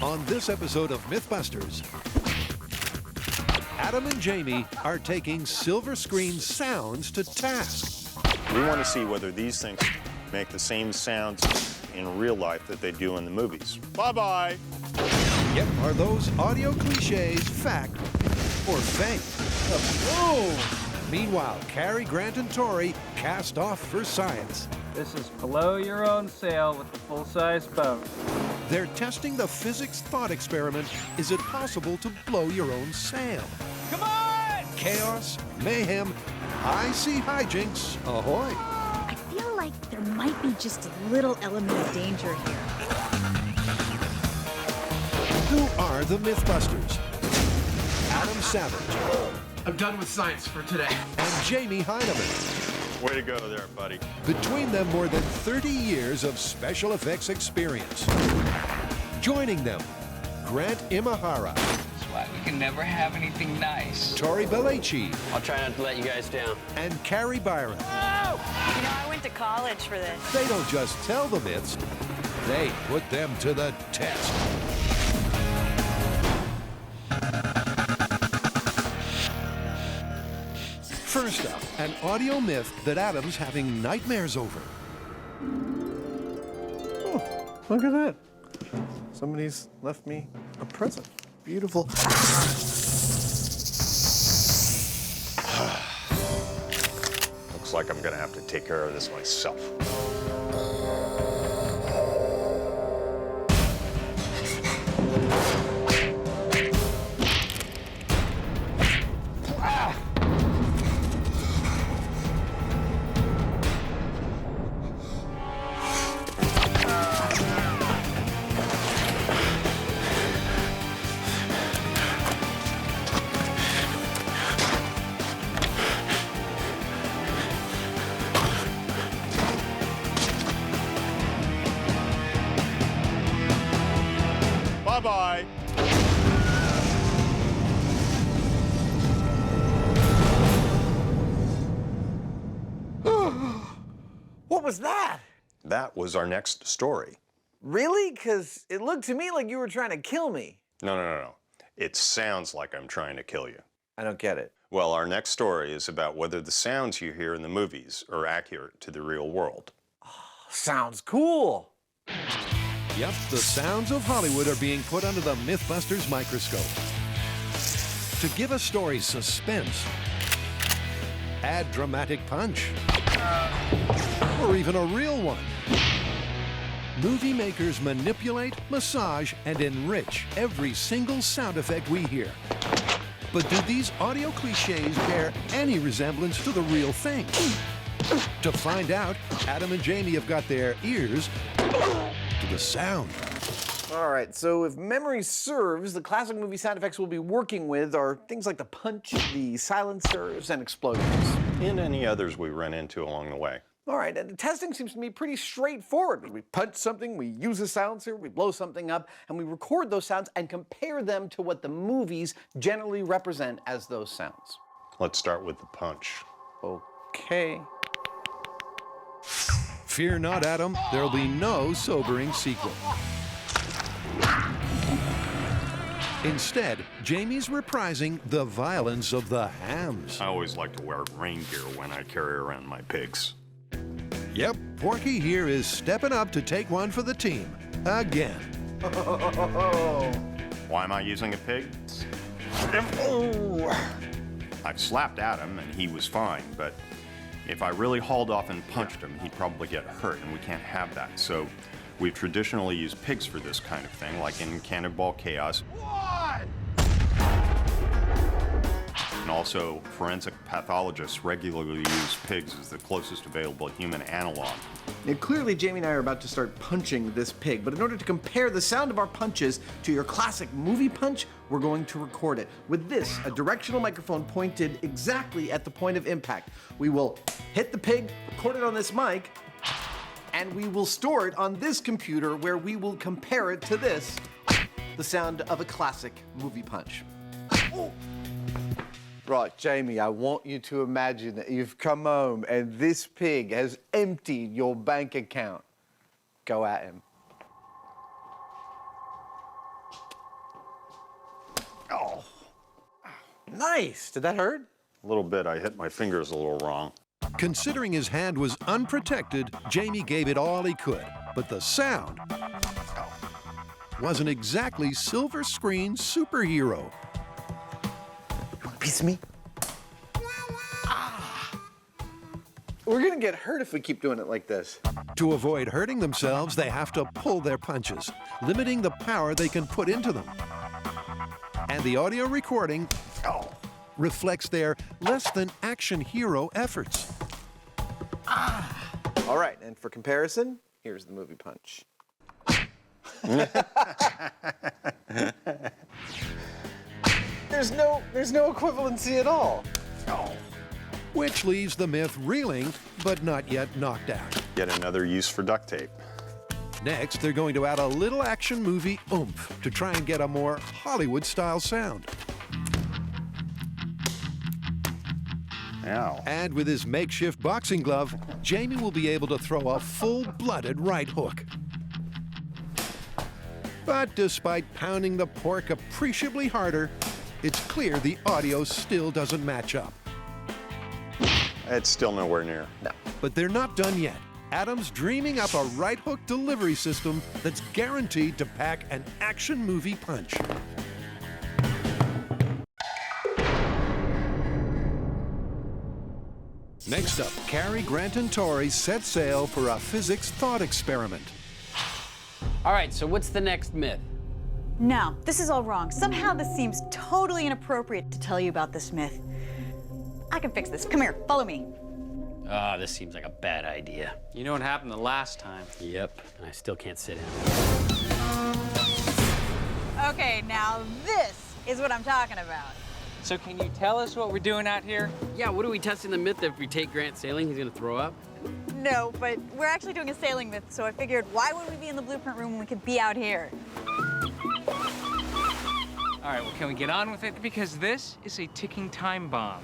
On this episode of MythBusters, Adam and Jamie are taking silver screen sounds to task. We want to see whether these things make the same sounds in real life that they do in the movies. Bye-bye. Yep, are those audio cliches fact or fake? Oh. Meanwhile, Cary, Grant, and Tori cast off for science. This is below your own sail with the full-size boat. They're testing the physics thought experiment. Is it possible to blow your own sail? Come on! Chaos, mayhem, high sea hijinks, ahoy. I feel like there might be just a little element of danger here. Who are the MythBusters? Adam Savage. I'm done with science for today. And Jamie Heineman. Way to go there, buddy. Between them, more than 30 years of special effects experience. Joining them, Grant Imahara. That's why we can never have anything nice. Tori Belleci. I'll try not to let you guys down. And Carrie Byron. Oh! You know, I went to college for this. They don't just tell the myths, they put them to the test. First up, an audio myth that Adam's having nightmares over. Oh, look at that. Somebody's left me a present. Beautiful. Looks like I'm gonna have to take care of this myself. Bye-bye. What was that? That was our next story. Really? Because it looked to me like you were trying to kill me. No. It sounds like I'm trying to kill you. I don't get it. Well, our next story is about whether the sounds you hear in the movies are accurate to the real world. Sounds cool. Yep, the sounds of Hollywood are being put under the MythBusters microscope. To give a story suspense, add dramatic punch, or even a real one. Movie makers manipulate, massage, and enrich every single sound effect we hear. But do these audio cliches bear any resemblance to the real thing? To find out, Adam and Jamie have got their ears to the sound. All right, so if memory serves, the classic movie sound effects we'll be working with are things like the punch, the silencers, and explosions. And any others we run into along the way. All right, and the testing seems to be pretty straightforward. We punch something, we use a silencer, we blow something up, and we record those sounds and compare them to what the movies generally represent as those sounds. Let's start with the punch. Okay. Fear not, Adam, there'll be no sobering sequel. Instead, Jamie's reprising the violence of the hams. I always like to wear rain gear when I carry around my pigs. Yep, Porky here is stepping up to take one for the team. Again. Why am I using a pig? I've slapped Adam and he was fine, but if I really hauled off and punched him, he'd probably get hurt, and we can't have that. So we've traditionally used pigs for this kind of thing, like in Cannonball Chaos. What? And also, forensic pathologists regularly use pigs as the closest available human analog. Now, clearly, Jamie and I are about to start punching this pig, but in order to compare the sound of our punches to your classic movie punch, we're going to record it. With this, a directional microphone pointed exactly at the point of impact. We will hit the pig, record it on this mic, and we will store it on this computer where we will compare it to this, the sound of a classic movie punch. Right, Jamie, I want you to imagine that you've come home and this pig has emptied your bank account. Go at him. Nice. Did that hurt? A little bit. I hit my fingers a little wrong. Considering his hand was unprotected, Jamie gave it all he could. But the sound wasn't exactly silver screen superhero. Piece of me. We're gonna get hurt if we keep doing it like this. To avoid hurting themselves, they have to pull their punches, limiting the power they can put into them. And the audio recording reflects their less than action hero efforts. All right, and for comparison, here's the movie punch. There's no equivalency at all. Which leaves the myth reeling, but not yet knocked out. Yet another use for duct tape. Next, they're going to add a little action movie oomph to try and get a more Hollywood-style sound. Ow. And with his makeshift boxing glove, Jamie will be able to throw a full-blooded right hook. But despite pounding the pork appreciably harder, it's clear the audio still doesn't match up. It's still nowhere near. No. But they're not done yet. Adam's dreaming up a right hook delivery system that's guaranteed to pack an action movie punch. Next up, Carrie, Grant, and Tori set sail for a physics thought experiment. All right, so what's the next myth? No, this is all wrong. Somehow this seems totally inappropriate to tell you about this myth. I can fix this. Come here, follow me. Ah, this seems like a bad idea. You know what happened the last time? Yep, and I still can't sit down. Okay, now this is what I'm talking about. So can you tell us what we're doing out here? Yeah, what are we testing the myth that if we take Grant sailing, he's gonna throw up? No, but we're actually doing a sailing myth, so I figured why would we be in the blueprint room when we could be out here? All right, well, can we get on with it? Because this is a ticking time bomb.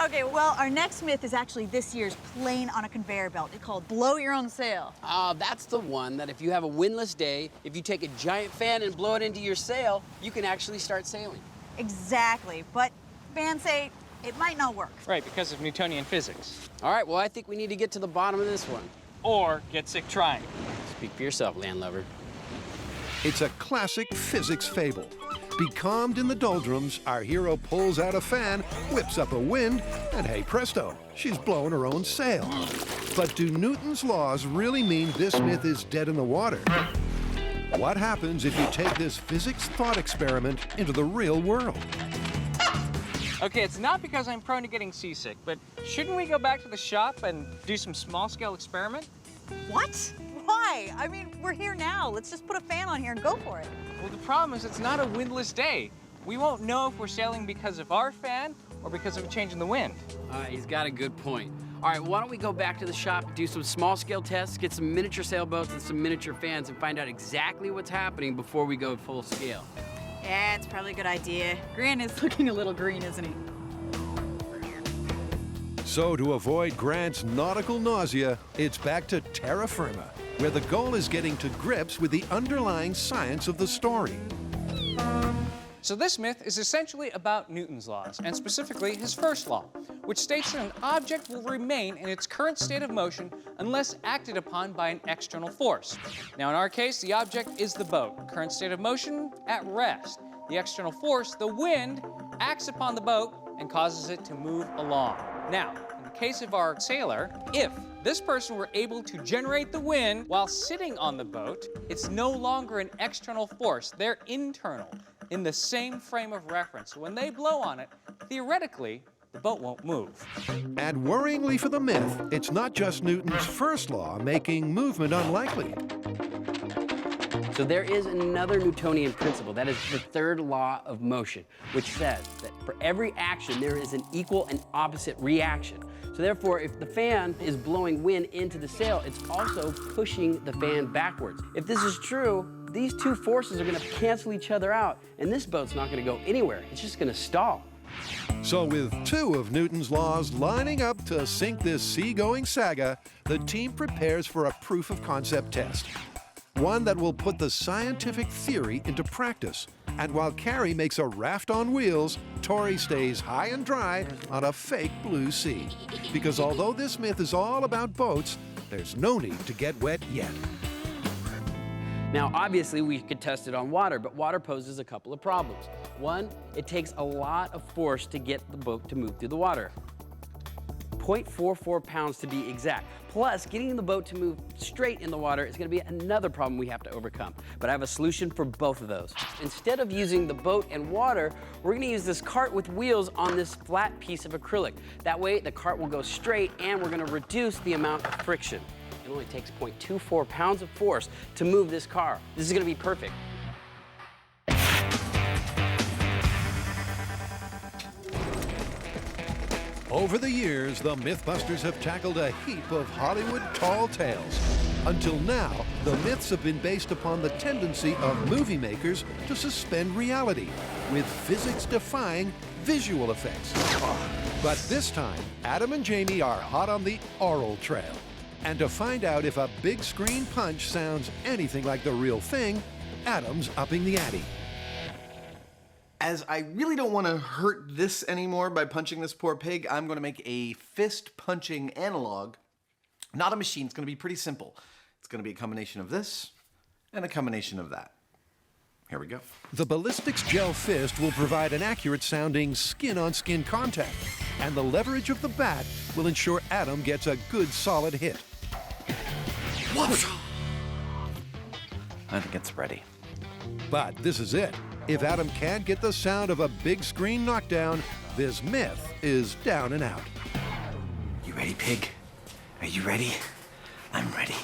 Okay, well, our next myth is actually this year's plane on a conveyor belt. It's called Blow Your Own Sail. That's the one that if you have a windless day, if you take a giant fan and blow it into your sail, you can actually start sailing. Exactly, but fans say it might not work. Right, because of Newtonian physics. All right, well, I think we need to get to the bottom of this one. Or get sick trying. Speak for yourself, landlubber. It's a classic physics fable. Becalmed in the doldrums, our hero pulls out a fan, whips up a wind, and hey presto, she's blowing her own sail. But do Newton's laws really mean this myth is dead in the water? What happens if you take this physics thought experiment into the real world? Okay, it's not because I'm prone to getting seasick, but shouldn't we go back to the shop and do some small-scale experiment? What? Why? I mean, we're here now. Let's just put a fan on here and go for it. Well, the problem is it's not a windless day. We won't know if we're sailing because of our fan or because of a change in the wind. He's got a good point. All right, why don't we go back to the shop, do some small-scale tests, get some miniature sailboats and some miniature fans, and find out exactly what's happening before we go full scale. Yeah, it's probably a good idea. Grant is looking a little green, isn't he? So to avoid Grant's nautical nausea, it's back to terra firma, where the goal is getting to grips with the underlying science of the story. So this myth is essentially about Newton's laws, and specifically his first law, which states that an object will remain in its current state of motion unless acted upon by an external force. Now in our case, the object is the boat. Current state of motion, at rest. The external force, the wind, acts upon the boat and causes it to move along. Now, in the case of our sailor, if this person were able to generate the wind while sitting on the boat, it's no longer an external force. They're internal, in the same frame of reference. So when they blow on it, theoretically, the boat won't move. And worryingly for the myth, it's not just Newton's first law making movement unlikely. So there is another Newtonian principle, that is the third law of motion, which says that for every action, there is an equal and opposite reaction. So therefore, if the fan is blowing wind into the sail, it's also pushing the fan backwards. If this is true, these two forces are gonna cancel each other out, and this boat's not gonna go anywhere. It's just gonna stall. So with two of Newton's laws lining up to sink this seagoing saga, the team prepares for a proof of concept test. one that will put the scientific theory into practice. And while Carrie makes a raft on wheels, Tori stays high and dry on a fake blue sea. Because although this myth is all about boats, there's no need to get wet yet. Now, obviously, we could test it on water, but water poses a couple of problems. One, it takes a lot of force to get the boat to move through the water. 0.44 pounds to be exact. Plus, getting the boat to move straight in the water is going to be another problem we have to overcome. But I have a solution for both of those. Instead of using the boat and water, we're going to use this cart with wheels on this flat piece of acrylic. That way, the cart will go straight, and we're going to reduce the amount of friction. It only takes 0.24 pounds of force to move this car. This is going to be perfect. Over the years, the Mythbusters have tackled a heap of Hollywood tall tales. Until now, the myths have been based upon the tendency of movie makers to suspend reality with physics-defying visual effects. But this time, Adam and Jamie are hot on the oral trail. And to find out if a big screen punch sounds anything like the real thing, Adam's upping the ante. As I really don't want to hurt this anymore by punching this poor pig, I'm going to make a fist punching analog. Not a machine, it's going to be pretty simple. It's going to be a combination of this and a combination of that. Here we go. The ballistics gel fist will provide an accurate sounding skin-on-skin contact, and the leverage of the bat will ensure Adam gets a good solid hit. I think it's ready. But this is it. If Adam can't get the sound of a big screen knockdown, this myth is down and out. You ready, pig? Are you ready? I'm ready.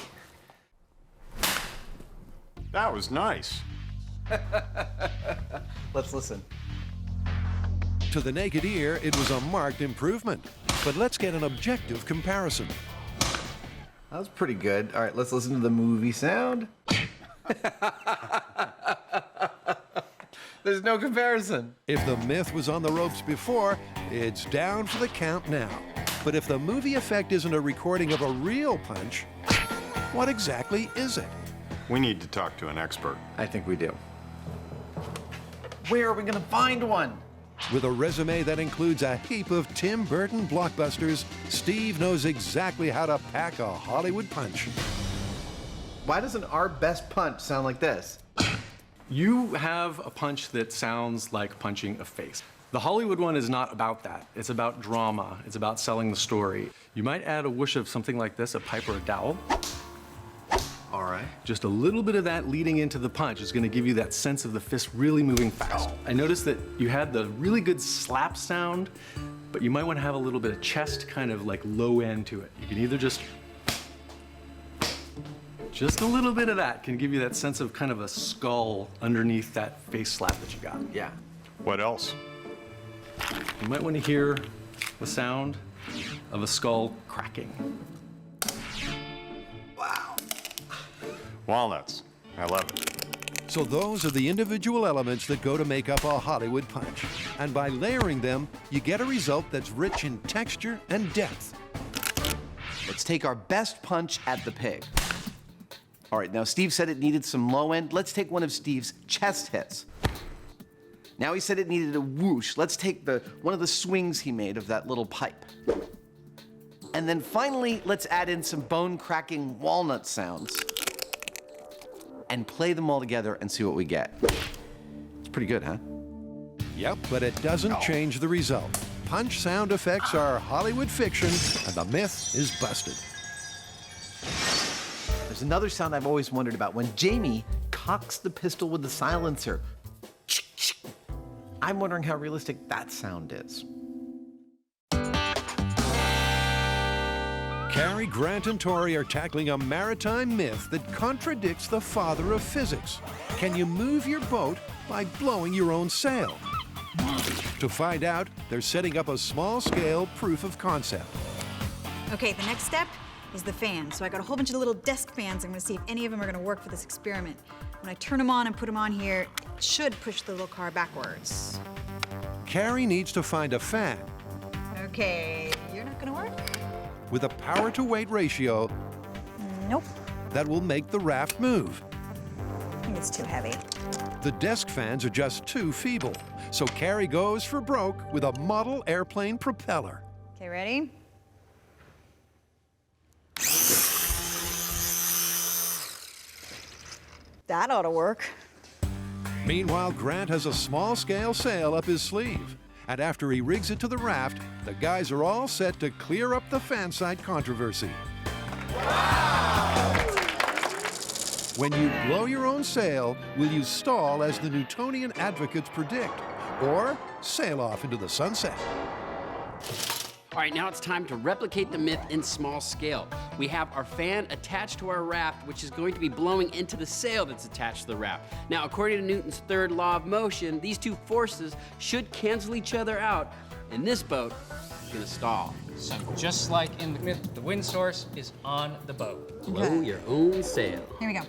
That was nice. Let's listen. To the naked ear, it was a marked improvement. But let's get an objective comparison. That was pretty good. All right, let's listen to the movie sound. There's no comparison. If the myth was on the ropes before, it's down for the count now. But if the movie effect isn't a recording of a real punch, what exactly is it? We need to talk to an expert. I think we do. Where are we gonna find one? With a resume that includes a heap of Tim Burton blockbusters, Steve knows exactly how to pack a Hollywood punch. Why doesn't our best punch sound like this? You have a punch that sounds like punching a face. The Hollywood one is not about that. It's about drama. It's about selling the story. You might add a whoosh of something like this, a pipe or a dowel. All right. Just a little bit of that leading into the punch is going to give you that sense of the fist really moving fast. I noticed that you had the really good slap sound, but you might want to have a little bit of chest kind of like low end to it. You can either just a little bit of that can give you that sense of kind of a skull underneath that face slap that you got. Yeah. What else? You might want to hear the sound of a skull cracking. Wow. Walnuts. I love it. So those are the individual elements that go to make up a Hollywood punch. And by layering them, you get a result that's rich in texture and depth. Let's take our best punch at the pig. All right, now Steve said it needed some low end. Let's take one of Steve's chest hits. Now he said it needed a whoosh. Let's take one of the swings he made of that little pipe. And then finally, let's add in some bone-cracking walnut sounds and play them all together and see what we get. It's pretty good, huh? Yep, but it doesn't change the result. Punch sound effects are Hollywood fiction, and the myth is busted. There's another sound I've always wondered about. When Jamie cocks the pistol with the silencer, I'm wondering how realistic that sound is. Cary, Grant, and Tori are tackling a maritime myth that contradicts the father of physics. Can you move your boat by blowing your own sail? To find out, they're setting up a small-scale proof of concept. Okay, the next step is the fan. So I got a whole bunch of little desk fans. I'm gonna see if any of them are gonna work for this experiment. When I turn them on and put them on here, it should push the little car backwards. Cary needs to find a fan Okay, you're not gonna work? with a power-to-weight ratio Nope. that will make the raft move. it's too heavy. The desk fans are just too feeble, so Carrie goes for broke with a model airplane propeller. Okay, ready? That ought to work. Meanwhile, Grant has a small-scale sail up his sleeve. And after he rigs it to the raft, the guys are all set to clear up the fan site controversy. Wow! When you blow your own sail, will you stall as the Newtonian advocates predict, or sail off into the sunset? All right, now it's time to replicate the myth in small scale. We have our fan attached to our raft, which is going to be blowing into the sail that's attached to the raft. Now, according to Newton's third law of motion, these two forces should cancel each other out, and this boat is gonna stall. So just like in the myth, the wind source is on the boat. Blow your own sail. Here we go.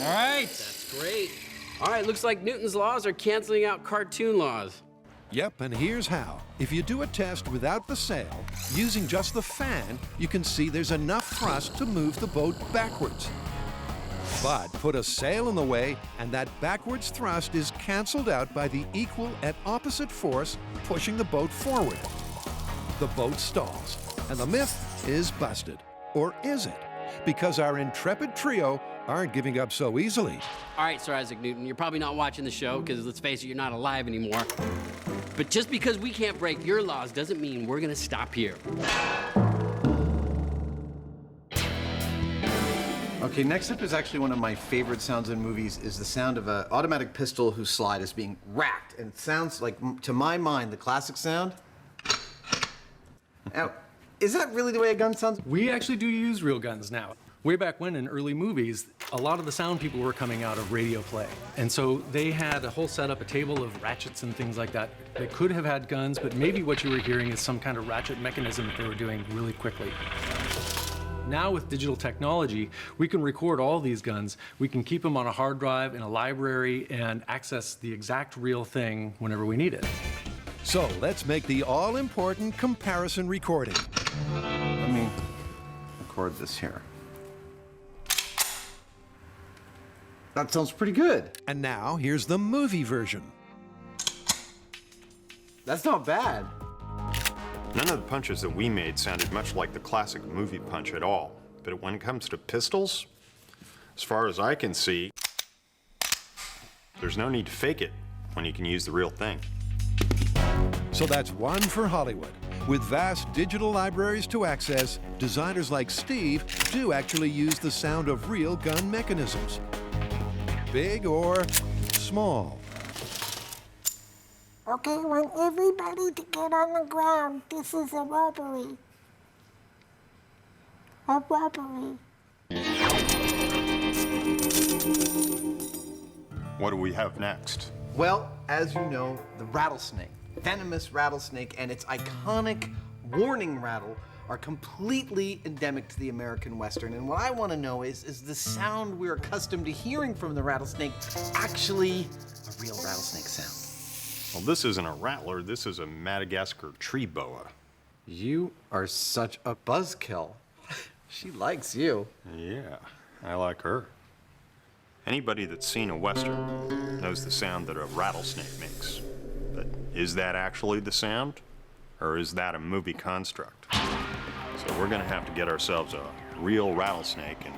All right. That's great. All right, looks like Newton's laws are canceling out cartoon laws. Yep, and here's how. If you do a test without the sail, using just the fan, you can see there's enough thrust to move the boat backwards. But put a sail in the way, and that backwards thrust is canceled out by the equal and opposite force pushing the boat forward. The boat stalls, and the myth is busted. Or is it? Because our intrepid trio aren't giving up so easily. All right, Sir Isaac Newton, you're probably not watching the show because, let's face it, you're not alive anymore. But just because we can't break your laws doesn't mean we're gonna stop here. Okay, next up is actually one of my favorite sounds in movies, is the sound of an automatic pistol whose slide is being racked. And it sounds like, to my mind, the classic sound. Now, is that really the way a gun sounds? We actually do use real guns now. Way back when, in early movies, a lot of the sound people were coming out of radio play. And so they had a whole setup, a table of ratchets and things like that. They could have had guns, but maybe what you were hearing is some kind of ratchet mechanism that they were doing really quickly. Now with digital technology, we can record all these guns. We can keep them on a hard drive in a library and access the exact real thing whenever we need it. So let's make the all-important comparison recording. Let me record this here. That sounds pretty good. And now here's the movie version. That's not bad. None of the punches that we made sounded much like the classic movie punch at all. But when it comes to pistols, as far as I can see, there's no need to fake it when you can use the real thing. So that's one for Hollywood. With vast digital libraries to access, designers like Steve do actually use the sound of real gun mechanisms. Big or small. Okay, I want everybody to get on the ground. This is a robbery. A robbery. What do we have next? Well, as you know, the rattlesnake, venomous rattlesnake, and its iconic warning rattle are completely endemic to the American Western. And what I want to know is the sound we're accustomed to hearing from the rattlesnake actually a real rattlesnake sound? Well, this isn't a rattler, this is a Madagascar tree boa. You are such a buzzkill. She likes you. Yeah, I like her. Anybody that's seen a Western knows the sound that a rattlesnake makes. But is that actually the sound? Or is that a movie construct? So we're gonna have to get ourselves a real rattlesnake and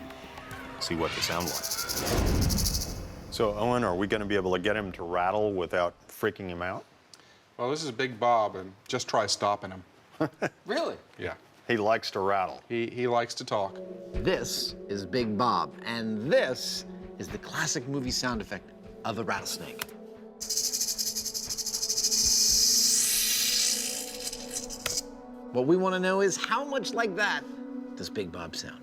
see what they sound like. So Owen, are we gonna be able to get him to rattle without freaking him out? Well, this is Big Bob, and just try stopping him. Really? Yeah. He likes to rattle. He likes to talk. This is Big Bob, and this is the classic movie sound effect of a rattlesnake. What we want to know is how much like that does Big Bob sound?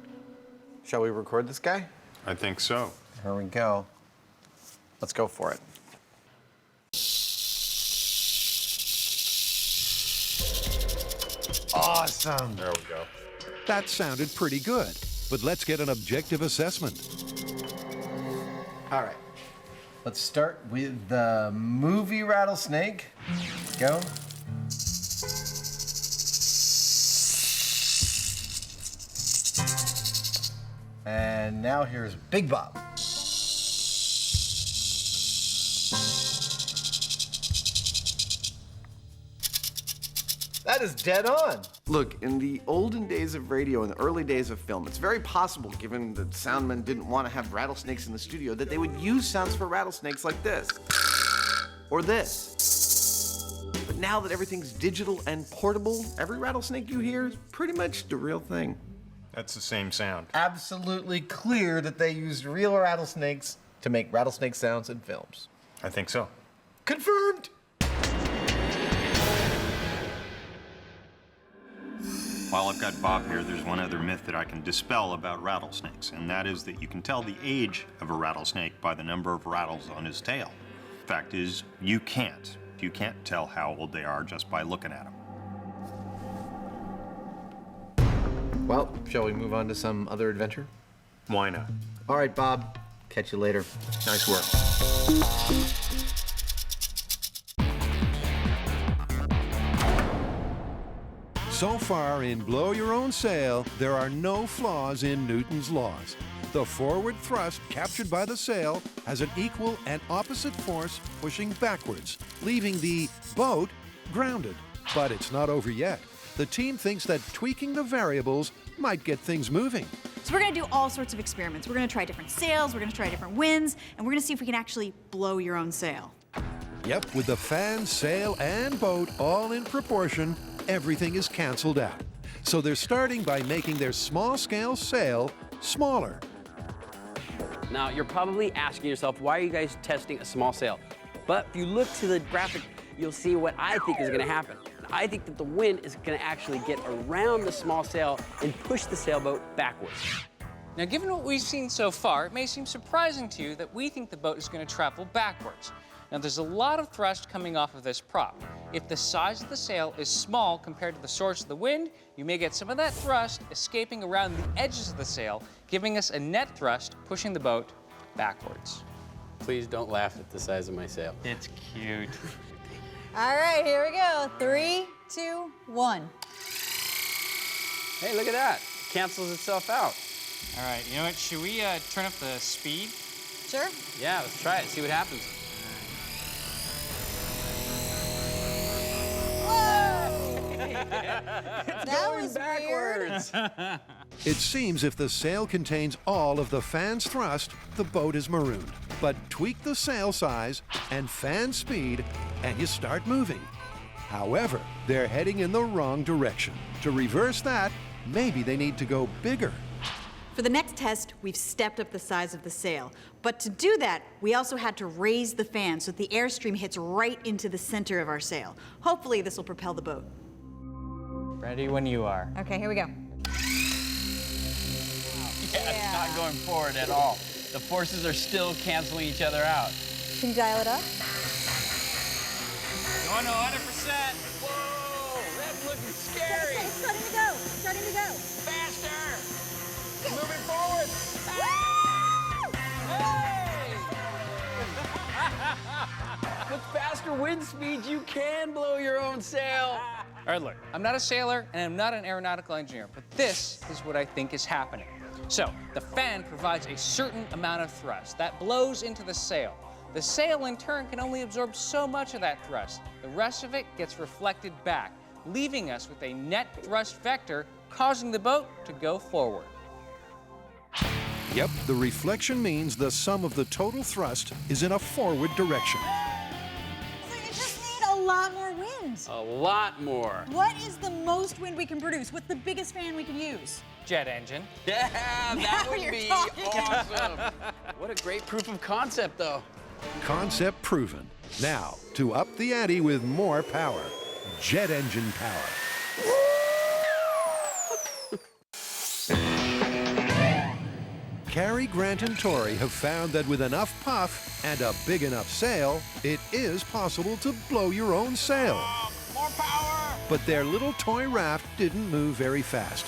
Shall we record this guy? I think so. Here we go. Let's go for it. Awesome. There we go. That sounded pretty good, but let's get an objective assessment. All right. Let's start with the movie rattlesnake. Go. And And now here's Big Bob. That is dead on. Look, in the olden days of radio and the early days of film, it's very possible, given that soundmen didn't want to have rattlesnakes in the studio, that they would use sounds for rattlesnakes like this. Or this. But now that everything's digital and portable, every rattlesnake you hear is pretty much the real thing. That's the same sound. Absolutely clear that they used real rattlesnakes to make rattlesnake sounds in films. I think so. Confirmed! While I've got Bob here, there's one other myth that I can dispel about rattlesnakes, and that is that you can tell the age of a rattlesnake by the number of rattles on his tail. Fact is, you can't. You can't tell how old they are just by looking at them. Well, shall we move on to some other adventure? Why not? All right, Bob. Catch you later. Nice work. So far in Blow Your Own Sail, there are no flaws in Newton's laws. The forward thrust captured by the sail has an equal and opposite force pushing backwards, leaving the boat grounded. But it's not over yet. The team thinks that tweaking the variables might get things moving. So we're gonna do all sorts of experiments. We're gonna try different sails, we're gonna try different winds, and we're gonna see if we can actually blow your own sail. Yep, with the fan, sail, and boat all in proportion, everything is canceled out. So they're starting by making their small-scale sail smaller. Now, you're probably asking yourself, why are you guys testing a small sail? But if you look to the graphic, you'll see what I think is gonna happen. I think that the wind is gonna actually get around the small sail and push the sailboat backwards. Now, given what we've seen so far, it may seem surprising to you that we think the boat is going to travel backwards. Now, there's a lot of thrust coming off of this prop. If the size of the sail is small compared to the source of the wind, you may get some of that thrust escaping around the edges of the sail, giving us a net thrust pushing the boat backwards. Please don't laugh at the size of my sail. It's cute. All right, here we go. 3, 2, 1. Hey, look at that. It cancels itself out. All right, you know what? Should we turn up the speed? Sure. Yeah, let's try it, see what happens. That was backwards. It seems if the sail contains all of the fan's thrust, the boat is marooned. But tweak the sail size and fan speed, and you start moving. However, they're heading in the wrong direction. To reverse that, maybe they need to go bigger. For the next test, we've stepped up the size of the sail. But to do that, we also had to raise the fan so that the airstream hits right into the center of our sail. Hopefully, this will propel the boat. Ready when you are. Okay, here we go. Yeah, it's not going forward at all. The forces are still canceling each other out. Can you dial it up? Going to 100%. Whoa, that's looking scary. It's starting to go. It's starting to go. Faster. Moving forward. Hey! With faster wind speeds, you can blow your own sail. All right, look, I'm not a sailor and I'm not an aeronautical engineer, but this is what I think is happening. So, the fan provides a certain amount of thrust that blows into the sail. The sail, in turn, can only absorb so much of that thrust. The rest of it gets reflected back, leaving us with a net thrust vector, causing the boat to go forward. Yep, the reflection means the sum of the total thrust is in a forward direction. So you just need a lot more wind. A lot more. What is the most wind we can produce? What's the biggest fan we can use? Jet engine. Yeah, that Now would you're be talking. awesome. What a great proof of concept, though. Concept proven. Now, to up the ante with more power. Jet engine power. Cary, Grant, and Tori have found that with enough puff and a big enough sail, it is possible to blow your own sail. More power! But their little toy raft didn't move very fast.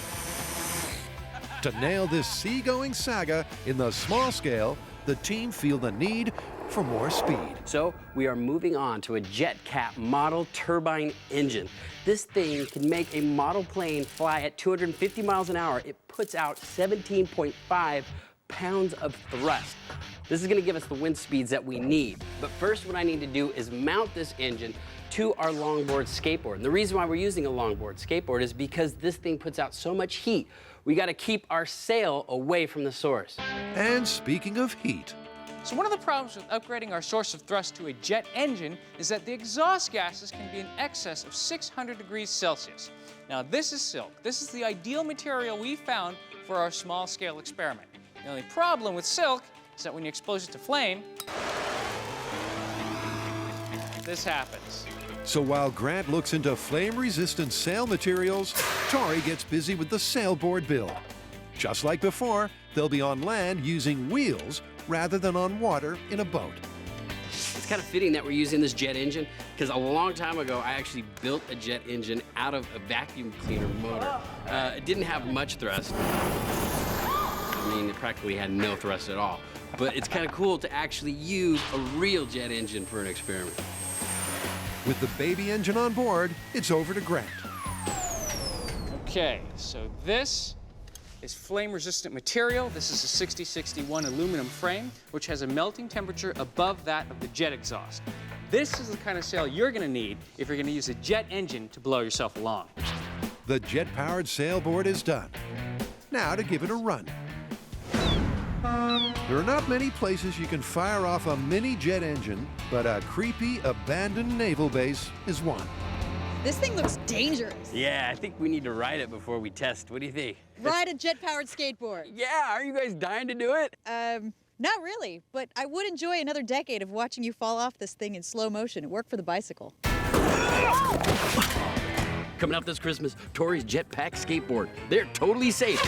To nail this seagoing saga in the small scale, the team feel the need for more speed. So we are moving on to a JetCat model turbine engine. This thing can make a model plane fly at 250 miles an hour. It puts out 17.5 pounds of thrust. This is gonna give us the wind speeds that we need. But first, what I need to do is mount this engine to our longboard skateboard. And the reason why we're using a longboard skateboard is because this thing puts out so much heat. We gotta keep our sail away from the source. And speaking of heat, So one of the problems with upgrading our source of thrust to a jet engine is that the exhaust gases can be in excess of 600 degrees Celsius. Now this is silk. This is the ideal material we found for our small-scale experiment. The only problem with silk is that when you expose it to flame, this happens. so while Grant looks into flame-resistant sail materials, Tori gets busy with the sailboard build. Just like before, they'll be on land using wheels rather than on water in a boat. It's kind of fitting that we're using this jet engine because a long time ago, I actually built a jet engine out of a vacuum cleaner motor. It didn't have much thrust. I mean, it practically had no thrust at all. But it's kind of cool to actually use a real jet engine for an experiment. With the baby engine on board, it's over to Grant. Okay, so this is flame-resistant material. This is a 6061 aluminum frame, which has a melting temperature above that of the jet exhaust. This is the kind of sail you're gonna need if you're gonna use a jet engine to blow yourself along. The jet-powered sailboard is done. Now to give it a run. There are not many places you can fire off a mini jet engine, but a creepy, abandoned naval base is one. This thing looks dangerous. Yeah, I think we need to ride it before we test. What do you think? Ride a jet-powered skateboard. Yeah, are you guys dying to do it? Not really, but I would enjoy another decade of watching you fall off this thing in slow motion. It worked for the bicycle. Coming up this Christmas, Tori's jetpack skateboard. They're totally safe.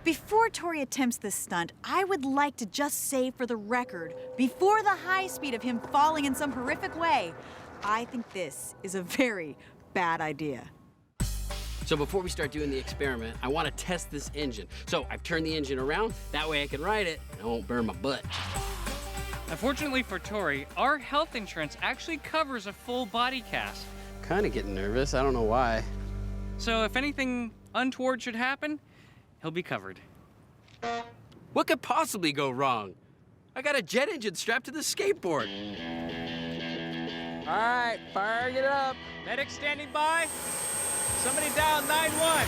Before Tori attempts this stunt, I would like to just say for the record, before the high speed of him falling in some horrific way, I think this is a very bad idea. So before we start doing the experiment, I want to test this engine. So I've turned the engine around, that way I can ride it and I won't burn my butt. Unfortunately for Tori, our health insurance actually covers a full body cast. Kind of getting nervous, I don't know why. So if anything untoward should happen, he'll be covered. What could possibly go wrong? I got a jet engine strapped to the skateboard. All right, fire it up. Medic standing by. Somebody dial 911.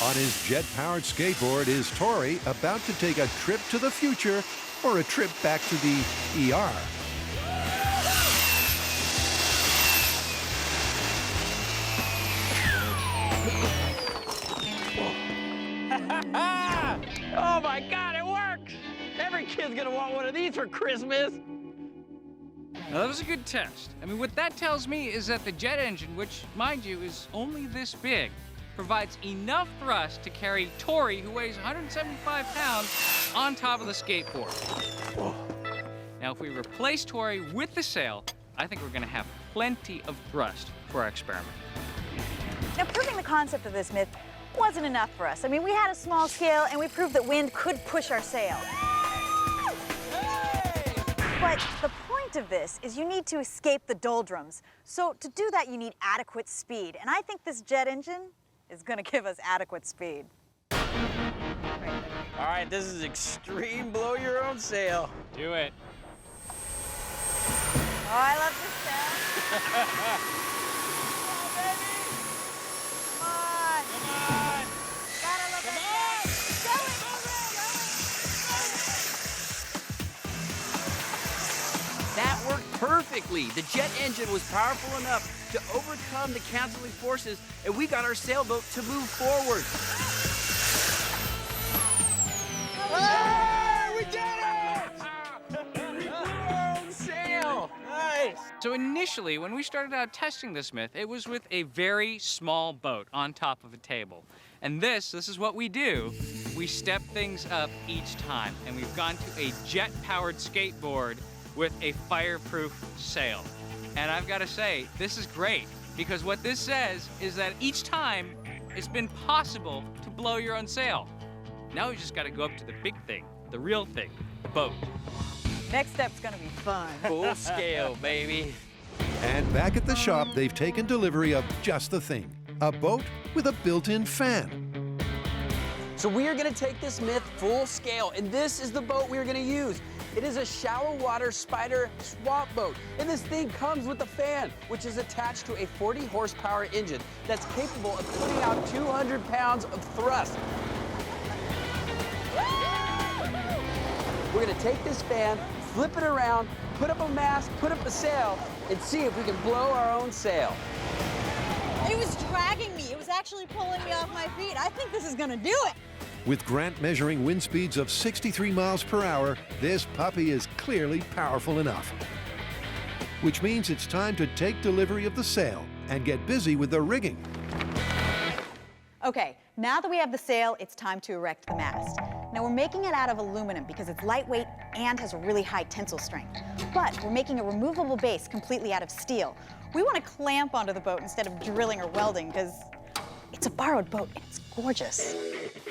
On his jet-powered skateboard is Tori about to take a trip to the future or a trip back to the ER. Oh my God, it works! Every kid's gonna want one of these for Christmas. Now that was a good test. I mean, what that tells me is that the jet engine, which, mind you, is only this big, provides enough thrust to carry Tori, who weighs 175 pounds, on top of the skateboard. Whoa. Now, if we replace Tori with the sail, I think we're gonna have plenty of thrust for our experiment. Now, proving the concept of this myth wasn't enough for us. I mean, we had a small scale, and we proved that wind could push our sail. But the point of this is you need to escape the doldrums. So to do that, you need adequate speed. And I think this jet engine is going to give us adequate speed. All right, this is extreme blow your own sail. Do it. Oh, I love this sound. That worked perfectly. The jet engine was powerful enough to overcome the canceling forces, and we got our sailboat to move forward. Hey, we did it! We blew our own sail! Nice! So initially, when we started out testing this myth, it was with a very small boat on top of a table. And this is what we do. We step things up each time, and we've gone to a jet-powered skateboard with a fireproof sail. And I've got to say, this is great, because what this says is that each time it's been possible to blow your own sail. Now we just got to go up to the big thing, the real thing, the boat. Next step's gonna be fun. Full scale, baby. And back at the shop, they've taken delivery of just the thing, a boat with a built-in fan. So we are going to take this myth full scale, and this is the boat we are going to use. It is a shallow water spider swamp boat, and this thing comes with a fan, which is attached to a 40 horsepower engine that's capable of putting out 200 pounds of thrust. We're going to take this fan, flip it around, put up a mast, put up a sail, and see if we can blow our own sail. It was dragging me. It was actually pulling me off my feet. I think this is gonna do it. With Grant measuring wind speeds of 63 miles per hour, this puppy is clearly powerful enough. Which means it's time to take delivery of the sail and get busy with the rigging. Okay, now that we have the sail, it's time to erect the mast. Now we're making it out of aluminum because it's lightweight and has a really high tensile strength. But we're making a removable base completely out of steel. We want to clamp onto the boat instead of drilling or welding because it's a borrowed boat and it's gorgeous.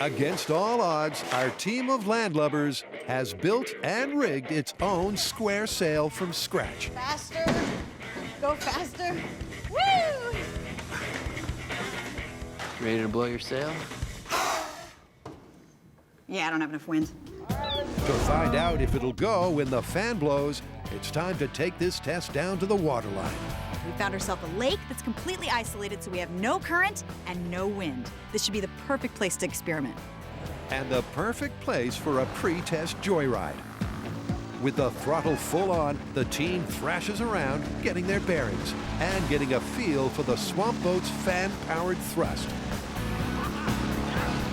Against all odds, our team of landlubbers has built and rigged its own square sail from scratch. Faster, go faster. Woo! Ready to blow your sail? Yeah, I don't have enough wind. To find out if it'll go when the fan blows, it's time to take this test down to the waterline. We found ourselves a lake that's completely isolated, so we have no current and no wind. This should be the perfect place to experiment. And the perfect place for a pre-test joyride. With the throttle full on, the team thrashes around, getting their bearings and getting a feel for the swamp boat's fan-powered thrust.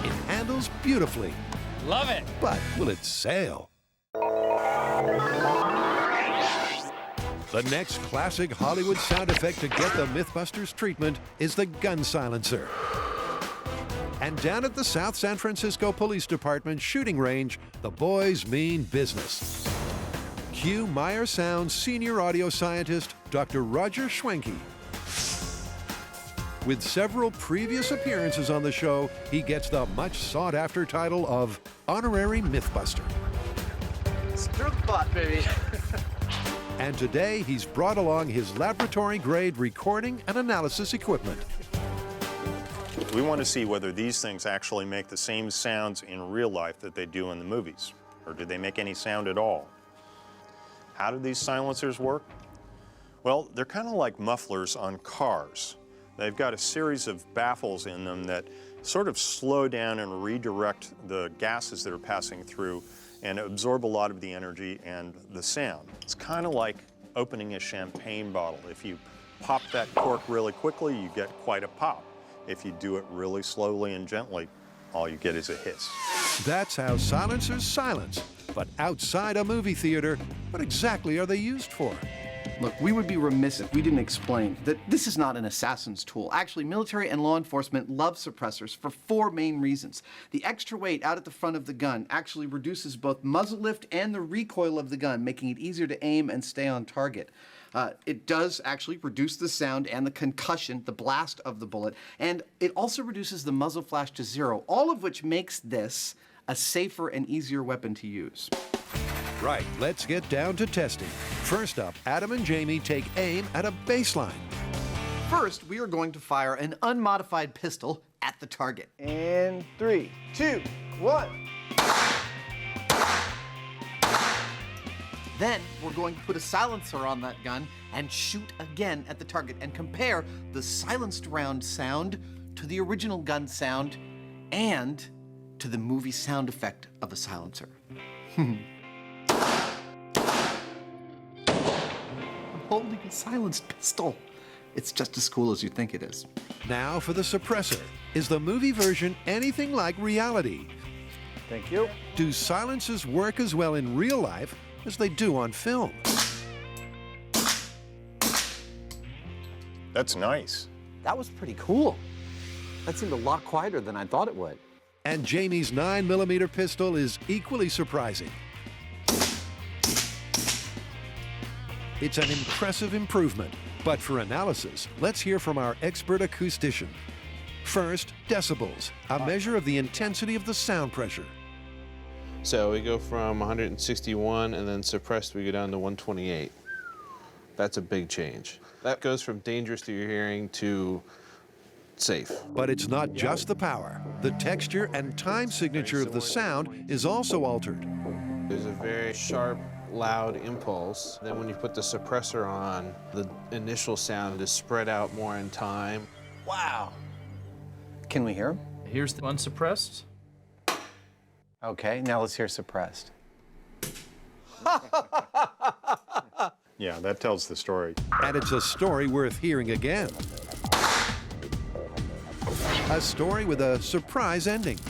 It handles beautifully. Love it. But will it sail? The next classic Hollywood sound effect to get the MythBusters treatment is the gun silencer. And down at the South San Francisco Police Department shooting range, the boys mean business. Cue Meyer Sound's senior audio scientist, Dr. Roger Schwenke. With several previous appearances on the show, he gets the much sought-after title of Honorary Mythbuster. Stir the pot, baby. And today, he's brought along his laboratory-grade recording and analysis equipment. We want to see whether these things actually make the same sounds in real life that they do in the movies, or do they make any sound at all? How do these silencers work? Well, they're kind of like mufflers on cars. They've got a series of baffles in them that sort of slow down and redirect the gases that are passing through and absorb a lot of the energy and the sound. It's kind of like opening a champagne bottle. If you pop that cork really quickly, you get quite a pop. If you do it really slowly and gently, all you get is a hiss. That's how silencers silence. But outside a movie theater, what exactly are they used for? Look, we would be remiss if we didn't explain that this is not an assassin's tool. Actually, military and law enforcement love suppressors for 4 main reasons. The extra weight out at the front of the gun actually reduces both muzzle lift and the recoil of the gun, making it easier to aim and stay on target. It does actually reduce the sound and the concussion, the blast of the bullet, and it also reduces the muzzle flash to 0, all of which makes this a safer and easier weapon to use. Right, let's get down to testing. First up, Adam and Jamie take aim at a baseline. First, we are going to fire an unmodified pistol at the target. And 3, 2, 1. Then we're going to put a silencer on that gun and shoot again at the target and compare the silenced round sound to the original gun sound and to the movie sound effect of a silencer. I'm holding a silenced pistol. It's just as cool as you think it is. Now for the suppressor. Is the movie version anything like reality? Thank you. Do silencers work as well in real life as they do on film? That's nice. That was pretty cool. That seemed a lot quieter than I thought it would. And Jamie's 9mm pistol is equally surprising. It's an impressive improvement, but for analysis, let's hear from our expert acoustician. First, decibels, a measure of the intensity of the sound pressure. So we go from 161 and then suppressed we go down to 128. That's a big change. That goes from dangerous to your hearing to safe. But it's not just the power. The texture and time signature of the sound is also altered. There's a very sharp, loud impulse. Then when you put the suppressor on, the initial sound is spread out more in time. Wow. Can we hear him? Here's the unsuppressed. Okay, now let's hear suppressed. Yeah, that tells the story. And it's a story worth hearing again. A story with a surprise ending.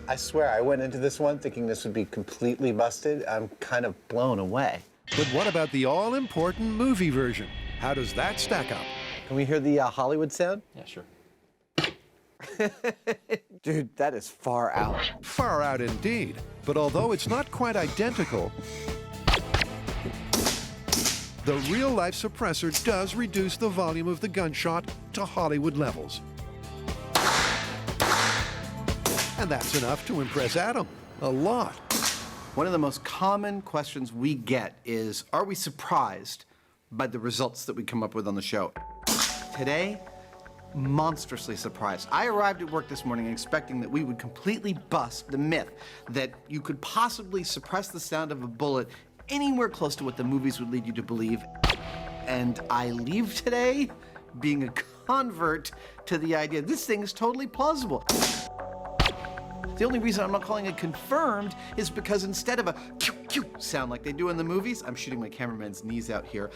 I swear, I went into this one thinking this would be completely busted. I'm kind of blown away. But what about the all-important movie version? How does that stack up? Can we hear the Hollywood sound? Yeah, sure. Dude, that is far out. Far out indeed. But although it's not quite identical, the real-life suppressor does reduce the volume of the gunshot to Hollywood levels. And that's enough to impress Adam. A lot. One of the most common questions we get is, are we surprised by the results that we come up with on the show? Today, monstrously surprised. I arrived at work this morning expecting that we would completely bust the myth that you could possibly suppress the sound of a bullet anywhere close to what the movies would lead you to believe. And I leave today being a convert to the idea this thing is totally plausible. The only reason I'm not calling it confirmed is because instead of a "pew, pew" sound like they do in the movies, I'm shooting my cameraman's knees out here,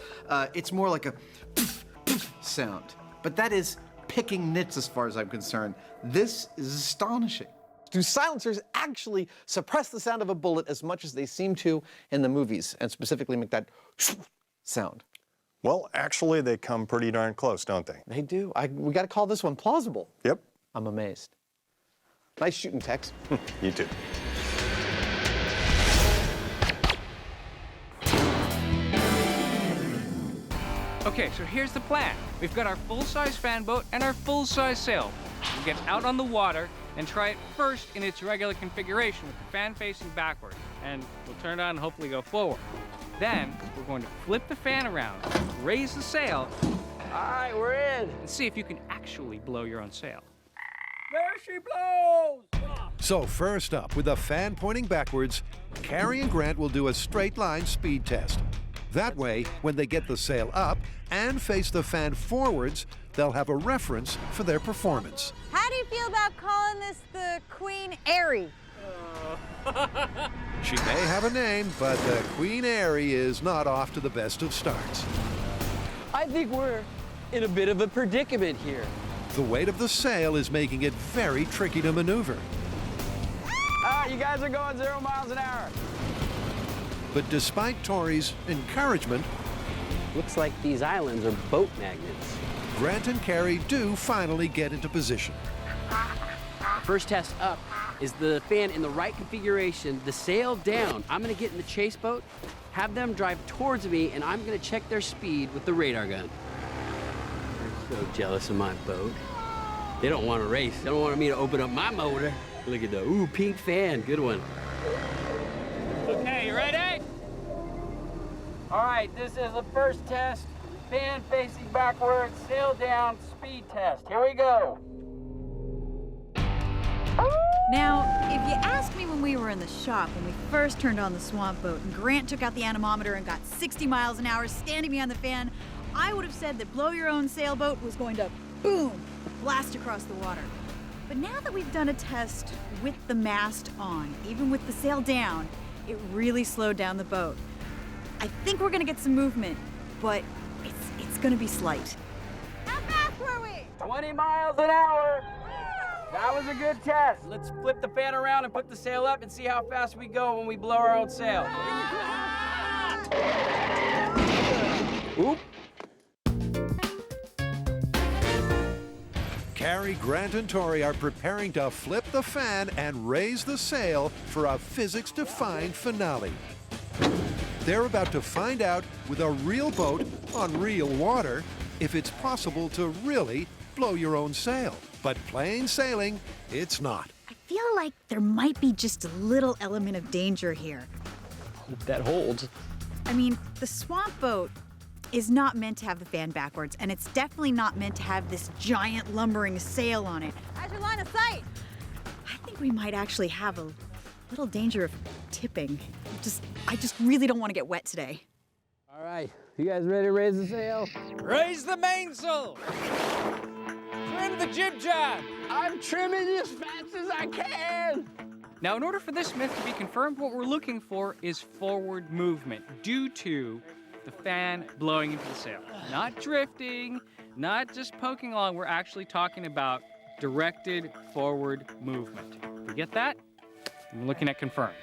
it's more like a "poof, poof" sound. But that is picking nits as far as I'm concerned. This is astonishing. Do silencers actually suppress the sound of a bullet as much as they seem to in the movies, and specifically make that sound? Well, actually, they come pretty darn close, don't they? They do. We got to call this one plausible. Yep. I'm amazed. Nice shooting, Tex. You too. Okay, so here's the plan. We've got our full-size fan boat and our full-size sail. We'll get out on the water and try it first in its regular configuration with the fan facing backward. And we'll turn it on and hopefully go forward. Then, we're going to flip the fan around, raise the sail. All right, we're in. And see if you can actually blow your own sail. There she blows! So first up, with the fan pointing backwards, Carrie and Grant will do a straight line speed test. That way, when they get the sail up and face the fan forwards, they'll have a reference for their performance. How do you feel about calling this the Queen Airy? She may have a name, but the Queen Airy is not off to the best of starts. I think we're in a bit of a predicament here. The weight of the sail is making it very tricky to maneuver. Ah, you guys are going 0 miles an hour. But despite Tori's encouragement, looks like these islands are boat magnets. Grant and Carrie do finally get into position. The first test up is the fan in the right configuration, the sail down. I'm gonna get in the chase boat, have them drive towards me, and I'm gonna check their speed with the radar gun. They're so jealous of my boat. They don't want to race. They don't want me to open up my motor. Look at the, ooh, pink fan, good one. Okay, you ready? All right, this is the first test. Fan facing backwards, sail down, speed test. Here we go. Now, if you asked me when we were in the shop, when we first turned on the swamp boat, and Grant took out the anemometer and got 60 miles an hour standing behind the fan, I would have said that blow your own sailboat was going to, boom, blast across the water. But now that we've done a test with the mast on, even with the sail down, it really slowed down the boat. I think we're gonna get some movement, but it's gonna be slight. How fast were we? 20 miles an hour. That was a good test. Let's flip the fan around and put the sail up and see how fast we go when we blow our own sail. Oop. Carrie, Grant, and Tori are preparing to flip the fan and raise the sail for a physics-defying finale. They're about to find out, with a real boat on real water, if it's possible to really blow your own sail. But plain sailing, it's not. I feel like there might be just a little element of danger here. Hope that holds. I mean, the swamp boat is not meant to have the fan backwards, and it's definitely not meant to have this giant lumbering sail on it. How's your line of sight? I think we might actually have a little danger of tipping. I just really don't want to get wet today. All right, you guys ready to raise the sail? Raise the mainsail! Trim the jib-jab! I'm trimming as fast as I can! Now, in order for this myth to be confirmed, what we're looking for is forward movement due to the fan blowing into the sail. Not drifting, not just poking along. We're actually talking about directed forward movement. You get that? I'm looking at confirmed.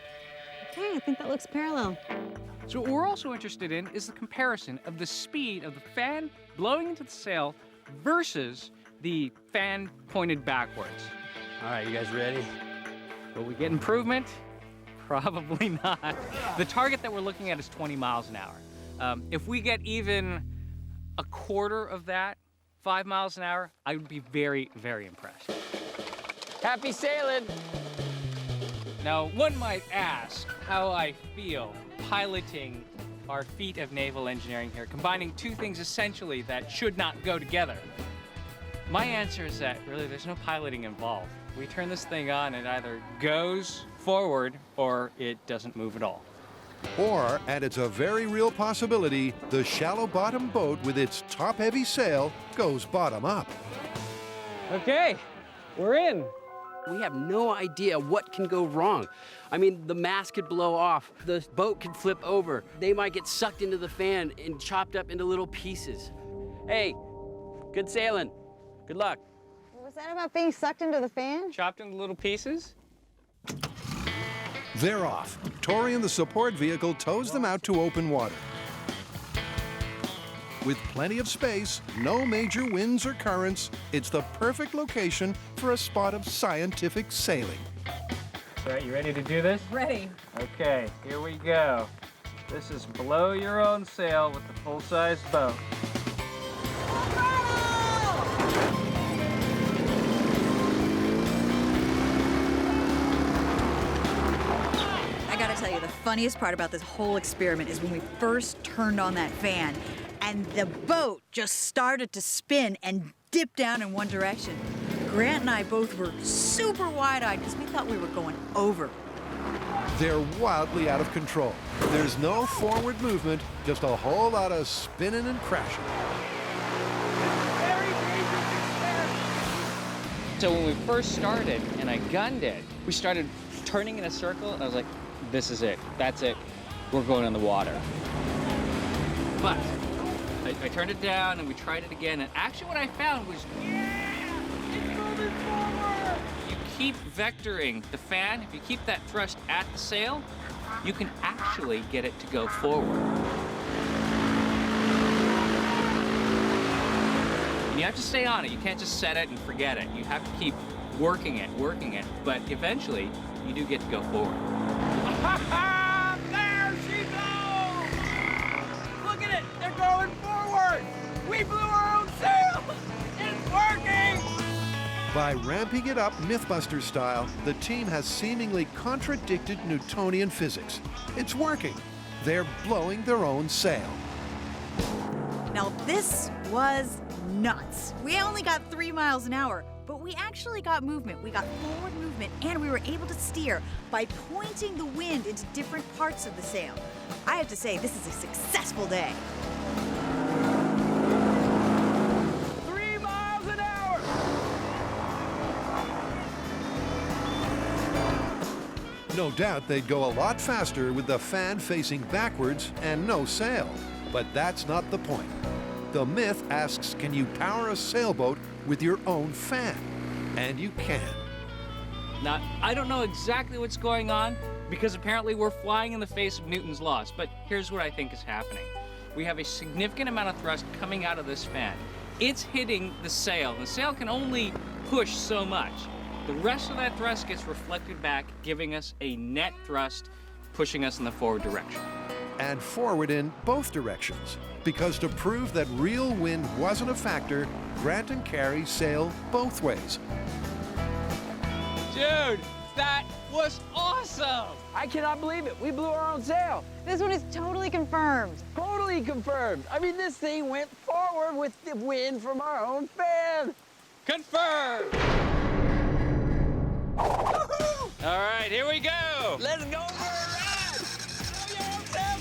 Okay, I think that looks parallel. So what we're also interested in is the comparison of the speed of the fan blowing into the sail versus the fan pointed backwards. All right, you guys ready? Will we get improvement? Probably not. The target that we're looking at is 20 miles an hour. If we get even a quarter of that, 5 miles an hour, I would be very, very impressed. Happy sailing! Now, one might ask how I feel piloting our feat of naval engineering here, combining two things essentially that should not go together. My answer is that really there's no piloting involved. We turn this thing on, it either goes forward or it doesn't move at all. Or, and it's a very real possibility, the shallow bottom boat with its top-heavy sail goes bottom up. Okay, we're in. We have no idea what can go wrong. I mean, the mast could blow off, the boat could flip over, they might get sucked into the fan and chopped up into little pieces. Hey, good sailing. Good luck. Was that about being sucked into the fan? Chopped into little pieces? They're off. Tori and the support vehicle tows them out to open water. With plenty of space, no major winds or currents, it's the perfect location for a spot of scientific sailing. All right, you ready to do this? Ready. Okay, here we go. This is blow your own sail with the full-size boat. I gotta tell you, the funniest part about this whole experiment is when we first turned on that fan and the boat just started to spin and dip down in one direction. Grant and I both were super wide-eyed because we thought we were going over. They're wildly out of control. There's no forward movement, just a whole lot of spinning and crashing. So when we first started and I gunned it, we started turning in a circle and I was like, this is it, that's it, we're going on the water. But I turned it down and we tried it again, and actually what I found was, yeah, it's moving forward. You keep vectoring the fan, if you keep that thrust at the sail, you can actually get it to go forward. And you have to stay on it. You can't just set it and forget it. You have to keep working it, but eventually you do get to go forward. There she goes! Look at it, they're going forward! We blew our own sail! It's working! By ramping it up MythBusters style, the team has seemingly contradicted Newtonian physics. It's working. They're blowing their own sail. Now this was nuts. We only got 3 miles an hour, but we actually got movement. We got forward movement, and we were able to steer by pointing the wind into different parts of the sail. I have to say, this is a successful day. 3 miles an hour! No doubt they'd go a lot faster with the fan facing backwards and no sail. But that's not the point. The myth asks, can you power a sailboat with your own fan? And you can. Now, I don't know exactly what's going on because apparently we're flying in the face of Newton's laws, but here's what I think is happening. We have a significant amount of thrust coming out of this fan. It's hitting the sail. The sail can only push so much. The rest of that thrust gets reflected back, giving us a net thrust, pushing us in the forward direction. And forward in both directions. Because to prove that real wind wasn't a factor, Grant and Carrie sail both ways. Dude, That was awesome! I cannot believe it. We blew our own sail. This one is totally confirmed. Totally confirmed. I mean, this thing went forward with the wind from our own fan. Confirmed! All right, here we go! Let's go for a ride! Blow your own sail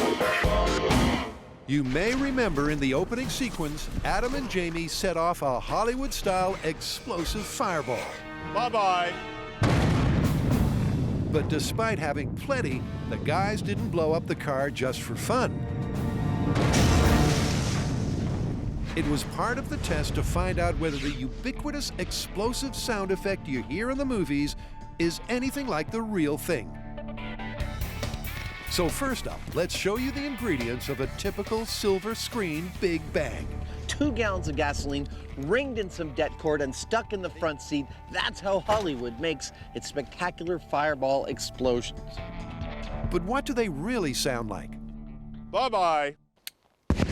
confirmed! You may remember in the opening sequence, Adam and Jamie set off a Hollywood-style explosive fireball. Bye-bye. But despite having plenty, the guys didn't blow up the car just for fun. It was part of the test to find out whether the ubiquitous explosive sound effect you hear in the movies is anything like the real thing. So first up, let's show you the ingredients of a typical silver screen Big Bang. 2 gallons of gasoline, ringed in some det cord and stuck in the front seat. That's how Hollywood makes its spectacular fireball explosions. But what do they really sound like? Bye-bye. It's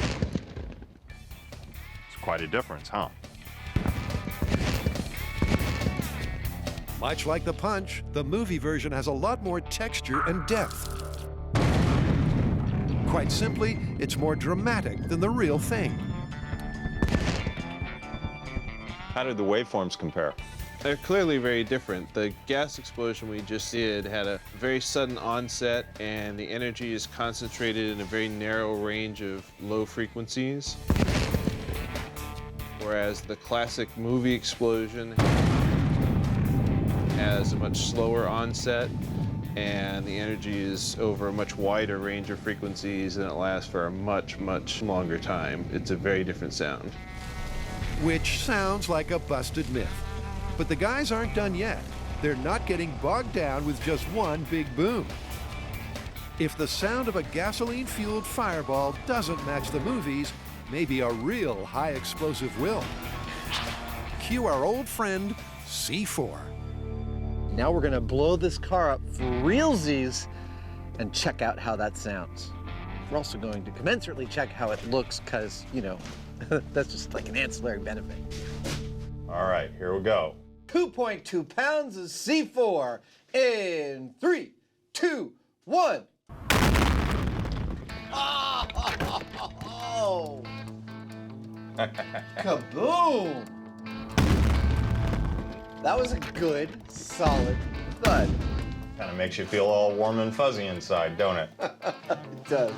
quite a difference, huh? Much like the punch, the movie version has a lot more texture and depth. Quite simply, it's more dramatic than the real thing. How did the waveforms compare? They're clearly very different. The gas explosion we just did had a very sudden onset, and the energy is concentrated in a very narrow range of low frequencies. Whereas the classic movie explosion has a much slower onset, and the energy is over a much wider range of frequencies, and it lasts for a much, much longer time. It's a very different sound. Which sounds like a busted myth. But the guys aren't done yet. They're not getting bogged down with just one big boom. If the sound of a gasoline-fueled fireball doesn't match the movies, maybe a real high explosive will. Cue our old friend, C4. Now we're gonna blow this car up for realsies and check out how that sounds. We're also going to commensurately check how it looks, because, you know, that's just like an ancillary benefit. All right, here we go. 2.2 pounds of C4 in 3, 2, 1. Oh! Kaboom! That was a good, solid thud. Kind of makes you feel all warm and fuzzy inside, don't it? It does.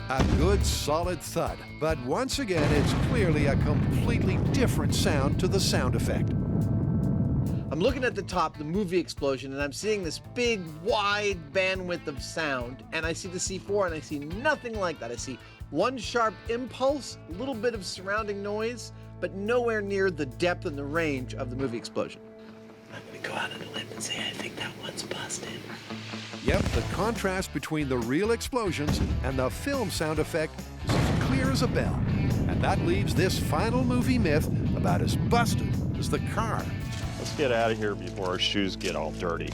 A good, solid thud. But once again, it's clearly a completely different sound to the sound effect. I'm looking at the top, the movie explosion, and I'm seeing this big, wide bandwidth of sound, and I see the C4, and I see nothing like that. I see one sharp impulse, a little bit of surrounding noise, but nowhere near the depth and the range of the movie explosion. I'm gonna go out on a limb and say I think that one's busted. Yep, the contrast between the real explosions and the film sound effect is as clear as a bell. And that leaves this final movie myth about as busted as the car. Let's get out of here before our shoes get all dirty.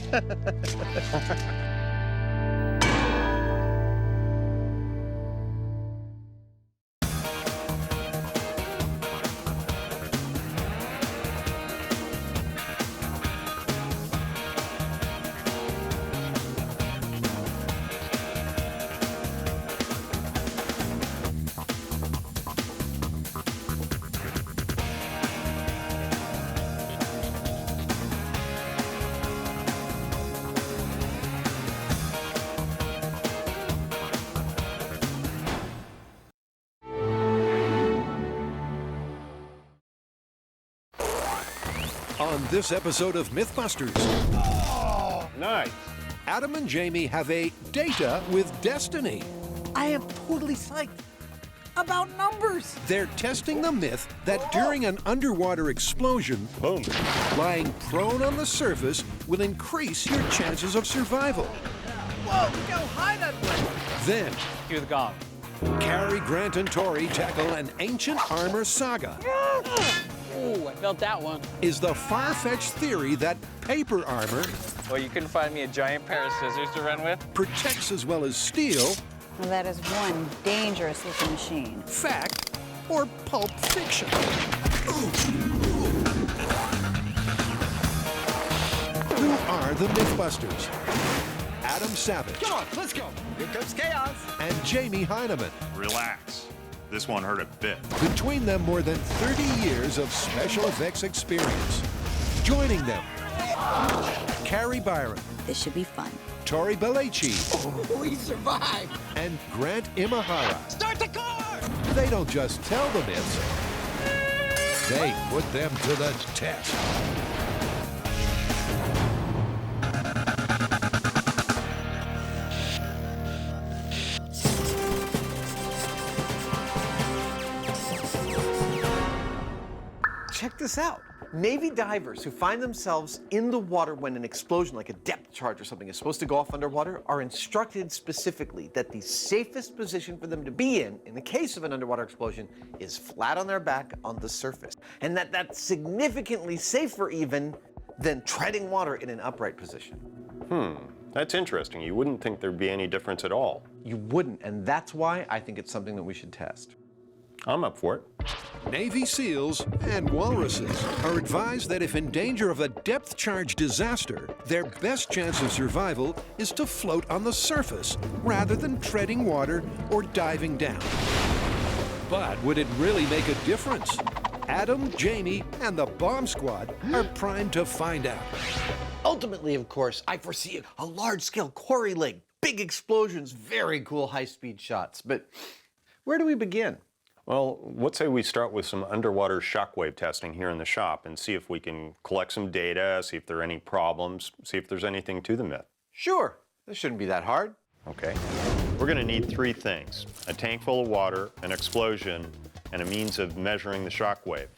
On this episode of MythBusters, Oh, nice. Adam and Jamie have a data with destiny. I am totally psyched about numbers. They're testing the myth that during an underwater explosion, Boom. lying prone on the surface will increase your chances of survival. Whoa, look how high that went. Then, Cue the gong. Cary, Grant, and Tori tackle an ancient armor saga. Ooh, I felt that one. Is the far-fetched theory that paper armor Well, you couldn't find me a giant pair of scissors to run with? protects as well as steel, Well, that is one dangerous looking machine. fact, or Pulp Fiction. Who are the MythBusters? Adam Savage. Come on, let's go. Here comes chaos. And Jamie Heineman. Relax. This one hurt a bit. Between them, more than 30 years of special effects experience. Joining them, Carrie Byron. This should be fun. Tori Belleci. Oh, we survived. And Grant Imahara. Start the car! They don't just tell the myths, they put them to the test. Check this out. Navy divers who find themselves in the water when an explosion, like a depth charge or something, is supposed to go off underwater, are instructed specifically that the safest position for them to be in the case of an underwater explosion, is flat on their back on the surface. And that's significantly safer even than treading water in an upright position. That's interesting. You wouldn't think there'd be any difference at all. You wouldn't, and that's why I think it's something that we should test. I'm up for it. Navy SEALs and walruses are advised that if in danger of a depth charge disaster, their best chance of survival is to float on the surface rather than treading water or diving down. But would it really make a difference? Adam, Jamie, and the bomb squad are primed to find out. Ultimately, of course, I foresee a large-scale quarry lake, big explosions, very cool high-speed shots. But where do we begin? Well, let's say we start with some underwater shockwave testing here in the shop and see if we can collect some data, see if there are any problems, see if there's anything to the myth. Sure. This shouldn't be that hard. Okay. We're going to need 3 things: a tank full of water, an explosion, and a means of measuring the shockwave.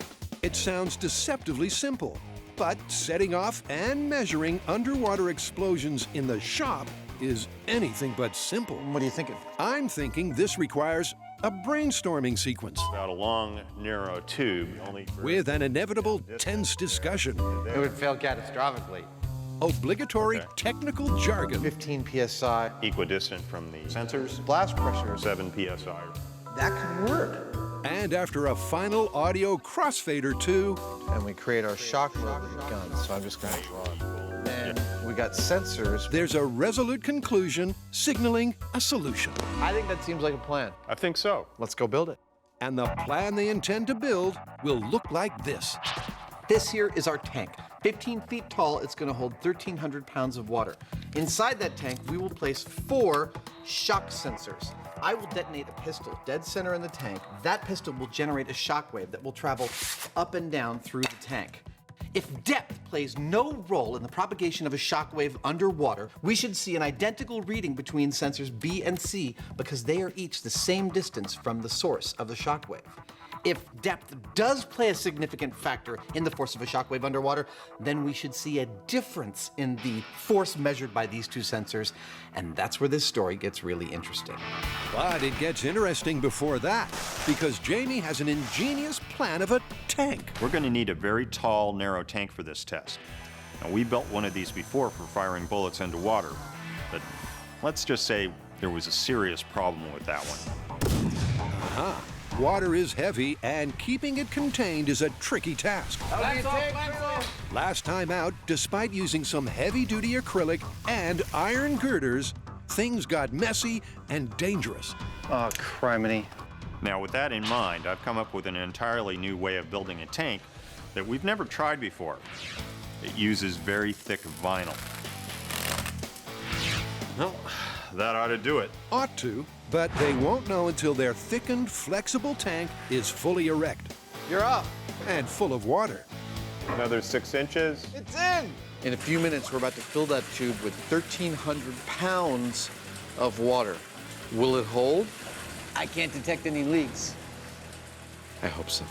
It sounds deceptively simple, but setting off and measuring underwater explosions in the shop is anything but simple. What are you thinking? I'm thinking this requires a brainstorming sequence About a long, narrow tube, only with an inevitable tense discussion, It would fail catastrophically. obligatory technical jargon, 15 psi. equidistant from the sensors, Blast pressure. 7 psi. That could work. and after a final audio crossfade or two, And we create our shock movement gun, so I'm just going to draw it. And we got sensors. there's a resolute conclusion signaling a solution. I think that seems like a plan. I think so. Let's go build it. And the plan they intend to build will look like this. This here is our tank. 15 feet tall, it's gonna hold 1,300 pounds of water. Inside that tank, we will place 4 shock sensors. I will detonate a pistol dead center in the tank. That pistol will generate a shockwave that will travel up and down through the tank. If depth plays no role in the propagation of a shockwave underwater, we should see an identical reading between sensors B and C because they are each the same distance from the source of the shockwave. If depth does play a significant factor in the force of a shockwave underwater, then we should see a difference in the force measured by these 2 sensors, and that's where this story gets really interesting. But it gets interesting before that, because Jamie has an ingenious plan of a tank. We're going to need a very tall, narrow tank for this test. Now, we built one of these before for firing bullets into water, but let's just say there was a serious problem with that one. Water is heavy, and keeping it contained is a tricky task. Last time out, despite using some heavy-duty acrylic and iron girders, things got messy and dangerous. Oh, criminy. Now, with that in mind, I've come up with an entirely new way of building a tank that we've never tried before. It uses very thick vinyl. Well, that ought to do it. Ought to, but they won't know until their thickened, flexible tank is fully erect. You're up. And full of water. Another 6 inches. It's in! In a few minutes, we're about to fill that tube with 1,300 pounds of water. Will it hold? I can't detect any leaks. I hope so.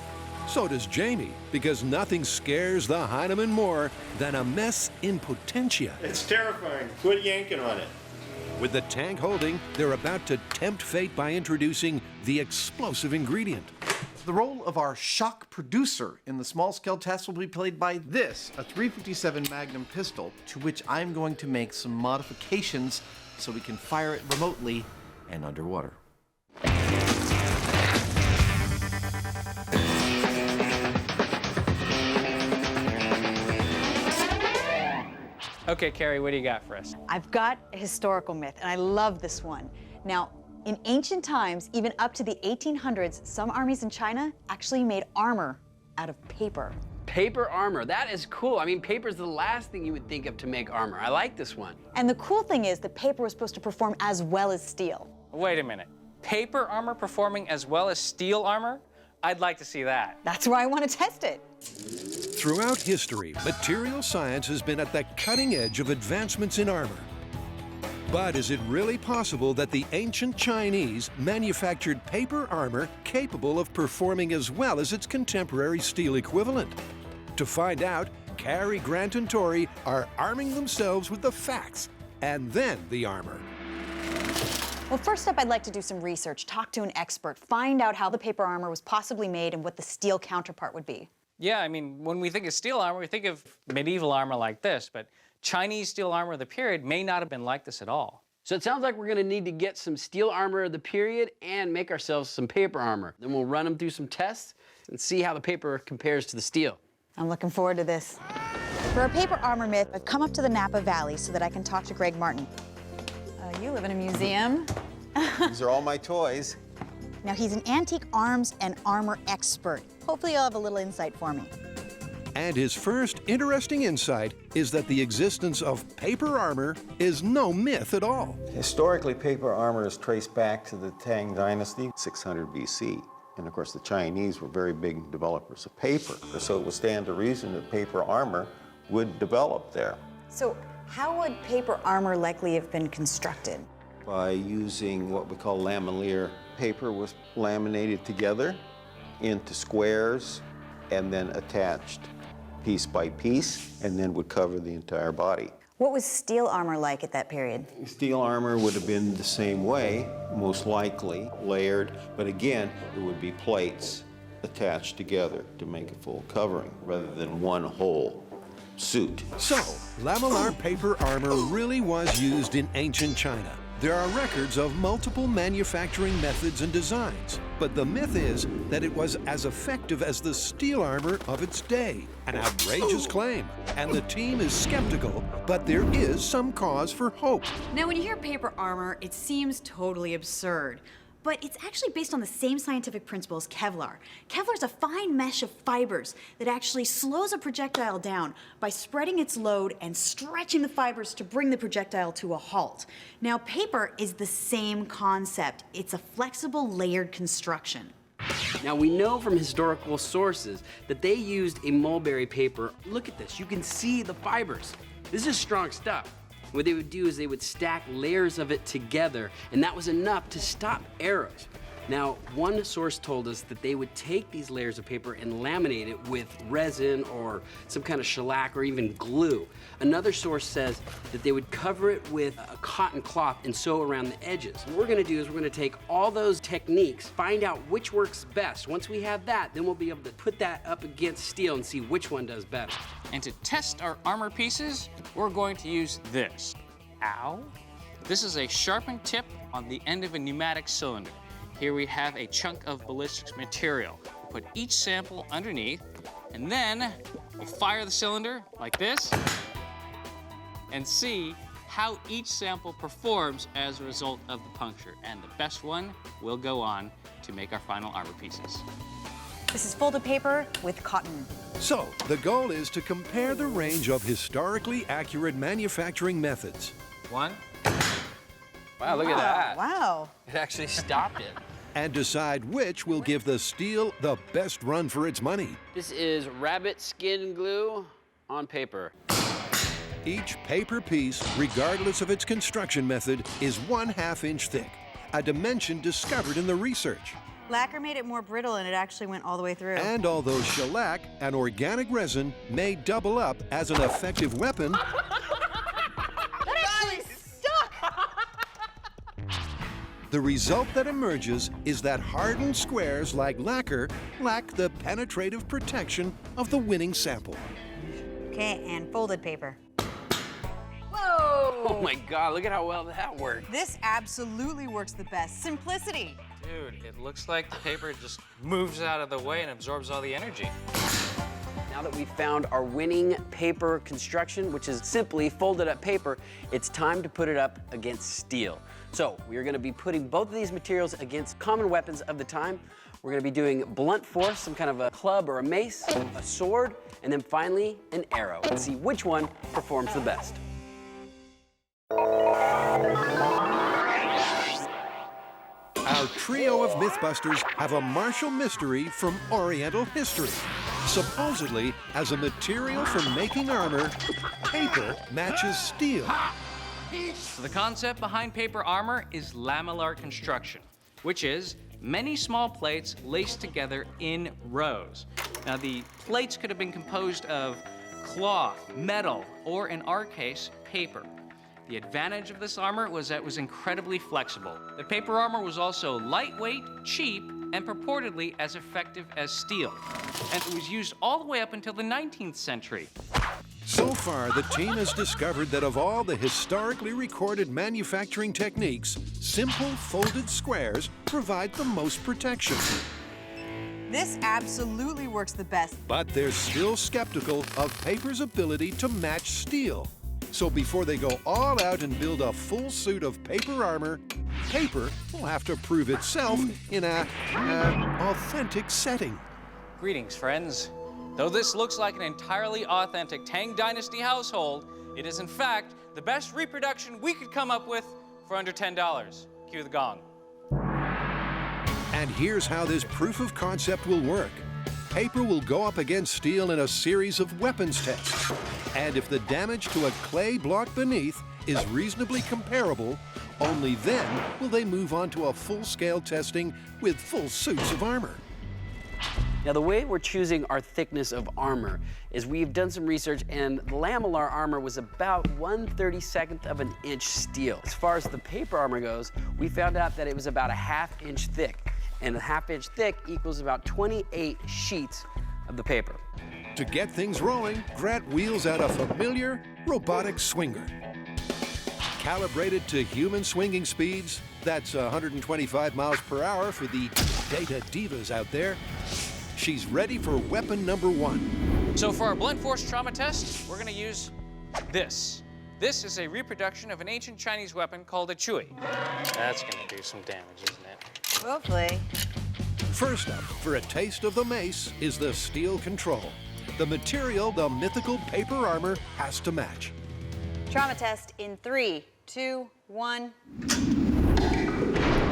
So does Jamie, because nothing scares the Heineman more than a mess in potentia. It's terrifying. Quit yanking on it. With the tank holding, they're about to tempt fate by introducing the explosive ingredient. The role of our shock producer in the small-scale test will be played by this, a .357 Magnum pistol, to which I'm going to make some modifications so we can fire it remotely and underwater. Okay, Carrie, what do you got for us? I've got a historical myth, and I love this one. Now, in ancient times, even up to the 1800s, some armies in China actually made armor out of paper. Paper armor, that is cool. I mean, paper's the last thing you would think of to make armor. I like this one. And the cool thing is that paper was supposed to perform as well as steel. Wait a minute. Paper armor performing as well as steel armor? I'd like to see that. That's why I want to test it. Throughout history, material science has been at the cutting edge of advancements in armor. But is it really possible that the ancient Chinese manufactured paper armor capable of performing as well as its contemporary steel equivalent? To find out, Carrie, Grant, and Tori are arming themselves with the facts and then the armor. Well, first up, I'd like to do some research, talk to an expert, find out how the paper armor was possibly made and what the steel counterpart would be. Yeah, I mean, when we think of steel armor, we think of medieval armor like this, but Chinese steel armor of the period may not have been like this at all. So it sounds like we're gonna need to get some steel armor of the period and make ourselves some paper armor. Then we'll run them through some tests and see how the paper compares to the steel. I'm looking forward to this. For a paper armor myth, I've come up to the Napa Valley so that I can talk to Greg Martin. You live in a museum. These are all my toys. Now, he's an antique arms and armor expert. Hopefully you'll have a little insight for me. And his first interesting insight is that the existence of paper armor is no myth at all. Historically, paper armor is traced back to the Tang Dynasty, 600 BC. And of course, the Chinese were very big developers of paper. So it would stand to reason that paper armor would develop there. So how would paper armor likely have been constructed? By using what we call lamelleur. Paper was laminated together into squares and then attached piece by piece, and then would cover the entire body. What was steel armor like at that period? Steel armor would have been the same way, most likely, layered, but again, it would be plates attached together to make a full covering, rather than one whole suit. So, lamellar paper armor really was used in ancient China. There are records of multiple manufacturing methods and designs, but the myth is that it was as effective as the steel armor of its day. An outrageous claim, and the team is skeptical, but there is some cause for hope. Now, when you hear paper armor, it seems totally absurd. But it's actually based on the same scientific principle as Kevlar. Kevlar is a fine mesh of fibers that actually slows a projectile down by spreading its load and stretching the fibers to bring the projectile to a halt. Now, paper is the same concept. It's a flexible, layered construction. Now, we know from historical sources that they used a mulberry paper. Look at this, you can see the fibers. This is strong stuff. What they would do is they would stack layers of it together, and that was enough to stop arrows. Now, one source told us that they would take these layers of paper and laminate it with resin or some kind of shellac or even glue. Another source says that they would cover it with a cotton cloth and sew around the edges. What we're gonna do is we're gonna take all those techniques, find out which works best. Once we have that, then we'll be able to put that up against steel and see which one does better. And to test our armor pieces, we're going to use this. Ow. This is a sharpened tip on the end of a pneumatic cylinder. Here we have a chunk of ballistics material. We'll put each sample underneath, and then we'll fire the cylinder like this and see how each sample performs as a result of the puncture. And the best one will go on to make our final armor pieces. This is folded paper with cotton. So, the goal is to compare the range of historically accurate manufacturing methods. One. Wow, look at that. Wow. It actually stopped it. And decide which will give the steel the best run for its money. This is rabbit skin glue on paper. Each paper piece, regardless of its construction method, is 1/2 inch thick, a dimension discovered in the research. Lacquer made it more brittle and it actually went all the way through. And although shellac, an organic resin, may double up as an effective weapon, That actually stuck! the result that emerges is that hardened squares like lacquer lack the penetrative protection of the winning sample. Okay, and folded paper. Oh my God, look at how well that worked. This absolutely works the best. Simplicity. Dude, it looks like the paper just moves out of the way and absorbs all the energy. Now that we've found our winning paper construction, which is simply folded up paper, it's time to put it up against steel. So we are going to be putting both of these materials against common weapons of the time. We're going to be doing blunt force, some kind of a club or a mace, a sword, and then finally an arrow. Let's see which one performs the best. Our trio of Mythbusters have a martial mystery from Oriental history. Supposedly, as a material for making armor, paper matches steel. So the concept behind paper armor is lamellar construction, which is many small plates laced together in rows. Now, the plates could have been composed of cloth, metal, or in our case, paper. The advantage of this armor was that it was incredibly flexible. The paper armor was also lightweight, cheap, and purportedly as effective as steel. And it was used all the way up until the 19th century. So far, the team has discovered that of all the historically recorded manufacturing techniques, simple folded squares provide the most protection. This absolutely works the best. But they're still skeptical of paper's ability to match steel. So before they go all out and build a full suit of paper armor, paper will have to prove itself in an authentic setting. Greetings, friends. Though this looks like an entirely authentic Tang Dynasty household, it is in fact the best reproduction we could come up with for under $10. Cue the gong. And here's how this proof of concept will work. Paper will go up against steel in a series of weapons tests. And if the damage to a clay block beneath is reasonably comparable, only then will they move on to a full-scale testing with full suits of armor. Now, the way we're choosing our thickness of armor is we've done some research, and the lamellar armor was about 1/32 of an inch steel. As far as the paper armor goes, we found out that it was about a 1/2 inch thick, and a 1/2 inch thick equals about 28 sheets of the paper. To get things rolling, Grant wheels out a familiar robotic swinger. Calibrated to human swinging speeds, that's 125 miles per hour for the data divas out there. She's ready for weapon number 1. So for our blunt force trauma test, we're gonna use this. This is a reproduction of an ancient Chinese weapon called a chui. That's gonna do some damage, isn't it? Hopefully. First up, for a taste of the mace, is the steel control. The material the mythical paper armor has to match. Trauma test in 3, 2, 1.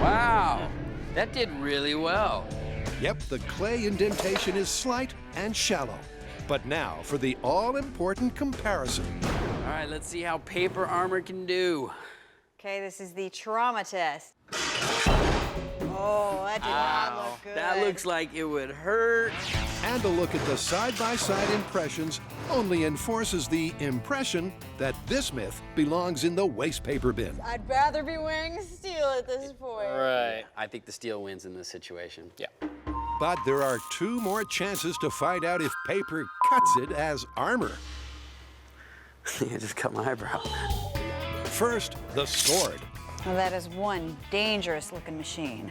Wow, that did really well. Yep, the clay indentation is slight and shallow. But now for the all-important comparison. All right, let's see how paper armor can do. Okay, this is the trauma test. Oh, that did not look good. That looks like it would hurt. And a look at the side-by-side impressions only enforces the impression that this myth belongs in the waste paper bin. I'd rather be wearing steel at this point. Right. I think the steel wins in this situation. Yeah. But there are 2 more chances to find out if paper cuts it as armor. I just cut my eyebrow. First, the sword. Well, that is one dangerous-looking machine.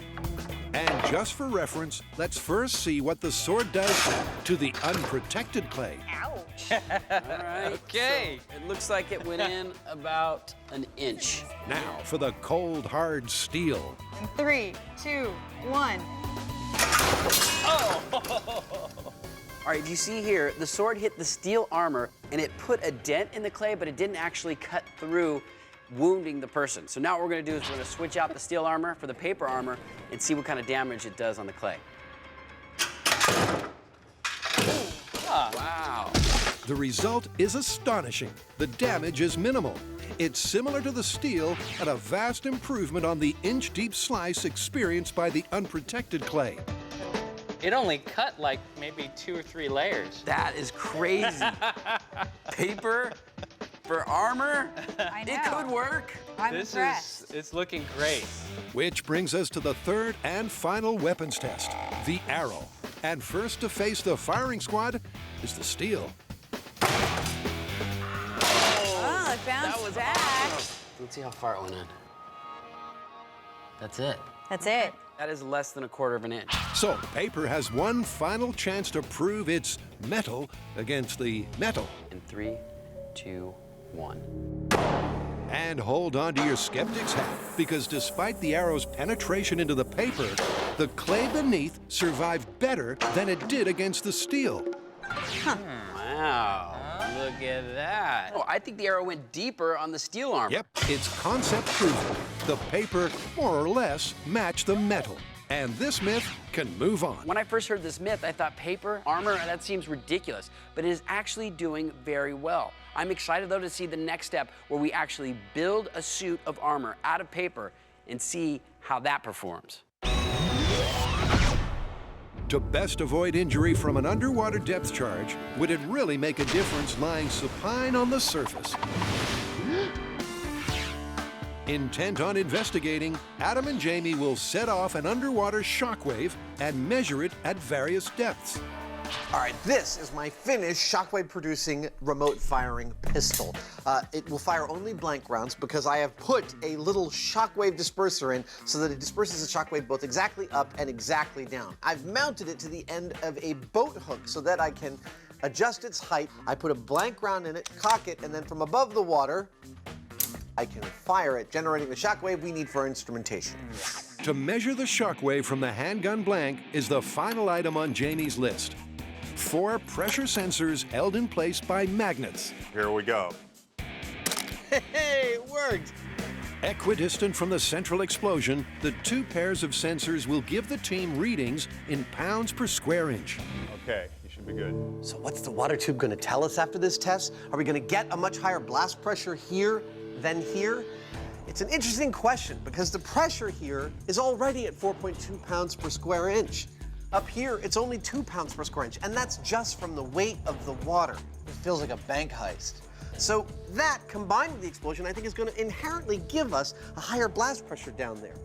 And just for reference, let's first see what the sword does to the unprotected clay. Ouch. All right. Okay. So it looks like it went in about an inch. Now for the cold, hard steel. In 3, 2, 1. Oh! All right, you see here, the sword hit the steel armor, and it put a dent in the clay, but it didn't actually cut through, wounding the person. So now what we're gonna do is we're gonna switch out the steel armor for the paper armor and see what kind of damage it does on the clay. Wow. The result is astonishing. The damage is minimal. It's similar to the steel and a vast improvement on the inch-deep slice experienced by the unprotected clay. It only cut like maybe 2 or 3 layers. That is crazy. Paper for armor? I know. It could work. I'm impressed. It's looking great. Which brings us to the third and final weapons test, the arrow. And first to face the firing squad is the steel. Oh, it bounced back. Let's see how far it went in. That's it. That's it. That is less than 1/4 of an inch. So paper has one final chance to prove its metal against the metal. In 3, 2, 1. And hold on to your skeptic's hat, because despite the arrow's penetration into the paper, the clay beneath survived better than it did against the steel. Wow, look at that. Oh, I think the arrow went deeper on the steel armor. Yep, it's concept proven. The paper more or less matched the metal. And this myth can move on. When I first heard this myth, I thought paper, armor, that seems ridiculous, but it is actually doing very well. I'm excited, though, to see the next step where we actually build a suit of armor out of paper and see how that performs. To best avoid injury from an underwater depth charge, would it really make a difference lying supine on the surface? Intent on investigating, Adam and Jamie will set off an underwater shockwave and measure it at various depths. All right, this is my finished shockwave-producing remote-firing pistol. It will fire only blank rounds because I have put a little shockwave disperser in so that it disperses the shockwave both exactly up and exactly down. I've mounted it to the end of a boat hook so that I can adjust its height. I put a blank round in it, cock it, and then from above the water, I can fire it, generating the shockwave we need for our instrumentation. To measure the shockwave from the handgun blank is the final item on Jamie's list. 4 pressure sensors held in place by magnets. Here we go. Hey, it worked! Equidistant from the central explosion, the 2 pairs of sensors will give the team readings in pounds per square inch. Okay, you should be good. So what's the water tube going to tell us after this test? Are we going to get a much higher blast pressure here than here? It's an interesting question because the pressure here is already at 4.2 pounds per square inch. Up here, it's only 2 pounds per square inch, and that's just from the weight of the water. It feels like a bank heist. So that, combined with the explosion, I think is going to inherently give us a higher blast pressure down there.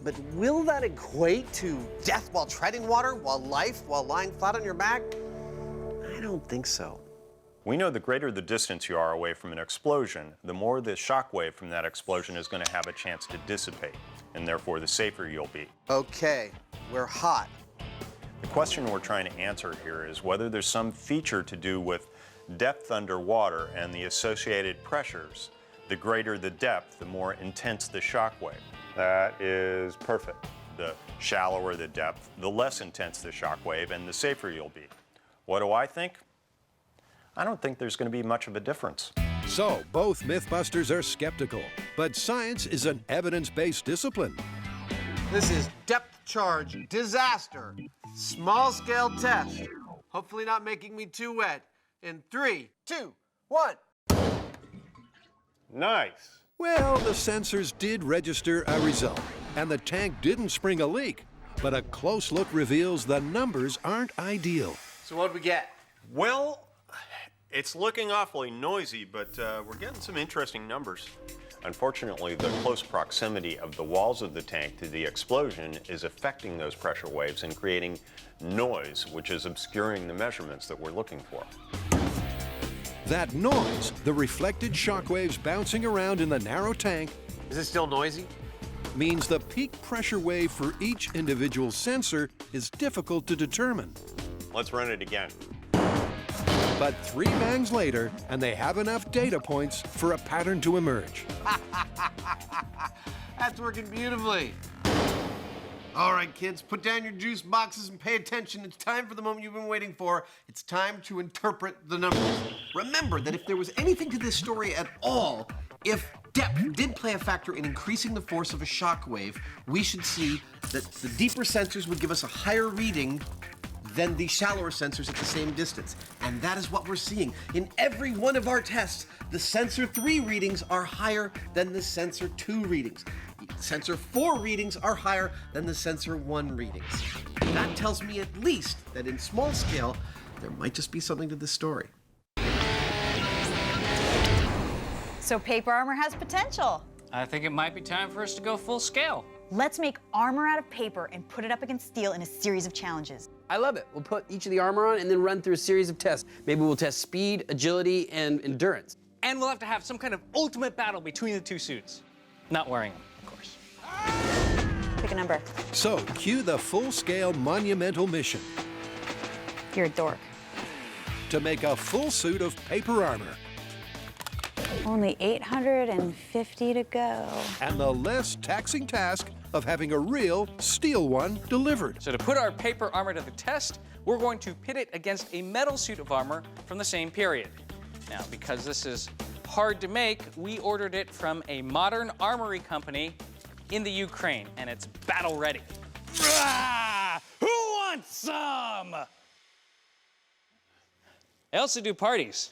But will that equate to death while treading water, while life, while lying flat on your back? I don't think so. We know the greater the distance you are away from an explosion, the more the shockwave from that explosion is going to have a chance to dissipate, and therefore the safer you'll be. Okay, we're hot. The question we're trying to answer here is whether there's some feature to do with depth underwater and the associated pressures. The greater the depth, the more intense the shockwave. That is perfect. The shallower the depth, the less intense the shockwave, and the safer you'll be. What do I think? I don't think there's going to be much of a difference. So, both MythBusters are skeptical, but science is an evidence-based discipline. This is depth charge disaster. Small scale test. Hopefully not making me too wet. In 3, 2, 1. Nice. Well, the sensors did register a result, and the tank didn't spring a leak, but a close look reveals the numbers aren't ideal. So what'd we get? Well, it's looking awfully noisy, but we're getting some interesting numbers. Unfortunately, the close proximity of the walls of the tank to the explosion is affecting those pressure waves and creating noise, which is obscuring the measurements that we're looking for. That noise, the reflected shock waves bouncing around in the narrow tank, is it still noisy? Means the peak pressure wave for each individual sensor is difficult to determine. Let's run it again. But 3 bangs later, and they have enough data points for a pattern to emerge. That's working beautifully. All right, kids, put down your juice boxes and pay attention. It's time for the moment you've been waiting for. It's time to interpret the numbers. Remember that if there was anything to this story at all, if depth did play a factor in increasing the force of a shock wave, we should see that the deeper sensors would give us a higher reading than the shallower sensors at the same distance. And that is what we're seeing. In every one of our tests, the sensor 3 readings are higher than the sensor 2 readings. The sensor 4 readings are higher than the sensor 1 readings. That tells me at least that in small scale, there might just be something to this story. So paper armor has potential. I think it might be time for us to go full scale. Let's make armor out of paper and put it up against steel in a series of challenges. I love it. We'll put each of the armor on and then run through a series of tests. Maybe we'll test speed, agility, and endurance. And we'll have to have some kind of ultimate battle between the 2 suits. Not wearing them, of course. Pick a number. So, cue the full-scale monumental mission You're a dork. to make a full suit of paper armor. Only 850 to go. And the less taxing task of having a real steel one delivered. So to put our paper armor to the test, we're going to pit it against a metal suit of armor from the same period. Now, because this is hard to make, we ordered it from a modern armory company in the Ukraine, and it's battle ready. Who wants some? I also do parties.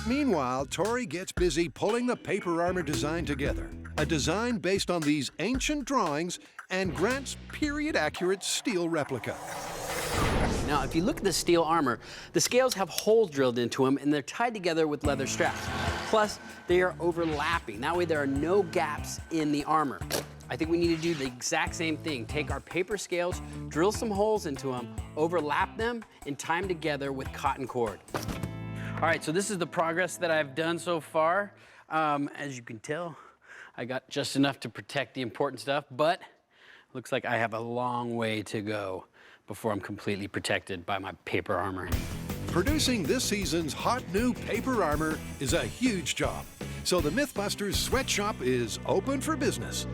Meanwhile, Tori gets busy pulling the paper armor design together. A design based on these ancient drawings and Grant's period-accurate steel replica. Now, if you look at the steel armor, the scales have holes drilled into them, and they're tied together with leather straps. Plus, they are overlapping. That way, there are no gaps in the armor. I think we need to do the exact same thing. Take our paper scales, drill some holes into them, overlap them, and tie them together with cotton cord. All right, so this is the progress that I've done so far. As you can tell, I got just enough to protect the important stuff, but looks like I have a long way to go before I'm completely protected by my paper armor. Producing this season's hot new paper armor is a huge job. So the MythBusters sweatshop is open for business.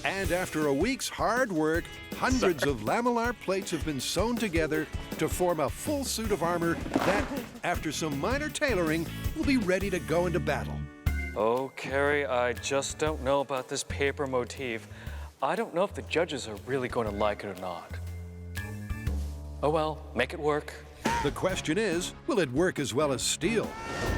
And after a week's hard work, hundreds of lamellar plates have been sewn together to form a full suit of armor that, after some minor tailoring, will be ready to go into battle. Oh, Carrie, I just don't know about this paper motif. I don't know if the judges are really going to like it or not. Oh well, make it work. The question is, will it work as well as steel?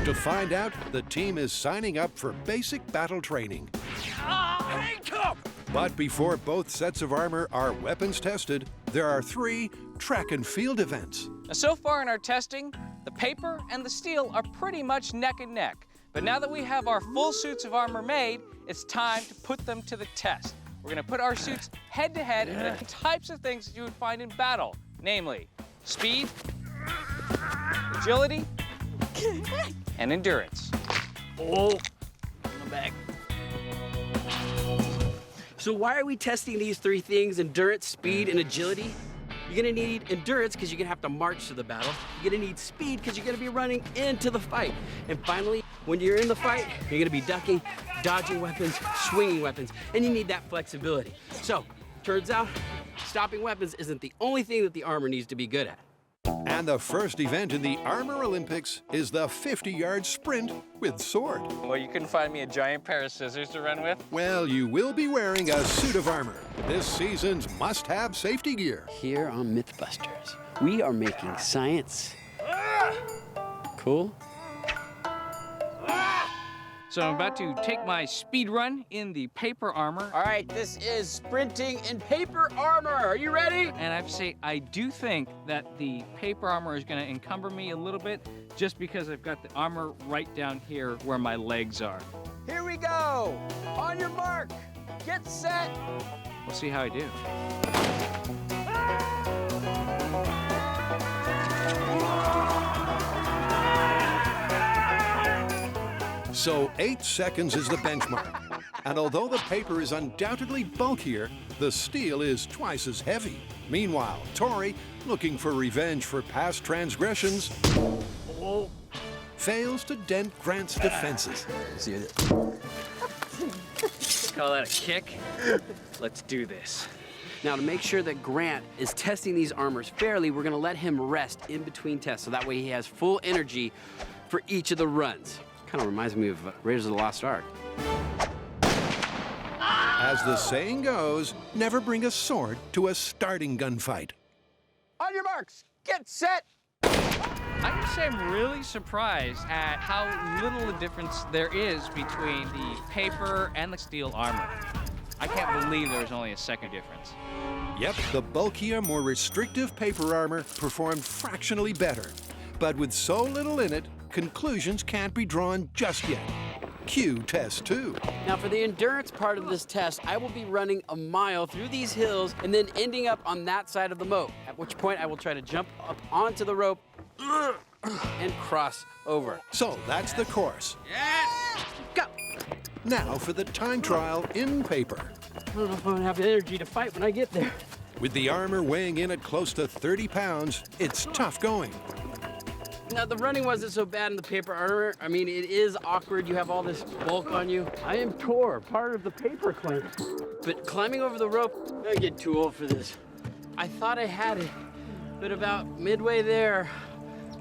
To find out, the team is signing up for basic battle training. Handcuff! But before both sets of armor are weapons tested, there are 3 track and field events. Now, so far in our testing, the paper and the steel are pretty much neck and neck. But now that we have our full suits of armor made, it's time to put them to the test. We're going to put our suits head to head in the types of things that you would find in battle, namely speed, agility, and endurance. Oh, I'm back. So why are we testing these 3 things, endurance, speed, and agility? You're gonna need endurance because you're gonna have to march to the battle. You're gonna need speed because you're gonna be running into the fight. And finally, when you're in the fight, you're gonna be ducking, dodging weapons, swinging weapons, and you need that flexibility. So, turns out, stopping weapons isn't the only thing that the armor needs to be good at. And the first event in the Armor Olympics is the 50-yard sprint with sword. Well, you couldn't find me a giant pair of scissors to run with? Well, you will be wearing a suit of armor. This season's must-have safety gear. Here on MythBusters, we are making science cool. So I'm about to take my speed run in the paper armor. All right, this is sprinting in paper armor. Are you ready? And I have to say, I do think that the paper armor is going to encumber me a little bit just because I've got the armor right down here where my legs are. Here we go! On your mark, get set! We'll see how I do. So 8 seconds is the benchmark. And although the paper is undoubtedly bulkier, the steel is twice as heavy. Meanwhile, Tori, looking for revenge for past transgressions, fails to dent Grant's defenses. Call that a kick? Let's do this. Now, to make sure that Grant is testing these armors fairly, we're gonna let him rest in between tests, so that way he has full energy for each of the runs. Kind of reminds me of Raiders of the Lost Ark. As the saying goes, never bring a sword to a starting gunfight. On your marks, get set! I have to say I'm really surprised at how little a difference there is between the paper and the steel armor. I can't believe there was only a second difference. Yep, the bulkier, more restrictive paper armor performed fractionally better. But with so little in it, conclusions can't be drawn just yet. Cue test 2. Now, for the endurance part of this test, I will be running a mile through these hills and then ending up on that side of the moat, at which point I will try to jump up onto the rope and cross over. So that's the course. Yes! Go! Now for the time trial in paper. don't know if I'm gonna have the energy to fight when I get there. With the armor weighing in at close to 30 pounds, it's tough going. Now, the running wasn't so bad in the paper armor. I mean, it is awkward. You have all this bulk on you. I am Tor, part of the paper clan. But climbing over the rope, I get too old for this. I thought I had it, but about midway there,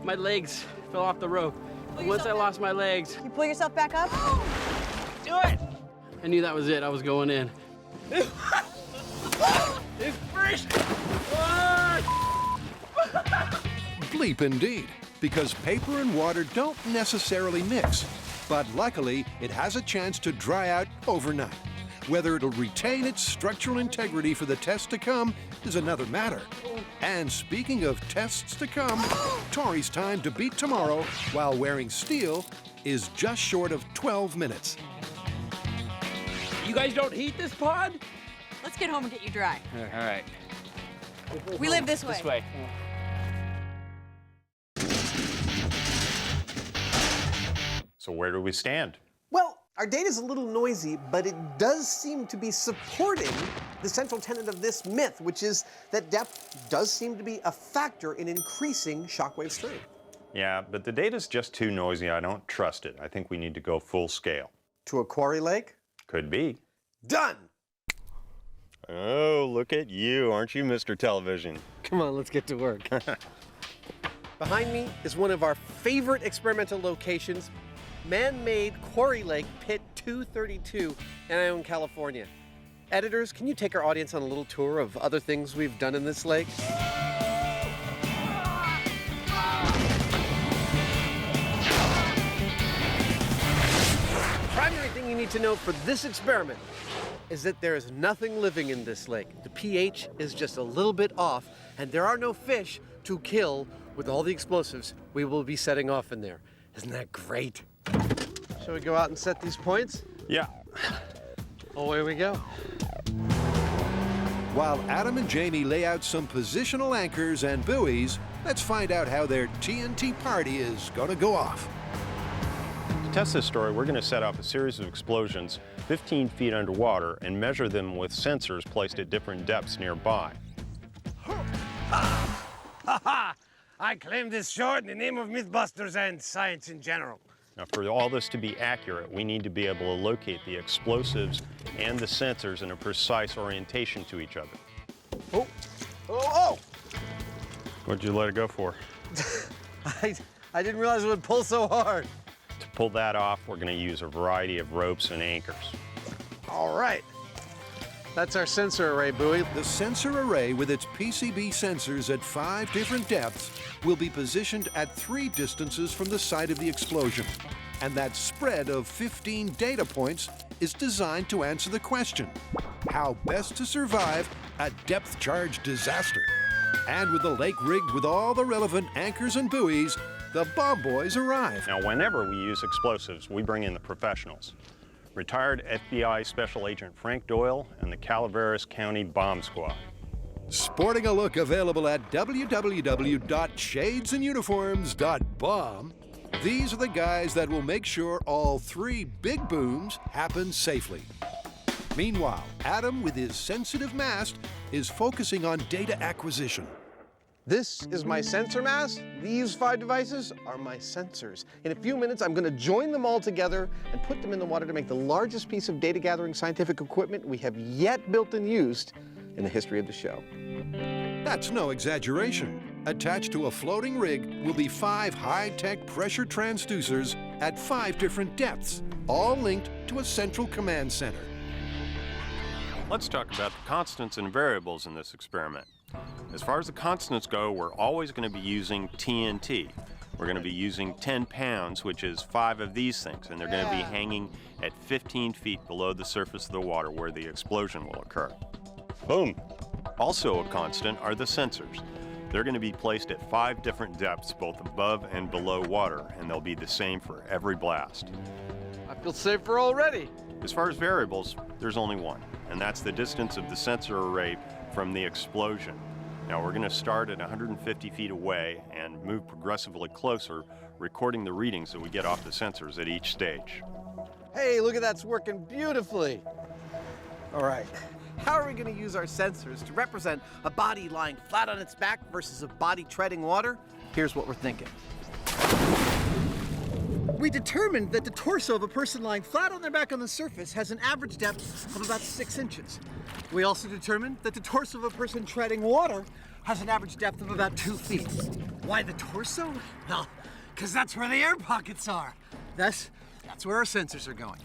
my legs fell off the rope. Once I lost my legs... You pull yourself back up? Do it! I knew that was it. I was going in. It's first! Bleep indeed, because paper and water don't necessarily mix. But luckily, it has a chance to dry out overnight. Whether it'll retain its structural integrity for the test to come is another matter. And speaking of tests to come, Tori's time to beat tomorrow while wearing steel is just short of 12 minutes. You guys don't heat this pod? Let's get home and get you dry. All right. We live this way. This way. So where do we stand? Well, our data's a little noisy, but it does seem to be supporting the central tenet of this myth, which is that depth does seem to be a factor in increasing shockwave strength. Yeah, but the data's just too noisy. I don't trust it. I think we need to go full scale. To a quarry lake? Could be. Done! Oh, look at you. Aren't you Mr. Television? Come on, let's get to work. Behind me is one of our favorite experimental locations, man-made Quarry Lake Pit 232 in Ione, California. Editors, can you take our audience on a little tour of other things we've done in this lake? Primary thing you need to know for this experiment is that there is nothing living in this lake. The pH is just a little bit off, and there are no fish to kill with all the explosives we will be setting off in there. Isn't that great? Shall we go out and set these points? Yeah. Away we go. While Adam and Jamie lay out some positional anchors and buoys, let's find out how their TNT party is gonna go off. To test this story, we're gonna set off a series of explosions 15 feet underwater and measure them with sensors placed at different depths nearby. I claim this shore in the name of MythBusters and science in general. Now, for all this to be accurate, we need to be able to locate the explosives and the sensors in a precise orientation to each other. Oh! Oh! What'd you let it go for? I didn't realize it would pull so hard. To pull that off, we're going to use a variety of ropes and anchors. All right. That's our sensor array buoy. The sensor array with its PCB sensors at 5 different depths will be positioned at 3 distances from the site of the explosion. And that spread of 15 data points is designed to answer the question, how best to survive a depth charge disaster. And with the lake rigged with all the relevant anchors and buoys, the bomb boys arrive. Now, whenever we use explosives, we bring in the professionals. Retired FBI Special Agent Frank Doyle and the Calaveras County Bomb Squad. Sporting a look available at www.shadesanduniforms.bomb, these are the guys that will make sure all 3 big booms happen safely. Meanwhile, Adam, with his sensitive mast, is focusing on data acquisition. This is my sensor mast. These 5 devices are my sensors. In a few minutes, I'm going to join them all together and put them in the water to make the largest piece of data gathering scientific equipment we have yet built and used in the history of the show. That's no exaggeration. Attached to a floating rig will be 5 high-tech pressure transducers at 5 different depths, all linked to a central command center. Let's talk about the constants and variables in this experiment. As far as the constants go, we're always going to be using TNT. We're going to be using 10 pounds, which is 5 of these things, and they're going to be hanging at 15 feet below the surface of the water where the explosion will occur. Boom! Also a constant are the sensors. They're going to be placed at 5 different depths, both above and below water, and they'll be the same for every blast. I feel safer already. As far as variables, there's only one, and that's the distance of the sensor array from the explosion. Now we're going to start at 150 feet away and move progressively closer, recording the readings that we get off the sensors at each stage. Hey, look at that's working beautifully. All right, How are we going to use our sensors to represent a body lying flat on its back versus a body treading water? Here's what we're thinking. We determined that the torso of a person lying flat on their back on the surface has an average depth of about 6 inches. We also determined that the torso of a person treading water has an average depth of about 2 feet. Why the torso? Well, because that's where the air pockets are. That's where our sensors are going.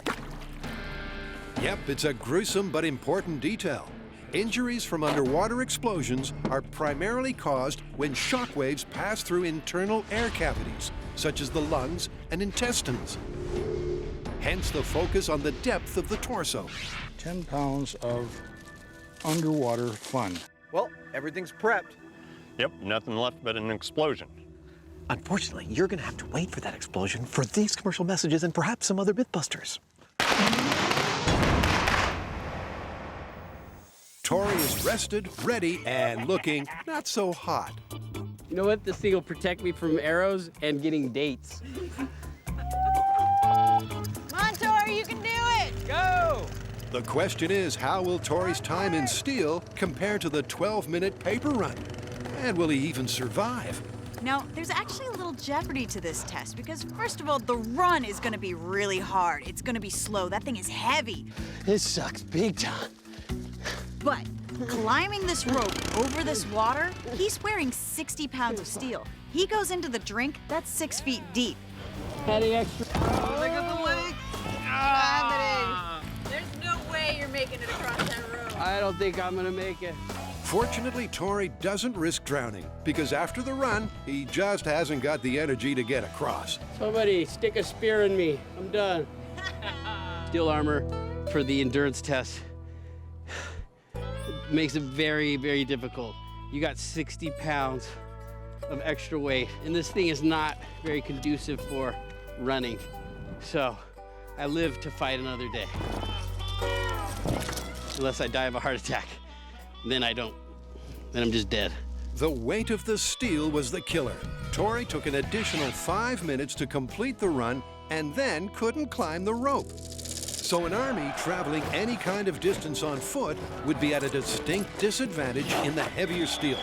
Yep, it's a gruesome but important detail. Injuries from underwater explosions are primarily caused when shock waves pass through internal air cavities, such as the lungs and intestines. Hence the focus on the depth of the torso. 10 pounds of underwater fun. Well, everything's prepped. Yep, nothing left but an explosion. Unfortunately, you're going to have to wait for that explosion for these commercial messages and perhaps some other MythBusters. Tori is rested, ready, and looking not so hot. You know what? This thing will protect me from arrows and getting dates. Come on, Tori, you can do it! Go! The question is, how will Tori's time in steel compare to the 12-minute paper run? And will he even survive? Now, there's actually a little jeopardy to this test because, first of all, the run is going to be really hard. It's going to be slow. That thing is heavy. It sucks big time. But climbing this rope over this water, he's wearing 60 pounds of steel. He goes into the drink, that's 6 feet deep. Adding extra. Look at the lake. Happening. There's no way you're making it across that road. I don't think I'm gonna make it. Fortunately, Tori doesn't risk drowning because after the run, he just hasn't got the energy to get across. Somebody stick a spear in me. I'm done. Steel armor for the endurance test makes it very, very difficult. You got 60 pounds of extra weight, and this thing is not very conducive for running. So I live to fight another day. Unless I die of a heart attack, then I don't. Then I'm just dead. The weight of the steel was the killer. Tori took an additional 5 minutes to complete the run and then couldn't climb the rope. So an army traveling any kind of distance on foot would be at a distinct disadvantage in the heavier steel,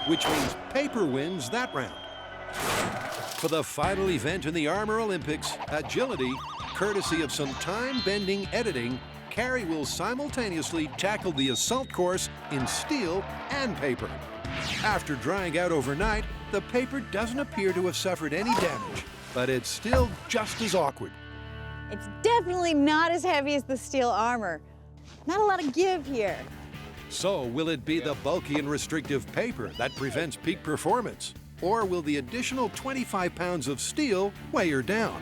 which means paper wins that round. For the final event in the Armor Olympics, agility, courtesy of some time-bending editing, Carrie will simultaneously tackle the assault course in steel and paper. After drying out overnight, the paper doesn't appear to have suffered any damage, but it's still just as awkward. It's definitely not as heavy as the steel armor. Not a lot of give here. So will it be the bulky and restrictive paper that prevents peak performance? Or will the additional 25 pounds of steel weigh her down?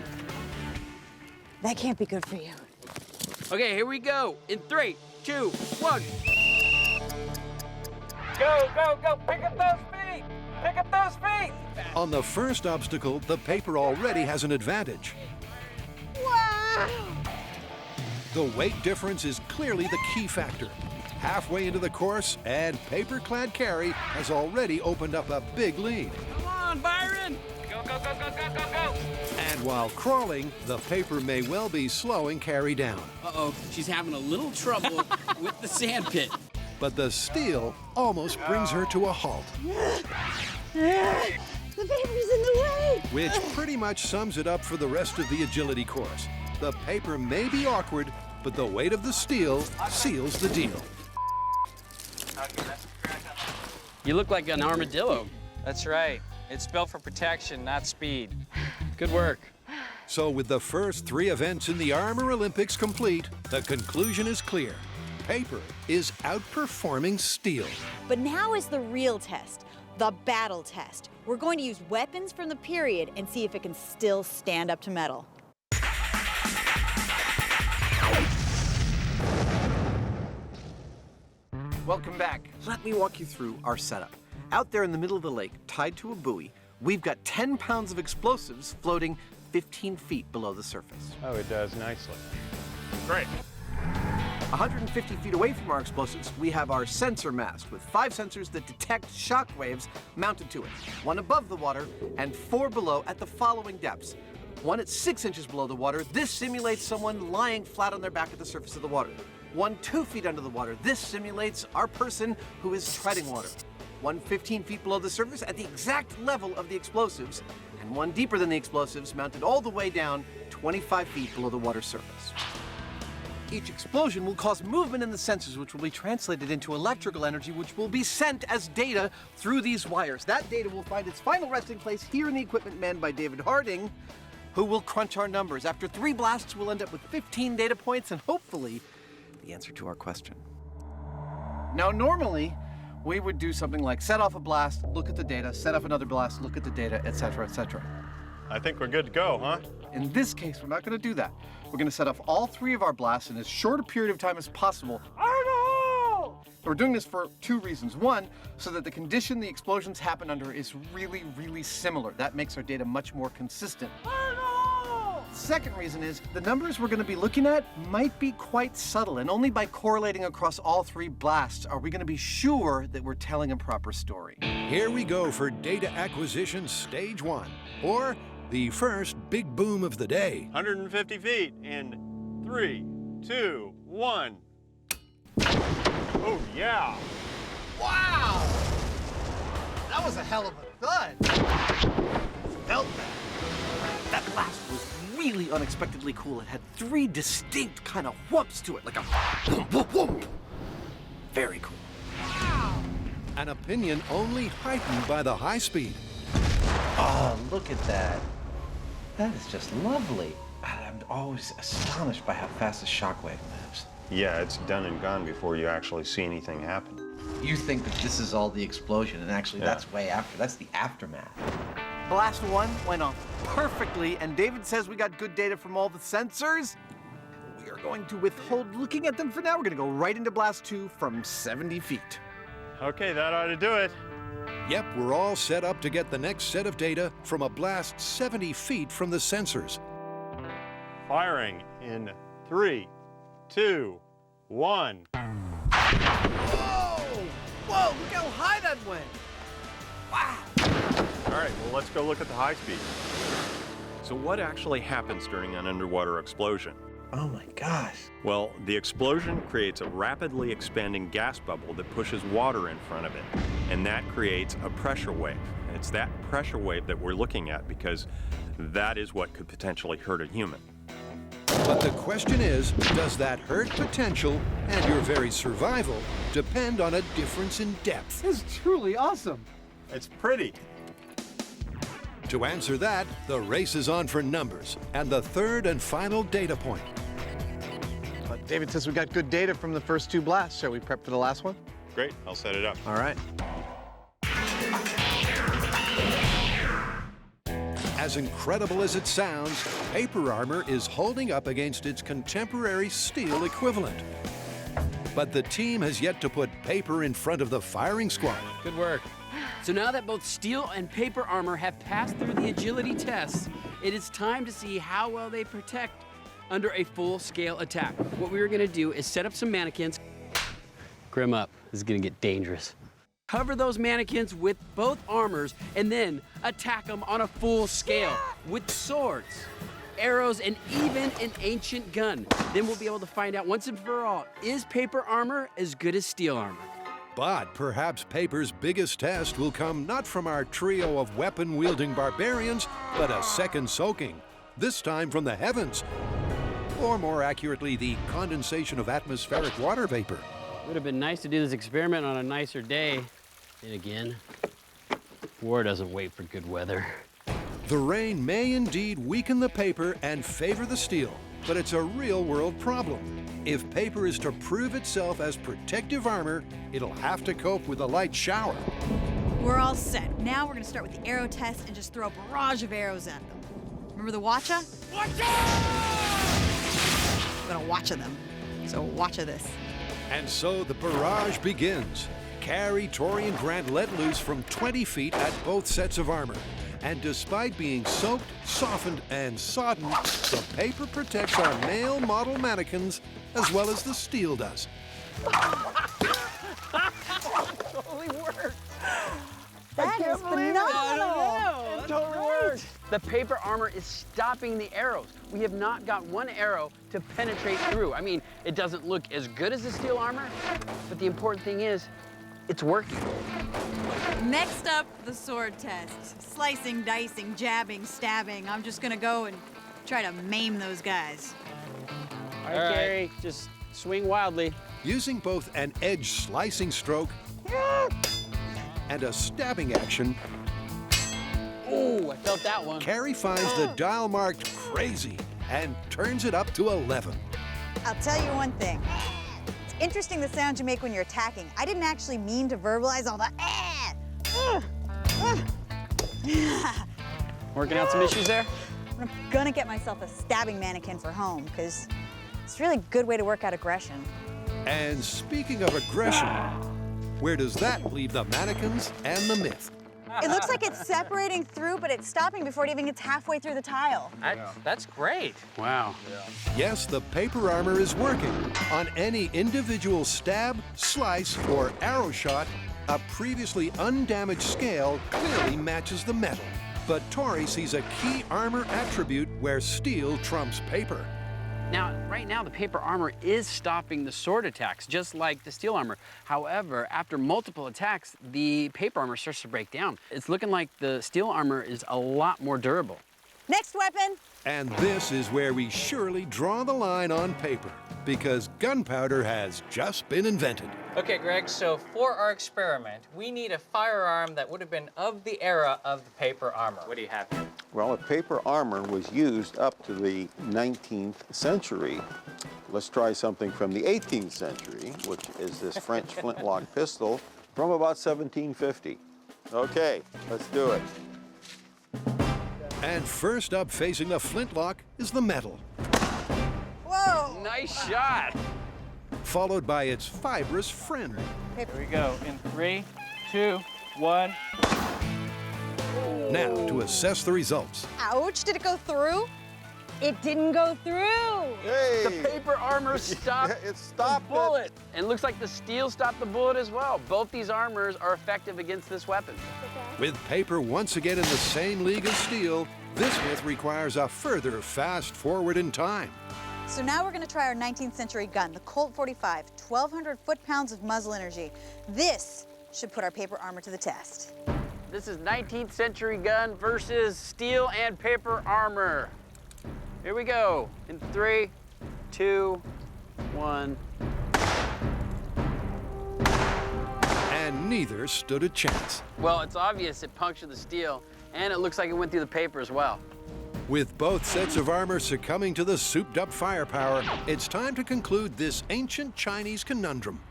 That can't be good for you. Okay, here we go. In 3, 2, 1. Go, go, go! Pick up those feet! Pick up those feet! On the first obstacle, the paper already has an advantage. Wow! The weight difference is clearly the key factor. Halfway into the course, and paper-clad Carrie has already opened up a big lead. Come on, Byron! Go, go, go, go, go, go, go! And while crawling, the paper may well be slowing Carrie down. Uh-oh, she's having a little trouble with the sand pit. But the steel almost brings her to a halt. The paper's in the way! Which pretty much sums it up for the rest of the agility course. The paper may be awkward, but the weight of the steel seals the deal. You look like an armadillo. That's right. It's built for protection, not speed. Good work. So with the first 3 events in the Armor Olympics complete, the conclusion is clear. Paper is outperforming steel. But now is the real test, the battle test. We're going to use weapons from the period and see if it can still stand up to metal. Welcome back. Let me walk you through our setup. Out there in the middle of the lake, tied to a buoy, we've got 10 pounds of explosives floating 15 feet below the surface. Oh, it does nicely. Great. 150 feet away from our explosives, we have our sensor mast with 5 sensors that detect shock waves mounted to it. 1 above the water and 4 below at the following depths. 1 at 6 inches below the water. This simulates someone lying flat on their back at the surface of the water. one 2 feet under the water. This simulates our person who is treading water. One 15 feet below the surface at the exact level of the explosives, and one deeper than the explosives, mounted all the way down 25 feet below the water surface. Each explosion will cause movement in the sensors, which will be translated into electrical energy, which will be sent as data through these wires. That data will find its final resting place here in the equipment manned by David Harding, who will crunch our numbers. After 3 blasts, we'll end up with 15 data points and hopefully the answer to our question. Now, normally, we would do something like set off a blast, look at the data, set off another blast, look at the data, etc., etc. I think we're good to go, huh? In this case, we're not going to do that. We're going to set off all 3 of our blasts in as short a period of time as possible. We're doing this for 2 reasons. One, so that the condition the explosions happen under is really, really similar. That makes our data much more consistent. Second reason is the numbers we're going to be looking at might be quite subtle, and only by correlating across all 3 blasts are we going to be sure that we're telling a proper story. Here we go for data acquisition stage 1, or the first big boom of the day. 150 feet in 3, 2, 1. Oh, yeah. Wow! That was a hell of a thud. Felt that. That blast was really unexpectedly cool. It had 3 distinct kind of whoops to it, like a whoop, whoop, whoop. Very cool. An opinion only heightened by the high speed. Oh, look at that. That is just lovely. I'm always astonished by how fast the shockwave moves. Yeah, it's done and gone before you actually see anything happen. You think that this is all the explosion, and actually that's way after. That's the aftermath. Blast 1 went off perfectly, and David says we got good data from all the sensors. We are going to withhold looking at them for now. We're going to go right into Blast 2 from 70 feet. Okay, that ought to do it. Yep, we're all set up to get the next set of data from a blast 70 feet from the sensors. Firing in 3, 2, 1. Whoa! Whoa, look how high that went! Wow! All right, well, let's go look at the high speed. So what actually happens during an underwater explosion? Oh my gosh. Well, the explosion creates a rapidly expanding gas bubble that pushes water in front of it, and that creates a pressure wave. And it's that pressure wave that we're looking at because that is what could potentially hurt a human. But the question is, does that hurt potential and your very survival depend on a difference in depth? This is truly awesome. It's pretty. To answer that, the race is on for numbers and the third and final data point. But David says we got good data from the first 2 blasts. Shall we prep for the last one? Great, I'll set it up. All right. As incredible as it sounds, paper armor is holding up against its contemporary steel equivalent. But the team has yet to put paper in front of the firing squad. Good work. So now that both steel and paper armor have passed through the agility tests, it is time to see how well they protect under a full-scale attack. What we are going to do is set up some mannequins. Grim up. This is going to get dangerous. Cover those mannequins with both armors and then attack them on a full scale with swords, arrows, and even an ancient gun. Then we'll be able to find out once and for all, is paper armor as good as steel armor? But perhaps paper's biggest test will come not from our trio of weapon-wielding barbarians, but a second soaking, this time from the heavens. Or more accurately, the condensation of atmospheric water vapor. Would have been nice to do this experiment on a nicer day. Then again, war doesn't wait for good weather. The rain may indeed weaken the paper and favor the steel, but it's a real-world problem. If paper is to prove itself as protective armor, it'll have to cope with a light shower. We're all set. Now we're gonna start with the arrow test and just throw a barrage of arrows at them. Remember the watcha? Watcha! I'm gonna watcha them. So watcha this. And so the barrage begins. Carrie, Tori, and Grant let loose from 20 feet at both sets of armor. And despite being soaked, softened, and sodden, the paper protects our male model mannequins as well as the steel does. Totally worked. That is phenomenal. It totally worked. The paper armor is stopping the arrows. We have not got one arrow to penetrate through. I mean, it doesn't look as good as the steel armor, but the important thing is, it's working. Next up, the sword test. Slicing, dicing, jabbing, stabbing. I'm just gonna go and try to maim those guys. All right, Gary, just swing wildly. Using both an edge slicing stroke and a stabbing action, Ooh, I felt that one. Carrie finds the dial marked crazy and turns it up to 11. I'll tell you one thing. It's interesting the sound you make when you're attacking. I didn't actually mean to verbalize all the Working out some issues there? I'm gonna get myself a stabbing mannequin for home, because it's a really good way to work out aggression. And speaking of aggression, where does that leave the mannequins and the myth? It looks like it's separating through, but it's stopping before it even gets halfway through the tile. That's great. Wow. Yes, the paper armor is working. On any individual stab, slice, or arrow shot, a previously undamaged scale clearly matches the metal. But Tori sees a key armor attribute where steel trumps paper. Now, right now, the paper armor is stopping the sword attacks, just like the steel armor. However, after multiple attacks, the paper armor starts to break down. It's looking like the steel armor is a lot more durable. Next weapon. And this is where we surely draw the line on paper, because gunpowder has just been invented. Okay, Greg, so for our experiment, we need a firearm that would have been of the era of the paper armor. What do you have here? Well, a paper armor was used up to the 19th century. Let's try something from the 18th century, which is this French flintlock pistol from about 1750. Okay, let's do it. And first up facing the flintlock is the metal. Whoa! Nice shot. Followed by its fibrous friend. Here we go, in 3, 2, 1. Now, to assess the results. Ouch, did it go through? It didn't go through. Hey! The paper armor stopped, It stopped the bullet. And it looks like the steel stopped the bullet as well. Both these armors are effective against this weapon. With paper once again in the same league as steel, this myth requires a further fast forward in time. So now we're gonna try our 19th century gun, the Colt 45, 1,200 foot-pounds of muzzle energy. This should put our paper armor to the test. This is 19th century gun versus steel and paper armor. Here we go. In 3, 2, 1. And neither stood a chance. Well, it's obvious it punctured the steel, and it looks like it went through the paper as well. With both sets of armor succumbing to the souped-up firepower, it's time to conclude this ancient Chinese conundrum.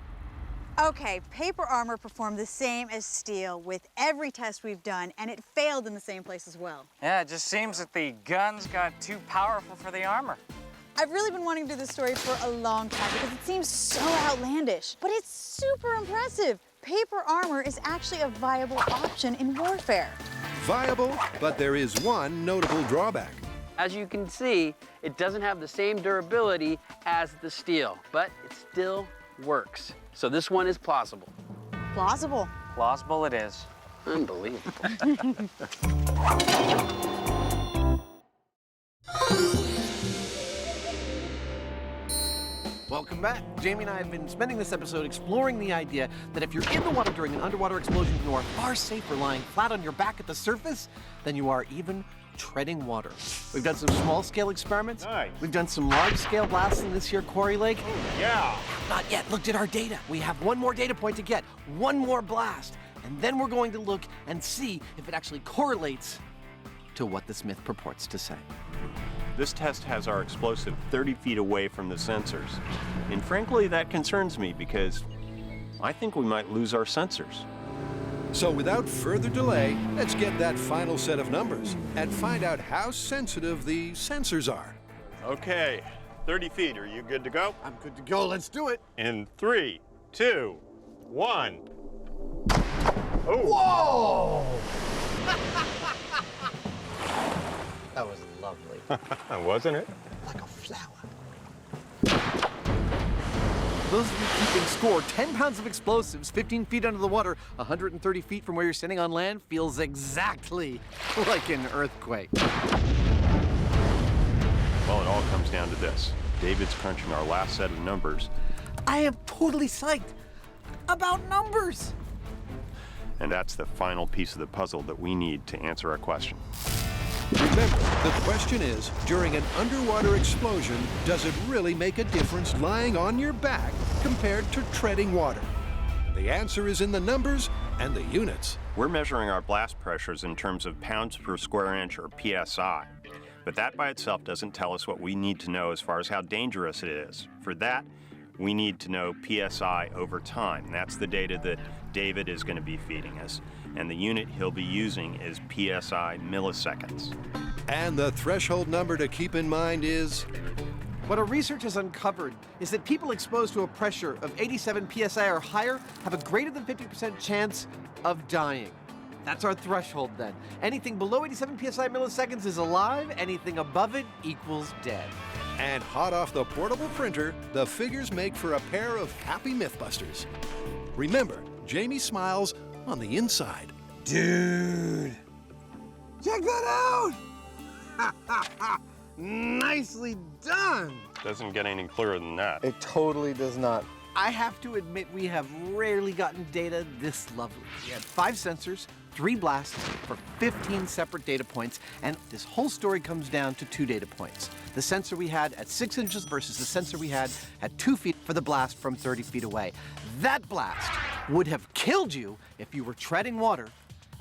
Okay, paper armor performed the same as steel with every test we've done, and it failed in the same place as well. Yeah, it just seems that the guns got too powerful for the armor. I've really been wanting to do this story for a long time because it seems so outlandish, but it's super impressive. Paper armor is actually a viable option in warfare. Viable, but there is one notable drawback. As you can see, it doesn't have the same durability as the steel, but it still works. So this one is plausible. Plausible. Plausible it is. Unbelievable. Welcome back. Jamie and I have been spending this episode exploring the idea that if you're in the water during an underwater explosion, you are far safer lying flat on your back at the surface than you are even treading water. We've done some small-scale experiments. Nice. We've done some large-scale blasting this here Quarry Lake. Yeah. Not yet looked at our data. We have one more data point to get, one more blast, and then we're going to look and see if it actually correlates to what this myth purports to say. This test has our explosive 30 feet away from the sensors. And frankly, that concerns me because I think we might lose our sensors. So without further delay, let's get that final set of numbers and find out how sensitive the sensors are. Okay, 30 feet. Are you good to go? I'm good to go. Let's do it. In 3, 2, 1. Whoa! That was lovely. Wasn't it? Like a flower. For those of you keeping score, 10 pounds of explosives, 15 feet under the water, 130 feet from where you're standing on land, feels exactly like an earthquake. Well, it all comes down to this. David's crunching our last set of numbers. I am totally psyched about numbers. And that's the final piece of the puzzle that we need to answer our question. Remember, the question is, during an underwater explosion, does it really make a difference lying on your back compared to treading water? The answer is in the numbers and the units. We're measuring our blast pressures in terms of pounds per square inch, or PSI. But that by itself doesn't tell us what we need to know as far as how dangerous it is. For that, we need to know PSI over time. That's the data that David is going to be feeding us. And the unit he'll be using is PSI milliseconds. And the threshold number to keep in mind is... What our research has uncovered is that people exposed to a pressure of 87 PSI or higher have a greater than 50% chance of dying. That's our threshold then. Anything below 87 PSI milliseconds is alive, anything above it equals dead. And hot off the portable printer, the figures make for a pair of happy Mythbusters. Remember, Jamie smiles on the inside. Dude! Check that out! Nicely done! Doesn't get any clearer than that. It totally does not. I have to admit, we have rarely gotten data this lovely. We had 5 sensors, 3 blasts for 15 separate data points, and this whole story comes down to 2 data points. The sensor we had at 6 inches versus the sensor we had at 2 feet for the blast from 30 feet away. That blast would have killed you if you were treading water,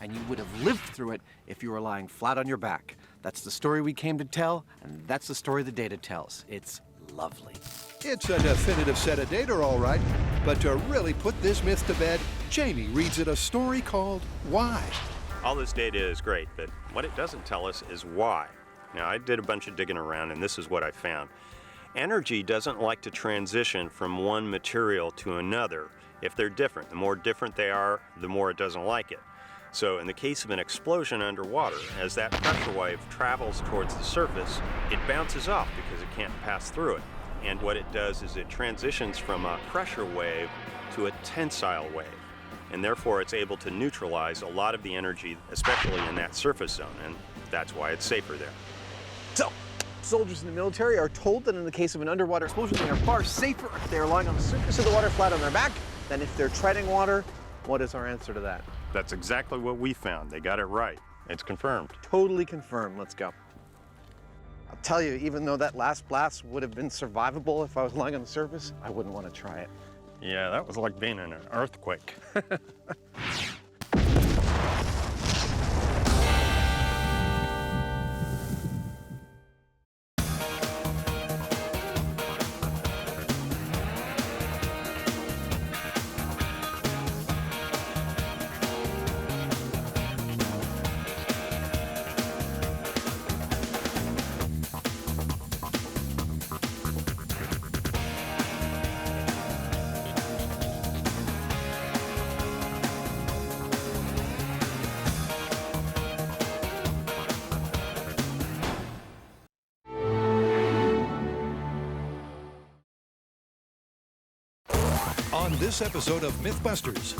and you would have lived through it if you were lying flat on your back. That's the story we came to tell, and that's the story the data tells. It's lovely. It's a definitive set of data, all right. But to really put this myth to bed, Jamie reads it a story called Why. All this data is great, but what it doesn't tell us is why. Now, I did a bunch of digging around, and this is what I found. Energy doesn't like to transition from one material to another if they're different. The more different they are, the more it doesn't like it. So in the case of an explosion underwater, as that pressure wave travels towards the surface, it bounces off because it can't pass through it. And what it does is it transitions from a pressure wave to a tensile wave. And therefore it's able to neutralize a lot of the energy, especially in that surface zone, and that's why it's safer there. So, soldiers in the military are told that in the case of an underwater explosion, they are far safer if they are lying on the surface of the water flat on their back than if they're treading water. What is our answer to that? That's exactly what we found. They got it right. It's confirmed. Totally confirmed. Let's go. I'll tell you, even though that last blast would have been survivable if I was lying on the surface, I wouldn't want to try it. Yeah, that was like being in an earthquake. On this episode of MythBusters,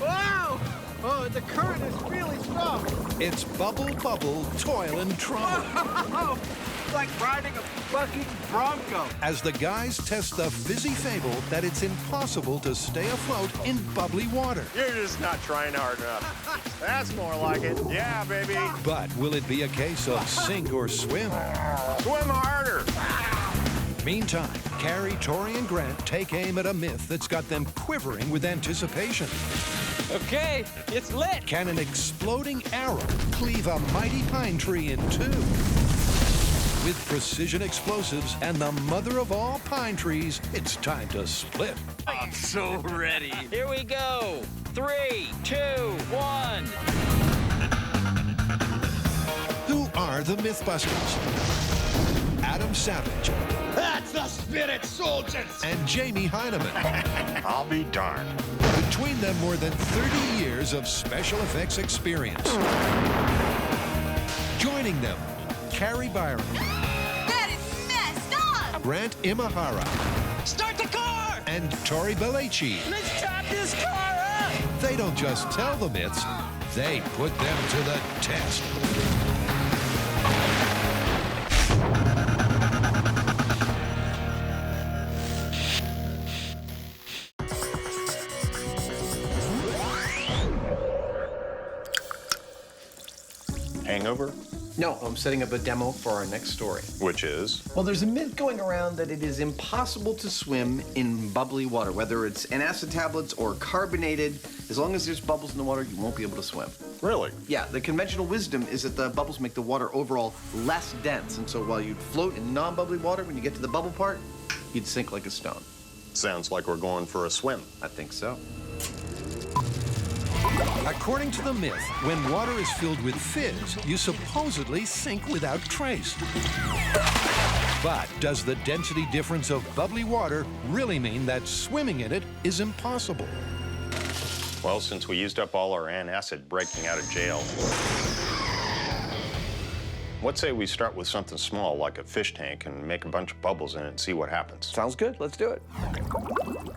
Wow! Oh, the current is really strong. it's bubble, bubble, toil, and trouble. Wow! It's like riding a fucking bronco. As the guys test the fizzy fable that it's impossible to stay afloat in bubbly water. You're just not trying hard enough. That's more like it. Yeah, baby. But will it be a case of sink or swim? Swim harder. Meantime, Carrie, Tori, and Grant take aim at a myth that's got them quivering with anticipation. Okay, it's lit. Can an exploding arrow cleave a mighty pine tree in two? With precision explosives and the mother of all pine trees, it's time to split. I'm so ready. Here we go. 3, 2, 1. Who are the MythBusters? Adam Savage. That's the spirit, soldiers! And Jamie Heineman. I'll be darned. Between them, more than 30 years of special effects experience. Joining them, Carrie Byron. That is messed up! Grant Imahara. Start the car! and Tori Belleci. Let's chop this car up! They don't just tell the myths, they put them to the test. Hangover? No, I'm setting up a demo for our next story. Which is? Well, there's a myth going around that it is impossible to swim in bubbly water, whether it's in acid tablets or carbonated. As long as there's bubbles in the water, you won't be able to swim. Really? Yeah, the conventional wisdom is that the bubbles make the water overall less dense, and so while you'd float in non-bubbly water, when you get to the bubble part, you'd sink like a stone. Sounds like we're going for a swim. I think so. According to the myth, when water is filled with fizz, you supposedly sink without trace. But does the density difference of bubbly water really mean that swimming in it is impossible? Well, since we used up all our antacid breaking out of jail, let's say we start with something small, like a fish tank, and make a bunch of bubbles in it and see what happens. Sounds good. Let's do it.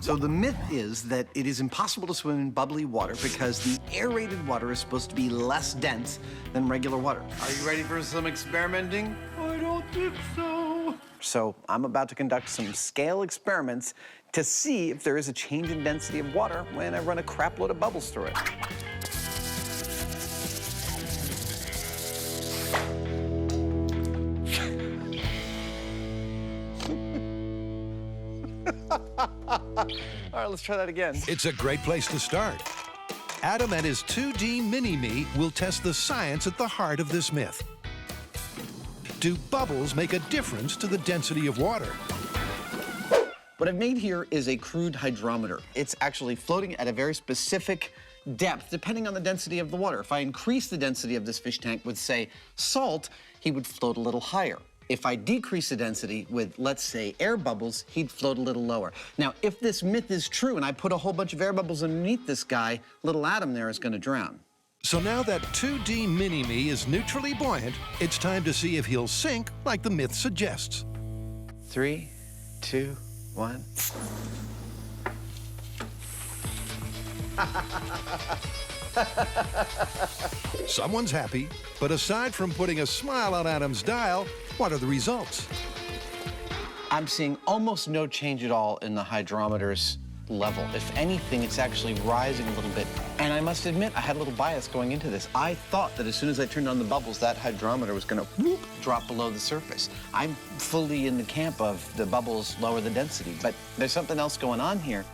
So the myth is that it is impossible to swim in bubbly water because the aerated water is supposed to be less dense than regular water. Are you ready for some experimenting? I don't think so. So I'm about to conduct some scale experiments to see if there is a change in density of water when I run a crap load of bubbles through it. All right, let's try that again. It's a great place to start. Adam and his 2D mini-me will test the science at the heart of this myth. Do bubbles make a difference to the density of water? What I've made here is a crude hydrometer. It's actually floating at a very specific depth, depending on the density of the water. If I increase the density of this fish tank with, say, salt, he would float a little higher. If I decrease the density with, let's say, air bubbles, he'd float a little lower. Now, if this myth is true and I put a whole bunch of air bubbles underneath this guy, little Adam there is going to drown. So now that 2D mini-me is neutrally buoyant, it's time to see if he'll sink like the myth suggests. 3, 2, 1. Someone's happy, but aside from putting a smile on Adam's dial, what are the results? I'm seeing almost no change at all in the hydrometer's level. If anything, it's actually rising a little bit. And I must admit, I had a little bias going into this. I thought that as soon as I turned on the bubbles, that hydrometer was going to drop below the surface. I'm fully in the camp of the bubbles lower the density, but there's something else going on here.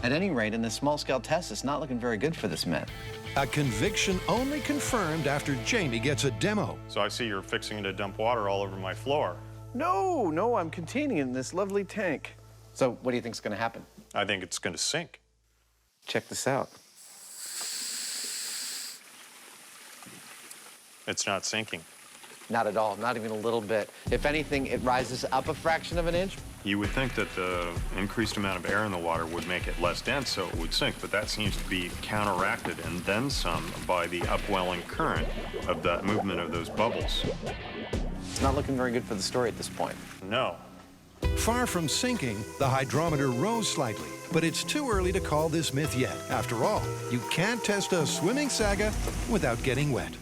At any rate, in this small-scale test, it's not looking very good for this myth. A conviction only confirmed after Jamie gets a demo. So I see you're fixing to dump water all over my floor. No, I'm containing it in this lovely tank. So what do you think's going to happen? I think it's going to sink. Check this out. It's not sinking. Not at all, not even a little bit. If anything, it rises up a fraction of an inch. You would think that the increased amount of air in the water would make it less dense, so it would sink, but that seems to be counteracted and then some by the upwelling current of that movement of those bubbles. It's not looking very good for the story at this point. No. Far from sinking, the hydrometer rose slightly, but it's too early to call this myth yet. After all, you can't test a swimming saga without getting wet.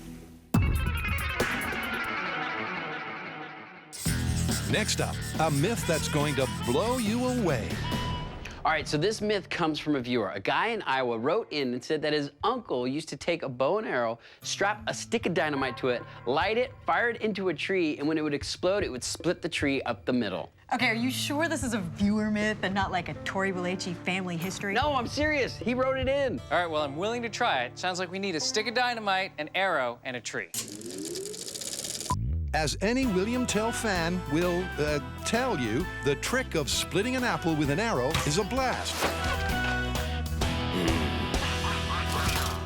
Next up, a myth that's going to blow you away. All right, so this myth comes from a viewer. A guy in Iowa wrote in and said that his uncle used to take a bow and arrow, strap a stick of dynamite to it, light it, fire it into a tree, and when it would explode, it would split the tree up the middle. Okay, are you sure this is a viewer myth and not like a Tori Belleci family history? No, I'm serious. He wrote it in. All right, well, I'm willing to try it. Sounds like we need a stick of dynamite, an arrow, and a tree. As any William Tell fan will tell you, the trick of splitting an apple with an arrow is a blast.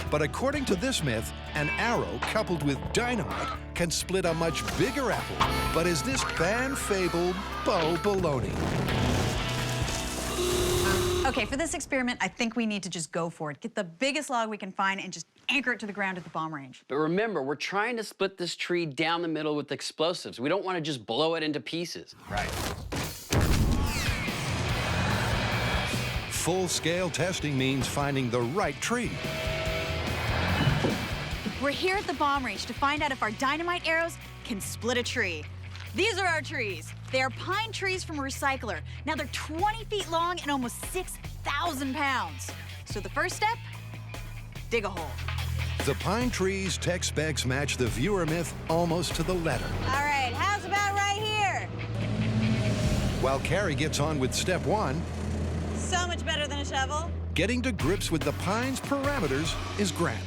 But according to this myth, an arrow coupled with dynamite can split a much bigger apple. But is this fan-fabled bow baloney? Okay, for this experiment, I think we need to just go for it. Get the biggest log we can find and just anchor it to the ground at the bomb range. But remember, we're trying to split this tree down the middle with explosives. We don't want to just blow it into pieces. Right. Full-scale testing means finding the right tree. We're here at the bomb range to find out if our dynamite arrows can split a tree. These are our trees. They are pine trees from a recycler. Now they're 20 feet long and almost 6,000 pounds. So the first step, dig a hole. The pine trees tech specs match the viewer myth almost to the letter. All right, how's about right here? While Carrie gets on with step 1, So much better than a shovel. getting to grips with the pine's parameters is Grant.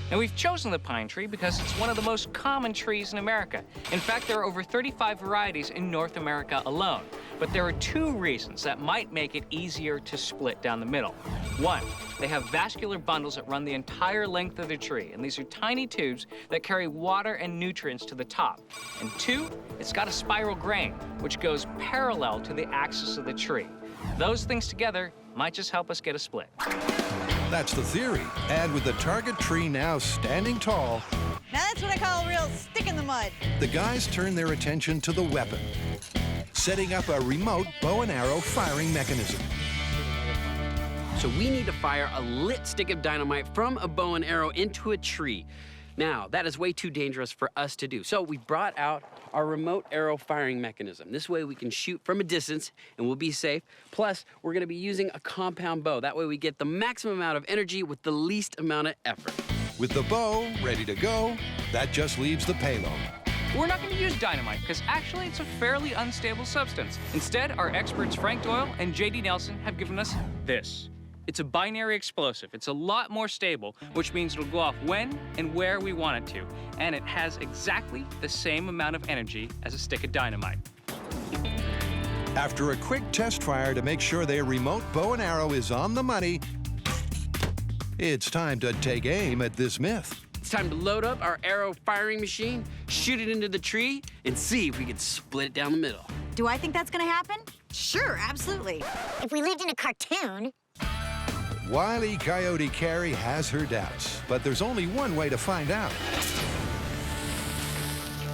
And we've chosen the pine tree because it's one of the most common trees in America. In fact, there are over 35 varieties in North America alone. But there are 2 reasons that might make it easier to split down the middle. 1, they have vascular bundles that run the entire length of the tree, and these are tiny tubes that carry water and nutrients to the top. And 2, it's got a spiral grain, which goes parallel to the axis of the tree. Those things together might just help us get a split. That's the theory. And with the target tree now standing tall, Now that's what I call a real stick in the mud. the guys turn their attention to the weapon, setting up a remote bow and arrow firing mechanism. So we need to fire a lit stick of dynamite from a bow and arrow into a tree. Now, that is way too dangerous for us to do. So we brought out our remote arrow firing mechanism. This way we can shoot from a distance and we'll be safe. Plus, we're gonna be using a compound bow. That way we get the maximum amount of energy with the least amount of effort. With the bow ready to go, that just leaves the payload. We're not going to use dynamite because actually it's a fairly unstable substance. Instead, our experts Frank Doyle and J.D. Nelson have given us this. It's a binary explosive. It's a lot more stable, which means it'll go off when and where we want it to. And it has exactly the same amount of energy as a stick of dynamite. After a quick test fire to make sure their remote bow and arrow is on the money, it's time to take aim at this myth. It's time to load up our arrow firing machine, shoot it into the tree, and see if we can split it down the middle. Do I think that's gonna happen? Sure, absolutely. If we lived in a cartoon. Wile E. Coyote Carrie has her doubts, but there's only one way to find out.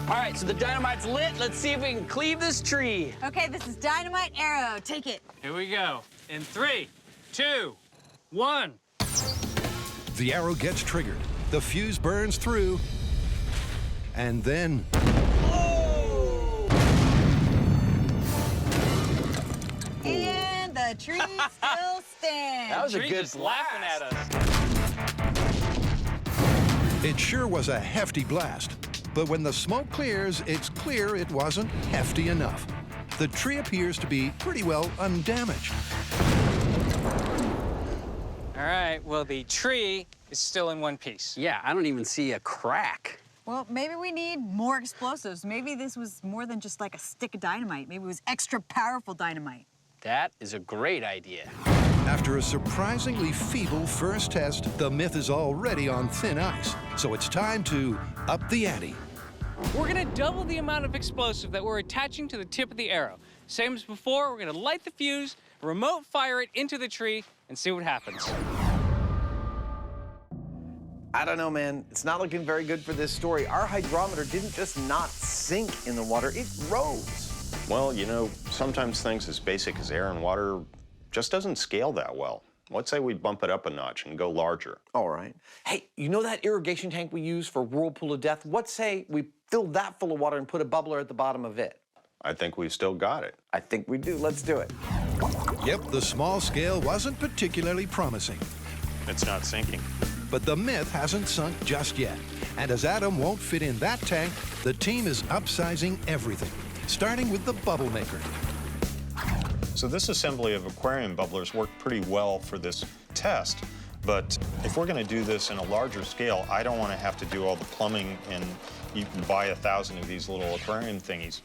All right, so the dynamite's lit. Let's see if we can cleave this tree. Okay, this is dynamite arrow. Take it. Here we go. In 3, 2, 1. The arrow gets triggered, the fuse burns through, and then... And the tree still stands. That was a Tree good just laughing at us. It sure was a hefty blast. But when the smoke clears, it's clear it wasn't hefty enough. The tree appears to be pretty well undamaged. All right, well, the tree is still in one piece. Yeah, I don't even see a crack. Well, maybe we need more explosives. Maybe this was more than just like a stick of dynamite. Maybe it was extra powerful dynamite. That is a great idea. After a surprisingly feeble first test, the myth is already on thin ice. So it's time to up the ante. We're gonna double the amount of explosive that we're attaching to the tip of the arrow. Same as before, we're gonna light the fuse, remote fire it into the tree, and see what happens. I don't know, man. It's not looking very good for this story. Our hydrometer didn't just not sink in the water, it rose. Well, you know, sometimes things as basic as air and water just doesn't scale that well. Let's say we bump it up a notch and go larger. All right. Hey, you know that irrigation tank we use for Whirlpool of Death? What say we fill that full of water and put a bubbler at the bottom of it? I think we've still got it. I think we do. Let's do it. Yep, the small scale wasn't particularly promising. It's not sinking. But the myth hasn't sunk just yet. And as Adam won't fit in that tank, the team is upsizing everything, starting with the bubble maker. So this assembly of aquarium bubblers worked pretty well for this test, but if we're going to do this in a larger scale, I don't want to have to do all the plumbing and you can buy 1,000 of these little aquarium thingies.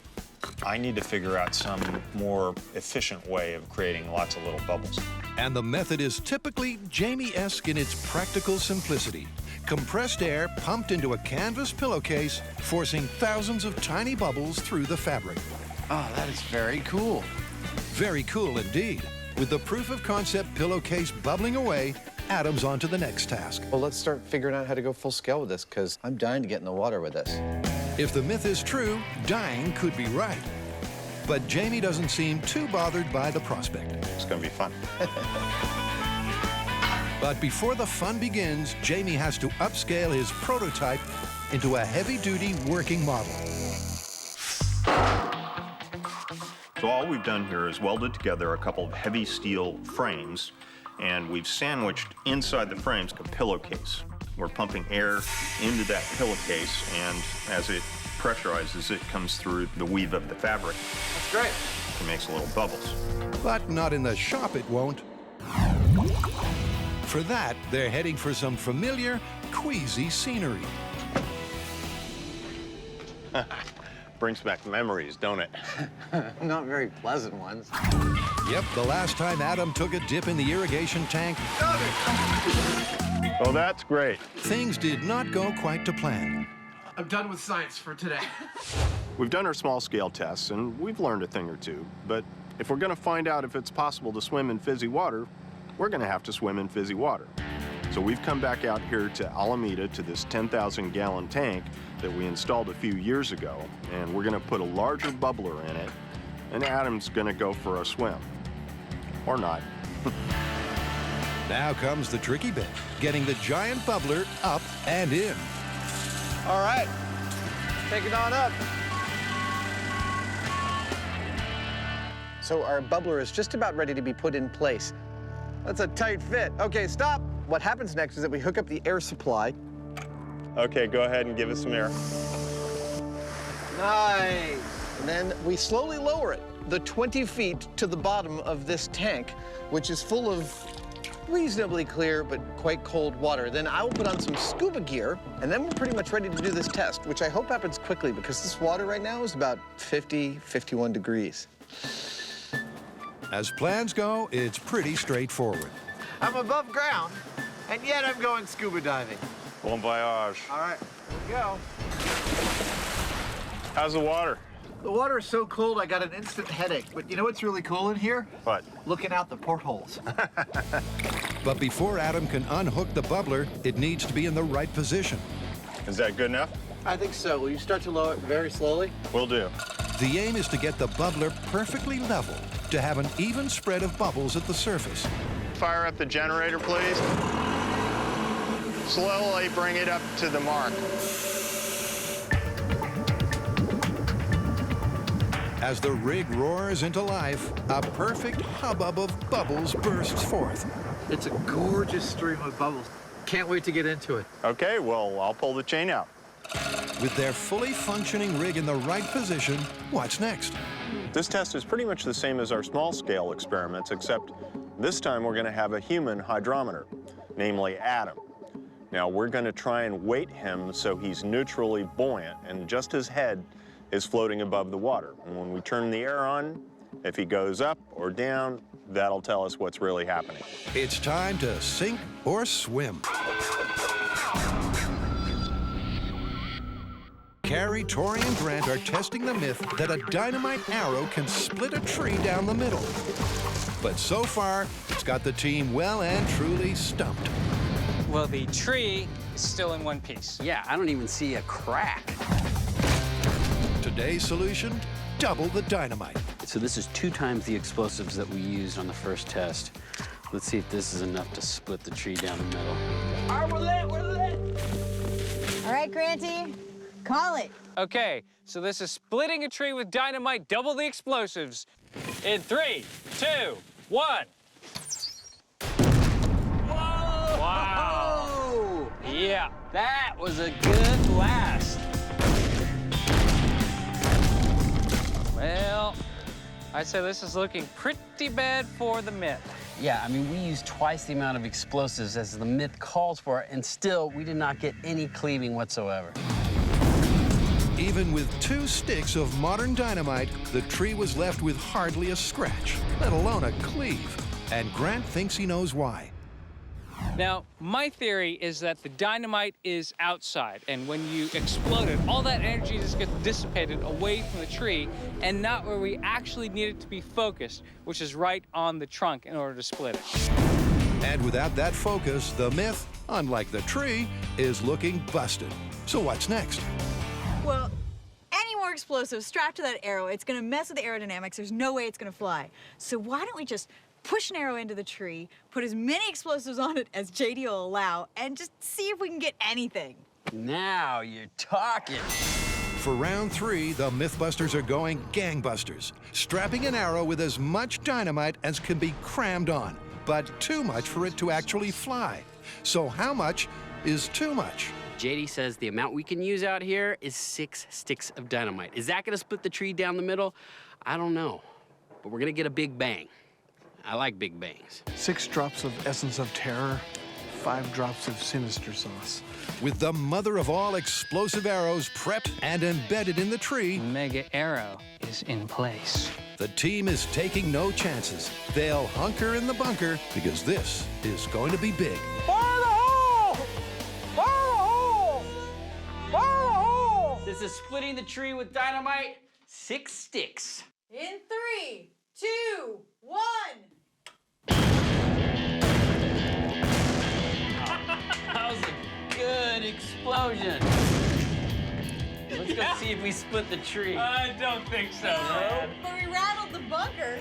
I need to figure out some more efficient way of creating lots of little bubbles. And the method is typically Jamie-esque in its practical simplicity. Compressed air pumped into a canvas pillowcase, forcing thousands of tiny bubbles through the fabric. Oh, that is very cool. Very cool indeed. With the proof of concept pillowcase bubbling away, Adam's on to the next task. Well, let's start figuring out how to go full scale with this, because I'm dying to get in the water with this. If the myth is true, dying could be right. But Jamie doesn't seem too bothered by the prospect. It's going to be fun. But before the fun begins, Jamie has to upscale his prototype into a heavy-duty working model. So all we've done here is welded together a couple of heavy steel frames, and we've sandwiched inside the frames a pillowcase. We're pumping air into that pillowcase, and as it pressurizes, it comes through the weave of the fabric. That's great. It makes little bubbles. But not in the shop, it won't. For that, they're heading for some familiar, queasy scenery. Brings back memories, don't it? Not very pleasant ones. Yep, the last time Adam took a dip in the irrigation tank, Oh, that's great. things did not go quite to plan. I'm done with science for today. We've done our small-scale tests, and we've learned a thing or two. But if we're going to find out if it's possible to swim in fizzy water, we're going to have to swim in fizzy water. So we've come back out here to Alameda to this 10,000-gallon tank that we installed a few years ago, and we're going to put a larger bubbler in it, and Adam's going to go for a swim. Or not. Now comes the tricky bit, getting the giant bubbler up and in. All right, take it on up. So our bubbler is just about ready to be put in place. That's a tight fit. Okay, stop. What happens next is that we hook up the air supply. Okay, go ahead and give us some air. Nice. And then we slowly lower it, the 20 feet to the bottom of this tank, which is full of reasonably clear but quite cold water. Then I will put on some scuba gear, and then we're pretty much ready to do this test, which I hope happens quickly because this water right now is about 50, 51 degrees. As plans go, it's pretty straightforward. I'm above ground, and yet I'm going scuba diving. Bon voyage. All right, here we go. How's the water? The water is so cold, I got an instant headache. But you know what's really cool in here? What? Looking out the portholes. But before Adam can unhook the bubbler, it needs to be in the right position. Is that good enough? I think so. Will you start to lower it very slowly? Will do. The aim is to get the bubbler perfectly level, to have an even spread of bubbles at the surface. Fire up the generator, please. Slowly bring it up to the mark. As the rig roars into life, a perfect hubbub of bubbles bursts forth. It's a gorgeous stream of bubbles. Can't wait to get into it. Okay, well, I'll pull the chain out. With their fully functioning rig in the right position, what's next? This test is pretty much the same as our small-scale experiments, except this time we're going to have a human hydrometer, namely Adam. Now, we're going to try and weight him so he's neutrally buoyant, and just his head is floating above the water. And when we turn the air on, if he goes up or down, that'll tell us what's really happening. It's time to sink or swim. Carrie, Tori, and Grant are testing the myth that a dynamite arrow can split a tree down the middle. But so far, it's got the team well and truly stumped. Well, the tree is still in one piece. Yeah, I don't even see a crack. Today's solution, double the dynamite. So this is 2 times the explosives that we used on the first test. Let's see if this is enough to split the tree down the middle. All right, we're lit. All right, Granty, call it. Okay, so this is splitting a tree with dynamite, double the explosives. In 3, 2, 1. Whoa! Wow. Yeah. That was a good blast. Well, I'd say this is looking pretty bad for the myth. Yeah, I mean, we used twice the amount of explosives as the myth calls for, and still, we did not get any cleaving whatsoever. Even with 2 sticks of modern dynamite, the tree was left with hardly a scratch, let alone a cleave. And Grant thinks he knows why. Now, my theory is that the dynamite is outside, and when you explode it, all that energy just gets dissipated away from the tree and not where we actually need it to be focused, which is right on the trunk in order to split it. And without that focus, the myth, unlike the tree, is looking busted. So what's next? Well, any more explosives strapped to that arrow, it's gonna mess with the aerodynamics. There's no way it's gonna fly. So why don't we just push an arrow into the tree, put as many explosives on it as JD will allow, and just see if we can get anything. Now you're talking. For round 3, the Mythbusters are going gangbusters, strapping an arrow with as much dynamite as can be crammed on, but too much for it to actually fly. So how much is too much? JD says the amount we can use out here is 6 sticks of dynamite. Is that gonna split the tree down the middle? I don't know, but we're gonna get a big bang. I like big bangs. 6 drops of essence of terror, 5 drops of sinister sauce. With the mother of all explosive arrows prepped and embedded in the tree, Mega arrow is in place. the team is taking no chances. They'll hunker in the bunker because this is going to be big. Fire the hole! Fire the hole! Fire the hole! This is splitting the tree with dynamite, 6 sticks. In 3, 2, 1. That was a good explosion. Let's go see if we split the tree. I don't think so, man. But we rattled the bunker.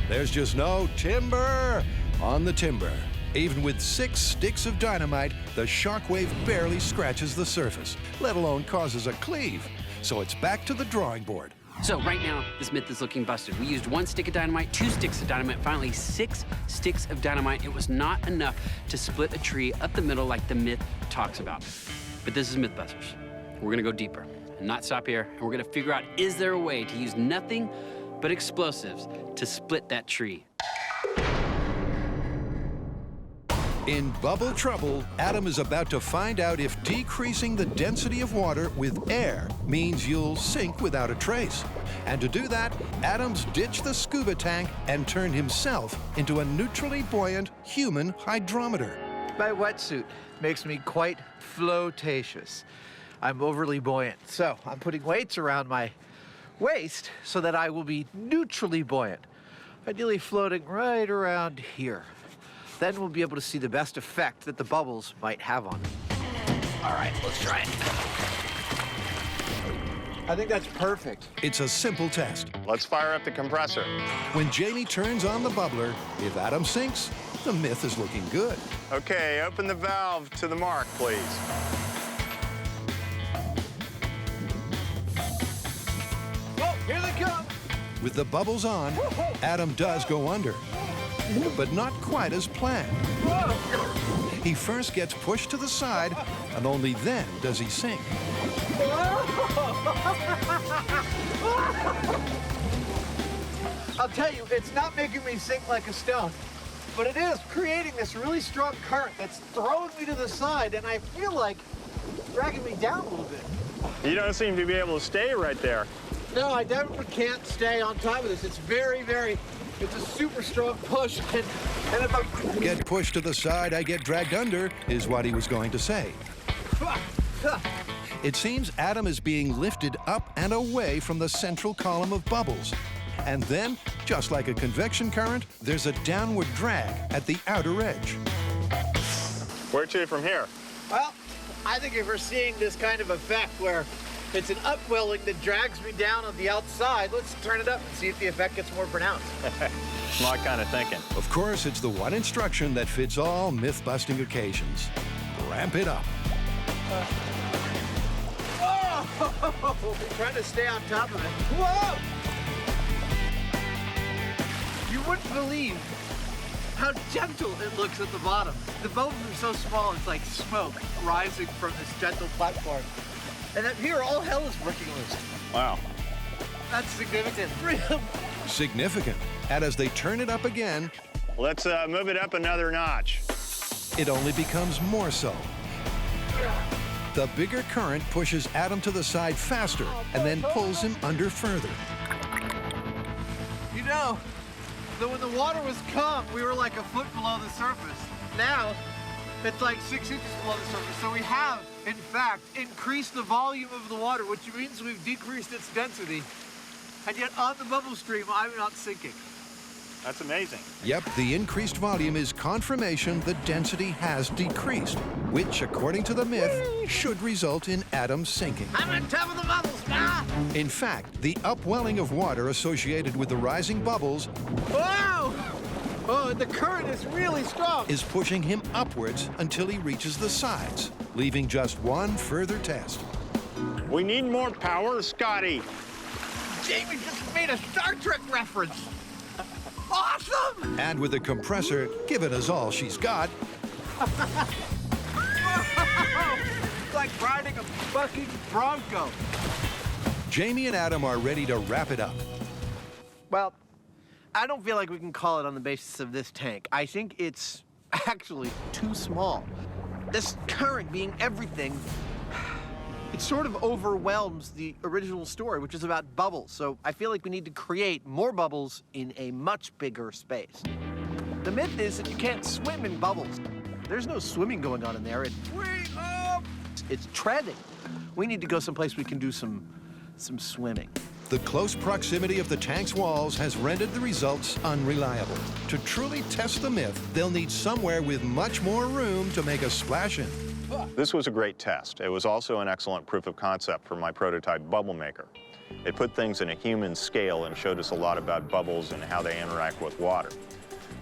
There's just no timber on the timber. Even with 6 sticks of dynamite, the shockwave barely scratches the surface, let alone causes a cleave. So it's back to the drawing board. So right now, this myth is looking busted. We used 1 stick of dynamite, 2 sticks of dynamite, finally 6 sticks of dynamite. It was not enough to split a tree up the middle like the myth talks about. But this is MythBusters. We're gonna go deeper and not stop here, and we're gonna figure out, is there a way to use nothing but explosives to split that tree? In Bubble Trouble, Adam is about to find out if decreasing the density of water with air means you'll sink without a trace. And to do that, Adam's ditched the scuba tank and turned himself into a neutrally buoyant human hydrometer. My wetsuit makes me quite flotacious. I'm overly buoyant, so I'm putting weights around my waist so that I will be neutrally buoyant, ideally floating right around here. Then we'll be able to see the best effect that the bubbles might have on it. All right, let's try it. I think that's perfect. It's a simple test. Let's fire up the compressor. When Jamie turns on the bubbler, if Adam sinks, the myth is looking good. Okay, open the valve to the mark, please. Oh, here they come. With the bubbles on, Adam does go under, but not quite as planned. He first gets pushed to the side, and only then does he sink. I'll tell you, it's not making me sink like a stone, but it is creating this really strong current that's throwing me to the side, and I feel like dragging me down a little bit. You don't seem to be able to stay right there. No, I definitely can't stay on top of this. It's it's a super strong push, and if I Get pushed to the side, I get dragged under, is what he was going to say. It seems Adam is being lifted up and away from the central column of bubbles. And then, just like a convection current, there's a downward drag at the outer edge. Where to from here? Well, I think if we're seeing this kind of effect where it's an upwelling that drags me down on the outside, let's turn it up and see if the effect gets more pronounced. My kind of thinking. Of course, it's the one instruction that fits all myth-busting occasions. Ramp it up. We're trying to stay on top of it. Whoa! You wouldn't believe how gentle it looks at the bottom. The bubbles are so small, it's like smoke rising from this gentle platform. And up here, all hell is breaking loose. Wow. That's significant. Significant. And as they turn it up again, let's move it up another notch. It only becomes more so. The bigger current pushes Adam to the side faster and then pulls him under further. You know, that when the water was calm, we were like a foot below the surface. Now, it's like 6 inches below the surface. So we have, in fact, increased the volume of the water, which means we've decreased its density. And yet on the bubble stream, I'm not sinking. That's amazing. Yep, the increased volume is confirmation the density has decreased, which, according to the myth, should result in atoms sinking. I'm on top of the bubbles, Ma! In fact, the upwelling of water associated with the rising bubbles Whoa! Oh, the current is really strong. is pushing him upwards until he reaches the sides, leaving just one further test. We need more power, Scotty. Jamie just made a Star Trek reference. Awesome! And with the compressor giving us all she's got, It's like riding a fucking Bronco. Jamie and Adam are ready to wrap it up. Well, I don't feel like we can call it on the basis of this tank. I think it's actually too small. This current being everything, it sort of overwhelms the original story, which is about bubbles. So I feel like we need to create more bubbles in a much bigger space. The myth is that you can't swim in bubbles. There's no swimming going on in there. It's treading. We need to go someplace we can do some swimming. The close proximity of the tank's walls has rendered the results unreliable. To truly test the myth, they'll need somewhere with much more room to make a splash in. This was a great test. It was also an excellent proof of concept for my prototype bubble maker. It put things in a human scale and showed us a lot about bubbles and how they interact with water.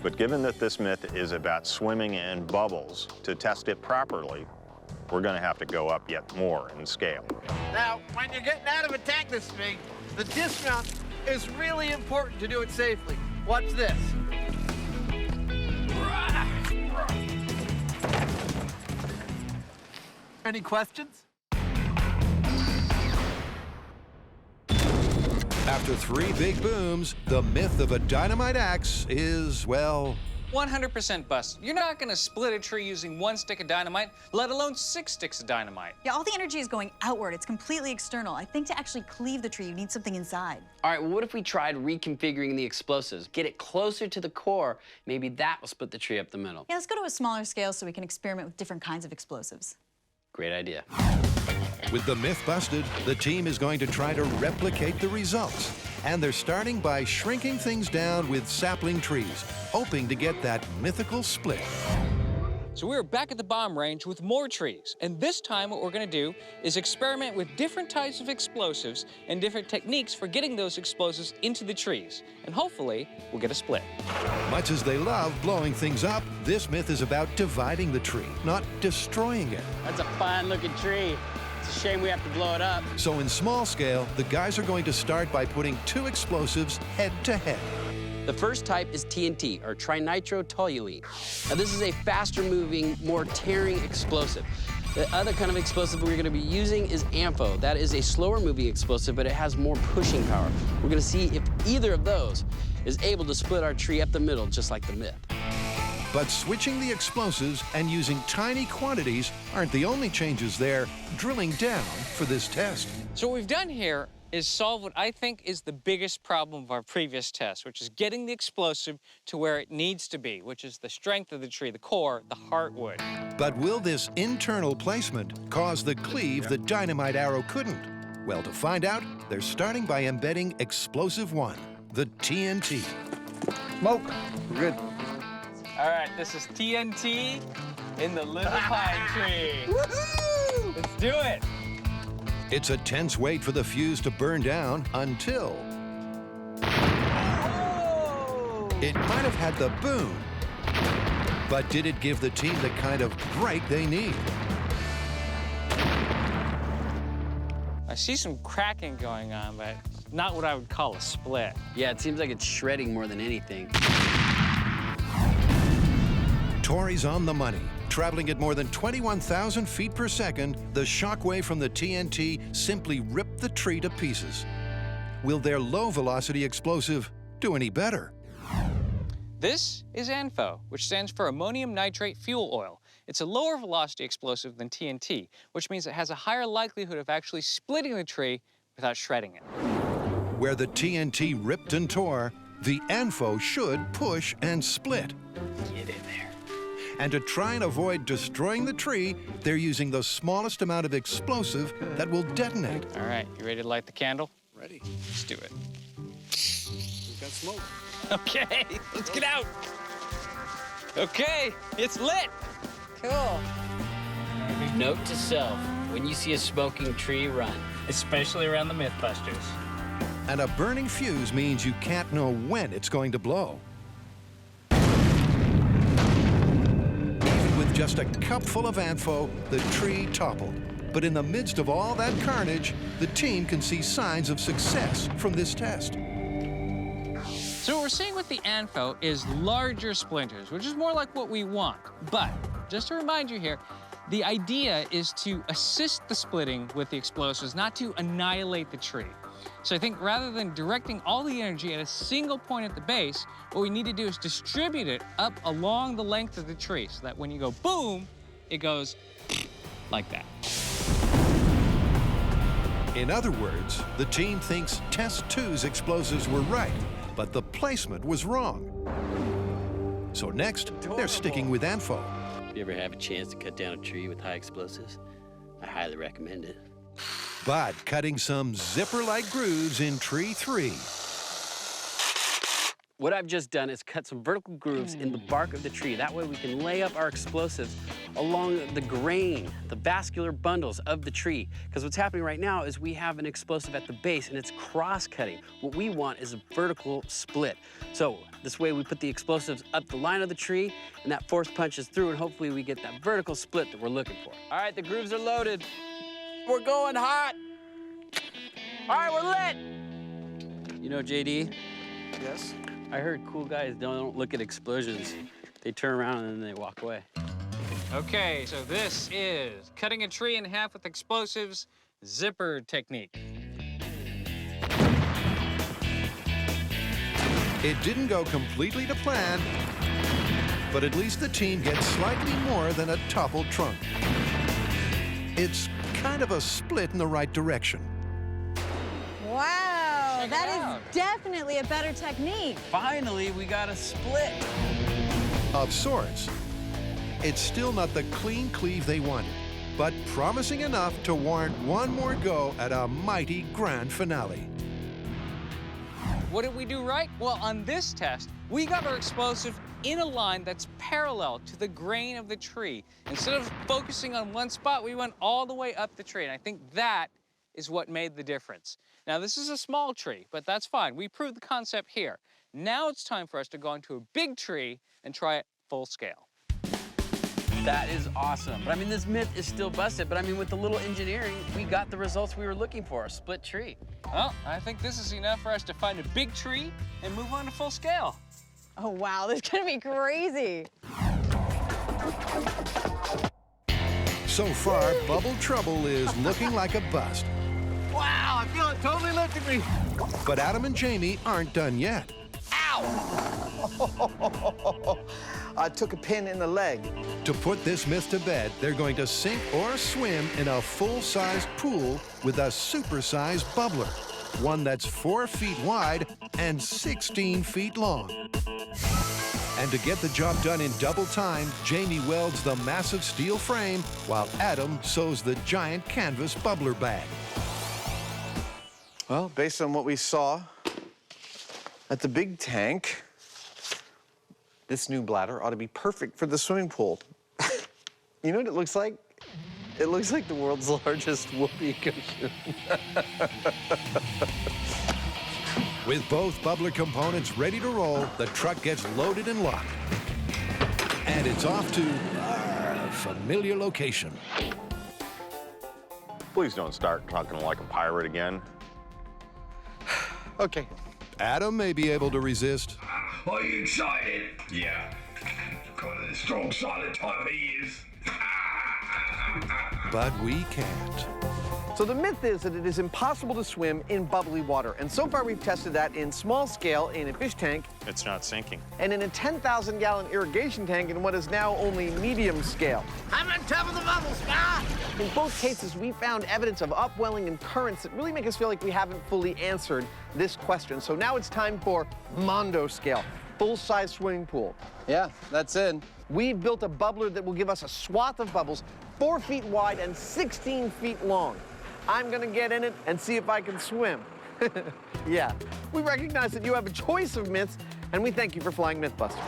But given that this myth is about swimming in bubbles, to test it properly, we're going to have to go up yet more in scale. Now, when you're getting out of a tank this big, the dismount is really important to do it safely. Watch this. Any questions? After 3 big booms, the myth of a dynamite axe is, well, 100% bust. You're not gonna split a tree using 1 stick of dynamite, let alone 6 sticks of dynamite. Yeah, all the energy is going outward. It's completely external. I think to actually cleave the tree, you need something inside. All right, well, what if we tried reconfiguring the explosives? Get it closer to the core. Maybe that will split the tree up the middle. Yeah, let's go to a smaller scale so we can experiment with different kinds of explosives. Great idea. with the myth busted, the team is going to try to replicate the results. And they're starting by shrinking things down with sapling trees, hoping to get that mythical split. So we're back at the bomb range with more trees. And this time what we're gonna do is experiment with different types of explosives and different techniques for getting those explosives into the trees. And hopefully, we'll get a split. Much as they love blowing things up, this myth is about dividing the tree, not destroying it. That's a fine-looking tree. It's a shame we have to blow it up. So in small scale, the guys are going to start by putting 2 explosives head to head. The first type is TNT, or trinitrotoluene. Now, this is a faster-moving, more tearing explosive. The other kind of explosive we're going to be using is AMPHO. That is a slower-moving explosive, but it has more pushing power. We're going to see if either of those is able to split our tree up the middle, just like the myth. But switching the explosives and using tiny quantities aren't the only changes they're drilling down for this test. So what we've done here is solve what I think is the biggest problem of our previous test, which is getting the explosive to where it needs to be, which is the strength of the tree, the core, the heartwood. But will this internal placement cause the cleave the dynamite arrow couldn't? Well, to find out, they're starting by embedding explosive 1, the TNT. Smoke. We're good. All right, this is TNT in the little pine tree. Woohoo! Let's do it. It's a tense wait for the fuse to burn down until... It might have had the boom, but did it give the team the kind of break they need? I see some cracking going on, but not what I would call a split. Yeah, it seems like it's shredding more than anything. Tori's on the money. Traveling at more than 21,000 feet per second, the shockwave from the TNT simply ripped the tree to pieces. Will their low-velocity explosive do any better? This is ANFO, which stands for ammonium nitrate fuel oil. It's a lower velocity explosive than TNT, which means it has a higher likelihood of actually splitting the tree without shredding it. Where the TNT ripped and tore, the ANFO should push and split. Get in there. And to try and avoid destroying the tree, they're using the smallest amount of explosive that will detonate. All right, you ready to light the candle? Ready. Let's do it. We've got smoke. Okay, let's get out. Okay, it's lit. Cool. Note to self, when you see a smoking tree, run. Especially around the MythBusters. And a burning fuse means you can't know when it's going to blow. Even with just a cupful of ANFO, the tree toppled. But in the midst of all that carnage, the team can see signs of success from this test. So what we're seeing with the ANFO is larger splinters, which is more like what we want. But just to remind you here, the idea is to assist the splitting with the explosives, not to annihilate the tree. So I think rather than directing all the energy at a single point at the base, what we need to do is distribute it up along the length of the tree so that when you go boom, it goes like that. In other words, the team thinks Test 2's explosives were right, but the placement was wrong. So next, they're sticking with ANFO. If you ever have a chance to cut down a tree with high explosives, I highly recommend it. But cutting some zipper-like grooves in tree 3. What I've just done is cut some vertical grooves in the bark of the tree. That way we can lay up our explosives along the grain, the vascular bundles of the tree. Because what's happening right now is we have an explosive at the base and it's cross-cutting. What we want is a vertical split. So this way we put the explosives up the line of the tree and that force punches through and hopefully we get that vertical split that we're looking for. All right, the grooves are loaded. We're going hot. All right, we're lit. You know, JD? Yes? I heard cool guys don't look at explosions. They turn around and then they walk away. Okay, so this is cutting a tree in half with explosives, zipper technique. It didn't go completely to plan, but at least the team gets slightly more than a toppled trunk. It's kind of a split in the right direction. Wow, that is definitely a better technique. Finally, we got a split. Of sorts. It's still not the clean cleave they wanted, but promising enough to warrant one more go at a mighty grand finale. What did we do right? Well, on this test, we got our explosive in a line that's parallel to the grain of the tree. Instead of focusing on one spot, we went all the way up the tree, and I think that is what made the difference. Now, this is a small tree, but that's fine. We proved the concept here. Now it's time for us to go into a big tree and try it full scale. That is awesome. But I mean, this myth is still busted, but I mean, with a little engineering, we got the results we were looking for, a split tree. Well, I think this is enough for us to find a big tree and move on to full scale. Oh, wow, this is gonna be crazy. So far, Bubble Trouble is looking like a bust. Wow, I feel it totally lifting me. But Adam and Jamie aren't done yet. Ow! I took a pin in the leg. To put this myth to bed, they're going to sink or swim in a full-sized pool with a super-sized bubbler, one that's 4 feet wide and 16 feet long. And to get the job done in double time, Jamie welds the massive steel frame while Adam sews the giant canvas bubbler bag. Well, based on what we saw at the big tank, this new bladder ought to be perfect for the swimming pool. You know what it looks like? It looks like the world's largest whoopee cushion. With both bubbler components ready to roll, the truck gets loaded and locked. And it's off to our familiar location. Please don't start talking like a pirate again. Okay. Adam may be able to resist. Are you excited? Yeah. Got a strong silent type he is. But we can't. So the myth is that it is impossible to swim in bubbly water. And so far we've tested that in small scale in a fish tank. It's not sinking. And in a 10,000-gallon irrigation tank in what is now only medium scale. I'm on top of the bubble, Scott! In both cases, we found evidence of upwelling and currents that really make us feel like we haven't fully answered this question. So now it's time for Mondo scale, full-size swimming pool. Yeah, that's it. We've built a bubbler that will give us a swath of bubbles 4 feet wide and 16 feet long. I'm gonna get in it and see if I can swim. Yeah, we recognize that you have a choice of myths And we thank you for flying MythBusters.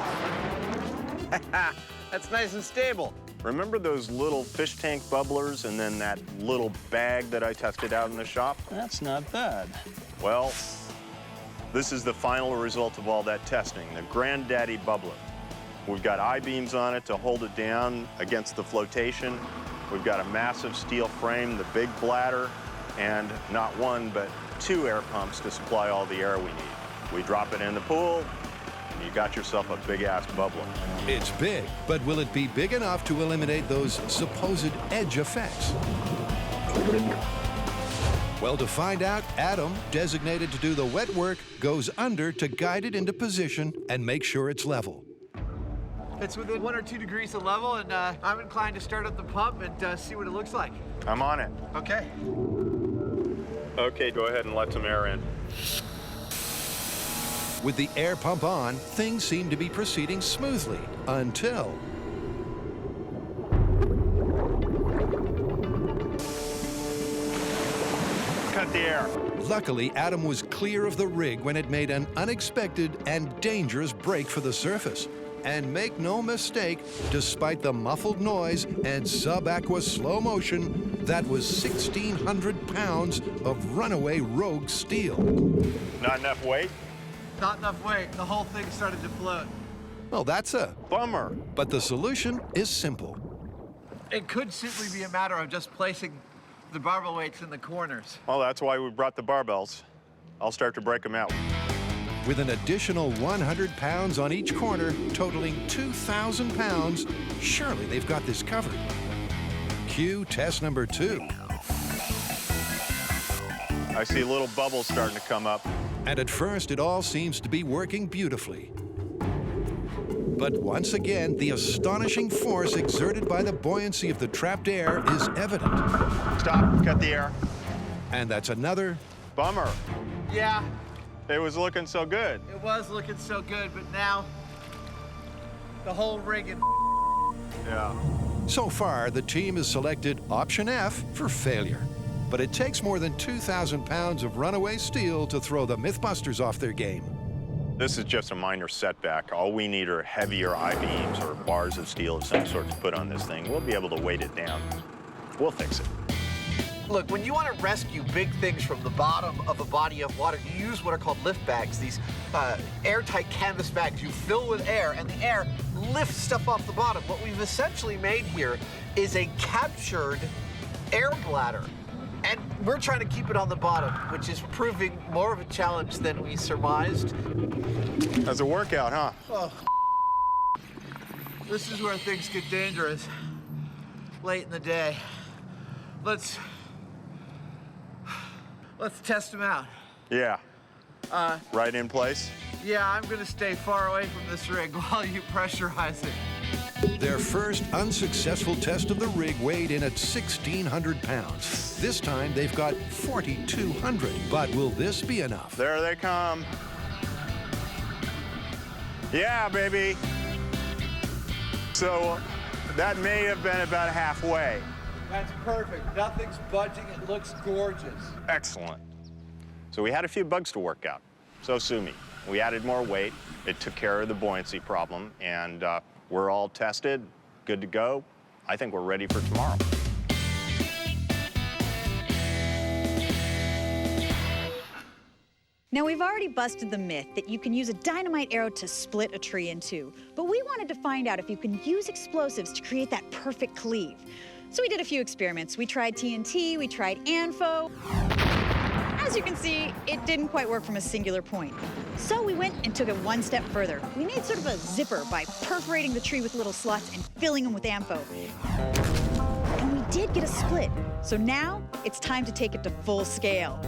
That's nice and stable. Remember those little fish tank bubblers and then that little bag that I tested out in the shop? That's not bad. Well, this is the final result of all that testing, the granddaddy bubbler. We've got I-beams on it to hold it down against the flotation. We've got a massive steel frame, the big bladder, and not one, but 2 air pumps to supply all the air we need. We drop it in the pool, you got yourself a big-ass bubbler. It's big, but will it be big enough to eliminate those supposed edge effects? Well, to find out, Adam, designated to do the wet work, goes under to guide it into position and make sure it's level. It's within 1 or 2 degrees of level, and I'm inclined to start up the pump and see what it looks like. I'm on it. Okay. Okay, go ahead and let some air in. With the air pump on, things seem to be proceeding smoothly until... Cut the air. Luckily, Adam was clear of the rig when it made an unexpected and dangerous break for the surface. And make no mistake, despite the muffled noise and sub-aqua slow motion, that was 1,600 pounds of runaway rogue steel. Not enough weight? Not enough weight. The whole thing started to float. Well, that's a bummer. But the solution is simple. It could simply be a matter of just placing the barbell weights in the corners. Well, that's why we brought the barbells. I'll start to break them out. With an additional 100 pounds on each corner, totaling 2,000 pounds, surely they've got this covered. Cue test number 2. I see little bubbles starting to come up. And at first, it all seems to be working beautifully. But once again, the astonishing force exerted by the buoyancy of the trapped air is evident. Stop, cut the air. And that's another bummer. Yeah. It was looking so good. It was looking so good, but now the whole rig and yeah. So far, the team has selected option F for failure. But it takes more than 2,000 pounds of runaway steel to throw the MythBusters off their game. This is just a minor setback. All we need are heavier I-beams or bars of steel of some sort to put on this thing. We'll be able to weight it down. We'll fix it. Look, when you want to rescue big things from the bottom of a body of water, you use what are called lift bags, these airtight canvas bags. You fill with air, and the air lifts stuff off the bottom. What we've essentially made here is a captured air bladder. And we're trying to keep it on the bottom, which is proving more of a challenge than we surmised. That's a workout, huh? Oh, this is where things get dangerous late in the day. Let's test them out. Yeah. Right in place? Yeah, I'm gonna stay far away from this rig while you pressurize it. Their first unsuccessful test of the rig weighed in at 1,600 pounds. This time, they've got 4,200. But will this be enough? There they come. Yeah, baby. So that may have been about halfway. That's perfect. Nothing's budging. It looks gorgeous. Excellent. So we had a few bugs to work out. So sue me. We added more weight. It took care of the buoyancy problem, and we're all tested, good to go. I think we're ready for tomorrow. Now, we've already busted the myth that you can use a dynamite arrow to split a tree in two, but we wanted to find out if you can use explosives to create that perfect cleave. So we did a few experiments. We tried TNT, we tried ANFO. As you can see, it didn't quite work from a singular point. So we went and took it one step further. We made sort of a zipper by perforating the tree with little slots and filling them with ANFO. And we did get a split. So now it's time to take it to full scale.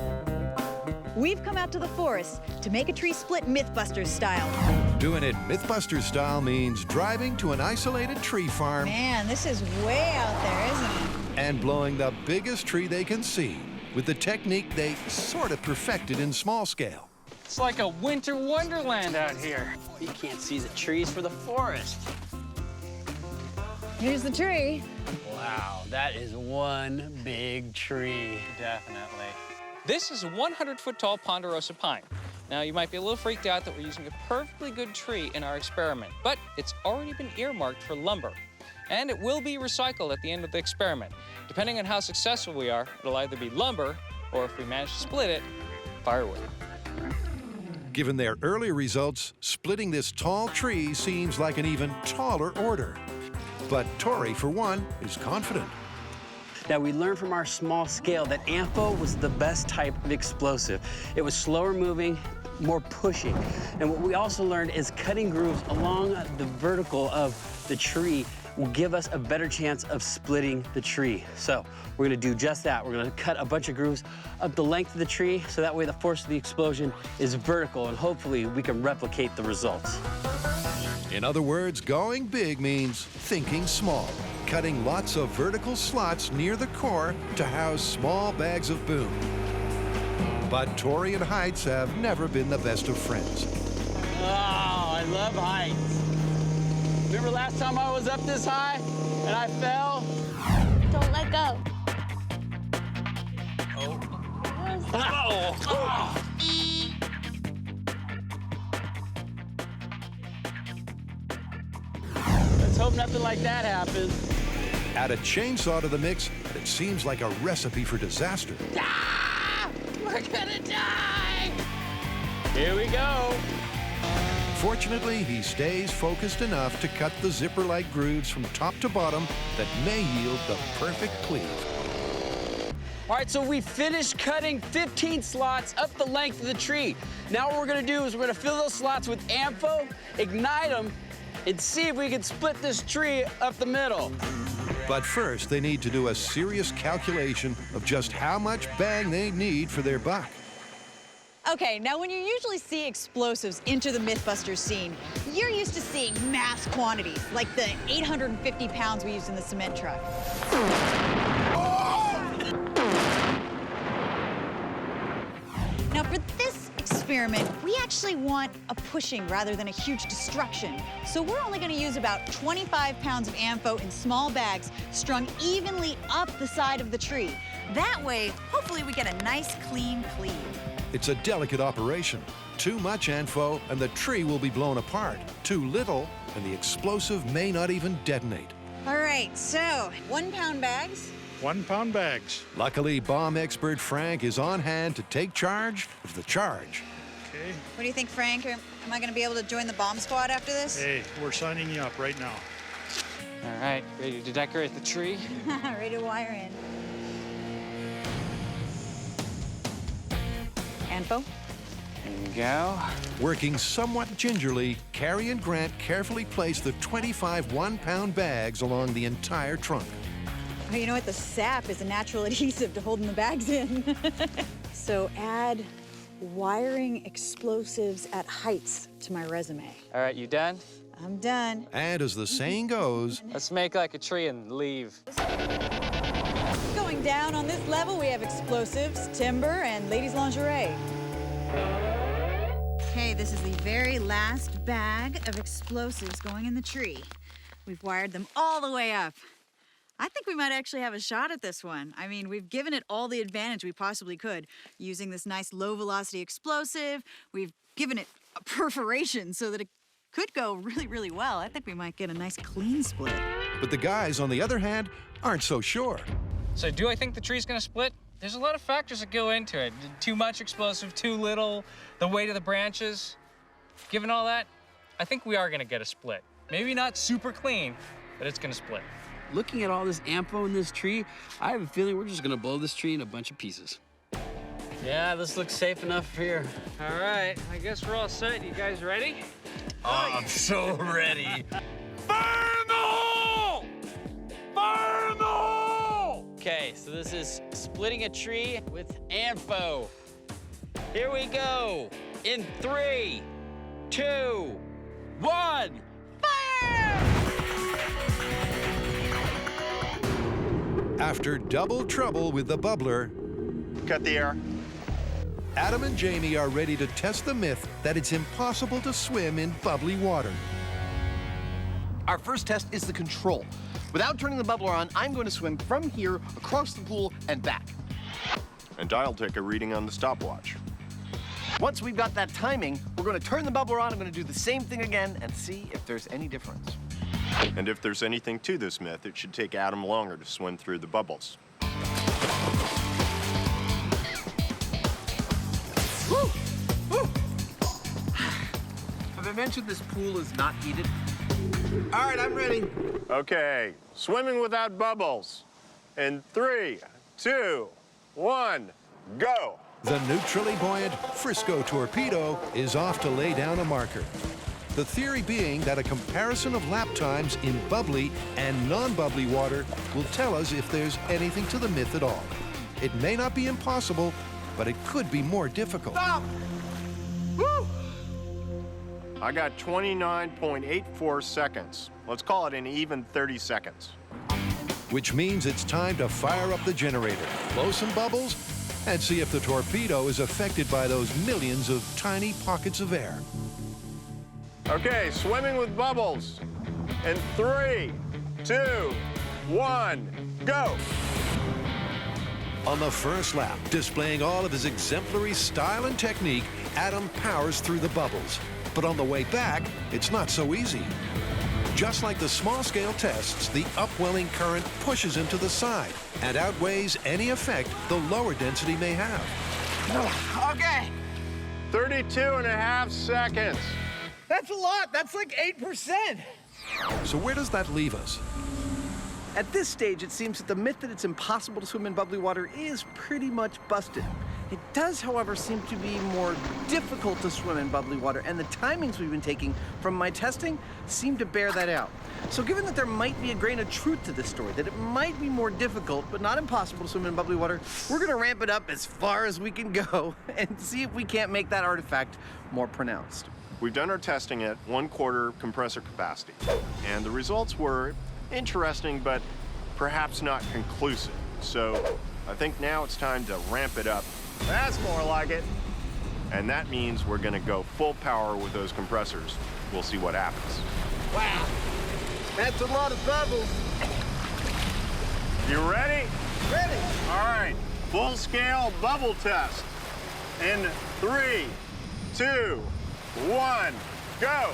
We've come out to the forest to make a tree split MythBusters style. Doing it MythBusters style means driving to an isolated tree farm. Man, this is way out there, isn't it? And blowing the biggest tree they can see with the technique they sort of perfected in small scale. It's like a winter wonderland out here. You can't see the trees for the forest. Here's the tree. Wow, that is one big tree. Definitely. This is a 100-foot-tall ponderosa pine. Now, you might be a little freaked out that we're using a perfectly good tree in our experiment, but it's already been earmarked for lumber. And it will be recycled at the end of the experiment. Depending on how successful we are, it'll either be lumber, or if we manage to split it, firewood. Given their earlier results, splitting this tall tree seems like an even taller order. But Tori, for one, is confident. Now, we learned from our small scale that AMPHO was the best type of explosive. It was slower moving, more pushing. And what we also learned is cutting grooves along the vertical of the tree will give us a better chance of splitting the tree. So we're gonna do just that. We're gonna cut a bunch of grooves up the length of the tree, so that way the force of the explosion is vertical, and hopefully we can replicate the results. In other words, going big means thinking small, cutting lots of vertical slots near the core to house small bags of boom. But Tori and heights have never been the best of friends. Oh, I love heights. Remember last time I was up this high and I fell? Don't let go. Let's hope nothing like that happens. Add a chainsaw to the mix, and it seems like a recipe for disaster. Ah! We're gonna die! Here we go. Fortunately, he stays focused enough to cut the zipper-like grooves from top to bottom that may yield the perfect cleave. All right, so we finished cutting 15 slots up the length of the tree. Now what we're gonna do is we're gonna fill those slots with AMPHO, ignite them, and see if we can split this tree up the middle. But first, they need to do a serious calculation of just how much bang they need for their buck. Okay, now when you usually see explosives enter the MythBusters scene, you're used to seeing mass quantities, like the 850 pounds we used in the cement truck. Now for this experiment, we actually want a pushing rather than a huge destruction. So we're only gonna use about 25 pounds of AMPHO in small bags strung evenly up the side of the tree. That way, hopefully we get a nice clean cleave. It's a delicate operation. Too much AMPHO and the tree will be blown apart. Too little and the explosive may not even detonate. All right, so 1 pound bags. 1 pound bags. Luckily, bomb expert Frank is on hand to take charge of the charge. Okay. What do you think, Frank? Am I gonna be able to join the bomb squad after this? Hey, we're signing you up right now. All right, ready to decorate the tree? Ready to wire in. AMPHO. There you go. Working somewhat gingerly, Carrie and Grant carefully place the 25 1-pound bags along the entire trunk. Oh, you know what? The sap is a natural adhesive to holding the bags in. So add wiring explosives at heights to my resume. All right, you done? I'm done. And as the saying goes, let's make like a tree and leave. Going down on this level, we have explosives, timber, and ladies' lingerie. Okay, this is the very last bag of explosives going in the tree. We've wired them all the way up. I think we might actually have a shot at this one. I mean, we've given it all the advantage we possibly could. Using this nice low-velocity explosive, we've given it a perforation so that it could go really, really well. I think we might get a nice clean split. but the guys, on the other hand, aren't so sure. So do I think the tree's gonna split? There's a lot of factors that go into it. Too much explosive, too little, the weight of the branches. Given all that, I think we are gonna get a split. Maybe not super clean, but it's gonna split. Looking at all this AMPHO in this tree, I have a feeling we're just gonna blow this tree in a bunch of pieces. Yeah, this looks safe enough here. All right, I guess we're all set. You guys ready? Oh, I'm so ready. Okay, so this is splitting a tree with AMPHO. Here we go. In 3, 2, 1, fire! After double trouble with the bubbler, cut the air. Adam and Jamie are ready to test the myth that it's impossible to swim in bubbly water. Our first test is the control. Without turning the bubbler on, I'm going to swim from here across the pool and back. And I'll take a reading on the stopwatch. Once we've got that timing, we're going to turn the bubbler on. I'm going to do the same thing again and see if there's any difference. And if there's anything to this myth, it should take Adam longer to swim through the bubbles. Woo! Woo! Have I mentioned this pool is not heated? All right, I'm ready. Okay, swimming without bubbles. In 3, 2, 1, go. The neutrally buoyant Frisco Torpedo is off to lay down a marker. The theory being that a comparison of lap times in bubbly and non-bubbly water will tell us if there's anything to the myth at all. It may not be impossible, but it could be more difficult. Stop! Woo! I got 29.84 seconds. Let's call it an even 30 seconds. Which means it's time to fire up the generator, blow some bubbles, and see if the torpedo is affected by those millions of tiny pockets of air. Okay, swimming with bubbles. In 3, 2, 1, go. On the first lap, displaying all of his exemplary style and technique, Adam powers through the bubbles. But on the way back, it's not so easy. Just like the small-scale tests, the upwelling current pushes him to the side and outweighs any effect the lower density may have. Okay. 32.5 seconds. That's a lot. That's like 8%. So where does that leave us? At this stage, it seems that the myth that it's impossible to swim in bubbly water is pretty much busted. It does, however, seem to be more difficult to swim in bubbly water, and the timings we've been taking from my testing seem to bear that out. So given that there might be a grain of truth to this story, that it might be more difficult but not impossible to swim in bubbly water, we're going to ramp it up as far as we can go and see if we can't make that artifact more pronounced. We've done our testing at 1/4 compressor capacity, and the results were interesting, but perhaps not conclusive. So I think now it's time to ramp it up. That's more like it. And that means we're gonna go full power with those compressors. We'll see what happens. Wow. That's a lot of bubbles. You ready? Ready. All right, full scale bubble test. In 3, 2, 1, go.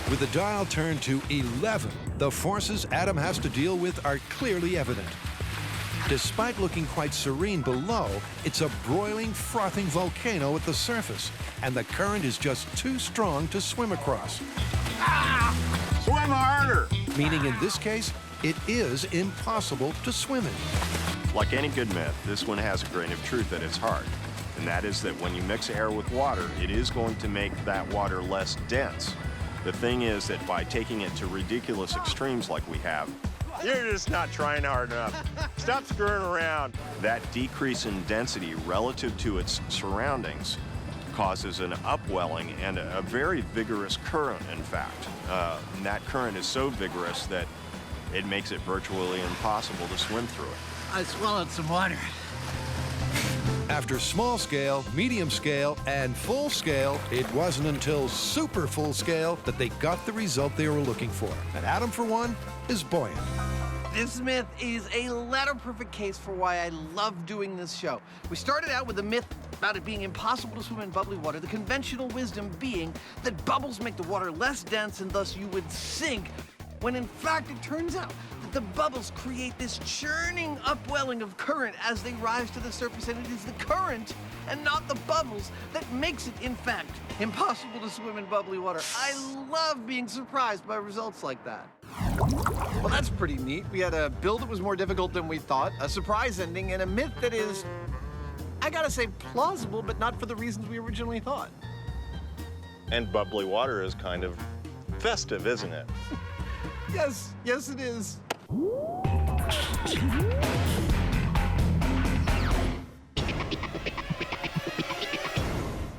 With the dial turned to 11, the forces Adam has to deal with are clearly evident. Despite looking quite serene below, it's a broiling, frothing volcano at the surface, and the current is just too strong to swim across. Swim harder! Meaning in this case, it is impossible to swim in. Like any good myth, this one has a grain of truth at its heart. And that is that when you mix air with water, it is going to make that water less dense. The thing is that by taking it to ridiculous extremes like we have, you're just not trying hard enough. Stop screwing around. That decrease in density relative to its surroundings causes an upwelling and a very vigorous current, in fact. And that current is so vigorous that it makes it virtually impossible to swim through it. I swallowed some water. After small scale, medium scale, and full scale, it wasn't until super full scale that they got the result they were looking for. And Adam, for one, is buoyant. This myth is a letter-perfect case for why I love doing this show. We started out with a myth about it being impossible to swim in bubbly water, the conventional wisdom being that bubbles make the water less dense and thus you would sink, when in fact it turns out that the bubbles create this churning upwelling of current as they rise to the surface, and it is the current and not the bubbles that makes it, in fact, impossible to swim in bubbly water. I love being surprised by results like that. Well, that's pretty neat. We had a build that was more difficult than we thought, a surprise ending, and a myth that is, I gotta say, plausible, but not for the reasons we originally thought. And bubbly water is kind of festive, isn't it? Yes, yes it is.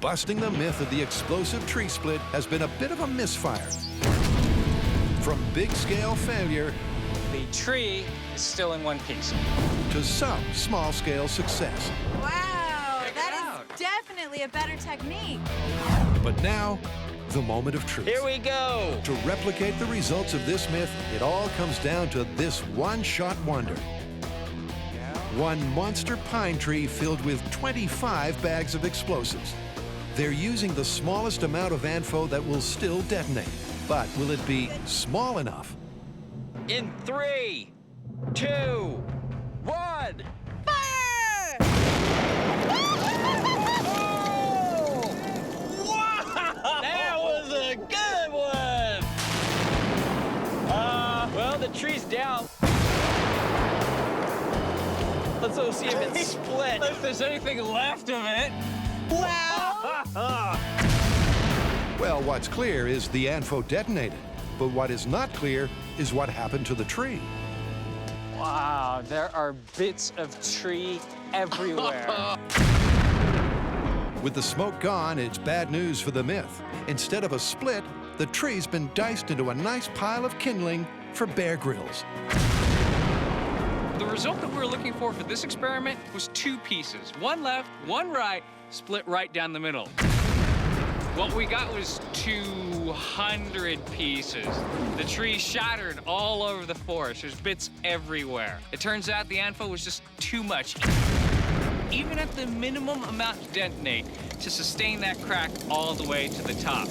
Busting the myth of the explosive tree split has been a bit of a misfire. From big-scale failure The tree is still in one piece. to some small-scale success. Wow, that is definitely a better technique. But now, the moment of truth. Here we go. To replicate the results of this myth, it all comes down to this one-shot wonder. One monster pine tree filled with 25 bags of explosives. They're using the smallest amount of ANFO that will still detonate. But will it be small enough? In 3, 2, 1. Fire! That was a good one! Well, the tree's down. Let's go see if it's split. If there's anything left of it. Wow! Well, what's clear is the ANFO detonated. But what is not clear is what happened to the tree. Wow, there are bits of tree everywhere. With the smoke gone, it's bad news for the myth. Instead of a split, the tree's been diced into a nice pile of kindling for Bear Grylls. The result that we were looking for this experiment was 2 pieces. One left, one right, split right down the middle. What we got was 200 pieces. The tree shattered all over the forest. There's bits everywhere. It turns out the ANFO was just too much. Even at the minimum amount to detonate, to sustain that crack all the way to the top.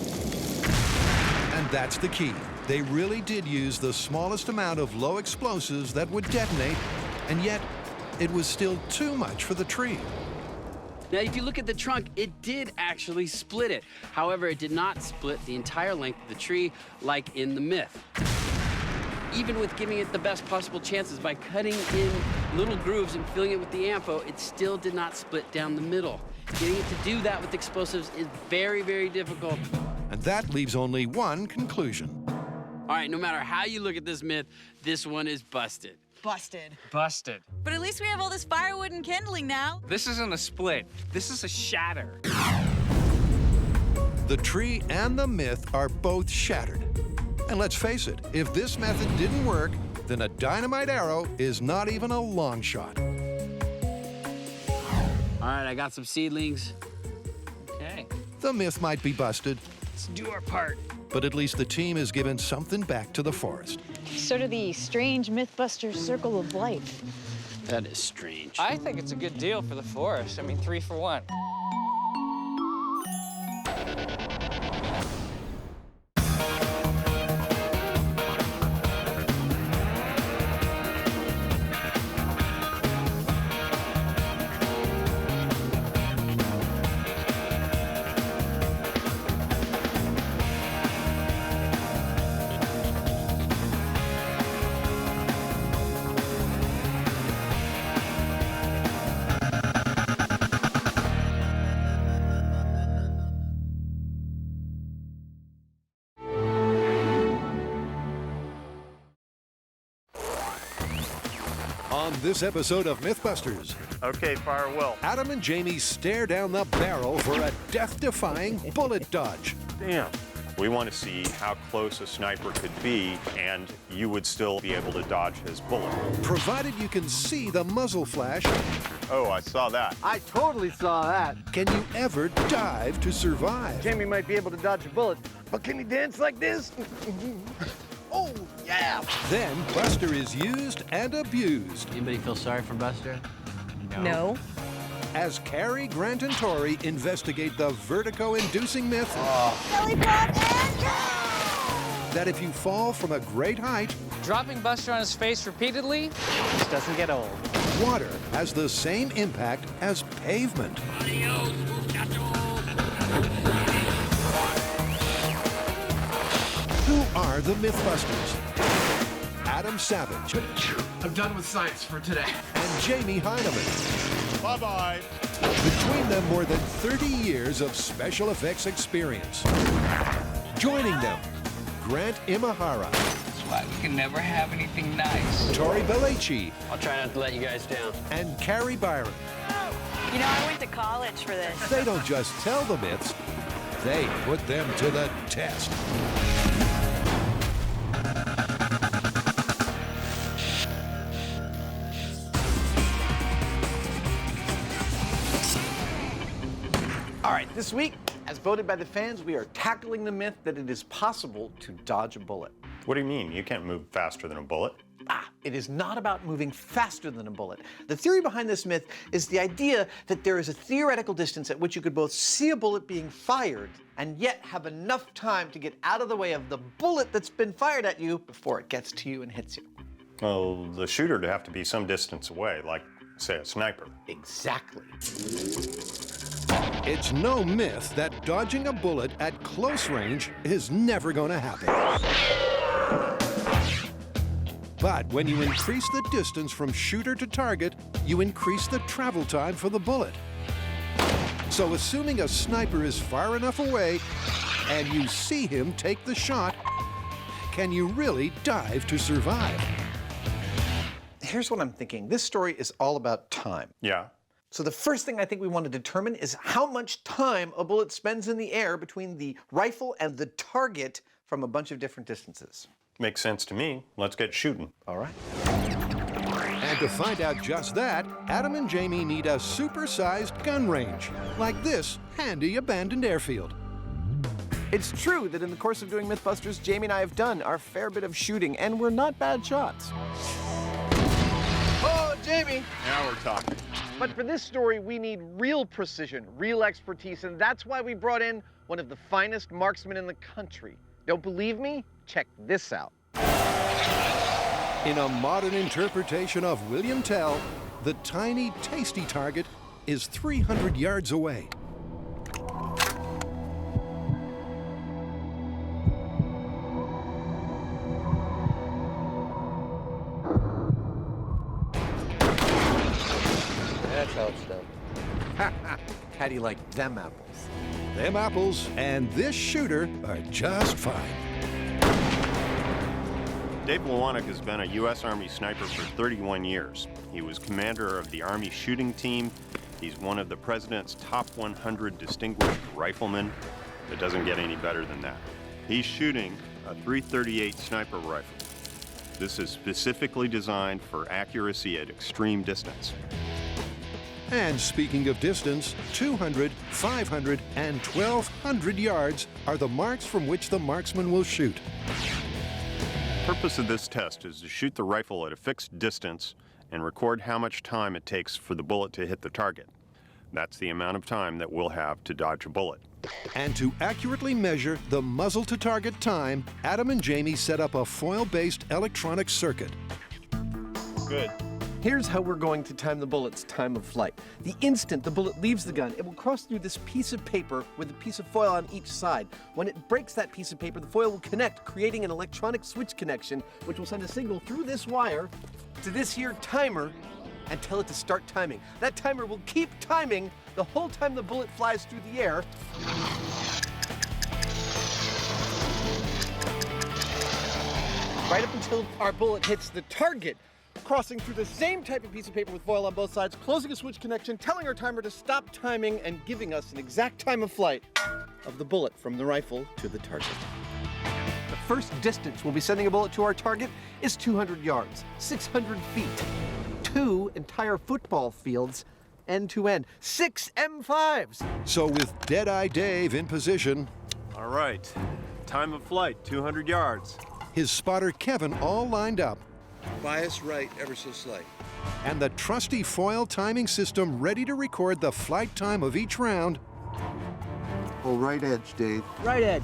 And that's the key. They really did use the smallest amount of low explosives that would detonate, and yet it was still too much for the tree. Now, if you look at the trunk, it did actually split it. However, it did not split the entire length of the tree like in the myth. Even with giving it the best possible chances by cutting in little grooves and filling it with the ANFO, it still did not split down the middle. Getting it to do that with explosives is very, very difficult. And that leaves only one conclusion. All right, no matter how you look at this myth, this one is busted. Busted. Busted. But at least we have all this firewood and kindling now. This isn't a split. This is a shatter. The tree and the myth are both shattered. And let's face it, if this method didn't work, then a dynamite arrow is not even a long shot. All right, I got some seedlings. Okay. The myth might be busted, Let's do our part. but at least the team has given something back to the forest. Sort of the strange MythBusters circle of life. That is strange. I think it's a good deal for the forest. I mean, 3 for 1. On this episode of MythBusters, Okay, fire Will. Adam and Jamie stare down the barrel for a death-defying bullet dodge. Damn. We want to see how close a sniper could be, and you would still be able to dodge his bullet. Provided you can see the muzzle flash, Oh, I saw that. I totally saw that. can you ever dive to survive? Jamie might be able to dodge a bullet, but can he dance like this? Oh, yeah! Then Buster is used and abused. Anybody feel sorry for Buster? No. As Carrie, Grant, and Tori investigate the vertigo-inducing myth that if you fall from a great height, Dropping Buster on his face repeatedly just doesn't get old. water has the same impact as pavement. Who are the MythBusters? Adam Savage I'm done with science for today. and Jamie Heineman. Bye-bye. Between them, more than 30 years of special effects experience. Joining them, Grant Imahara, That's why we can never have anything nice. Tori Belleci, I'll try not to let you guys down. and Carrie Byron. You know, I went to college for this. They don't just tell the myths, they put them to the test. All right, this week, as voted by the fans, we are tackling the myth that it is possible to dodge a bullet. What do you mean? You can't move faster than a bullet. It is not about moving faster than a bullet. The theory behind this myth is the idea that there is a theoretical distance at which you could both see a bullet being fired and yet have enough time to get out of the way of the bullet that's been fired at you before it gets to you and hits you. Well, the shooter would have to be some distance away, like, say, a sniper. Exactly. It's no myth that dodging a bullet at close range is never going to happen. But when you increase the distance from shooter to target, you increase the travel time for the bullet. So assuming a sniper is far enough away and you see him take the shot, can you really dive to survive? Here's what I'm thinking. This story is all about time. Yeah. So the first thing I think we want to determine is how much time a bullet spends in the air between the rifle and the target from a bunch of different distances. Makes sense to me. Let's get shooting. All right. And to find out just that, Adam and Jamie need a supersized gun range, like this handy abandoned airfield. It's true that in the course of doing MythBusters, Jamie and I have done our fair bit of shooting, and we're not bad shots. Oh, Jamie! Now we're talking. But for this story, we need real precision, real expertise, and that's why we brought in one of the finest marksmen in the country. Don't believe me? Check this out. In a modern interpretation of William Tell, the tiny, tasty target is 300 yards away. That's how it's done. How do you like them apples? Them apples and this shooter are just fine. Dave Lewanik has been a U.S. Army sniper for 31 years. He was commander of the Army shooting team. He's one of the President's top 100 distinguished riflemen. It doesn't get any better than that. He's shooting a .338 sniper rifle. This is specifically designed for accuracy at extreme distance. And speaking of distance, 200, 500, and 1,200 yards are the marks from which the marksman will shoot. The purpose of this test is to shoot the rifle at a fixed distance and record how much time it takes for the bullet to hit the target. That's the amount of time that we'll have to dodge a bullet. And to accurately measure the muzzle to target time, Adam and Jamie set up a foil-based electronic circuit. Good. Here's how we're going to time the bullet's time of flight. The instant the bullet leaves the gun, it will cross through this piece of paper with a piece of foil on each side. When it breaks that piece of paper, the foil will connect, creating an electronic switch connection, which will send a signal through this wire to this here timer and tell it to start timing. That timer will keep timing the whole time the bullet flies through the air. Right up until our bullet hits the target, crossing through the same type of piece of paper with foil on both sides, closing a switch connection, telling our timer to stop timing, and giving us an exact time of flight of the bullet from the rifle to the target. The first distance we'll be sending a bullet to our target is 200 yards, 600 feet, 2 entire football fields, end to end, 6 M5s. So with Deadeye Dave in position, All right, time of flight, 200 yards. his spotter Kevin all lined up, Bias right ever so slight. and the trusty foil timing system ready to record the flight time of each round, Oh, right edge, Dave. Right edge.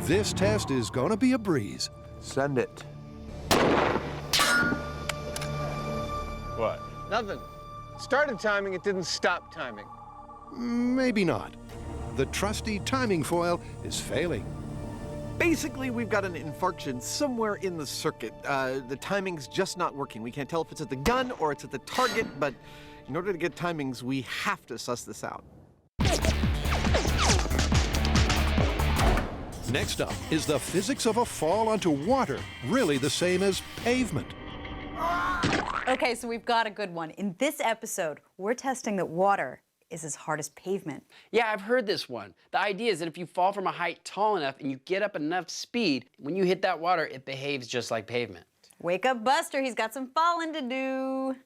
this test is going to be a breeze. Send it. What? Nothing. Started timing, it didn't stop timing. Maybe not. The trusty timing foil is failing. Basically, we've got an infarction somewhere in the circuit. The timing's just not working. We can't tell if it's at the gun or it's at the target, but in order to get timings, we have to suss this out. Next up is the physics of a fall onto water, really the same as pavement. Okay, so we've got a good one. In this episode, we're testing that water is as hard as pavement. Yeah, I've heard this one. The idea is that if you fall from a height tall enough and you get up enough speed, when you hit that water, it behaves just like pavement. Wake up, Buster. He's got some falling to do.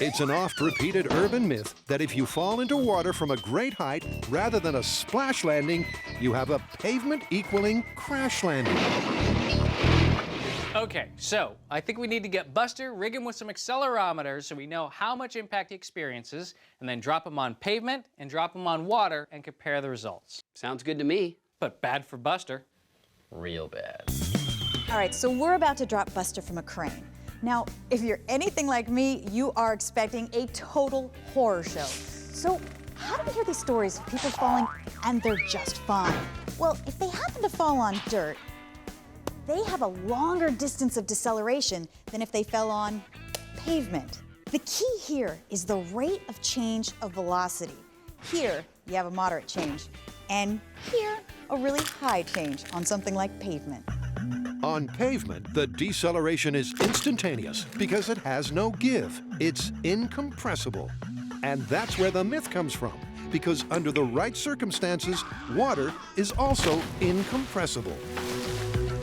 It's an oft-repeated urban myth that if you fall into water from a great height, rather than a splash landing, you have a pavement-equaling crash landing. Okay, so I think we need to get Buster, rig him with some accelerometers so we know how much impact he experiences, and then drop him on pavement and drop him on water and compare the results. Sounds good to me. But bad for Buster. Real bad. All right, so we're about to drop Buster from a crane. Now, if you're anything like me, you are expecting a total horror show. So how do we hear these stories of people falling and they're just fine? Well, if they happen to fall on dirt, they have a longer distance of deceleration than if they fell on pavement. The key here is the rate of change of velocity. Here, you have a moderate change, and here, a really high change on something like pavement. On pavement, the deceleration is instantaneous because it has no give. It's incompressible. And that's where the myth comes from, because under the right circumstances, water is also incompressible.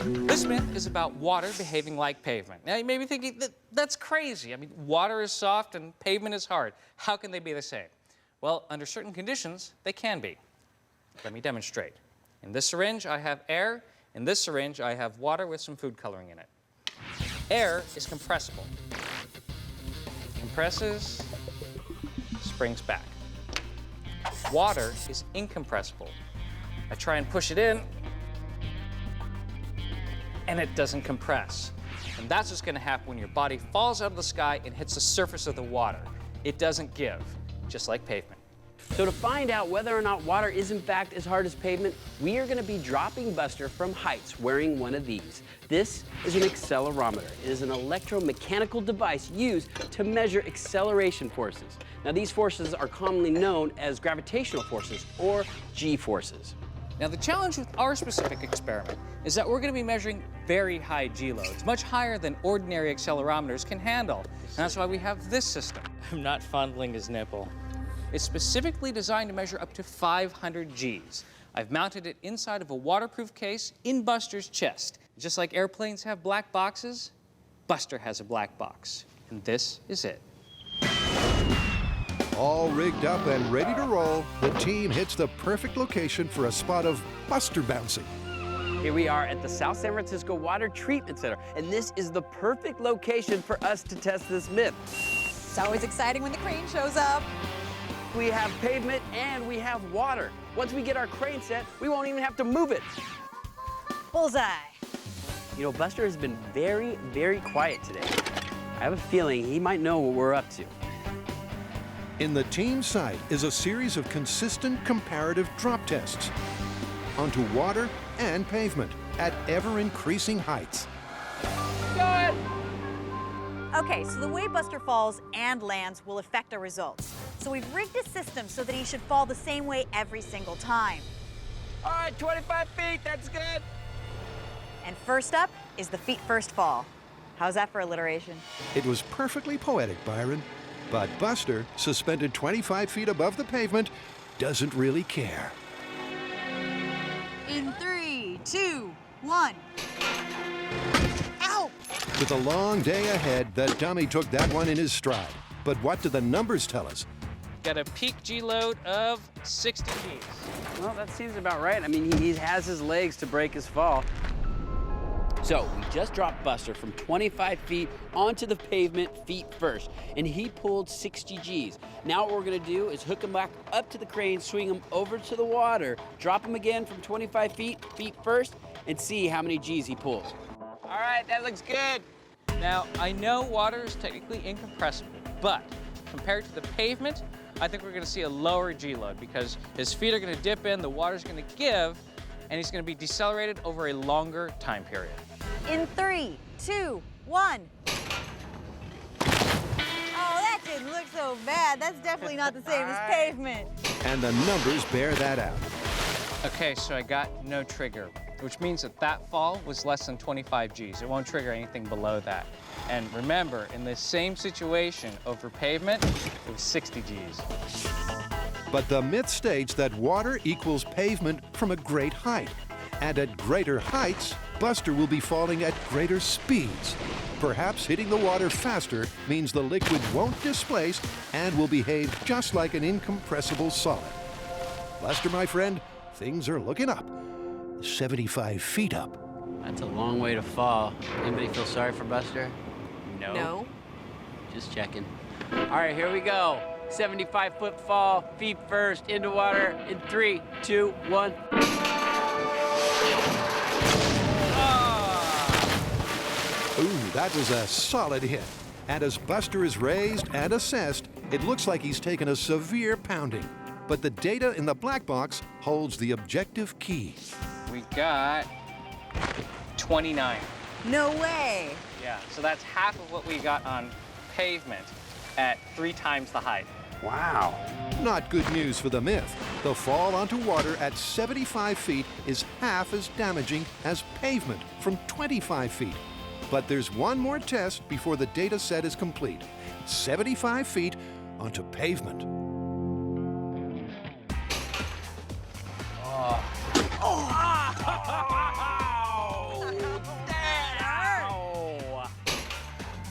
This myth is about water behaving like pavement. Now, you may be thinking, that's crazy. I mean, water is soft and pavement is hard. How can they be the same? Well, under certain conditions, they can be. Let me demonstrate. In this syringe, I have air. In this syringe, I have water with some food coloring in it. Air is compressible. Compresses, springs back. Water is incompressible. I try and push it in, and it doesn't compress. And that's what's going to happen when your body falls out of the sky and hits the surface of the water. It doesn't give, just like pavement. So to find out whether or not water is in fact as hard as pavement, we are going to be dropping Buster from heights wearing one of these. This is an accelerometer. It is an electromechanical device used to measure acceleration forces. Now, these forces are commonly known as gravitational forces, or G-forces. Now, the challenge with our specific experiment is that we're going to be measuring very high G-loads, much higher than ordinary accelerometers can handle. And that's why we have this system. I'm not fondling his nipple. It's specifically designed to measure up to 500 Gs. I've mounted it inside of a waterproof case in Buster's chest. Just like airplanes have black boxes, Buster has a black box. And this is it. All rigged up and ready to roll, the team hits the perfect location for a spot of Buster bouncing. Here we are at the South San Francisco Water Treatment Center, and this is the perfect location for us to test this myth. It's always exciting when the crane shows up. We have pavement and we have water. Once we get our crane set, we won't even have to move it. Bullseye. You know, Buster has been very, very quiet today. I have a feeling he might know what we're up to. In the team site is a series of consistent comparative drop tests onto water and pavement at ever-increasing heights. Good. Okay, so the way Buster falls and lands will affect our results. So we've rigged a system so that he should fall the same way every single time. All right, 25 feet, that's good. And first up is the feet first fall. How's that for alliteration? It was perfectly poetic, Byron. But Buster, suspended 25 feet above the pavement, doesn't really care. In 3, 2, 1. Ow! With a long day ahead, the dummy took that one in his stride. But what do the numbers tell us? Got a peak G-load of 60 Gs. Well, that seems about right. I mean, he has his legs to break his fall. So we just dropped Buster from 25 feet onto the pavement feet first, and he pulled 60 Gs. Now what we're gonna do is hook him back up to the crane, swing him over to the water, drop him again from 25 feet first, and see how many Gs he pulls. All right, that looks good. Now, I know water is technically incompressible, but compared to the pavement, I think we're gonna see a lower G-load because his feet are gonna dip in, the water's gonna give, and he's gonna be decelerated over a longer time period. In 3, 2, 1. Oh, that didn't look so bad. That's definitely not the same as pavement. And the numbers bear that out. Okay, so I got no trigger, which means that that fall was less than 25 Gs. It won't trigger anything below that. And remember, in this same situation over pavement, it was 60 Gs. But the myth states that water equals pavement from a great height. And at greater heights, Buster will be falling at greater speeds. Perhaps hitting the water faster means the liquid won't displace and will behave just like an incompressible solid. Buster, my friend, things are looking up. 75 feet up. That's a long way to fall. Anybody feel sorry for Buster? No. Just checking. All right, here we go. 75-foot fall, feet first, into water, in 3, 2, 1. Ooh, that was a solid hit. And as Buster is raised and assessed, it looks like he's taken a severe pounding. But the data in the black box holds the objective key. We got 29. No way. Yeah, so that's half of what we got on pavement at 3 times the height. Wow. Not good news for the myth. The fall onto water at 75 feet is half as damaging as pavement from 25 feet. But there's one more test before the data set is complete. 75 feet onto pavement.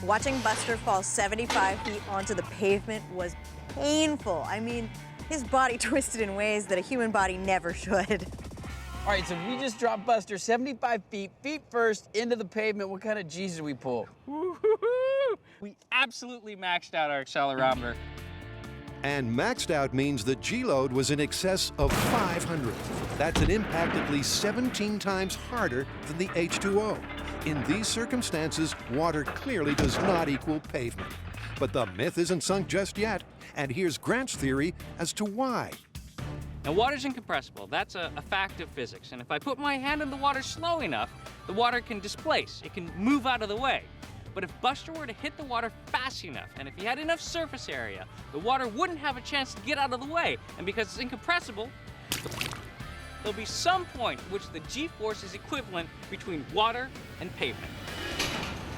Watching Buster fall 75 feet onto the pavement was painful. I mean, his body twisted in ways that a human body never should. All right, so we just dropped Buster 75 feet, feet first, into the pavement. What kind of G's did we pull? We absolutely maxed out our accelerometer. And maxed out means the G-load was in excess of 500. That's an impact at least 17 times harder than the H2O. In these circumstances, water clearly does not equal pavement. But the myth isn't sunk just yet, and here's Grant's theory as to why. Now, water's incompressible. That's a fact of physics. And if I put my hand in the water slow enough, the water can displace. It can move out of the way. But if Buster were to hit the water fast enough, and if he had enough surface area, the water wouldn't have a chance to get out of the way. And because it's incompressible, there'll be some point at which the G-force is equivalent between water and pavement.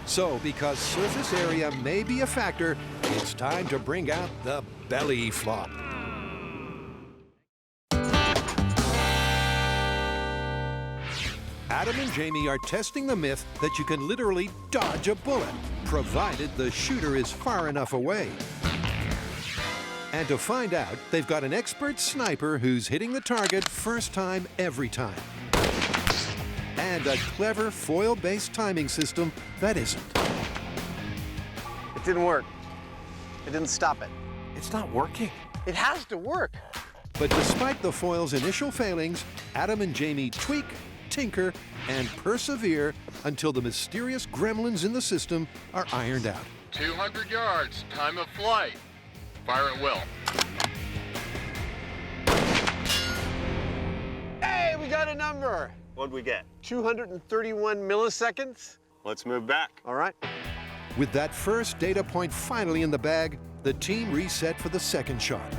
So, because surface area may be a factor, it's time to bring out the belly flop. Adam and Jamie are testing the myth that you can literally dodge a bullet, provided the shooter is far enough away. And to find out, they've got an expert sniper who's hitting the target first time every time. And a clever foil-based timing system that isn't. It didn't work. It didn't stop it. It's not working. It has to work. But despite the foil's initial failings, Adam and Jamie tweak, tinker, and persevere until the mysterious gremlins in the system are ironed out. 200 yards, time of flight. Fire at will. Hey, we got a number. What'd we get? 231 milliseconds. Let's move back. All right. With that first data point finally in the bag, the team reset for the second shot.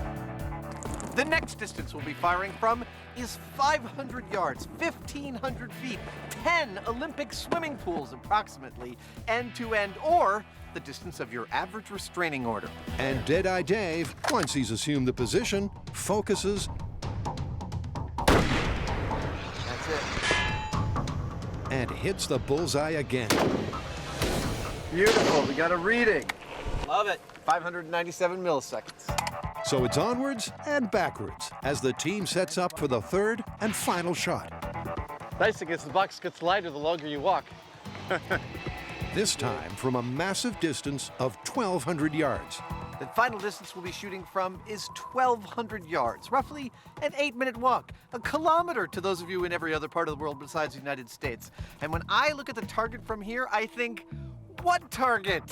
The next distance we'll be firing from is 500 yards, 1,500 feet, 10 Olympic swimming pools approximately, end to end, or the distance of your average restraining order. And Deadeye Dave, once he's assumed the position, focuses. That's it. And hits the bullseye again. Beautiful. We got a reading. Love it. 597 milliseconds. So it's onwards and backwards as the team sets up for the third and final shot. Nice thing is the box gets lighter the longer you walk. This time from a massive distance of 1,200 yards. The final distance we'll be shooting from is 1,200 yards, roughly an 8-minute walk, a kilometer to those of you in every other part of the world besides the United States. And when I look at the target from here, I think, what target?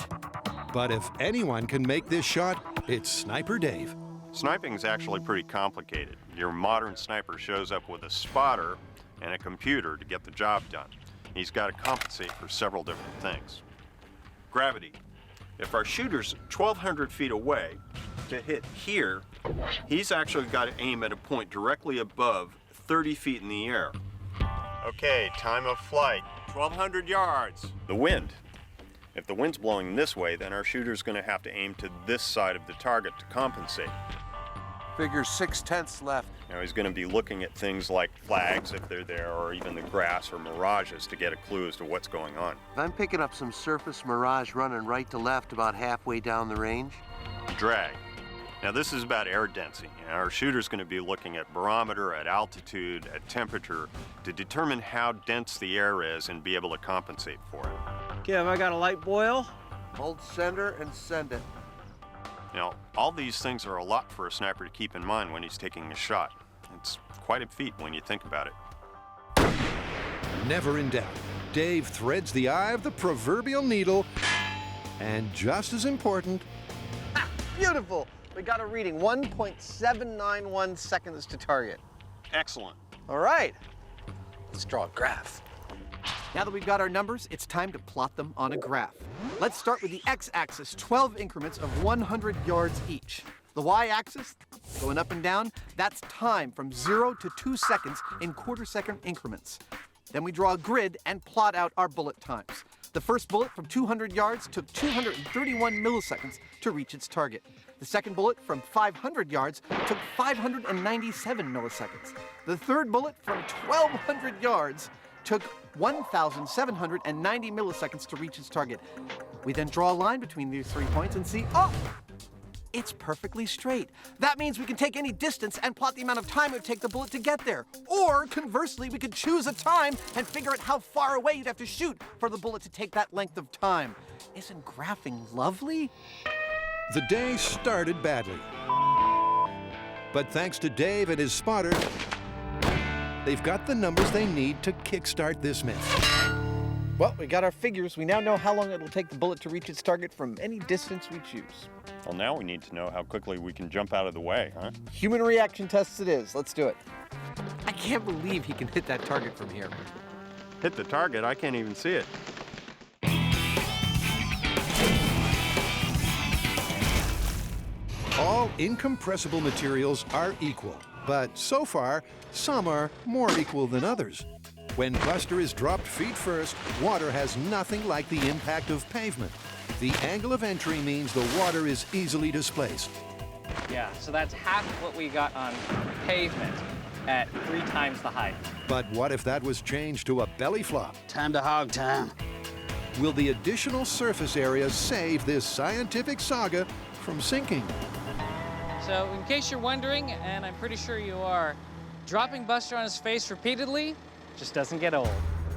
But if anyone can make this shot, it's Sniper Dave. Sniping is actually pretty complicated. Your modern sniper shows up with a spotter and a computer to get the job done. He's got to compensate for several different things. Gravity. If our shooter's 1,200 feet away to hit here, he's actually got to aim at a point directly above 30 feet in the air. Okay, time of flight, 1,200 yards. The wind. If the wind's blowing this way, then our shooter's going to have to aim to this side of the target to compensate. Figure 6/10 left. Now he's going to be looking at things like flags, if they're there, or even the grass or mirages to get a clue as to what's going on. I'm picking up some surface mirage running right to left about halfway down the range. Drag. Now this is about air density. Our shooter's going to be looking at barometer, at altitude, at temperature to determine how dense the air is and be able to compensate for it. Okay, have I got a light boil? Hold sender and send it. Now, all these things are a lot for a sniper to keep in mind when he's taking a shot. It's quite a feat when you think about it. Never in doubt, Dave threads the eye of the proverbial needle, and just as important, Beautiful. We got a reading, 1.791 seconds to target. Excellent. All right, let's draw a graph. Now that we've got our numbers, it's time to plot them on a graph. Let's start with the x-axis, 12 increments of 100 yards each. The y-axis, going up and down, that's time from 0 to 2 seconds in quarter-second increments. Then we draw a grid and plot out our bullet times. The first bullet from 200 yards took 231 milliseconds to reach its target. The second bullet from 500 yards took 597 milliseconds. The third bullet from 1,200 yards took 1,790 milliseconds to reach its target. We then draw a line between these 3 points and see, oh, it's perfectly straight. That means we can take any distance and plot the amount of time it would take the bullet to get there. Or conversely, we could choose a time and figure out how far away you'd have to shoot for the bullet to take that length of time. Isn't graphing lovely? the day started badly. But thanks to Dave and his spotter, they've got the numbers they need to kickstart this myth. Well, we got our figures. We now know how long it'll take the bullet to reach its target from any distance we choose. Well, now we need to know how quickly we can jump out of the way, huh? Human reaction tests it is. Let's do it. I can't believe he can hit that target from here. Hit the target? I can't even see it. All incompressible materials are equal, but so far, some are more equal than others. When Buster is dropped feet first, water has nothing like the impact of pavement. The angle of entry means the water is easily displaced. Yeah, so that's half of what we got on pavement at 3 times the height. But what if that was changed to a belly flop? Time to hog time. Will the additional surface area save this scientific saga from sinking? So in case you're wondering, and I'm pretty sure you are, dropping Buster on his face repeatedly just doesn't get old.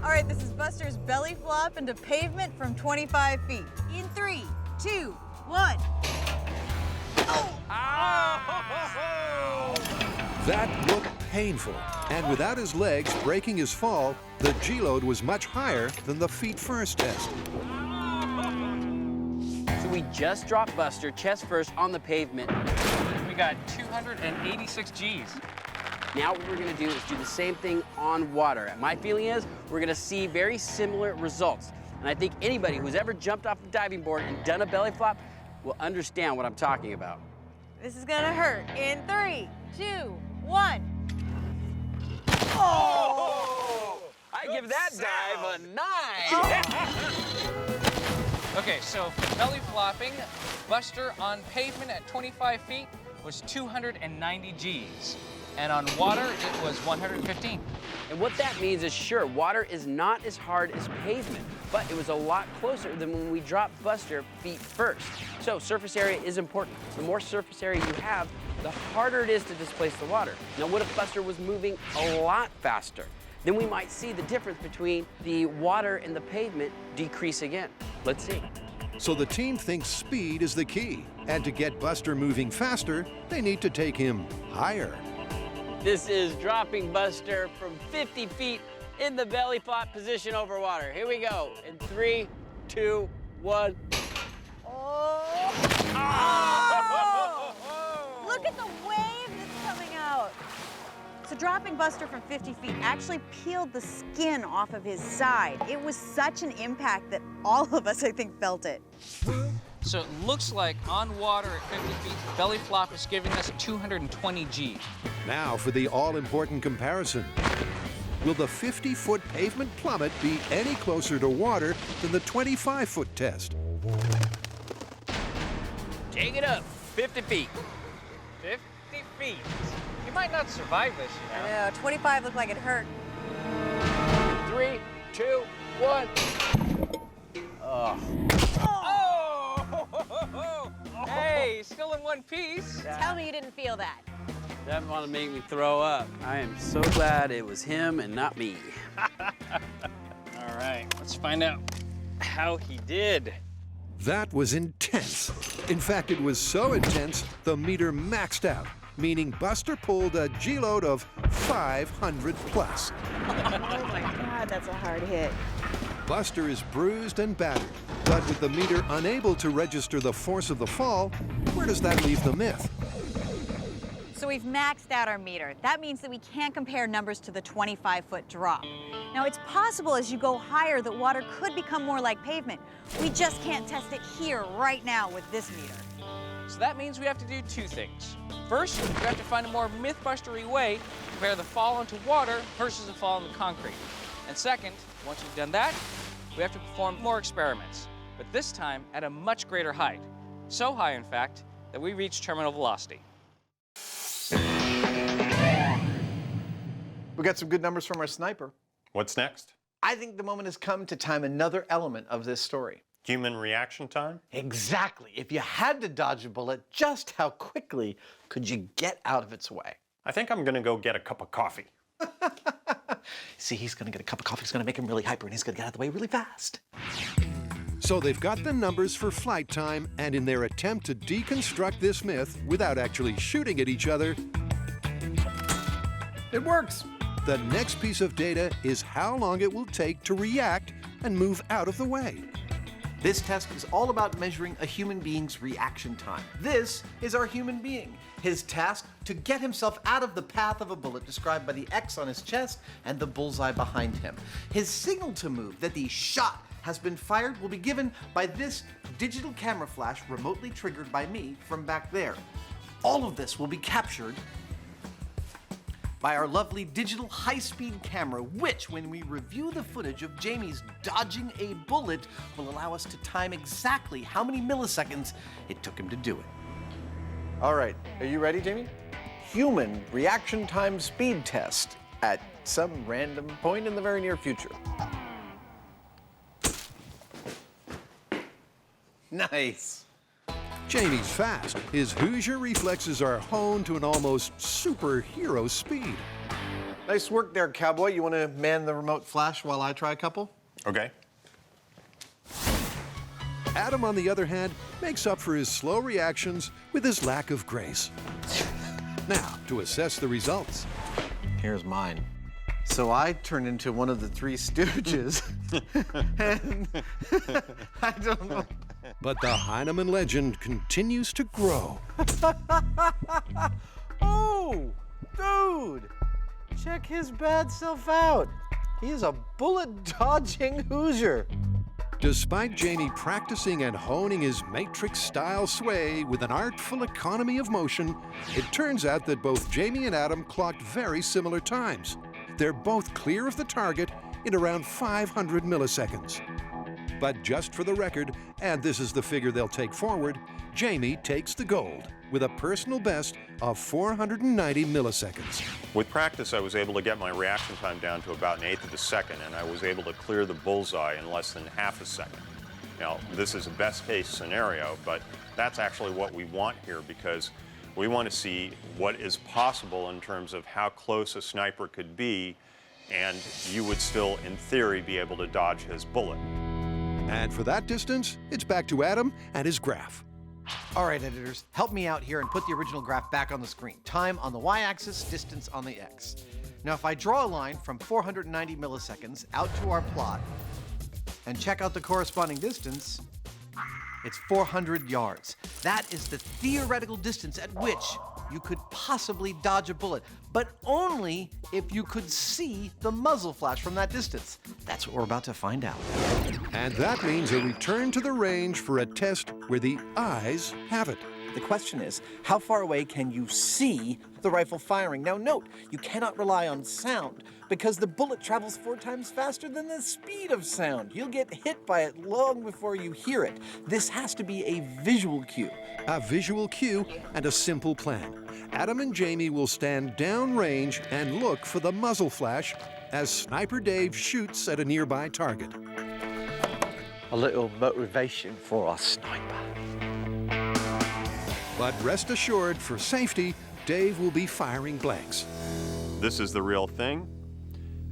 All right, this is Buster's belly flop into pavement from 25 feet. In 3, 2, 1. That looked painful, and without his legs breaking his fall, the G-load was much higher than the feet first test. So we just dropped Buster chest first on the pavement. We got 286 Gs. Now what we're gonna do is do the same thing on water. My feeling is we're gonna see very similar results. And I think anybody who's ever jumped off a diving board and done a belly flop will understand what I'm talking about. This is gonna hurt. In 3, 2, 1. Oh! I give that dive a 9. Okay, so for belly flopping, Buster on pavement at 25 feet was 290 Gs. And on water, it was 115. And what that means is, sure, water is not as hard as pavement, but it was a lot closer than when we dropped Buster feet first. So surface area is important. The more surface area you have, the harder it is to displace the water. Now, what if Buster was moving a lot faster? Then we might see the difference between the water and the pavement decrease again. Let's see. So the team thinks speed is the key, and to get Buster moving faster, they need to take him higher. This is dropping Buster from 50 feet in the belly flop position over water. Here we go. In 3, 2, 1. Oh! Look at the wave that's coming out. So dropping Buster from 50 feet actually peeled the skin off of his side. It was such an impact that all of us, I think, felt it. So it looks like on water at 50 feet, the belly flop is giving us 220 G. Now for the all-important comparison. Will the 50-foot pavement plummet be any closer to water than the 25-foot test? Take it up, 50 feet. 50 feet. You might not survive this, you know. I know, 25 looked like it hurt. 3, 2, 1. Hey, still in one piece. Tell me you didn't feel that. That want to make me throw up. I am so glad it was him and not me. All right, let's find out how he did. That was intense. In fact, it was so intense, the meter maxed out, meaning Buster pulled a G-load of 500 plus. Oh my God, that's a hard hit. Buster is bruised and battered, but with the meter unable to register the force of the fall, where does that leave the myth? So we've maxed out our meter. That means that we can't compare numbers to the 25-foot drop. Now, it's possible as you go higher that water could become more like pavement. We just can't test it here right now with this meter. So that means we have to do two things. First, we have to find a more myth-bustery way to compare the fall into water versus the fall into concrete. And second, once we've done that, we have to perform more experiments, but this time at a much greater height. So high, in fact, that we reach terminal velocity. We got some good numbers from our sniper. What's next? I think the moment has come to time another element of this story. Human reaction time? Exactly. If you had to dodge a bullet, just how quickly could you get out of its way? I think I'm gonna go get a cup of coffee. See, he's gonna get a cup of coffee, it's gonna make him really hyper, and he's gonna get out of the way really fast. So they've got the numbers for flight time, and in their attempt to deconstruct this myth without actually shooting at each other, it works. The next piece of data is how long it will take to react and move out of the way. This test is all about measuring a human being's reaction time. This is our human being. His task, to get himself out of the path of a bullet described by the X on his chest and the bullseye behind him. His signal to move, that the shot has been fired, will be given by this digital camera flash remotely triggered by me from back there. All of this will be captured by our lovely digital high-speed camera, which, when we review the footage of Jamie's dodging a bullet, will allow us to time exactly how many milliseconds it took him to do it. All right, are you ready, Jamie? Human reaction time speed test at some random point in the very near future. Nice. Jamie's fast. His Hoosier reflexes are honed to an almost superhero speed. Nice work there, cowboy. You want to man the remote flash while I try a couple? Okay. Adam, on the other hand, makes up for his slow reactions with his lack of grace. Now, to assess the results. Here's mine. So I turned into one of the Three Stooges, and I don't know. But the Heinemann legend continues to grow. Oh, dude, check his bad self out. He is a bullet-dodging Hoosier. Despite Jamie practicing and honing his Matrix-style sway with an artful economy of motion, it turns out that both Jamie and Adam clocked very similar times. They're both clear of the target in around 500 milliseconds. But just for the record, and this is the figure they'll take forward, Jamie takes the gold with a personal best of 490 milliseconds. With practice, I was able to get my reaction time down to about 1/8 of a second, and I was able to clear the bullseye in less than half a second. Now, this is a best-case scenario, but that's actually what we want here, because we want to see what is possible in terms of how close a sniper could be, and you would still, in theory, be able to dodge his bullet. And for that distance, it's back to Adam and his graph. All right, editors, help me out here and put the original graph back on the screen. Time on the y-axis, distance on the x. Now, if I draw a line from 490 milliseconds out to our plot and check out the corresponding distance, it's 400 yards. That is the theoretical distance at which you could possibly dodge a bullet, but only if you could see the muzzle flash from that distance. That's what we're about to find out. And that means a return to the range for a test where the eyes have it. The question is, how far away can you see the rifle firing? Now note, you cannot rely on sound because the bullet travels 4 times faster than the speed of sound. You'll get hit by it long before you hear it. This has to be a visual cue. A visual cue and a simple plan. Adam and Jamie will stand downrange and look for the muzzle flash as Sniper Dave shoots at a nearby target. A little motivation for our sniper. But rest assured, for safety, Dave will be firing blanks. This is the real thing,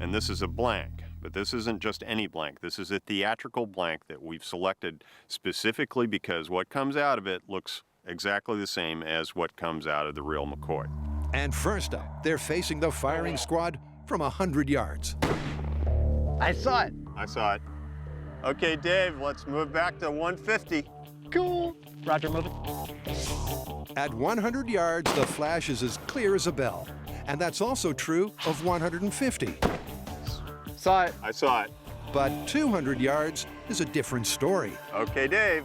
and this is a blank. But this isn't just any blank. This is a theatrical blank that we've selected specifically because what comes out of it looks exactly the same as what comes out of the real McCoy. And first up, they're facing the firing squad from 100 yards. I saw it. I saw it. Okay, Dave, let's move back to 150. Cool. Roger, moving. At 100 yards, the flash is as clear as a bell. And that's also true of 150. Saw it. I saw it. But 200 yards is a different story. Okay, Dave,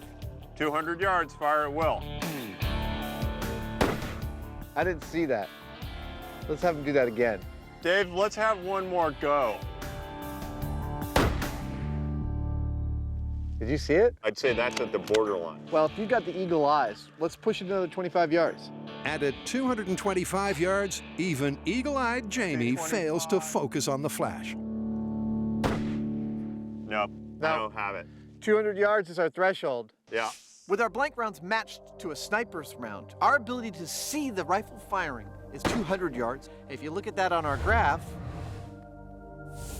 200 yards, fire at will. I didn't see that. Let's have him do that again. Dave, let's have one more go. Did you see it? I'd say that's at the borderline. Well, if you got the eagle eyes, let's push it another 25 yards. And at 225 yards, even eagle-eyed Jamie fails to focus on the flash. Nope, I don't have it. 200 yards is our threshold. Yeah. With our blank rounds matched to a sniper's round, our ability to see the rifle firing is 200 yards. If you look at that on our graph,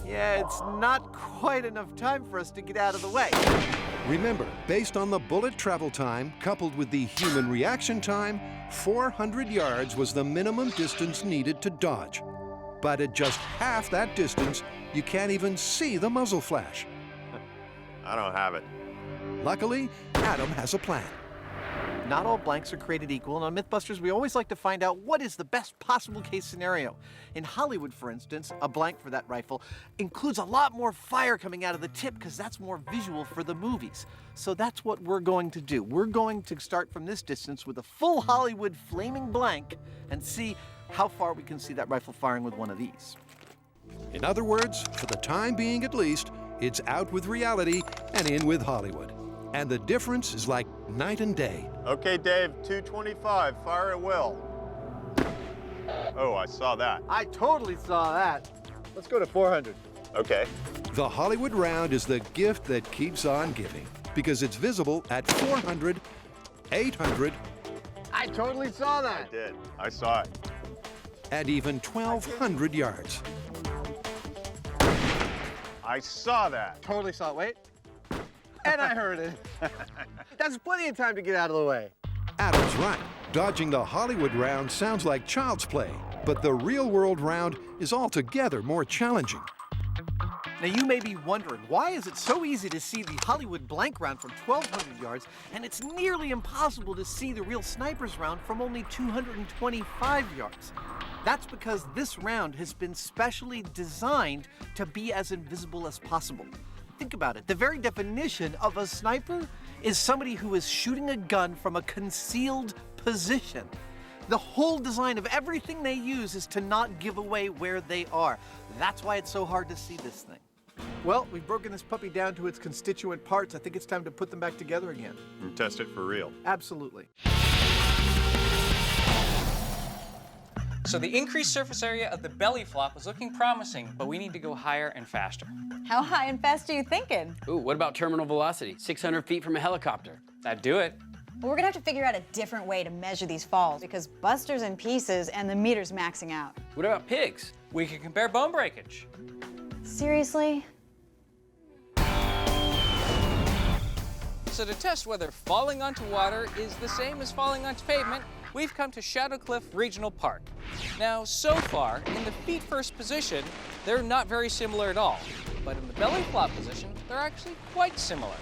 yeah, it's not quite enough time for us to get out of the way. Remember, based on the bullet travel time coupled with the human reaction time, 400 yards was the minimum distance needed to dodge. But at just half that distance, you can't even see the muzzle flash. I don't have it. Luckily, Adam has a plan. Not all blanks are created equal, and on MythBusters, we always like to find out what is the best possible case scenario. In Hollywood, for instance, a blank for that rifle includes a lot more fire coming out of the tip because that's more visual for the movies. So that's what we're going to do. We're going to start from this distance with a full Hollywood flaming blank and see how far we can see that rifle firing with one of these. In other words, for the time being at least, it's out with reality and in with Hollywood. And the difference is like night and day. Okay, Dave, 225, fire at will. Oh, I saw that. I totally saw that. Let's go to 400. Okay. The Hollywood round is the gift that keeps on giving because it's visible at 400, 800. I totally saw that. I did. I saw it. And even 1,200 yards. I saw that. Totally saw it. Wait. And I heard it. That's plenty of time to get out of the way. Adam's right. Dodging the Hollywood round sounds like child's play, but the real-world round is altogether more challenging. Now you may be wondering, why is it so easy to see the Hollywood blank round from 1,200 yards, and it's nearly impossible to see the real sniper's round from only 225 yards? That's because this round has been specially designed to be as invisible as possible. Think about it. The very definition of a sniper is somebody who is shooting a gun from a concealed position. The whole design of everything they use is to not give away where they are. That's why it's so hard to see this thing. Well, we've broken this puppy down to its constituent parts. I think it's time to put them back together again. And test it for real. Absolutely. So the increased surface area of the belly flop is looking promising, but we need to go higher and faster. How high and fast are you thinking? Ooh, what about terminal velocity? 600 feet from a helicopter. That'd do it. Well, we're gonna have to figure out a different way to measure these falls because Buster's in pieces and the meter's maxing out. What about pigs? We can compare bone breakage. Seriously? So to test whether falling onto water is the same as falling onto pavement, we've come to Shadow Cliff Regional Park. Now, so far, in the feet first position, they're not very similar at all. But in the belly flop position, they're actually quite similar.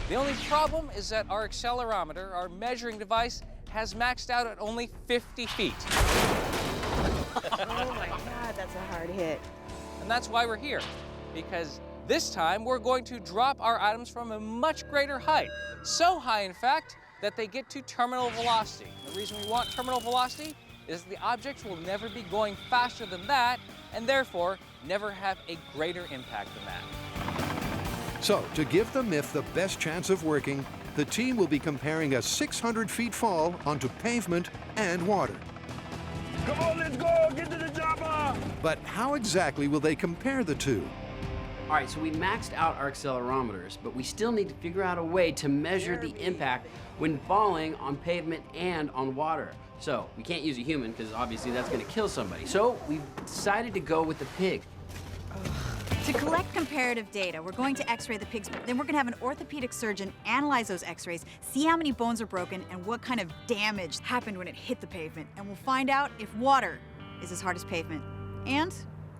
The only problem is that our accelerometer, our measuring device, has maxed out at only 50 feet. Oh my God, that's a hard hit. And that's why we're here, because this time we're going to drop our items from a much greater height. So high, in fact, that they get to terminal velocity. The reason we want terminal velocity is the objects will never be going faster than that, and therefore never have a greater impact than that. So, to give the myth the best chance of working, the team will be comparing a 600 feet fall onto pavement and water. Come on, let's go! Get to the chopper! But how exactly will they compare the two? All right, so we maxed out our accelerometers, but we still need to figure out a way to measure the impact when falling on pavement and on water. So we can't use a human because obviously that's gonna kill somebody. So we've decided to go with the pig. To collect comparative data, we're going to x-ray the pigs, then we're gonna have an orthopedic surgeon analyze those x-rays, see how many bones are broken and what kind of damage happened when it hit the pavement. And we'll find out if water is as hard as pavement. And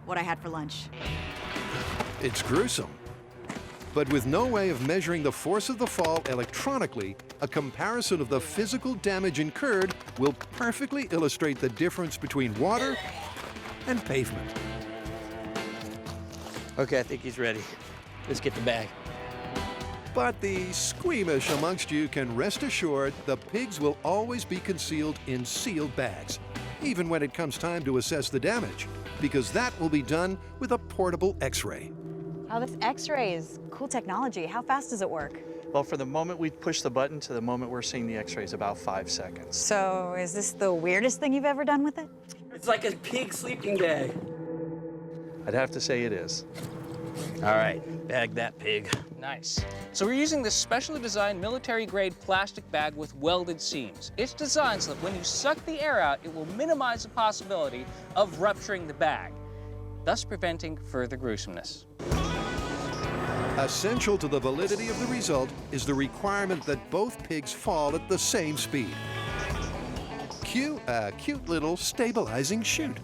what I had for lunch. It's gruesome. But with no way of measuring the force of the fall electronically, a comparison of the physical damage incurred will perfectly illustrate the difference between water and pavement. Okay, I think he's ready. Let's get the bag. But the squeamish amongst you can rest assured the pigs will always be concealed in sealed bags, even when it comes time to assess the damage, because that will be done with a portable X-ray. Oh, this X-ray is cool technology. How fast does it work? Well, for the moment we push the button to the moment we're seeing the X-rays, about 5 seconds. So, is this the weirdest thing you've ever done with it? It's like a pig sleeping bag. I'd have to say it is. All right, bag that pig. Nice. So we're using this specially designed military-grade plastic bag with welded seams. It's designed so that when you suck the air out, it will minimize the possibility of rupturing the bag, thus preventing further gruesomeness. Essential to the validity of the result is the requirement that both pigs fall at the same speed. Cue a cute little stabilizing chute.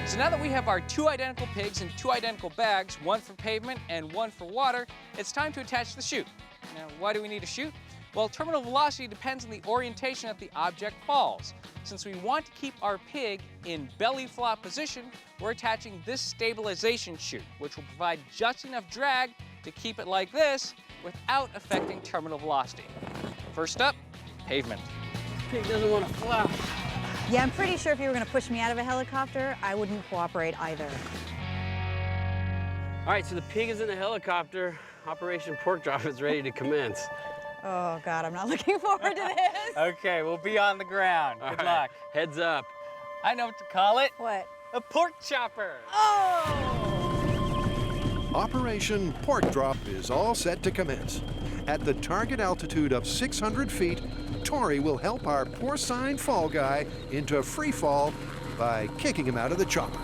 So now that we have our 2 identical pigs in 2 identical bags, one for pavement and one for water, it's time to attach the chute. Now, why do we need a chute? Well, terminal velocity depends on the orientation that the object falls. Since we want to keep our pig in belly flop position, we're attaching this stabilization chute, which will provide just enough drag to keep it like this without affecting terminal velocity. First up, pavement. Pig doesn't want to fly. Yeah, I'm pretty sure if you were gonna push me out of a helicopter, I wouldn't cooperate either. All right, so the pig is in the helicopter. Operation Pork Drop is ready to commence. Oh God, I'm not looking forward to this. Okay, we'll be on the ground. Good luck. Heads up. I know what to call it. What? A pork chopper. Operation Pork Drop is all set to commence. At the target altitude of 600 feet, Tori will help our porcine fall guy into free fall by kicking him out of the chopper.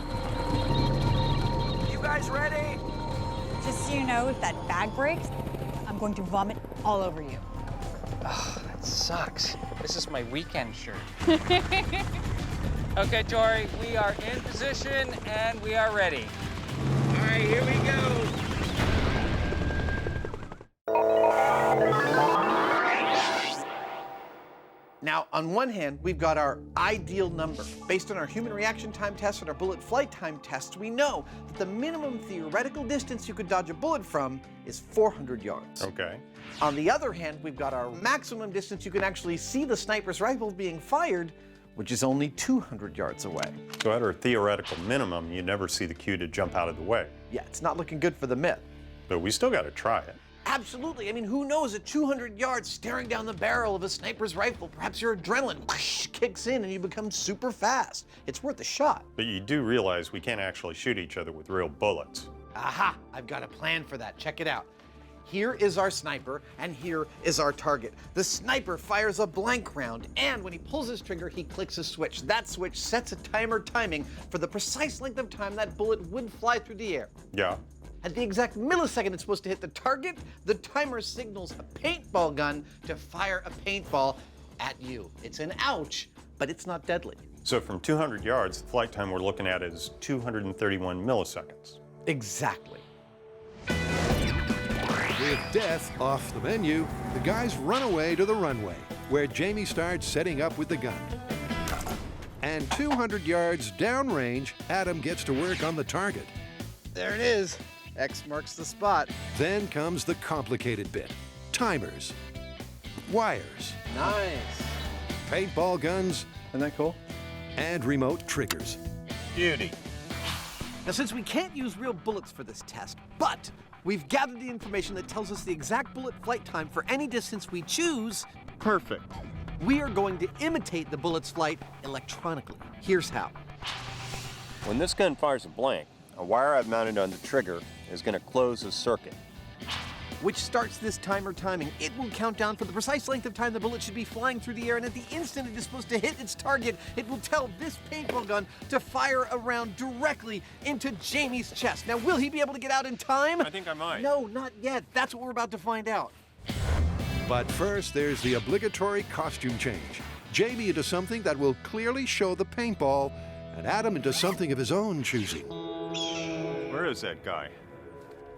You guys ready? Just so you know, if that bag breaks, I'm going to vomit all over you. Oh, that sucks. This is my weekend shirt. Okay, Tori, we are in position and we are ready. All right, here we go. Now, on one hand, we've got our ideal number. Based on our human reaction time tests and our bullet flight time tests, we know that the minimum theoretical distance you could dodge a bullet from is 400 yards. Okay. On the other hand, we've got our maximum distance you can actually see the sniper's rifle being fired, which is only 200 yards away. So at our theoretical minimum, you never see the cue to jump out of the way. Yeah, it's not looking good for the myth. But we still got to try it. Absolutely. I mean, who knows, at 200 yards staring down the barrel of a sniper's rifle, perhaps your adrenaline whoosh, kicks in and you become super fast. It's worth a shot. But you do realize we can't actually shoot each other with real bullets. Aha, I've got a plan for that. Check it out. Here is our sniper, and here is our target. The sniper fires a blank round, and when he pulls his trigger, he clicks a switch. That switch sets a timer timing for the precise length of time that bullet would fly through the air. Yeah. At the exact millisecond it's supposed to hit the target, the timer signals a paintball gun to fire a paintball at you. It's an ouch, but it's not deadly. So from 200 yards, the flight time we're looking at is 231 milliseconds. Exactly. With death off the menu, the guys run away to the runway, where Jamie starts setting up with the gun. And 200 yards downrange, Adam gets to work on the target. There it is. X marks the spot. Then comes the complicated bit. Timers, wires, Nice. paintball guns, Isn't that cool? and remote triggers. Beauty. Now, since we can't use real bullets for this test, but we've gathered the information that tells us the exact bullet flight time for any distance we choose, Perfect. we are going to imitate the bullet's flight electronically. Here's how. When this gun fires a blank, A wire I've mounted on the trigger is going to close the circuit. Which starts this timer timing. It will count down for the precise length of time the bullet should be flying through the air, and at the instant it is supposed to hit its target, it will tell this paintball gun to fire a round directly into Jamie's chest. Now, will he be able to get out in time? I think I might. No, not yet. That's what we're about to find out. But first, there's the obligatory costume change. Jamie into something that will clearly show the paintball, and Adam into something of his own choosing. Where is that guy?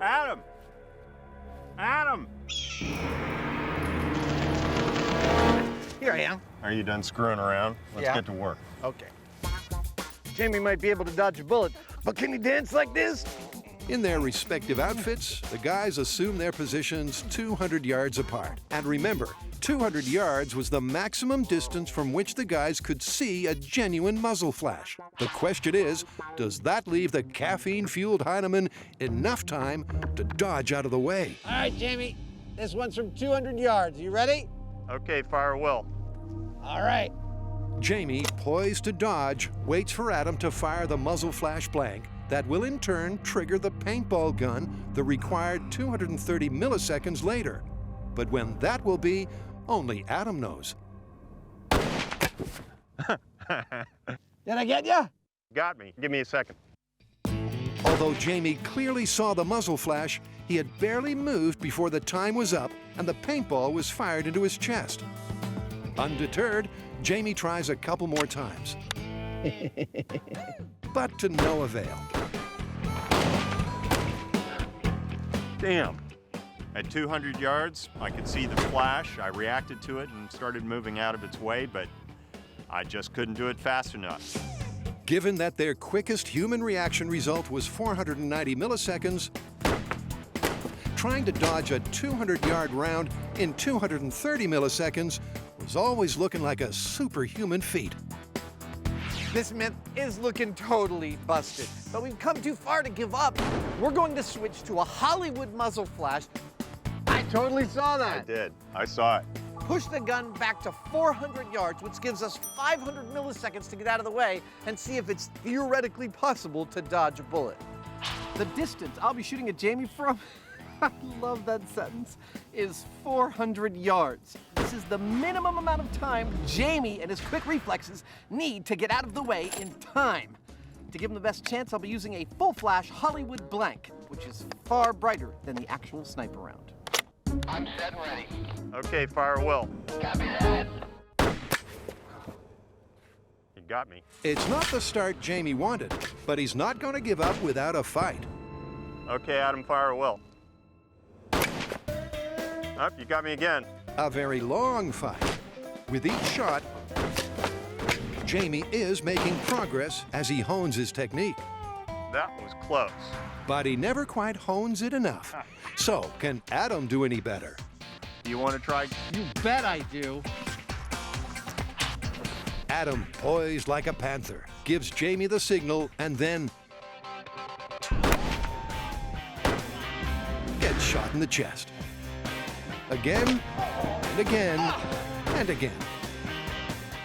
Adam! Adam! Here I am. Are you done screwing around? Let's Yeah. get to work. Okay. Jamie might be able to dodge a bullet, but can he dance like this? In their respective outfits, the guys assume their positions 200 yards apart. And remember, 200 yards was the maximum distance from which the guys could see a genuine muzzle flash. The question is, does that leave the caffeine-fueled Heinemann enough time to dodge out of the way? All right, Jamie. This one's from 200 yards. You ready? Okay, fire Will. All right. Jamie, poised to dodge, waits for Adam to fire the muzzle flash blank that will in turn trigger the paintball gun the required 230 milliseconds later. But when that will be, only Adam knows. Did I get you? Got me. Give me a second. Although Jamie clearly saw the muzzle flash, he had barely moved before the time was up and the paintball was fired into his chest. Undeterred, Jamie tries a couple more times. But to no avail. Damn. At 200 yards, I could see the flash. I reacted to it and started moving out of its way, but I just couldn't do it fast enough. Given that their quickest human reaction result was 490 milliseconds, trying to dodge a 200-yard round in 230 milliseconds was always looking like a superhuman feat. This myth is looking totally busted, but we've come too far to give up. We're going to switch to a Hollywood muzzle flash. I totally saw that. I did. I saw it. Push the gun back to 400 yards, which gives us 500 milliseconds to get out of the way and see if it's theoretically possible to dodge a bullet. The distance I'll be shooting at Jamie from, I love that sentence, is 400 yards. This is the minimum amount of time Jamie and his quick reflexes need to get out of the way in time. To give him the best chance, I'll be using a full flash Hollywood blank, which is far brighter than the actual sniper round. I'm set and ready. Okay, fire Will. Copy that. You got me. It's not the start Jamie wanted, but he's not going to give up without a fight. Okay, Adam, fire Will. Oh, you got me again. A very long fight. With each shot, Jamie is making progress as he hones his technique. That was close. But he never quite hones it enough. So, can Adam do any better? Do you want to try? You bet I do. Adam, poised like a panther, gives Jamie the signal and then gets shot in the chest. Again, and again, and again.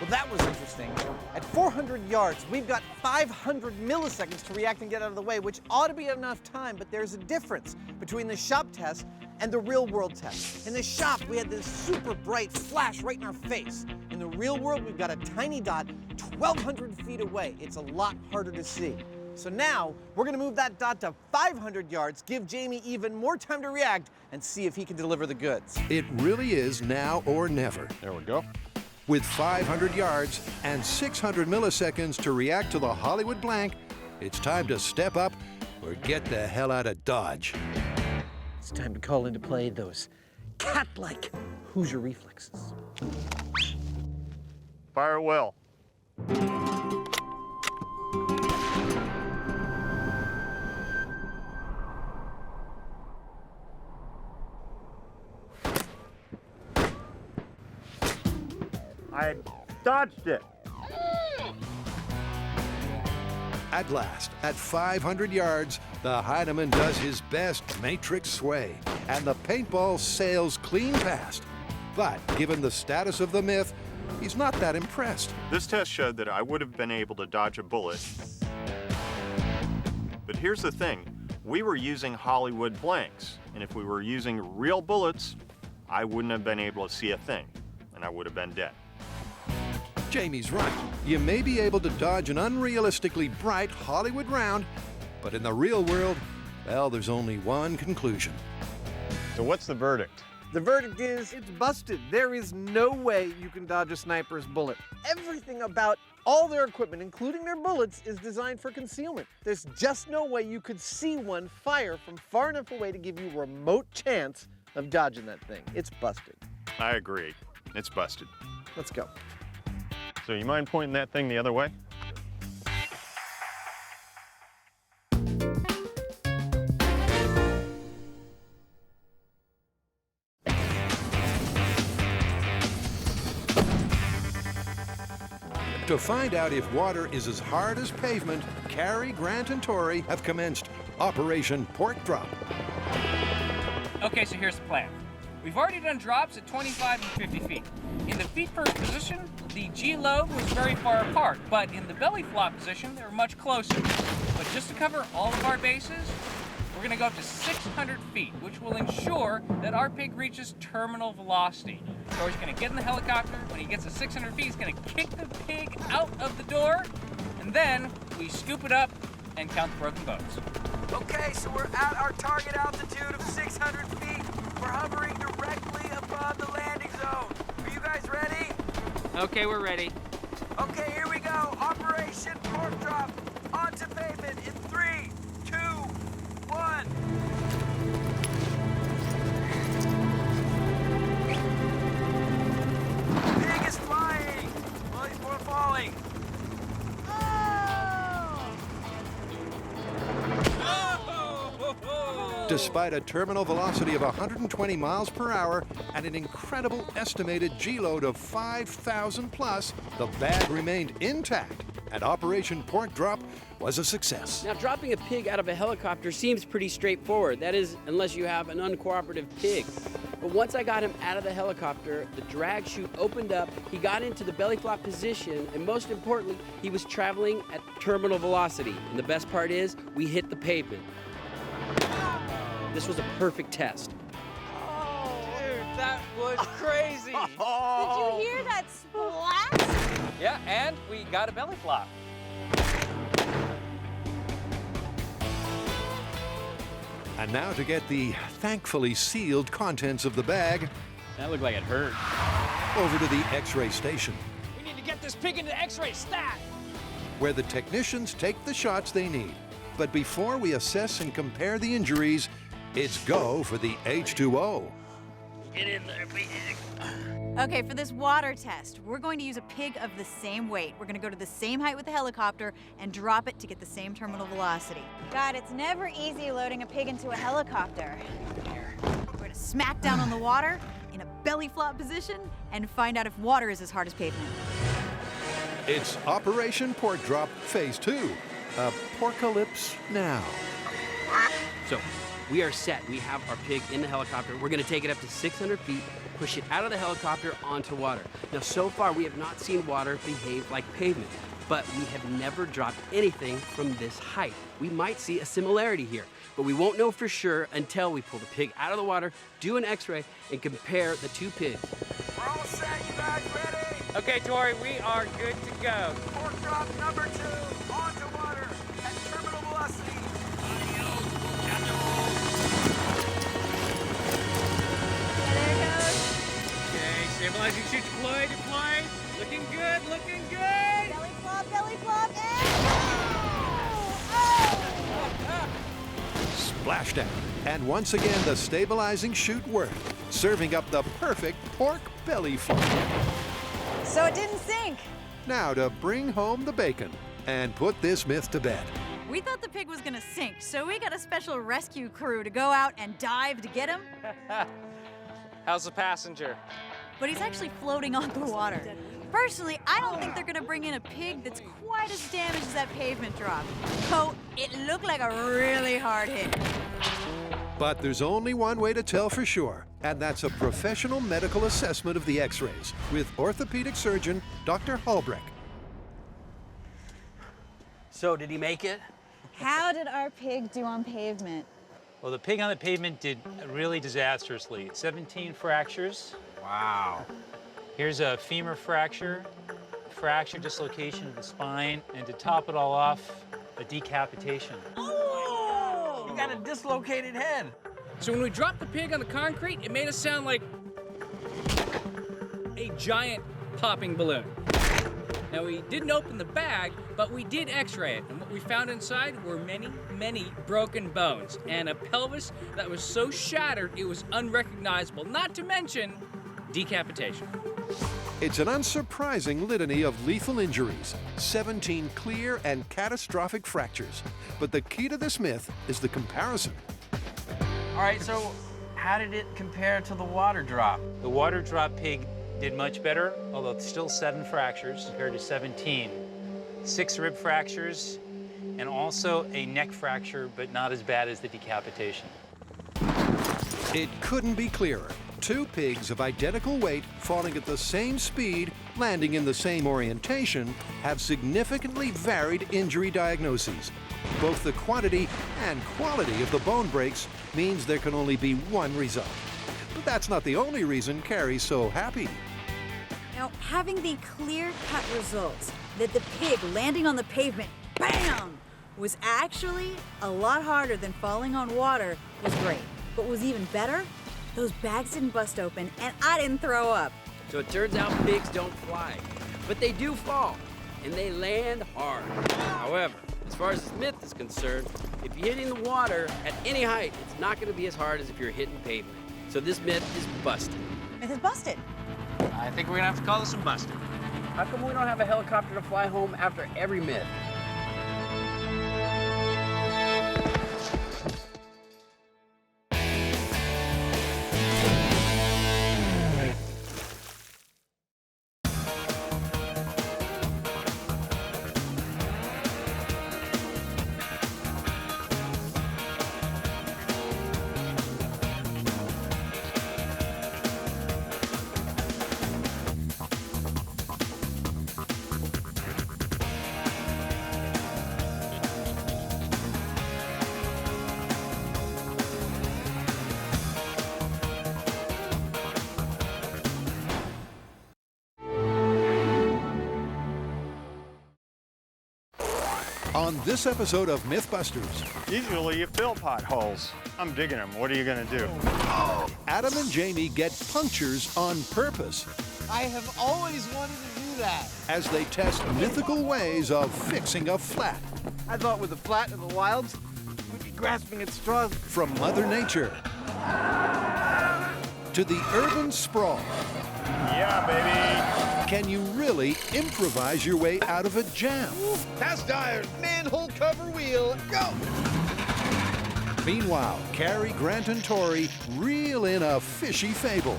Well, that was interesting. At 400 yards, we've got 500 milliseconds to react and get out of the way, which ought to be enough time, but there's a difference between the shop test and the real world test. In the shop, we had this super bright flash right in our face. In the real world, we've got a tiny dot 1,200 feet away. It's a lot harder to see. So now, we're gonna move that dot to 500 yards, give Jamie even more time to react, and see if he can deliver the goods. It really is now or never. There we go. With 500 yards and 600 milliseconds to react to the Hollywood blank, it's time to step up or get the hell out of Dodge. It's time to call into play those cat-like Hoosier reflexes. Fire Will. I dodged it. At last, at 500 yards, the Heinemann does his best matrix sway, and the paintball sails clean past. But given the status of the myth, he's not that impressed. This test showed that I would have been able to dodge a bullet But here's the thing. We were using Hollywood blanks, and if we were using real bullets, I wouldn't have been able to see a thing, and I would have been dead. Jamie's right. You may be able to dodge an unrealistically bright Hollywood round, but in the real world, well, there's only one conclusion. So what's the verdict? The verdict is it's busted. There is no way you can dodge a sniper's bullet. Everything about all their equipment, including their bullets, is designed for concealment. There's just no way you could see one fire from far enough away to give you a remote chance of dodging that thing. It's busted. I agree. It's busted. Let's go. So you mind pointing that thing the other way? To find out if water is as hard as pavement, Carrie, Grant, and Tori have commenced Operation Pork Drop. Okay, so here's the plan. We've already done drops at 25 and 50 feet. In the feet first position, the G-load was very far apart, but in the belly flop position, they were much closer. But just to cover all of our bases, we're gonna go up to 600 feet, which will ensure that our pig reaches terminal velocity. So he's gonna get in the helicopter. When he gets to 600 feet, he's gonna kick the pig out of the door, and then we scoop it up and count the broken bones. Okay, so we're at our target altitude of 600 feet. We're hovering directly above the landing zone. Are you guys ready? Okay, we're ready. Okay, here we go. Operation Pork Drop onto pavement in 3, 2, 1. Pig is flying. Well, he's more falling. Despite a terminal velocity of 120 miles per hour and an incredible estimated G-load of 5,000 plus, the bag remained intact, and Operation Pork Drop was a success. Now, dropping a pig out of a helicopter seems pretty straightforward. That is, unless you have an uncooperative pig. But once I got him out of the helicopter, the drag chute opened up, he got into the belly flop position, and most importantly, he was traveling at terminal velocity. And the best part is, we hit the pavement. This was a perfect test. Dude, that was crazy. Did you hear that splash? Yeah, and we got a belly flop. And now to get the thankfully sealed contents of the bag. That looked like it hurt. Over to the X-ray station, We need to get this pig into X-ray stat. where the technicians take the shots they need. But before we assess and compare the injuries, it's go for the H2O. Get in there, pig. Okay, for this water test, we're going to use a pig of the same weight. We're going to go to the same height with the helicopter and drop it to get the same terminal velocity. God, it's never easy loading a pig into a helicopter. We're going to smack down on the water in a belly flop position and find out if water is as hard as pavement. It's Operation Pork Drop Phase 2. Porcalypse now. So, we are set. We have our pig in the helicopter. We're gonna take it up to 600 feet, push it out of the helicopter onto water. Now, so far, we have not seen water behave like pavement, but we have never dropped anything from this height. We might see a similarity here, but we won't know for sure until we pull the pig out of the water, do an X-ray, and compare the two pigs. We're all set. You guys ready? Okay, Tori, we are good to go. Pork drop number 2 onto water at terminal velocity. Okay, stabilizing chute deployed, deployed. Looking good, looking good. Belly flop, and... Splashdown. And once again, the stabilizing chute worked, serving up the perfect pork belly flop. So it didn't sink. Now to bring home the bacon and put this myth to bed. We thought the pig was going to sink, so we got a special rescue crew to go out and dive to get him. How's the passenger? But he's actually floating on the water. Personally, I don't think they're gonna bring in a pig that's quite as damaged as that pavement drop. So it looked like a really hard hit. But there's only one way to tell for sure, and that's a professional medical assessment of the X-rays with orthopedic surgeon Dr. Halbrecht. So, did he make it? How did our pig do on pavement? Well, the pig on the pavement did really disastrously. 17 fractures. Wow. Here's a femur fracture, dislocation of the spine, and to top it all off, a decapitation. Oh! You got a dislocated head. So when we dropped the pig on the concrete, it made us sound like a giant popping balloon. Now, we didn't open the bag, but we did x-ray it, and what we found inside were many, many broken bones, and a pelvis that was so shattered it was unrecognizable, not to mention decapitation. It's an unsurprising litany of lethal injuries, 17 clear and catastrophic fractures. But the key to this myth is the comparison. All right, so how did it compare to the water drop? The water drop pig did much better, although still 7 fractures compared to 17. 6 rib fractures, and also a neck fracture, but not as bad as the decapitation. It couldn't be clearer. 2 pigs of identical weight falling at the same speed, landing in the same orientation, have significantly varied injury diagnoses. Both the quantity and quality of the bone breaks means there can only be one result. But that's not the only reason Carrie's so happy. Now, having the clear-cut results that the pig landing on the pavement, bam, was actually a lot harder than falling on water was great. But what was even better? Those bags didn't bust open, and I didn't throw up. So it turns out pigs don't fly, but they do fall, and they land hard. However, as far as this myth is concerned, if you're hitting the water at any height, it's not going to be as hard as if you're hitting pavement. So this myth is busted. Myth is busted. I think we're gonna have to call this a busted. How come we don't have a helicopter to fly home after every myth? On this episode of MythBusters, Usually you fill potholes. I'm digging them. What are you going to do? Adam and Jamie get punctures on purpose I have always wanted to do that. as they test mythical ways of fixing a flat. I thought with a flat in the wilds, we'd be grasping at straws. From Mother Nature to the urban sprawl. Yeah, baby. Can you really improvise your way out of a jam? Cast iron, manhole cover wheel, go! Meanwhile, Carrie, Grant, and Tori reel in a fishy fable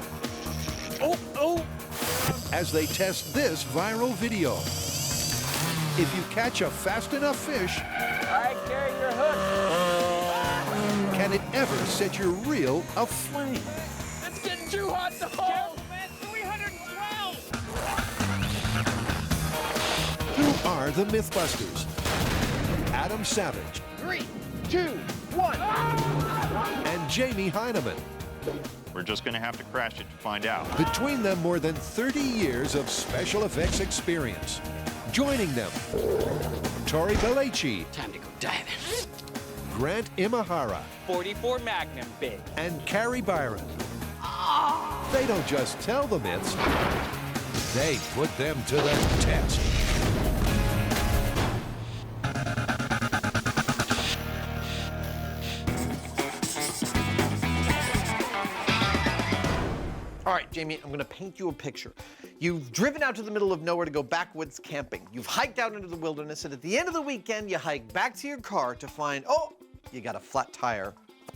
as they test this viral video. If you catch a fast enough fish, All right, carry your hook. can it ever set your reel aflame? It's getting too hot to hold. Man, 312. Who are the MythBusters? Adam Savage 3, 2, 1. and Jamie Heineman. We're just going to have to crash it to find out. Between them, more than 30 years of special effects experience. Joining them, Tori Belleci. Time to go diving. Grant Imahara. 44 Magnum, big. And Carrie Byron. They don't just tell the myths, they put them to the test. All right, Jamie, I'm gonna paint you a picture. You've driven out to the middle of nowhere to go backwoods camping. You've hiked out into the wilderness, and at the end of the weekend, you hike back to your car to find, oh, you got a flat tire.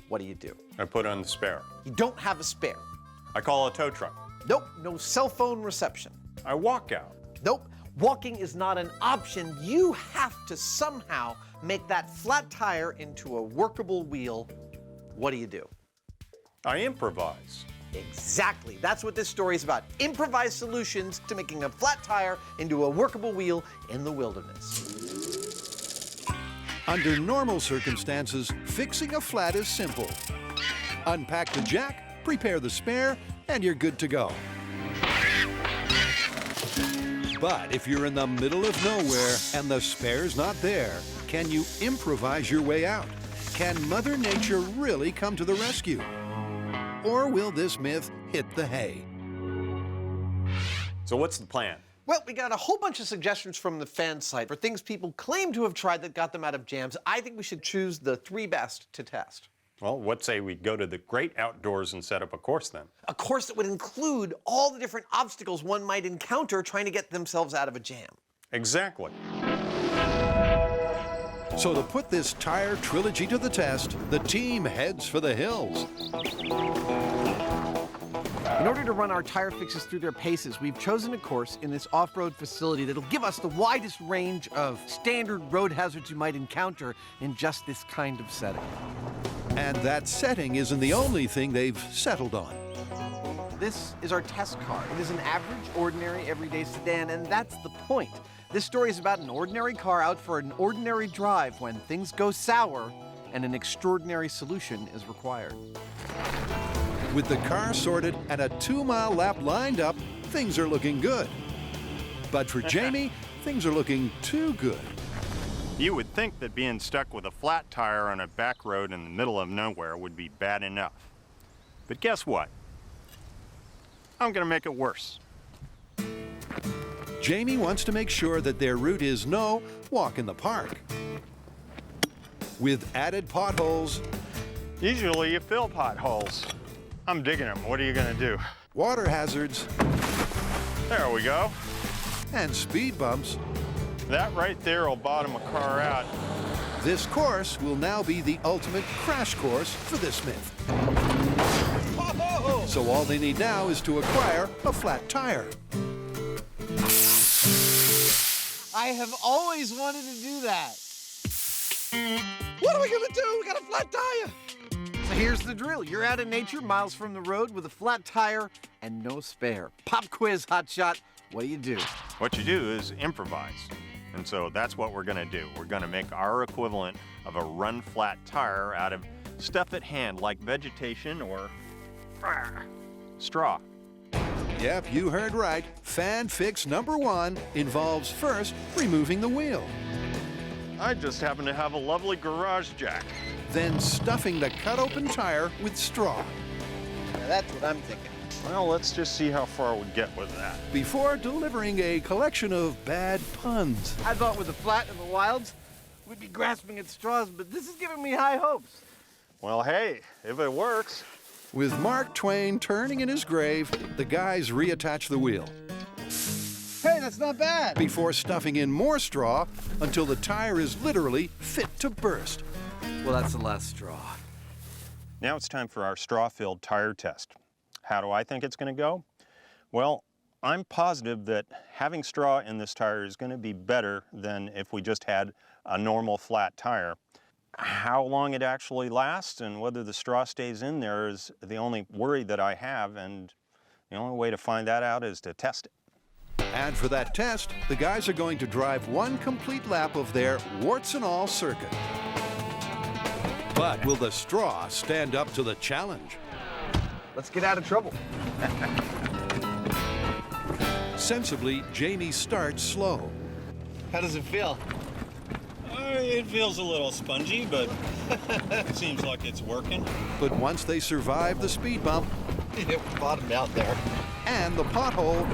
What do? I put on the spare. You don't have a spare. I call a tow truck. Nope, no cell phone reception. I walk out. Nope, walking is not an option. You have to somehow make that flat tire into a workable wheel. What do? I improvise. Exactly. That's what this story is about. Improvised solutions to making a flat tire into a workable wheel in the wilderness. Under normal circumstances, fixing a flat is simple. Unpack the jack, prepare the spare, and you're good to go. But if you're in the middle of nowhere and the spare's not there, can you improvise your way out? Can Mother Nature really come to the rescue? Or will this myth hit the hay? So what's the plan? Well, we got a whole bunch of suggestions from the fan site for things people claim to have tried that got them out of jams. I think we should choose the 3 best to test. Well, what say we go to the great outdoors and set up a course then? A course that would include all the different obstacles one might encounter trying to get themselves out of a jam. Exactly. So to put this tire trilogy to the test, the team heads for the hills. In order to run our tire fixes through their paces, we've chosen a course in this off-road facility that'll give us the widest range of standard road hazards you might encounter in just this kind of setting. And that setting isn't the only thing they've settled on. This is our test car. It is an average, ordinary, everyday sedan, and that's the point. This story is about an ordinary car out for an ordinary drive when things go sour and an extraordinary solution is required. With the car sorted and a 2-mile lap lined up, things are looking good. But for Jamie, things are looking too good. You would think that being stuck with a flat tire on a back road in the middle of nowhere would be bad enough. But guess what? I'm gonna make it worse. Jamie wants to make sure that their route is no walk in the park. With added potholes. Usually you fill potholes. I'm digging them. What are you gonna do? Water hazards. There we go. And speed bumps. That right there will bottom a car out. This course will now be the ultimate crash course for this myth. Whoa! So all they need now is to acquire a flat tire. I have always wanted to do that. What are we gonna do? We got a flat tire. So here's the drill. You're out in nature, miles from the road, with a flat tire and no spare. Pop quiz, hotshot. What do you do? What you do is improvise. And so that's what we're gonna do. We're gonna make our equivalent of a run flat tire out of stuff at hand, like vegetation or straw. Yep, you heard right. Fan fix number 1 involves first removing the wheel. I just happen to have a lovely garage jack. Then stuffing the cut open tire with straw. Yeah, that's what I'm thinking. Well, let's just see how far we get with that. Before delivering a collection of bad puns. I thought with a flat in the wilds, we'd be grasping at straws, but this is giving me high hopes. Well, hey, if it works. With Mark Twain turning in his grave, the guys reattach the wheel. Hey, that's not bad. Before stuffing in more straw until the tire is literally fit to burst. Well, that's the last straw. Now it's time for our straw-filled tire test. How do I think it's going to go? Well, I'm positive that having straw in this tire is going to be better than if we just had a normal flat tire. How long it actually lasts and whether the straw stays in there is the only worry that I have, and the only way to find that out is to test it. And for that test, the guys are going to drive 1 complete lap of their warts and all circuit. But will the straw stand up to the challenge? Let's get out of trouble. Sensibly, Jamie starts slow. How does it feel? It feels a little spongy, but it seems like it's working. But once they survive the speed bump It bottomed out there. and the pothole,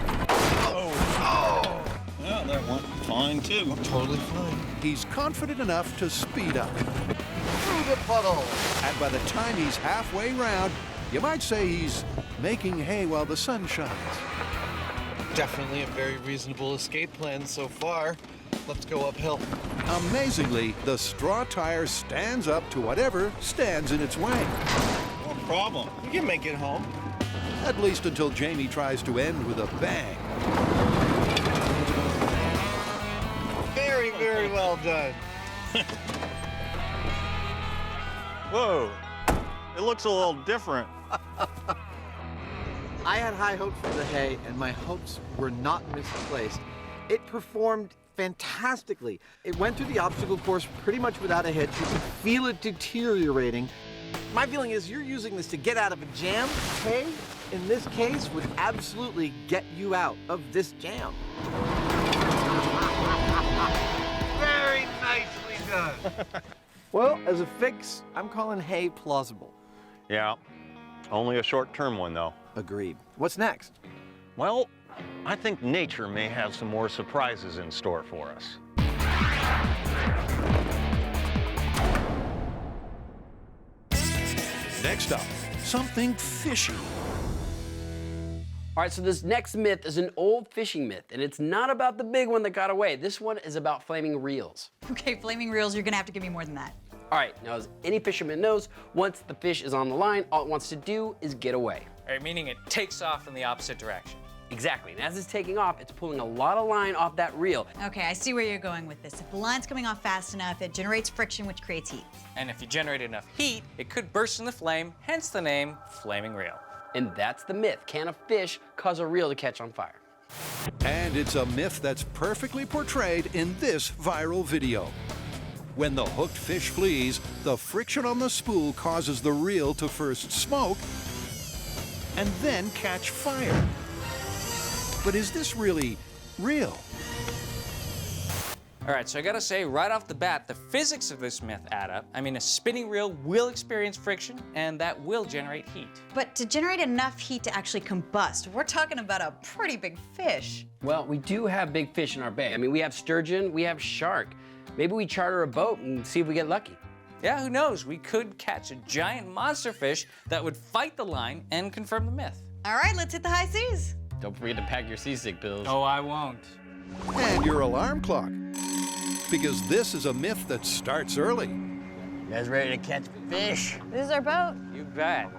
Well, that went fine too. Totally fine. he's confident enough to speed up. Through the puddle. And by the time he's halfway round, you might say he's making hay while the sun shines. Definitely a very reasonable escape plan so far. Let's go uphill. Amazingly, the straw tire stands up to whatever stands in its way. No problem. We can make it home. At least until Jamie tries to end with a bang. Very, very well done. Whoa, it looks a little different. I had high hopes for the hay, and my hopes were not misplaced. It performed fantastically. It went through the obstacle course pretty much without a hitch. You could feel it deteriorating. My feeling is you're using this to get out of a jam. Hay, in this case, would absolutely get you out of this jam. Very nicely done. Well, as a fix, I'm calling hay plausible. Yeah, only a short-term one, though. Agreed. What's next? Well, I think nature may have some more surprises in store for us. Next up, something fishy. All right, so this next myth is an old fishing myth, and it's not about the big one that got away. This one is about flaming reels. Okay, flaming reels, you're gonna have to give me more than that. All right, now as any fisherman knows, once the fish is on the line, all it wants to do is get away. All right, meaning it takes off in the opposite direction. Exactly, and as it's taking off, it's pulling a lot of line off that reel. Okay, I see where you're going with this. If the line's coming off fast enough, it generates friction, which creates heat. And if you generate enough heat, it could burst in the flame, hence the name flaming reel. And that's the myth. Can a fish cause a reel to catch on fire? And it's a myth that's perfectly portrayed in this viral video. When the hooked fish flees, the friction on the spool causes the reel to first smoke and then catch fire. But is this really real? All right, so I gotta say right off the bat, the physics of this myth add up. I mean, a spinning reel will experience friction, and that will generate heat. But to generate enough heat to actually combust, we're talking about a pretty big fish. Well, we do have big fish in our bay. I mean, we have sturgeon, we have shark. Maybe we charter a boat and see if we get lucky. Yeah, who knows? We could catch a giant monster fish that would fight the line and confirm the myth. All right, let's hit the high seas. Don't forget to pack your seasick pills. Oh, I won't. And your alarm clock. Because this is a myth that starts early. You guys ready to catch fish? This is our boat. You bet.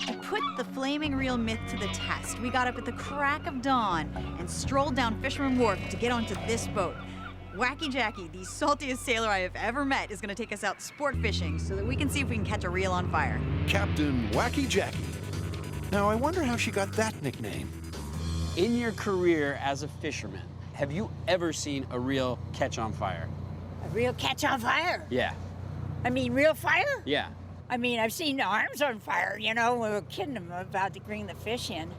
I put the flaming reel myth to the test. We got up at the crack of dawn and strolled down Fisherman Wharf to get onto this boat. Wacky Jackie, the saltiest sailor I have ever met, is gonna take us out sport fishing so that we can see if we can catch a reel on fire. Captain Wacky Jackie. Now, I wonder how she got that nickname. In your career as a fisherman, have you ever seen a reel catch on fire? A real catch on fire? Yeah. I mean, real fire? Yeah. I mean, I've seen arms on fire, you know, we were kidding them about to bring the fish in,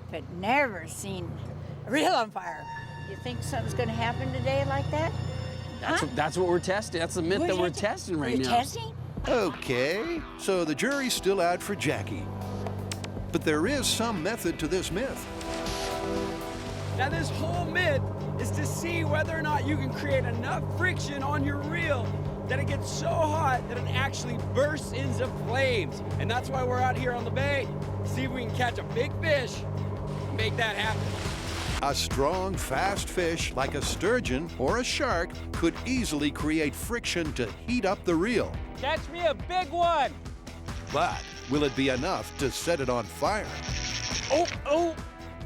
but never seen a reel on fire. You think something's gonna happen today like that? That's what we're testing. That's the myth that we're testing right now. You're testing? Okay, so the jury's still out for Jackie. But there is some method to this myth. Now this whole myth is to see whether or not you can create enough friction on your reel that it gets so hot that it actually bursts into flames. And that's why we're out here on the bay, see if we can catch a big fish, make that happen. A strong, fast fish like a sturgeon or a shark could easily create friction to heat up the reel. Catch me a big one. But will it be enough to set it on fire? Oh,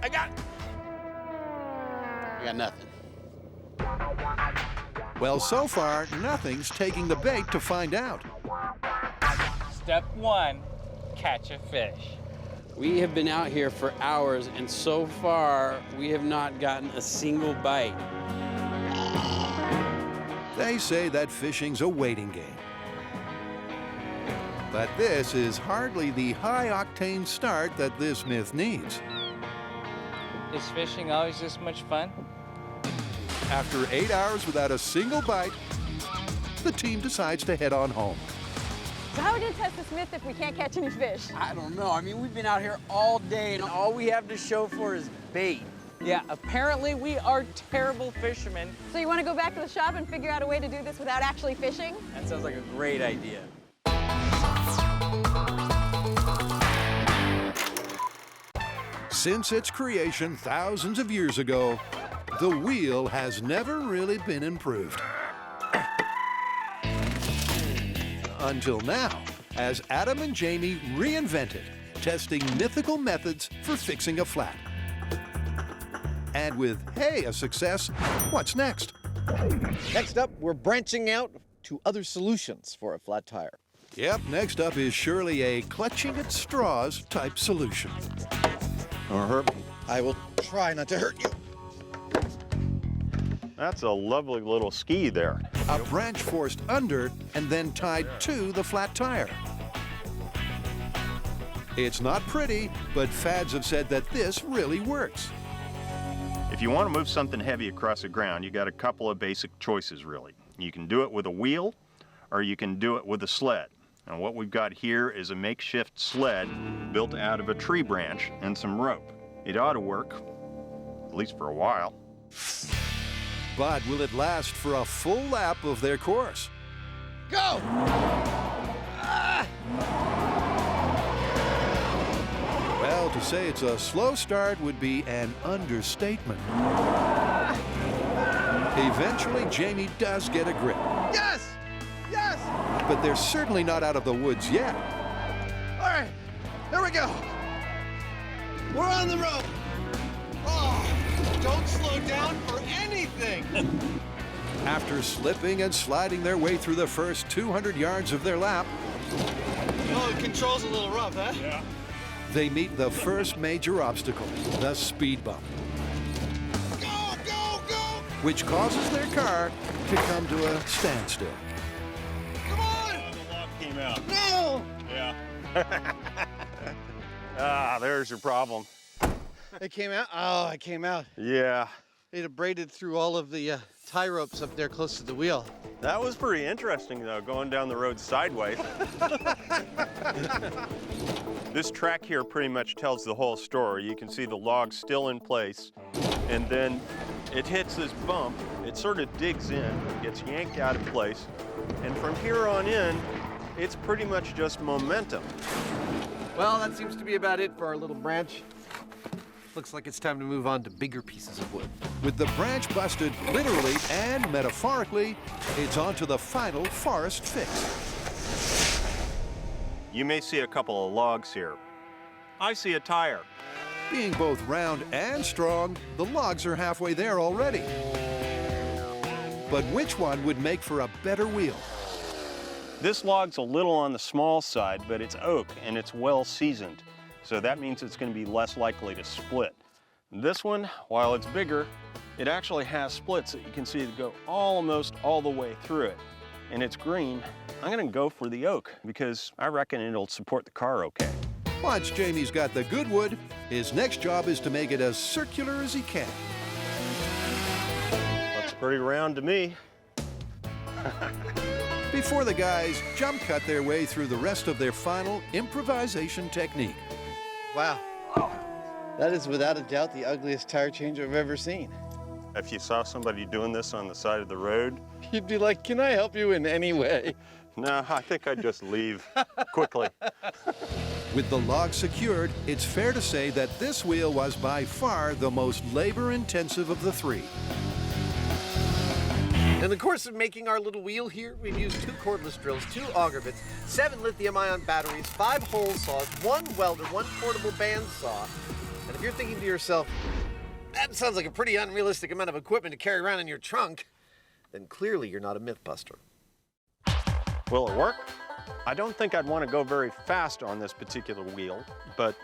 I got nothing. Well, so far, nothing's taking the bait to find out. Step one, catch a fish. We have been out here for hours, and so far, we have not gotten a single bite. They say that fishing's a waiting game. But this is hardly the high-octane start that this myth needs. Is fishing always this much fun? After 8 hours without a single bite, the team decides to head on home. So how are we gonna test this myth if we can't catch any fish? I don't know. I mean, we've been out here all day, and all we have to show for is bait. Yeah, apparently we are terrible fishermen. So you wanna go back to the shop and figure out a way to do this without actually fishing? That sounds like a great idea. Since its creation thousands of years ago, the wheel has never really been improved. Until now, as Adam and Jamie reinvented, testing mythical methods for fixing a flat. And with Hey a success, what's next? Next up, we're branching out to other solutions for a flat tire. Yep, next up is surely a clutching at straws type solution. Or hurt me. I will try not to hurt you. That's a lovely little ski there. A branch forced under and then tied to the flat tire. It's not pretty, but fads have said that this really works. If you want to move something heavy across the ground, you got a couple of basic choices, really. You can do it with a wheel, or you can do it with a sled. And what we've got here is a makeshift sled built out of a tree branch and some rope. It ought to work, at least for a while. But will it last for a full lap of their course? Go! Well, to say it's a slow start would be an understatement. Eventually, Jamie does get a grip. Yes! Yes! But they're certainly not out of the woods yet. All right, here we go. We're on the rope. Oh, don't slow down for anything. After slipping and sliding their way through the first 200 yards of their lap, Oh, the control's a little rough, huh? Yeah. They meet the first major obstacle, the speed bump. Go, go, go! Which causes their car to come to a standstill. Come on! The lock came out. No! Yeah. Ah, there's your problem. It came out? Oh, it came out. Yeah. It abraded through all of the tie ropes up there close to the wheel. That was pretty interesting, though, going down the road sideways. This track here pretty much tells the whole story. You can see the log still in place, and then it hits this bump. It sort of digs in, gets yanked out of place, and from here on in, it's pretty much just momentum. Well, that seems to be about it for our little branch. Looks like it's time to move on to bigger pieces of wood. With the branch busted literally and metaphorically, it's on to the final forest fix. You may see a couple of logs here. I see a tire. Being both round and strong, the logs are halfway there already. But which one would make for a better wheel? This log's a little on the small side, but it's oak and it's well seasoned. So that means it's going to be less likely to split. This one, while it's bigger, it actually has splits that you can see that go almost all the way through it. And it's green. I'm going to go for the oak because I reckon it'll support the car okay. Once Jamie's got the good wood, his next job is to make it as circular as he can. Looks pretty round to me. Before the guys jump cut their way through the rest of their final improvisation technique. Wow. That is without a doubt the ugliest tire change I've ever seen. If you saw somebody doing this on the side of the road, you'd be like, can I help you in any way? No, I think I'd just leave quickly. With the log secured, it's fair to say that this wheel was by far the most labor-intensive of the three. In the course of making our little wheel here, we've used 2 cordless drills, 2 auger bits, 7 lithium-ion batteries, 5 hole saws, 1 welder, 1 portable bandsaw. And if you're thinking to yourself, that sounds like a pretty unrealistic amount of equipment to carry around in your trunk, then clearly you're not a Mythbuster. Will it work? I don't think I'd want to go very fast on this particular wheel, but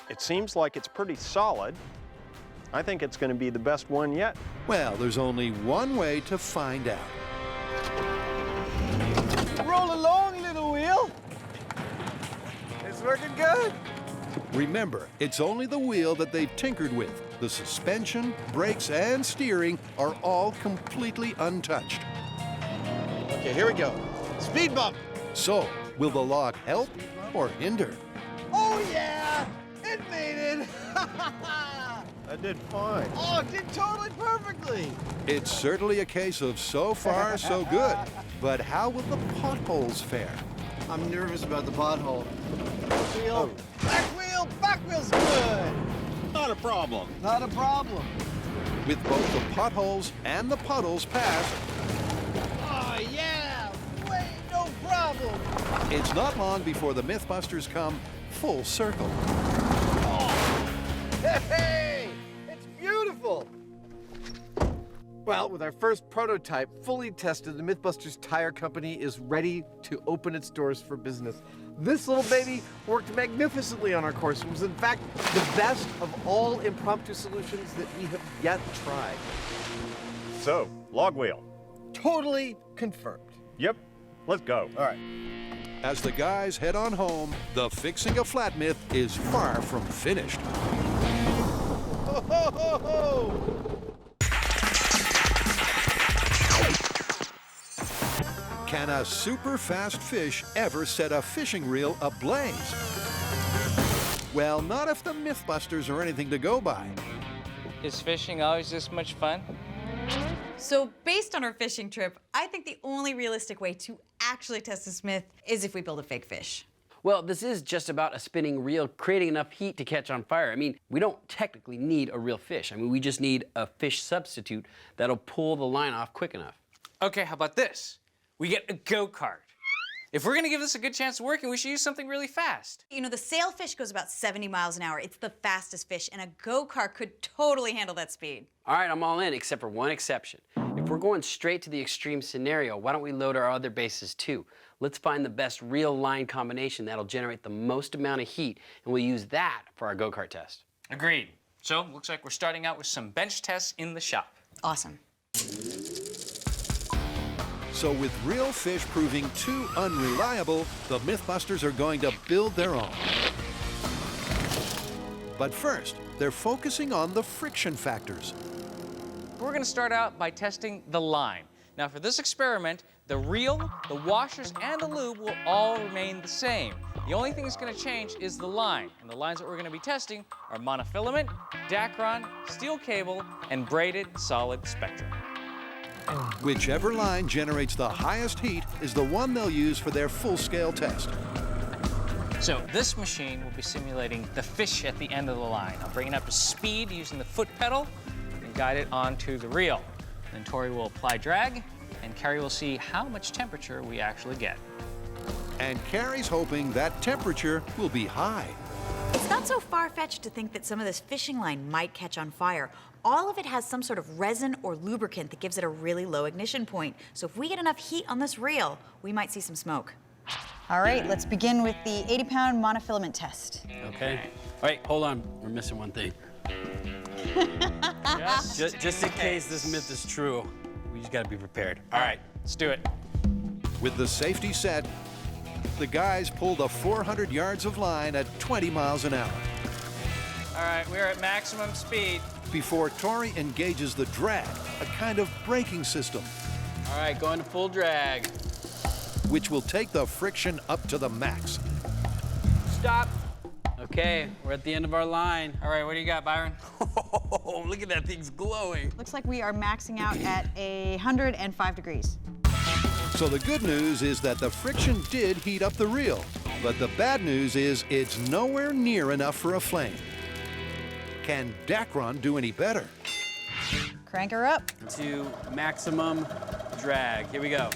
it seems like it's pretty solid. I think it's going to be the best one yet. Well, there's only one way to find out. Roll along, little wheel. It's working good. Remember, it's only the wheel that they've tinkered with. The suspension, brakes, and steering are all completely untouched. Okay, here we go. Speed bump. So, will the log help or hinder? Oh, yeah! It made it! I did fine. Oh, it did totally perfectly! It's certainly a case of so far, so good. But how will the potholes fare? I'm nervous about the pothole. Wheel, back wheel's good! Not a problem. Not a problem. With both the potholes and the puddles passed, Oh, yeah! Wait, no problem! it's not long before the Mythbusters come full circle. Hey! It's beautiful! Well, with our first prototype fully tested, the Mythbusters Tire Company is ready to open its doors for business. This little baby worked magnificently on our course. It was, in fact, the best of all impromptu solutions that we have yet tried. So, log wheel. Totally confirmed. Yep, let's go. All right. As the guys head on home, the fixing a flat myth is far from finished. Ho, ho, ho, ho. Can a super fast fish ever set a fishing reel ablaze? Well, not if the MythBusters are anything to go by. Is fishing always this much fun? So based on our fishing trip, I think the only realistic way to actually test this myth is if we build a fake fish. Well, this is just about a spinning reel creating enough heat to catch on fire. I mean, we don't technically need a real fish. I mean, we just need a fish substitute that'll pull the line off quick enough. Okay, how about this? We get a go-kart. If we're gonna give this a good chance of working, we should use something really fast. You know, the sailfish goes about 70 miles an hour. It's the fastest fish, and a go-kart could totally handle that speed. All right, I'm all in, except for one exception. If we're going straight to the extreme scenario, why don't we load our other bases too? Let's find the best reel line combination that'll generate the most amount of heat, and we'll use that for our go-kart test. Agreed. So, looks like we're starting out with some bench tests in the shop. Awesome. So with real fish proving too unreliable, the MythBusters are going to build their own. But first, they're focusing on the friction factors. We're going to start out by testing the line. Now for this experiment, the reel, the washers, and the lube will all remain the same. The only thing that's going to change is the line. And the lines that we're going to be testing are monofilament, Dacron, steel cable, and braided solid spectrum. Whichever line generates the highest heat is the one they'll use for their full-scale test. So this machine will be simulating the fish at the end of the line. I'll bring it up to speed using the foot pedal and guide it onto the reel. Then Tori will apply drag, and Carrie will see how much temperature we actually get. And Carrie's hoping that temperature will be high. It's not so far-fetched to think that some of this fishing line might catch on fire. All of it has some sort of resin or lubricant that gives it a really low ignition point. So if we get enough heat on this reel, we might see some smoke. All right, let's begin with the 80-pound monofilament test. Okay. All right, hold on. We're missing one thing. Just in case this myth is true, we just gotta be prepared. All right, let's do it. With the safety set, the guys pulled a 400 yards of line at 20 miles an hour. All right, we're at maximum speed. Before Tori engages the drag, a kind of braking system. All right, going to full drag. Which will take the friction up to the max. Stop. Okay, we're at the end of our line. All right, what do you got, Byron? Oh, look at that, thing's glowing. Looks like we are maxing out at 105 degrees. So the good news is that the friction did heat up the reel, but the bad news is it's nowhere near enough for a flame. Can Dacron do any better? Crank her up. To maximum drag. Here we go.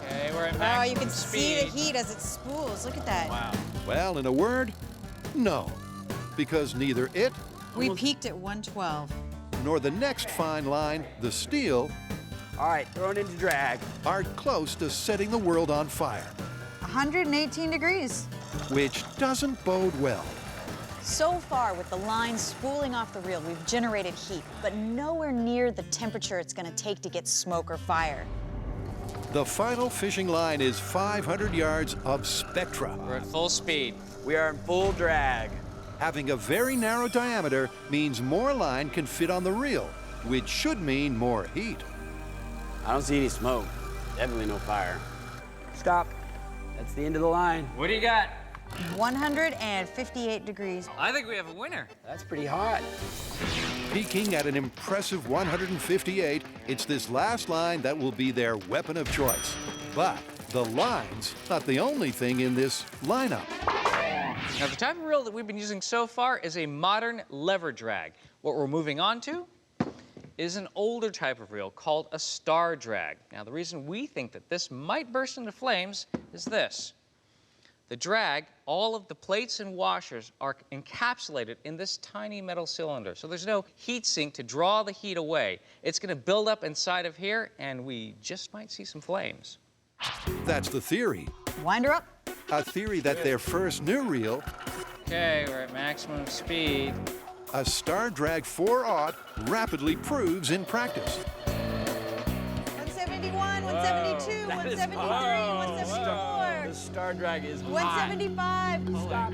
Okay, we're at maximum Oh, you can see speed. the heat as it spools. Look at that. Wow. Well, in a word, no. Because neither it We peaked at 112. nor the next fine line, the steel, All right, throw it into drag. are close to setting the world on fire, 118 degrees. which doesn't bode well. So far, with the line spooling off the reel, we've generated heat, but nowhere near the temperature it's going to take to get smoke or fire. The final fishing line is 500 yards of spectra. We're at full speed. We are in full drag. Having a very narrow diameter means more line can fit on the reel, which should mean more heat. I don't see any smoke. Definitely no fire. Stop. That's the end of the line. What do you got? 158 degrees. I think we have a winner. That's pretty hot. Peaking at an impressive 158, it's this last line that will be their weapon of choice. But the line's not the only thing in this lineup. Now, the type of reel that we've been using so far is a modern lever drag. What we're moving on to is an older type of reel called a star drag. Now, the reason we think that this might burst into flames is this. The drag, all of the plates and washers are encapsulated in this tiny metal cylinder. So there's no heat sink to draw the heat away. It's going to build up inside of here, and we just might see some flames. That's the theory. Wind her up. A theory that their first new reel, Okay, we're at maximum speed. a Star Drag 4-aught, rapidly proves in practice. 191, 172, That is 173, hard. 174. The star drag is hot. 175. Stop.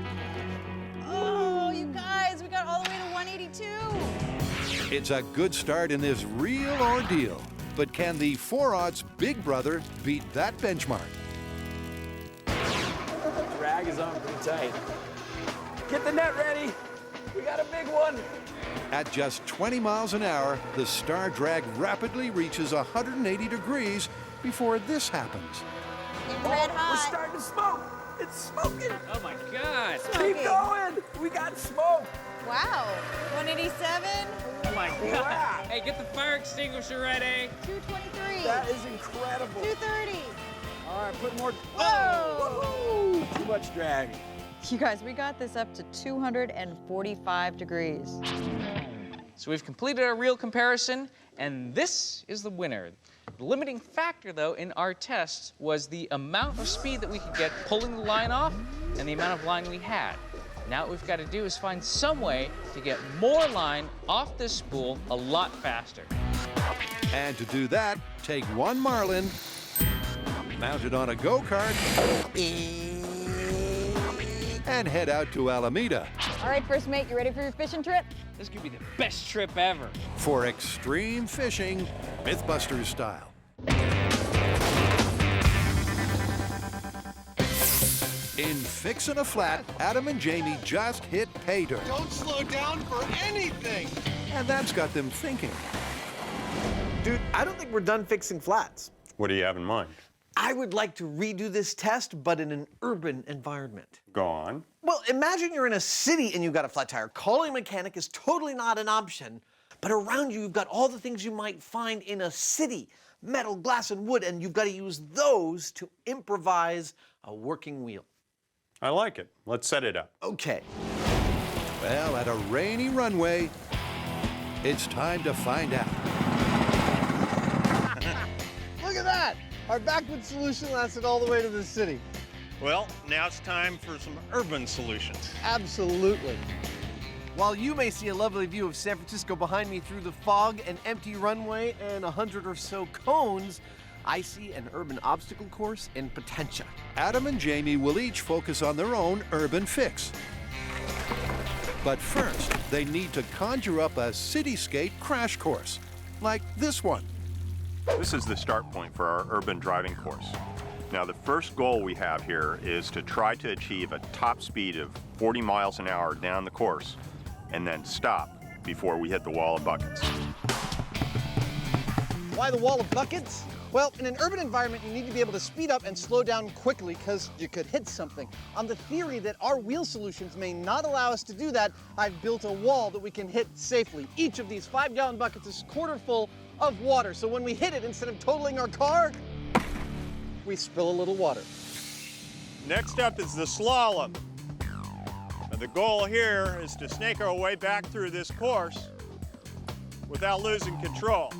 Oh, you guys, we got all the way to 182. It's a good start in this real ordeal. But can the 4-odds big brother beat that benchmark? Drag is on pretty tight. Get the net ready. We got a big one. At just 20 miles an hour, the star drag rapidly reaches 180 degrees before this happens. Red hot. We're starting to smoke. It's smoking. Oh my God. Keep going. We got smoke. Wow. 187. Oh my God. Hey, get the fire extinguisher ready. 223. That is incredible. 230. All right, put more. Whoa. Woohoo! Too much drag. You guys, we got this up to 245 degrees. So we've completed our real comparison, and this is the winner. The limiting factor, though, in our tests was the amount of speed that we could get pulling the line off and the amount of line we had. Now what we've got to do is find some way to get more line off this spool a lot faster. And to do that, take one marlin, mount it on a go-kart, and head out to Alameda All right, first mate, you ready for your fishing trip? This could be the best trip ever. for extreme fishing, MythBusters style. In Fixin' a Flat, Adam and Jamie just hit pay dirt. Don't slow down for anything. And that's got them thinking. Dude, I don't think we're done fixing flats. What do you have in mind? I would like to redo this test, but in an urban environment. Go on. Well, imagine you're in a city and you've got a flat tire. Calling a mechanic is totally not an option, but around you, you've got all the things you might find in a city. Metal, glass, and wood, and you've got to use those to improvise a working wheel. I like it. Let's set it up. Okay. Well, at a rainy runway, it's time to find out. Look at that! Our backward solution lasted all the way to the city. Well, now it's time for some urban solutions. Absolutely. While you may see a lovely view of San Francisco behind me through the fog, an empty runway, and 100 or so cones, I see an urban obstacle course in Potentia. Adam and Jamie will each focus on their own urban fix. But first, they need to conjure up a cityscape crash course, like this one. This is the start point for our urban driving course. Now, the first goal we have here is to try to achieve a top speed of 40 miles an hour down the course and then stop before we hit the wall of buckets. Why the wall of buckets? Well, in an urban environment, you need to be able to speed up and slow down quickly because you could hit something. On the theory that our wheel solutions may not allow us to do that, I've built a wall that we can hit safely. Each of these 5-gallon buckets is quarter full of water, so when we hit it, instead of totaling our car, we spill a little water. Next up is the slalom. Now, the goal here is to snake our way back through this course without losing control.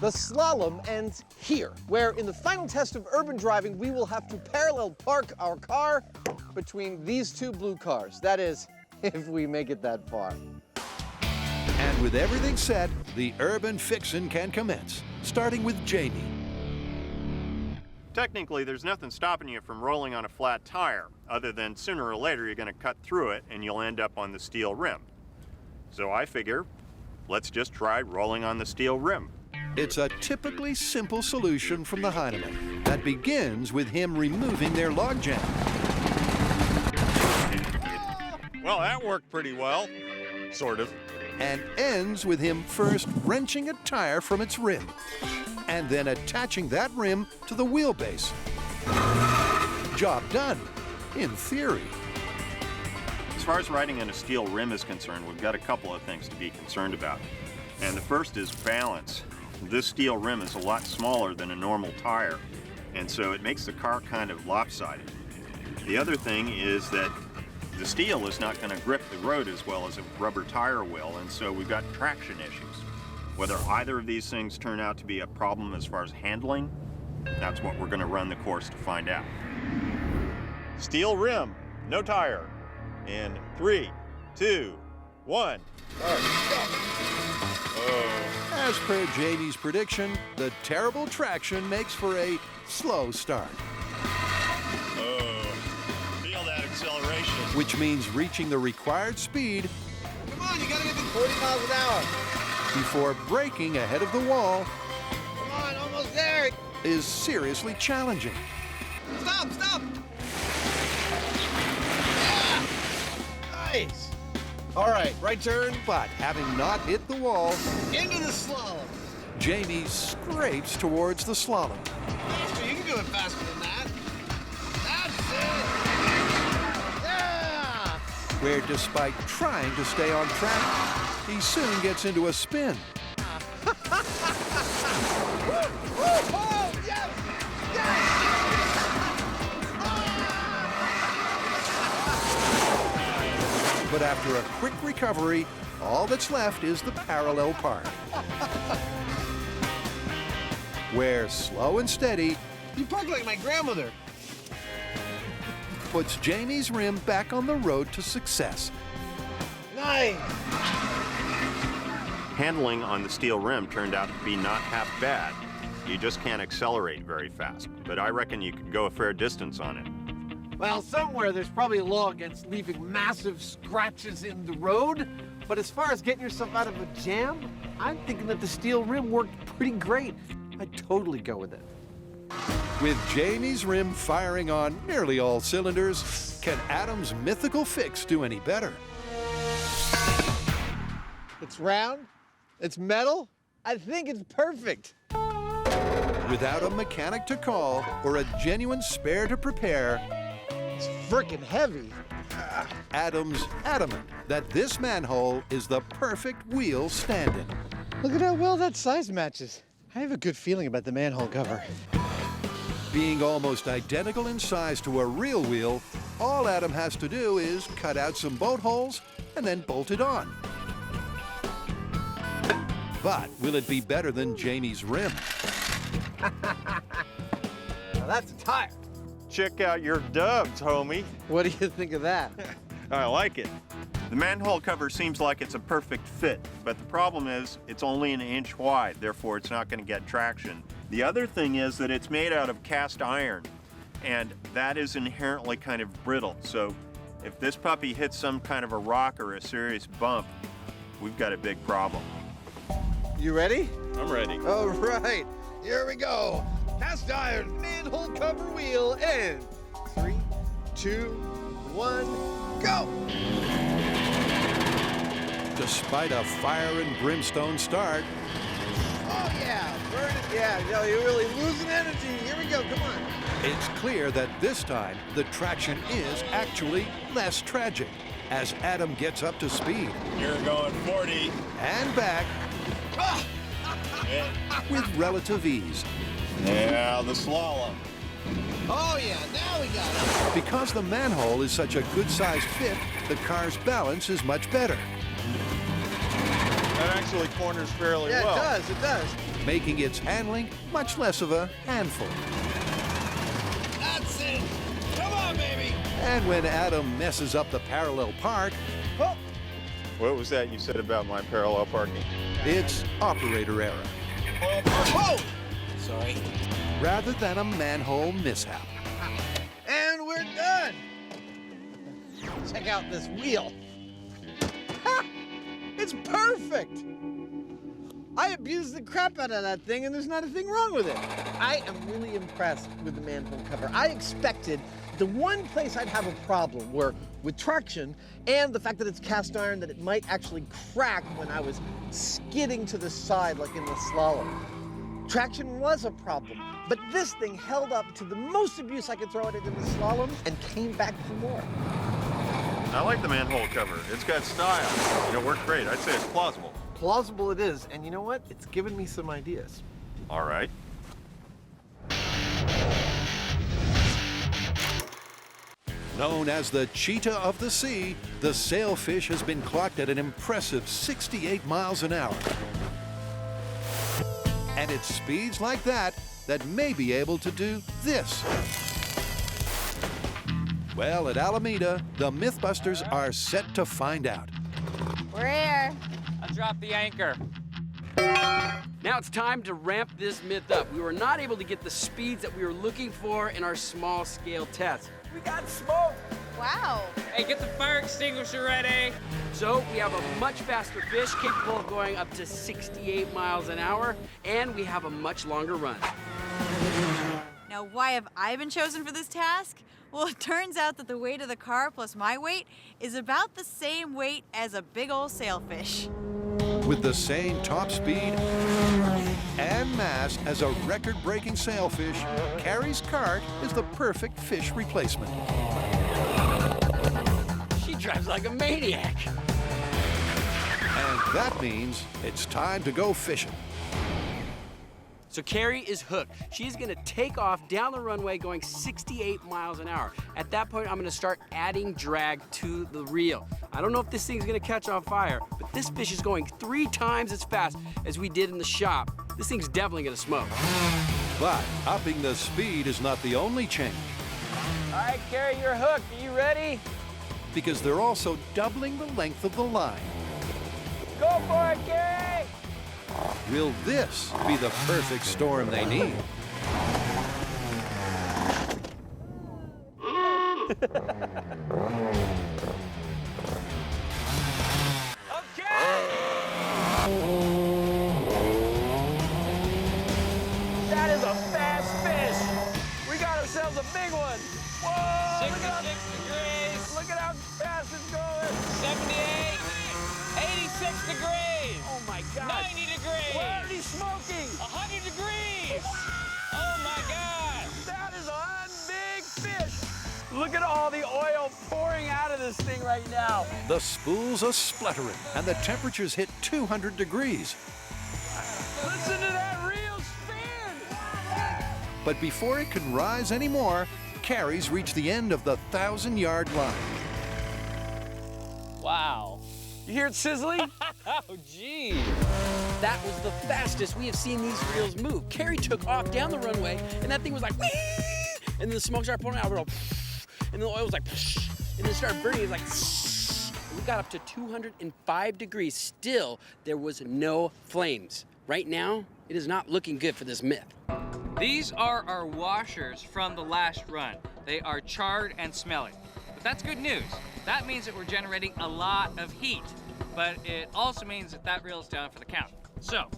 The slalom ends here, where in the final test of urban driving, we will have to parallel park our car between these two blue cars. That is, if we make it that far. And with everything set, the urban fixin' can commence, starting with Jamie. Technically, there's nothing stopping you from rolling on a flat tire, other than sooner or later you're going to cut through it and you'll end up on the steel rim. So I figure, let's just try rolling on the steel rim. It's a typically simple solution from the Heinemann that begins with him removing their logjam. Well, that worked pretty well, sort of. And ends with him first wrenching a tire from its rim and then attaching that rim to the wheelbase. Job done, in theory. As far as riding on a steel rim is concerned, we've got a couple of things to be concerned about. And the first is balance. This steel rim is a lot smaller than a normal tire, and so it makes the car kind of lopsided. The other thing is that the steel is not going to grip the road as well as a rubber tire will, and so we've got traction issues. Whether either of these things turn out to be a problem as far as handling, that's what we're going to run the course to find out. Steel rim, no tire. In 3, 2, 1. Oh. As per Jamie's prediction, the terrible traction makes for a slow start. Oh, feel that acceleration. Which means reaching the required speed. Come on, you gotta get to 40 miles an hour. Before braking ahead of the wall. Come on, almost there. Is seriously challenging. Stop, stop. Yeah. Nice. All right, right turn. But having not hit the wall, into the slalom. Jamie scrapes towards the slalom. Faster, you can do it faster than that. That's it. Yeah. Where despite trying to stay on track, he soon gets into a spin. Oh, yes! Yes! But after a quick recovery, all that's left is the parallel park. Where slow and steady, you park like my grandmother. Puts Jamie's rim back on the road to success. Nice. Handling on the steel rim turned out to be not half bad. You just can't accelerate very fast, but I reckon you could go a fair distance on it. Well, somewhere there's probably a law against leaving massive scratches in the road, but as far as getting yourself out of a jam, I'm thinking that the steel rim worked pretty great. I'd totally go with it. With Jamie's rim firing on nearly all cylinders, can Adam's mythical fix do any better? It's round, it's metal, I think it's perfect. Without a mechanic to call or a genuine spare to prepare, it's frickin' heavy. Adam's adamant that this manhole is the perfect wheel stand-in. Look at how well that size matches. I have a good feeling about the manhole cover. Being almost identical in size to a real wheel, all Adam has to do is cut out some bolt holes and then bolt it on. But will it be better than Jamie's rim? Now that's a tire. Check out your dubs, homie. What do you think of that? I like it. The manhole cover seems like it's a perfect fit, but the problem is it's only an inch wide, therefore it's not going to get traction. The other thing is that it's made out of cast iron, and that is inherently kind of brittle. So if this puppy hits some kind of a rock or a serious bump, we've got a big problem. You ready? I'm ready. All right, here we go. Cast iron manhole cover wheel in 3, 2, 1, go! Despite a fire and brimstone start. Oh yeah, burn it. Yeah, no, you're really losing energy. Here we go, come on. It's clear that this time the traction is actually less tragic as Adam gets up to speed. You're going 40. And back with relative ease. Yeah, the slalom. Oh yeah, now we got it. Because the manhole is such a good-sized fit, the car's balance is much better. That actually corners fairly well. well. Yeah, it does. Making its handling much less of a handful. That's it. Come on, baby. And when Adam messes up the parallel park, oh. What was that you said about my parallel parking? It's operator error. Whoa! Sorry. Rather than a manhole mishap. And we're done. Check out this wheel. Ha! It's perfect. I abused the crap out of that thing and there's not a thing wrong with it. I am really impressed with the manhole cover. I expected the one place I'd have a problem were with traction and the fact that it's cast iron, that it might actually crack when I was skidding to the side like in the slalom. Traction was a problem, but this thing held up to the most abuse I could throw at it in the slalom and came back for more. I like the manhole cover. It's got style, and it worked great. I'd say it's plausible. Plausible it is, and you know what? It's given me some ideas. All right. Known as the cheetah of the sea, the sailfish has been clocked at an impressive 68 miles an hour. And it's speeds like that that may be able to do this. Well, at Alameda, the MythBusters are set to find out. We're here. I'll drop the anchor. Now it's time to ramp this myth up. We were not able to get the speeds that we were looking for in our small scale test. We got smoke. Wow. Hey, get the fire extinguisher ready. So we have a much faster fish capable of going up to 68 miles an hour, and we have a much longer run. Now, why have I been chosen for this task? Well, it turns out that the weight of the car plus my weight is about the same weight as a big old sailfish. With the same top speed and mass as a record-breaking sailfish, Carrie's cart is the perfect fish replacement. She drives like a maniac. And that means it's time to go fishing. So Carrie is hooked. She's gonna take off down the runway going 68 miles an hour. At that point, I'm gonna start adding drag to the reel. I don't know if this thing's gonna catch on fire, but this fish is going 3 times as fast as we did in the shop. This thing's definitely gonna smoke. But upping the speed is not the only change, All right, Carrie, you're hooked. Are you ready? because they're also doubling the length of the line. Go for it, Carrie! Will this be the perfect storm they need? That is a fast fish. We got ourselves a big one. Whoa! 66 degrees. Look at how fast it's going. 78. 86 degrees. Oh my God. 90 degrees. We're already smoking. 100 degrees. Oh my God. That is a big fish. Look at all the oil pouring out of this thing right now. The spools are spluttering, and the temperatures hit 200 degrees. Listen to that reel spin. But before it can rise anymore, Carrie's reached the end of the 1,000-yard line. Wow. You hear it sizzling? Oh, gee. That was the fastest we have seen these reels move. Carrie took off down the runway, and that thing was like, whee! And then the smoke started pouring out, and the oil was like, and then it started burning. It was like, we got up to 205 degrees. Still, there was no flames. Right now, it is not looking good for this myth. These are our washers from the last run. They are charred and smelly. But that's good news. That means that we're generating a lot of heat. But it also means that that reel is down for the count. So,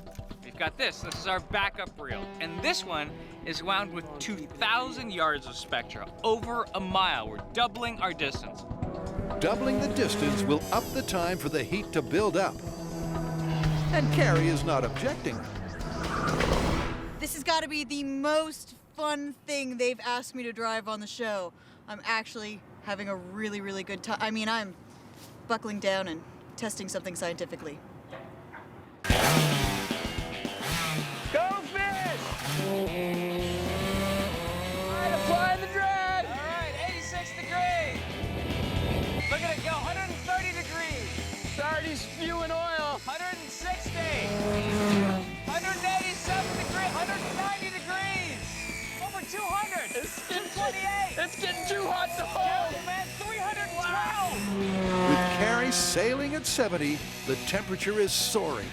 we've got this. This is our backup reel. And this one is wound with 2,000 yards of spectra, over a mile. We're doubling our distance. Doubling the distance will up the time for the heat to build up. And Carrie is not objecting. This has got to be the most fun thing they've asked me to drive on the show. I'm actually having a really, really good time. I mean, I'm buckling down and testing something scientifically. Go fish! All right, applying the drag. All right, 86 degrees. Look at it go, 130 degrees. It's already spewing oil. 160. 187 degrees. 190 degrees. Over 200. It's getting 228. It's getting too hot to hold. Careful, man. 312. With Carrie sailing at 70, the temperature is soaring.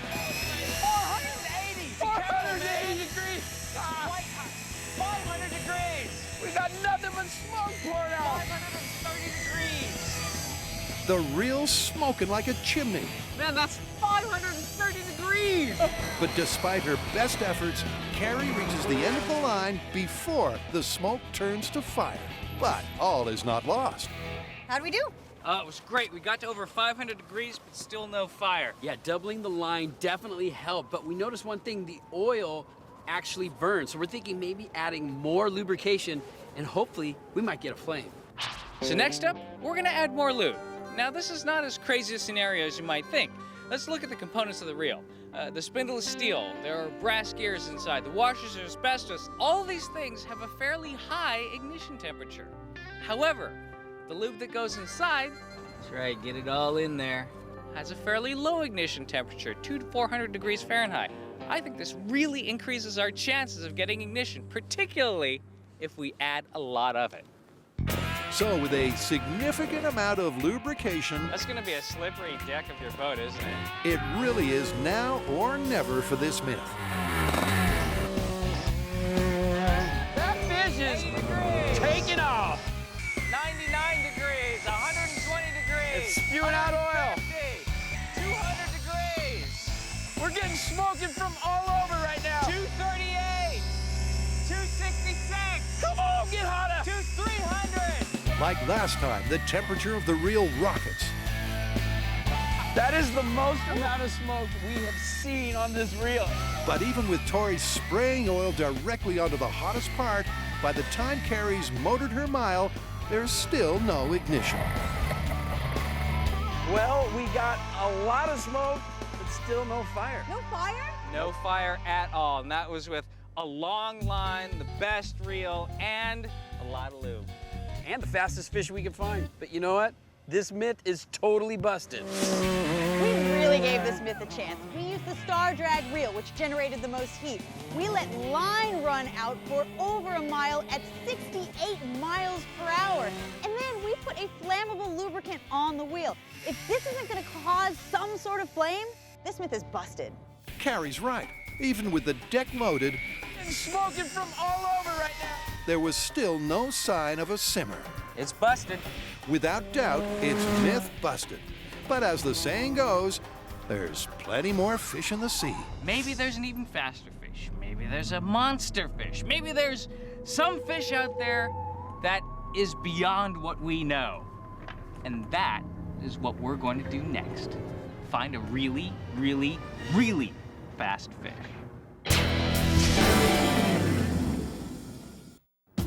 480. 480 degrees. 500 degrees. We got nothing but smoke pouring out. 530 degrees. The reel's smoking like a chimney. Man, that's 530 degrees. But despite her best efforts, Carrie reaches the end of the line before the smoke turns to fire. But all is not lost. How'd we do? It was great. We got to over 500 degrees, but still no fire. Yeah, doubling the line definitely helped, but we noticed one thing, the oil actually burned. So we're thinking maybe adding more lubrication, and hopefully we might get a flame. So next up, we're gonna add more lube. Now, this is not as crazy a scenario as you might think. Let's look at the components of the reel. The spindle is steel, there are brass gears inside, the washers are asbestos. All of these things have a fairly high ignition temperature. However, the lube that goes inside, that's right, get it all in there, has a fairly low ignition temperature, 200 to 400 degrees Fahrenheit. I think this really increases our chances of getting ignition, particularly if we add a lot of it. So with a significant amount of lubrication, That's going to be a slippery deck of your boat, isn't it? it really is now or never for this myth. That fish is taking off. 99 degrees, 120 degrees. It's spewing out oil. 200 degrees. We're getting smoking from all over right now. 238. 266. Come on, get hotter. 300. Like last time, the temperature of the reel rockets. That is the most amount of smoke we have seen on this reel. But even with Tori spraying oil directly onto the hottest part, by the time Carrie's motored her mile, there's still no ignition. Well, we got a lot of smoke, but still no fire. No fire? No fire at all. And that was with a long line, the best reel, and a lot of lube. And the fastest fish we could find. But you know what? This myth is totally busted. We really gave this myth a chance. We used the star drag reel, which generated the most heat. We let line run out for over a mile at 68 miles per hour. And then we put a flammable lubricant on the wheel. If this isn't going to cause some sort of flame, this myth is busted. Carrie's right. Even with the deck loaded, It's smoking from all over right now. there was still no sign of a simmer. It's busted. Without doubt, it's myth busted. But as the saying goes, there's plenty more fish in the sea. Maybe there's an even faster fish. Maybe there's a monster fish. Maybe there's some fish out there that is beyond what we know. And that is what we're going to do next. Find a really, really, really fast fish.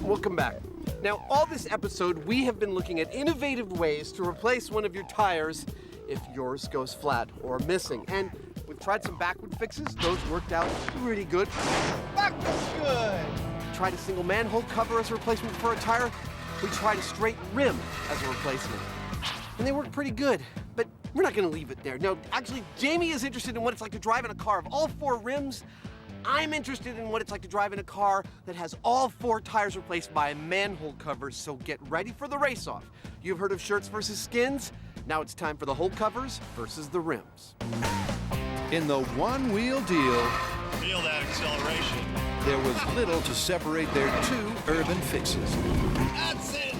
Welcome back. Now, all this episode, we have been looking at innovative ways to replace one of your tires if yours goes flat or missing. And we've tried some backward fixes. Those worked out pretty good. Backward's good. We tried a single manhole cover as a replacement for a tire. We tried a straight rim as a replacement. And they worked pretty good. But we're not going to leave it there. No, actually, Jamie is interested in what it's like to drive in a car of all 4 rims. I'm interested in what it's like to drive in a car that has all 4 tires replaced by a manhole cover, so get ready for the race-off. You've heard of shirts versus skins? Now it's time for the whole covers versus the rims. In the one-wheel deal, Feel that acceleration. there was little to separate their 2 urban fixes. That's it.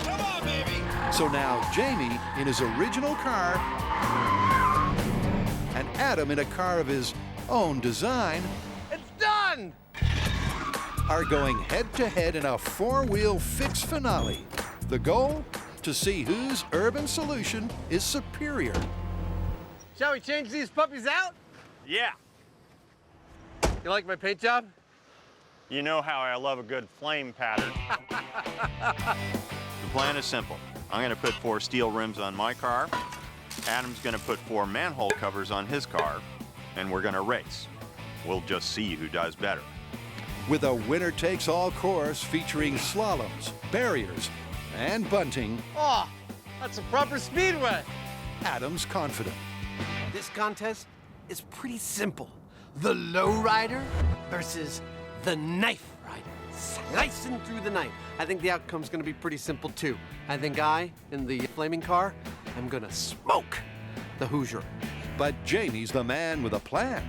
Come on, baby. So now Jamie, in his original car, and Adam in a car of his own design, Done! are going head-to-head in a 4-wheel fix finale. The goal? To see whose urban solution is superior. Shall we change these puppies out? Yeah. You like my paint job? You know how I love a good flame pattern. The plan is simple. I'm going to put 4 steel rims on my car. Adam's going to put 4 manhole covers on his car, and we're going to race. We'll just see who does better. With a winner-takes-all course featuring slaloms, barriers, and bunting, Oh, that's a proper speedway. Adam's confident. This contest is pretty simple. The low rider versus the knife rider. Slicing through the night. I think the outcome's gonna be pretty simple too. I think I, in the flaming car, am gonna smoke the Hoosier. But Jamie's the man with a plan.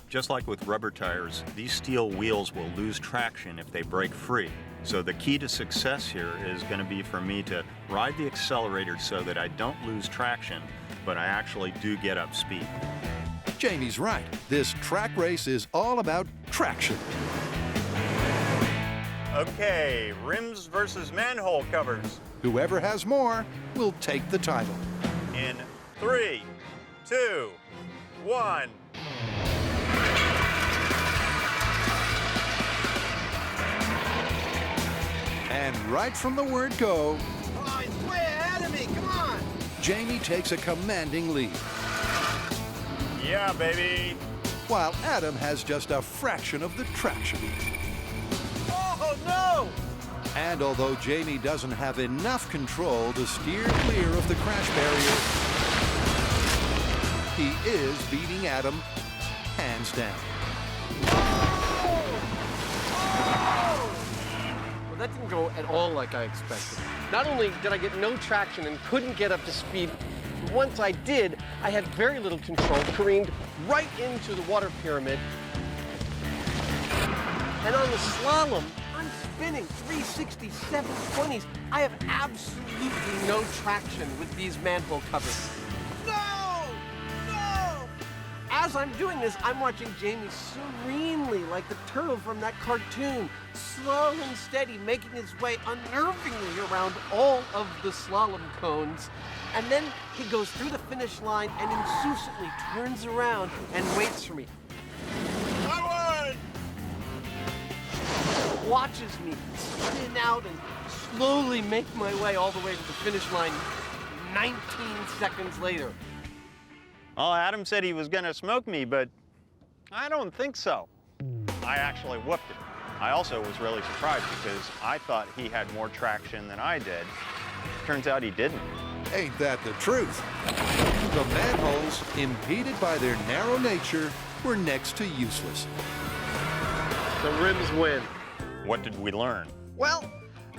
Just like with rubber tires, these steel wheels will lose traction if they break free. So the key to success here is going to be for me to ride the accelerator so that I don't lose traction, but I actually do get up speed. Jamie's right. This track race is all about traction. Okay, rims versus manhole covers. Whoever has more will take the title. In 3, 2, 1. And right from the word go, Oh, he's way ahead of me, come on! Jamie takes a commanding lead, Yeah, baby. while Adam has just a fraction of the traction. Oh, no! And although Jamie doesn't have enough control to steer clear of the crash barrier, he is beating Adam hands down. Well, that didn't go at all like I expected. Not only did I get no traction and couldn't get up to speed, once I did, I had very little control, careened right into the water pyramid. And on the slalom, I'm spinning 360, 720s. I have absolutely no traction with these manhole covers. No! No! As I'm doing this, I'm watching Jamie serenely, like the turtle from that cartoon, slow and steady, making his way unnervingly around all of the slalom cones. And then he goes through the finish line and insouciantly turns around and waits for me. I won! Watches me spin out and slowly make my way all the way to the finish line 19 seconds later. Well, Adam said he was going to smoke me, but I don't think so. I actually whooped him. I also was really surprised because I thought he had more traction than I did. Turns out he didn't. Ain't that the truth? The manholes, impeded by their narrow nature, were next to useless. The rims win. What did we learn? Well,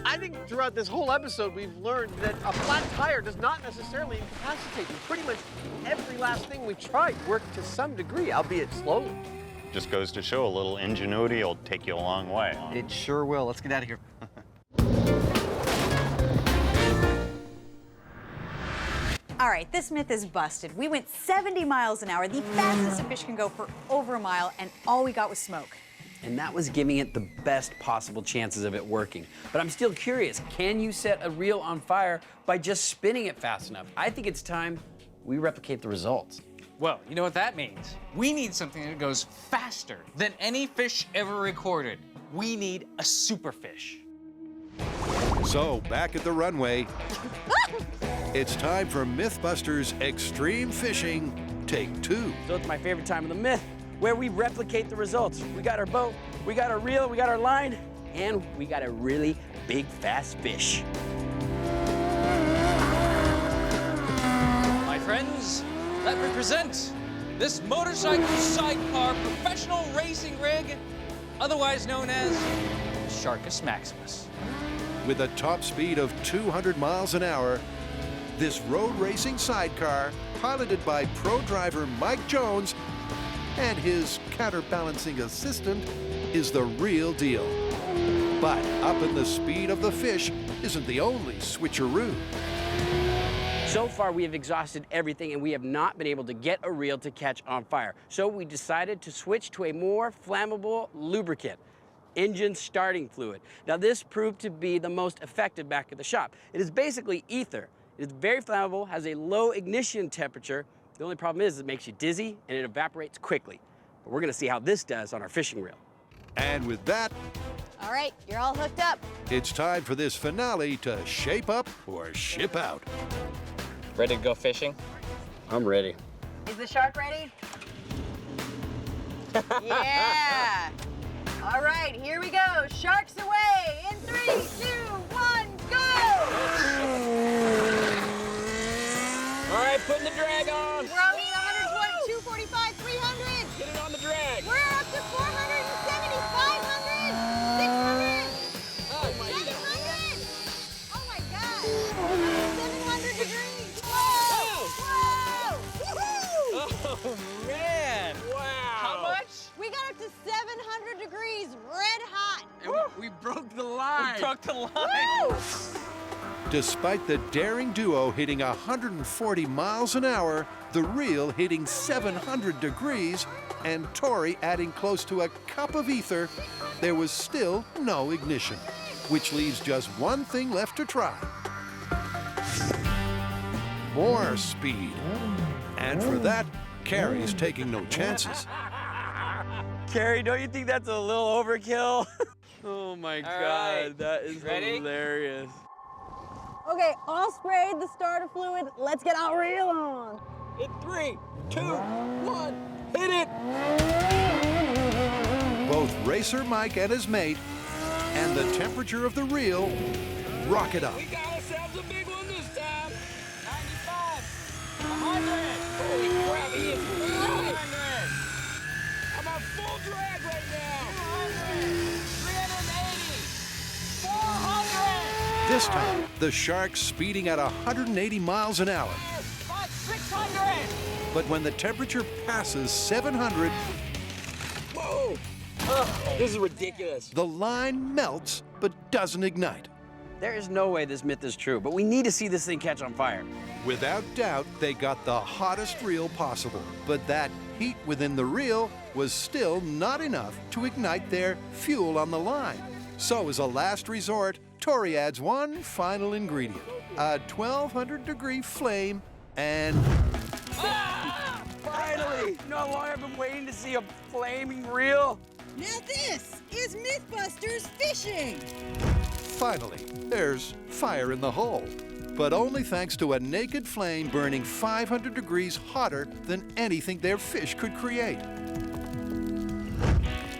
I think throughout this whole episode, we've learned that a flat tire does not necessarily incapacitate you. Pretty much every last thing we tried worked to some degree, albeit slowly. Just goes to show a little ingenuity will take you a long way. It sure will. Let's get out of here. All right, this myth is busted. We went 70 miles an hour, the fastest a fish can go for over a mile, and all we got was smoke. And that was giving it the best possible chances of it working. But I'm still curious, can you set a reel on fire by just spinning it fast enough? I think it's time we replicate the results. Well, you know what that means? We need something that goes faster than any fish ever recorded. We need a superfish. So, back at the runway, it's time for MythBusters Extreme Fishing Take 2. So it's my favorite time of the myth, where we replicate the results. We got our boat, we got our reel, we got our line, and we got a really big, fast fish. My friends, let me present this motorcycle sidecar professional racing rig, otherwise known as Sharkus Maximus. With a top speed of 200 miles an hour, this road racing sidecar, piloted by pro driver Mike Jones and his counterbalancing assistant, is the real deal. But upping the speed of the fish isn't the only switcheroo. So far, we have exhausted everything, and we have not been able to get a reel to catch on fire. So we decided to switch to a more flammable lubricant, engine starting fluid. Now, this proved to be the most effective back at the shop. It is basically ether. It is very flammable, has a low ignition temperature. The only problem is it makes you dizzy and it evaporates quickly. But we're gonna see how this does on our fishing reel. And with that, All right, you're all hooked up. it's time for this finale to shape up or ship out. Ready to go fishing? I'm ready. Is the shark ready? Yeah. All right, here we go. Sharks away in 3, 2, 1, go! All right, putting the drag on. We're on 120, 245, 300. Get it on the drag. We're up to 470, 500, 600. Oh my 700. Oh my God. 700 degrees. Whoa! Whoa! Oh, man. Wow. How much? We got up to 700 degrees, red hot. And we broke the line. We broke the line. Woo! Despite the daring duo hitting 140 miles an hour, the reel hitting 700 degrees, and Tori adding close to a cup of ether, there was still no ignition, which leaves just one thing left to try. More speed. And for that, Carrie's taking no chances. Carrie, don't you think that's a little overkill? Oh my God, right. that is Ready? hilarious. Okay, all sprayed the starter fluid. Let's get our reel on. In 3, 2, 1, hit it! Both Racer Mike and his mate, and the temperature of the reel, rocket up. We got ourselves a big one this time. 95, 100. Holy crap, he is 300. I'm on full drag right now. 380, 400. This time, the shark's speeding at 180 miles an hour. 600! But when the temperature passes 700, Whoa! Oh, this is ridiculous. the line melts but doesn't ignite. There is no way this myth is true, but we need to see this thing catch on fire. Without doubt, they got the hottest reel possible. But that heat within the reel was still not enough to ignite their fuel on the line. So as a last resort, Tori adds one final ingredient, a 1200-degree flame and... Finally! You know how long I've been waiting to see a flaming reel? Now this is MythBusters Fishing! Finally, there's fire in the hole. But only thanks to a naked flame burning 500 degrees hotter than anything their fish could create.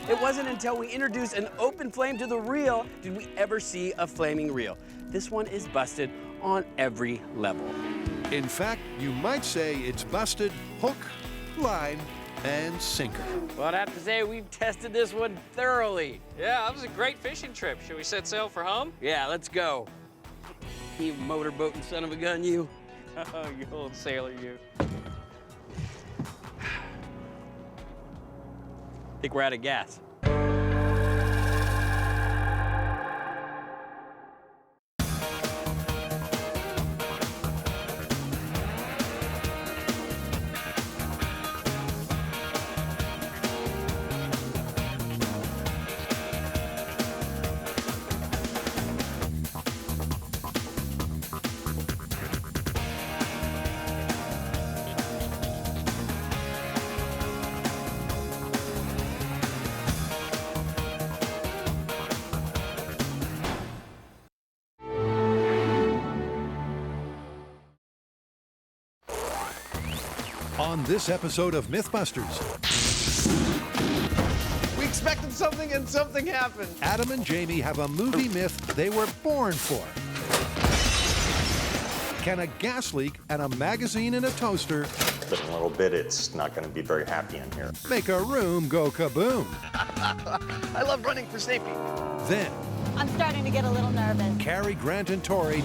It wasn't until we introduced an open flame to the reel did we ever see a flaming reel. This one is busted on every level. In fact, you might say it's busted hook, line, and sinker. Well, I'd have to say we've tested this one thoroughly. Yeah, that was a great fishing trip. Should we set sail for home? Yeah, let's go. You motorboating son of a gun, you. Oh, you old sailor, you. Think we're out of gas. On this episode of MythBusters, We expected something and something happened. Adam and Jamie have a movie myth they were born for. Can a gas leak and a magazine in a toaster But in a little bit, it's not going to be very happy in here. make a room go kaboom? I love running for safety. Then, I'm starting to get a little nervous. Cary, Grant, and Tori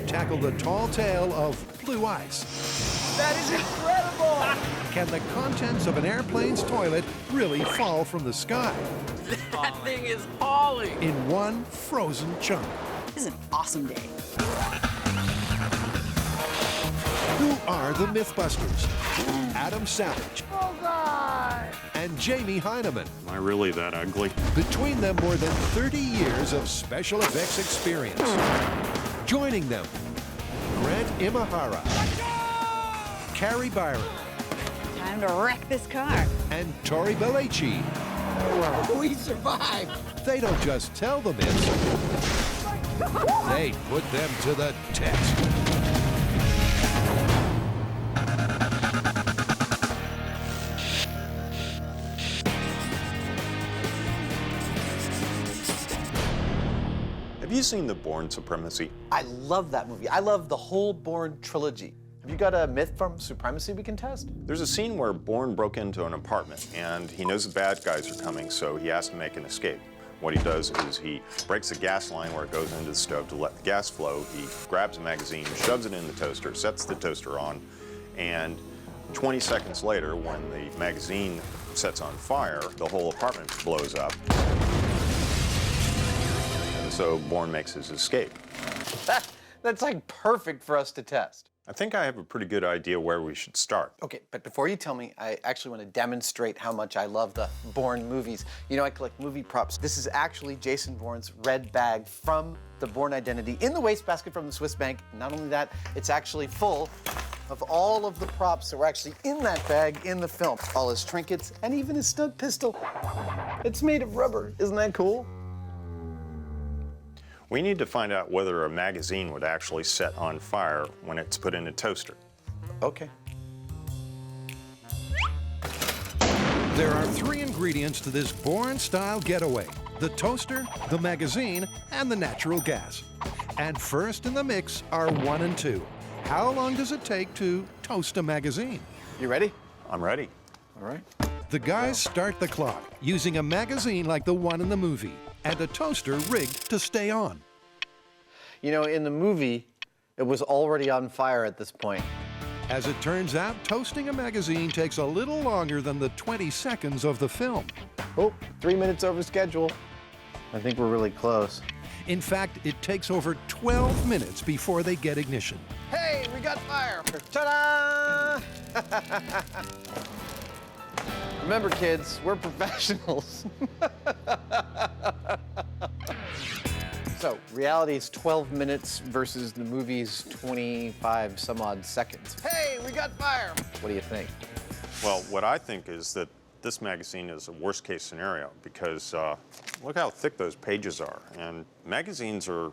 tackle the tall tale of blue ice. That is incredible! Can the contents of an airplane's toilet really fall from the sky That thing is hauling. in one frozen chunk? This is an awesome day. Who are the MythBusters? Adam Savage Oh, God! and Jamie Heineman. Am I really that ugly? Between them, more than 30 years of special effects experience. Joining them, Grant Imahara, Carrie Byron, Time to wreck this car. and Tori Belleci. We survived! They don't just tell the myths, they put them to the test. Have you seen the Bourne Supremacy? I love that movie. I love the whole Bourne trilogy. Have you got a myth from Supremacy we can test? There's a scene where Bourne broke into an apartment and he knows the bad guys are coming, so he has to make an escape. What he does is he breaks the gas line where it goes into the stove to let the gas flow. He grabs a magazine, shoves it in the toaster, sets the toaster on, and 20 seconds later, when the magazine sets on fire, the whole apartment blows up. And so Bourne makes his escape. That's like perfect for us to test. I think I have a pretty good idea where we should start. Okay, but before you tell me, I actually want to demonstrate how much I love the Bourne movies. You know, I collect movie props. This is actually Jason Bourne's red bag from the Bourne Identity in the wastebasket from the Swiss bank. Not only that, it's actually full of all of the props that were actually in that bag in the film. All his trinkets and even his stud pistol. It's made of rubber. Isn't that cool? We need to find out whether a magazine would actually set on fire when it's put in a toaster. Okay. There are 3 ingredients to this Bourne-style getaway: the toaster, the magazine, and the natural gas. And first in the mix are 1 and 2. How long does it take to toast a magazine? You ready? I'm ready. All right. The guys start the clock using a magazine like the one in the movie and a toaster rigged to stay on. You know, in the movie, it was already on fire at this point. As it turns out, toasting a magazine takes a little longer than the 20 seconds of the film. Oh, 3 minutes over schedule. I think we're really close. In fact, it takes over 12 minutes before they get ignition. Hey, we got fire! Ta-da! Remember, kids, we're professionals. So, reality is 12 minutes versus the movie's 25 some odd seconds. Hey, we got fire! What do you think? Well, what I think is that this magazine is a worst case scenario because look how thick those pages are. And magazines are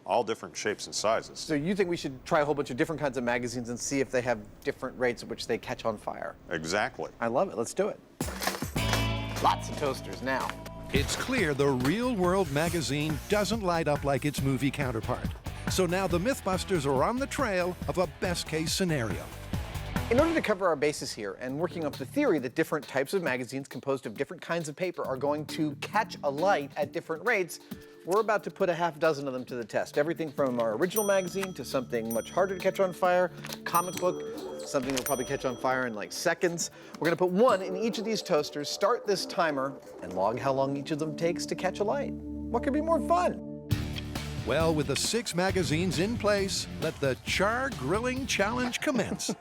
all different shapes and sizes. So you think we should try a whole bunch of different kinds of magazines and see if they have different rates at which they catch on fire? Exactly. I love it. Let's do it. Lots of toasters now. It's clear the real-world magazine doesn't light up like its movie counterpart. So now the Mythbusters are on the trail of a best-case scenario. In order to cover our bases here and working up the theory that different types of magazines composed of different kinds of paper are going to catch a light at different rates, we're about to put a half dozen of them to the test. Everything from our original magazine to something much harder to catch on fire, comic book, something that'll probably catch on fire in like seconds. We're gonna put one in each of these toasters, start this timer, and log how long each of them takes to catch a light. What could be more fun? Well, with the 6 magazines in place, let the char grilling challenge commence.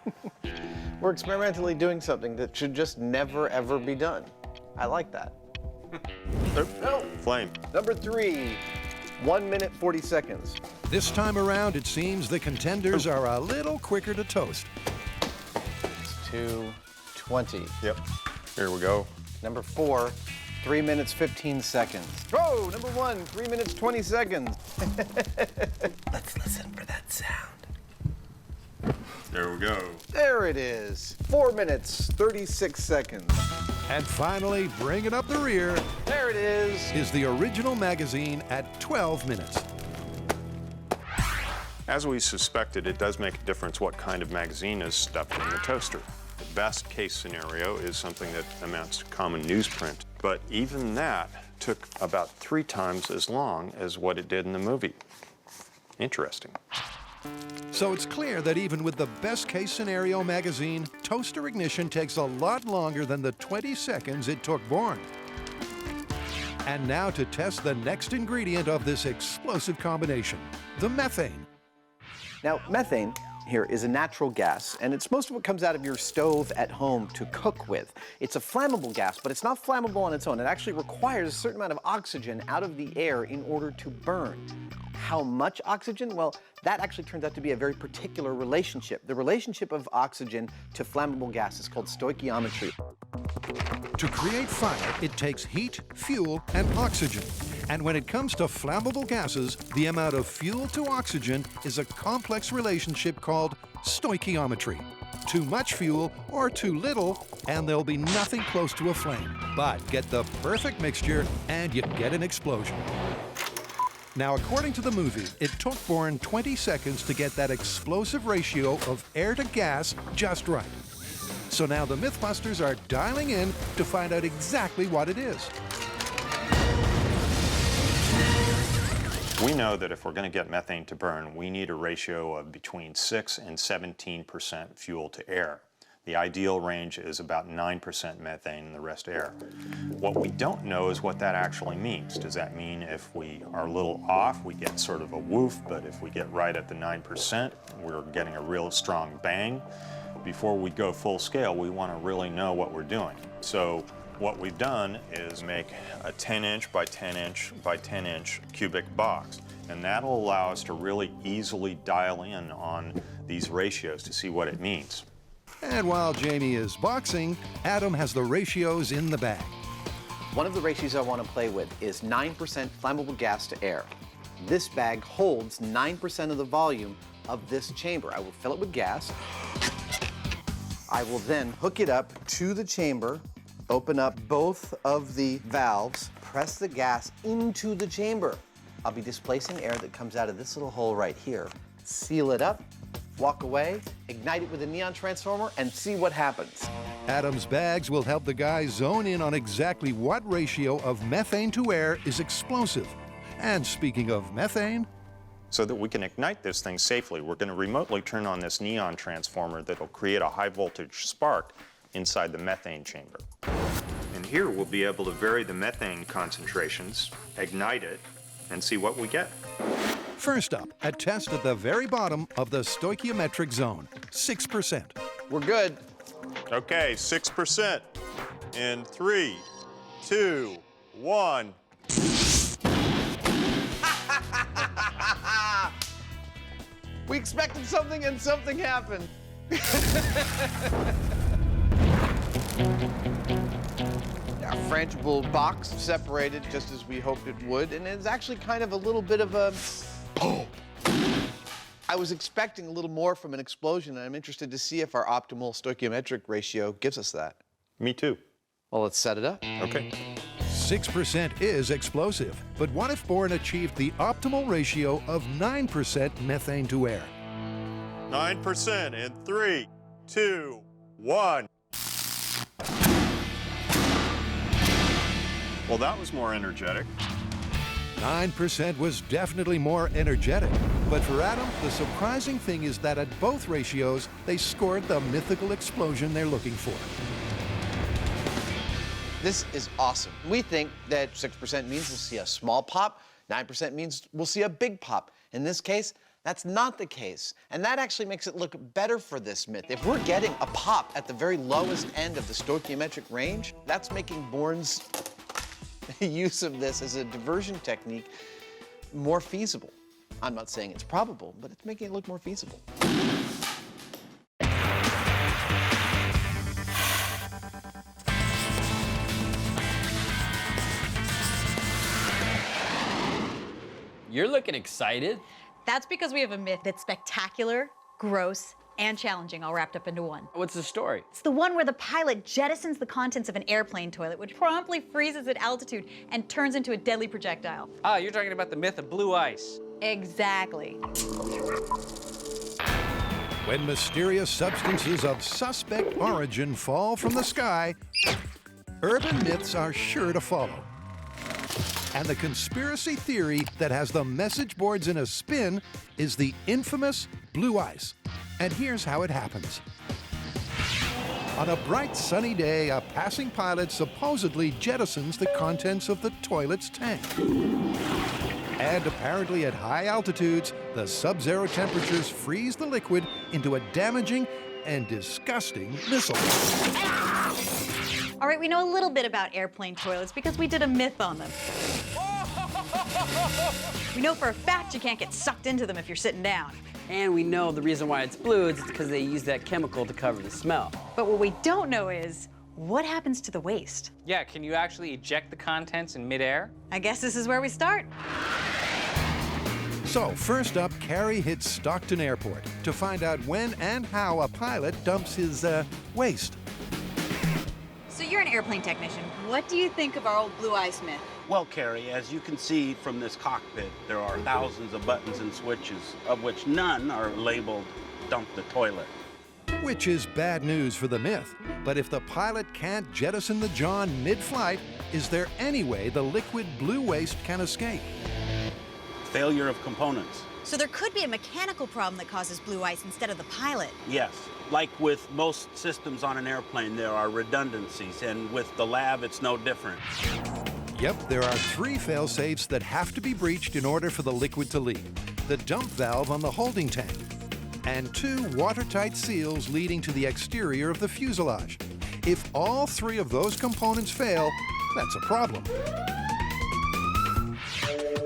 We're experimentally doing something that should just never, ever be done. I like that. No. Flame. Number 3, 1 minute, 40 seconds. This time around, it seems the contenders are a little quicker to toast. It's 2:20. Yep. Here we go. Number 4, 3 minutes, 15 seconds. Oh, number 1, 3 minutes, 20 seconds. Let's listen for that sound. There we go. There it is. 4 minutes, 36 seconds. And finally, bringing up the rear, there it is the original magazine at 12 minutes. As we suspected, it does make a difference what kind of magazine is stuffed in the toaster. The best case scenario is something that amounts to common newsprint, but even that took about 3 times as long as what it did in the movie. Interesting. So it's clear that even with the best case scenario magazine, toaster ignition takes a lot longer than the 20 seconds it took Bourne. And now to test the next ingredient of this explosive combination, the methane. Now, methane here is a natural gas, and it's most of what comes out of your stove at home to cook with. It's a flammable gas, but it's not flammable on its own. It actually requires a certain amount of oxygen out of the air in order to burn. How much oxygen? Well, that actually turns out to be a very particular relationship. The relationship of oxygen to flammable gas is called stoichiometry. To create fire, it takes heat, fuel, and oxygen. And when it comes to flammable gases, the amount of fuel to oxygen is a complex relationship called stoichiometry. Too much fuel or too little, and there'll be nothing close to a flame. But get the perfect mixture, and you get an explosion. Now, according to the movie, it took Bourne 20 seconds to get that explosive ratio of air to gas just right. So now the Mythbusters are dialing in to find out exactly what it is. We know that if we're going to get methane to burn, we need a ratio of between 6 and 17% fuel to air. The ideal range is about 9% methane and the rest air. What we don't know is what that actually means. Does that mean if we are a little off, we get sort of a woof, but if we get right at the 9%, we're getting a real strong bang? Before we go full scale, we want to really know what we're doing. So what we've done is make a 10-inch by 10-inch by 10-inch cubic box. And that'll allow us to really easily dial in on these ratios to see what it means. And while Jamie is boxing, Adam has the ratios in the bag. One of the ratios I want to play with is 9% flammable gas to air. This bag holds 9% of the volume of this chamber. I will fill it with gas. I will then hook it up to the chamber, open up both of the valves, press the gas into the chamber. I'll be displacing air that comes out of this little hole right here. Seal it up, walk away, ignite it with a neon transformer, and see what happens. Adam's bags will help the guys zone in on exactly what ratio of methane to air is explosive. And speaking of methane, so that we can ignite this thing safely, we're going to remotely turn on this neon transformer that will create a high voltage spark inside the methane chamber. And here we'll be able to vary the methane concentrations, ignite it, and see what we get. First up, a test at the very bottom of the stoichiometric zone, 6%. We're good. Okay, 6%. In 3, 2, 1. We expected something and something happened. Our frangible box separated just as we hoped it would, and it's actually kind of a little bit of a I was expecting a little more from an explosion, and I'm interested to see if our optimal stoichiometric ratio gives us that. Me too. Well, let's set it up. Okay. 6% is explosive, but what if Bourne achieved the optimal ratio of 9% methane to air? 9% in 3, 2, 1. Well, that was more energetic. 9% was definitely more energetic. But for Adam, the surprising thing is that at both ratios, they scored the mythical explosion they're looking for. This is awesome. We think that 6% means we'll see a small pop, 9% means we'll see a big pop. In this case, that's not the case. And that actually makes it look better for this myth. If we're getting a pop at the very lowest end of the stoichiometric range, that's making Bourne's use of this as a diversion technique more feasible. I'm not saying it's probable, but it's making it look more feasible. You're looking excited. That's because we have a myth that's spectacular, gross, and challenging all wrapped up into one. What's the story? It's the one where the pilot jettisons the contents of an airplane toilet, which promptly freezes at altitude and turns into a deadly projectile. Ah, you're talking about the myth of blue ice. Exactly. When mysterious substances of suspect origin fall from the sky, urban myths are sure to follow. And the conspiracy theory that has the message boards in a spin is the infamous blue ice. And here's how it happens. On a bright sunny day, a passing pilot supposedly jettisons the contents of the toilet's tank. And apparently at high altitudes, the sub-zero temperatures freeze the liquid into a damaging and disgusting missile. All right, we know a little bit about airplane toilets because we did a myth on them. We know for a fact you can't get sucked into them if you're sitting down. And we know the reason why it's blue is because they use that chemical to cover the smell. But what we don't know is, what happens to the waste? Yeah, can you actually eject the contents in midair? I guess this is where we start. So first up, Carrie hits Stockton Airport to find out when and how a pilot dumps his waste. So you're an airplane technician. What do you think of our old blue ice myth? Well, Carrie, as you can see from this cockpit, there are thousands of buttons and switches, of which none are labeled dump the toilet. Which is bad news for the myth. But if the pilot can't jettison the John mid-flight, is there any way the liquid blue waste can escape? Failure of components. So there could be a mechanical problem that causes blue ice instead of the pilot. Yes. Like with most systems on an airplane, there are redundancies, and with the lab, it's no different. Yep, there are 3 fail-safes that have to be breached in order for the liquid to leak. The dump valve on the holding tank, and 2 watertight seals leading to the exterior of the fuselage. If all 3 of those components fail, that's a problem.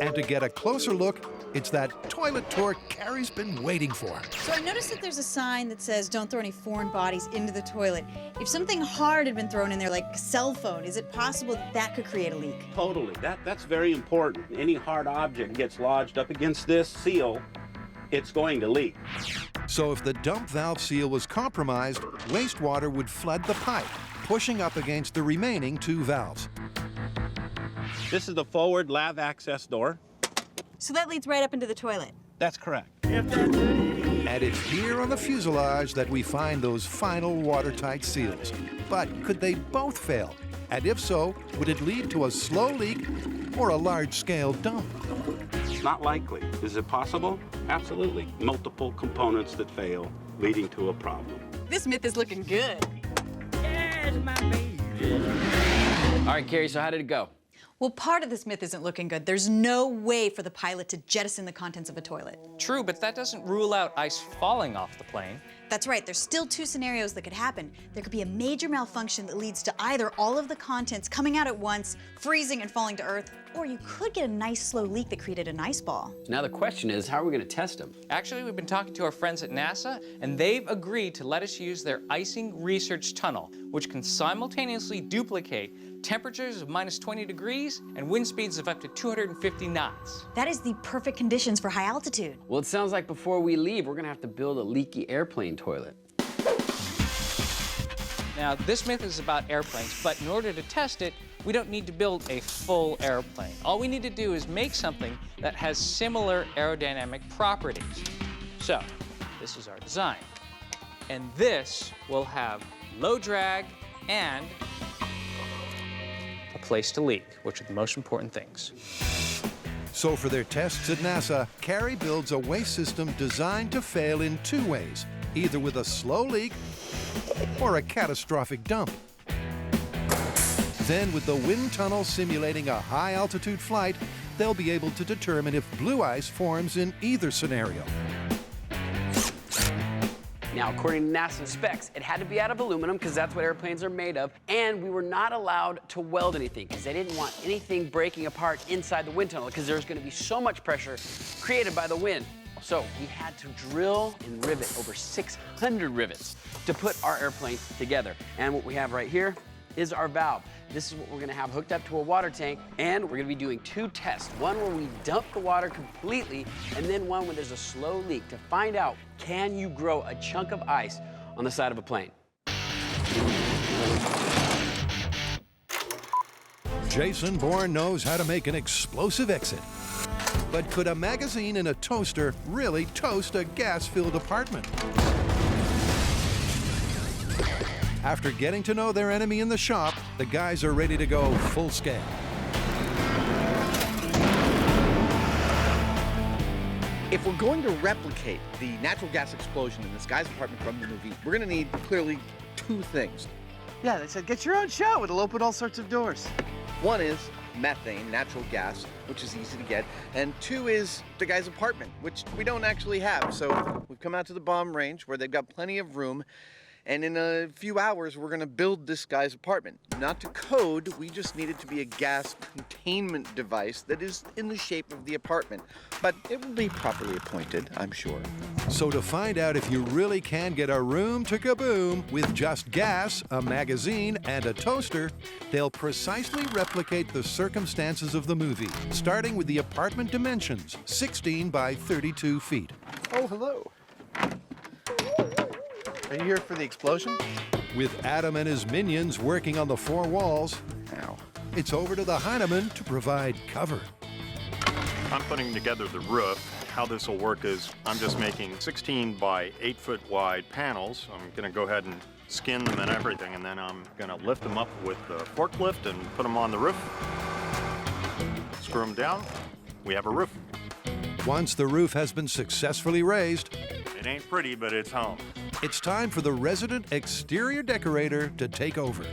And to get a closer look, it's that toilet tour Carrie's been waiting for. So I noticed that there's a sign that says don't throw any foreign bodies into the toilet. If something hard had been thrown in there, like a cell phone, is it possible that that could create a leak? Totally. That's very important. Any hard object gets lodged up against this seal, it's going to leak. So if the dump valve seal was compromised, wastewater would flood the pipe, pushing up against the remaining 2 valves. This is the forward lav access door. So that leads right up into the toilet. That's correct. And it's here on the fuselage that we find those final watertight seals. But could they both fail? And if so, would it lead to a slow leak or a large-scale dump? Not likely. Is it possible? Absolutely. Multiple components that fail, leading to a problem. This myth is looking good. There's my baby. All right, Carrie, so how did it go? Well, part of this myth isn't looking good. There's no way for the pilot to jettison the contents of a toilet. True, but that doesn't rule out ice falling off the plane. That's right, there's still two scenarios that could happen. There could be a major malfunction that leads to either all of the contents coming out at once, freezing and falling to Earth, or you could get a nice slow leak that created an ice ball. Now the question is, how are we going to test them? Actually, we've been talking to our friends at NASA, and they've agreed to let us use their icing research tunnel, which can simultaneously duplicate temperatures of -20 degrees and wind speeds of up to 250 knots. That is the perfect conditions for high altitude. Well, it sounds like before we leave, we're going to have to build a leaky airplane toilet. Now, this myth is about airplanes, but in order to test it, we don't need to build a full airplane. All we need to do is make something that has similar aerodynamic properties. So, this is our design. And this will have low drag and a place to leak, which are the most important things. So for their tests at NASA, Carrie builds a waste system designed to fail in two ways, either with a slow leak or a catastrophic dump. Then with the wind tunnel simulating a high-altitude flight, they'll be able to determine if blue ice forms in either scenario. Now, according to NASA specs, it had to be out of aluminum because that's what airplanes are made of, and we were not allowed to weld anything because they didn't want anything breaking apart inside the wind tunnel because there's going to be so much pressure created by the wind. So we had to drill and rivet over 600 rivets to put our airplane together. And what we have right here is our valve. This is what we're gonna have hooked up to a water tank, and we're gonna be doing two tests. One where we dump the water completely, and then one where there's a slow leak to find out, can you grow a chunk of ice on the side of a plane? Jason Bourne knows how to make an explosive exit. But could a magazine in a toaster really toast a gas-filled apartment? After getting to know their enemy in the shop, the guys are ready to go full scale. If we're going to replicate the natural gas explosion in this guy's apartment from the movie, we're going to need clearly two things. Yeah, they said get your own show. It'll open all sorts of doors. One is methane, natural gas, which is easy to get, and two is the guy's apartment, which we don't actually have. So we've come out to the bomb range where they've got plenty of room, and in a few hours we're gonna build this guy's apartment. Not to code, we just need it to be a gas containment device that is in the shape of the apartment. But it will be properly appointed, I'm sure. So to find out if you really can get a room to kaboom with just gas, a magazine, and a toaster, they'll precisely replicate the circumstances of the movie, starting with the apartment dimensions, 16 by 32 feet. Oh, hello. Are you here for the explosion? With Adam and his minions working on the four walls, it's over to the Heineman to provide cover. I'm putting together the roof. How this will work is I'm just making 16 by 8 foot wide panels. I'm going to go ahead and skin them and everything, and then I'm going to lift them up with the forklift and put them on the roof. Screw them down. We have a roof. Once the roof has been successfully raised, it ain't pretty, but it's home. It's time for the resident exterior decorator to take over.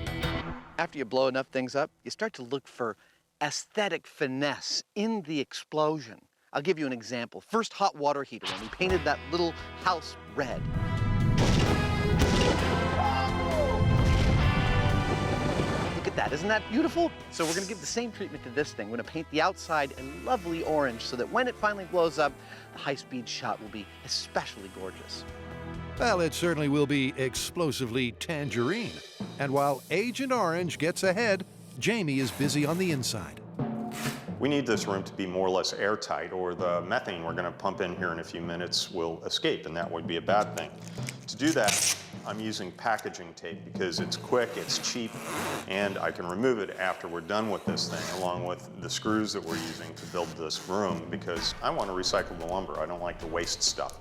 After you blow enough things up, you start to look for aesthetic finesse in the explosion. I'll give you an example. First hot water heater, when we painted that little house red. Look at that, isn't that beautiful? So we're gonna give the same treatment to this thing. We're gonna paint the outside a lovely orange so that when it finally blows up, the high-speed shot will be especially gorgeous. Well, it certainly will be explosively tangerine. And while Agent Orange gets ahead, Jamie is busy on the inside. We need this room to be more or less airtight, or the methane we're going to pump in here in a few minutes will escape, and that would be a bad thing. To do that, I'm using packaging tape because it's quick, it's cheap, and I can remove it after we're done with this thing, along with the screws that we're using to build this room, because I want to recycle the lumber. I don't like to waste stuff.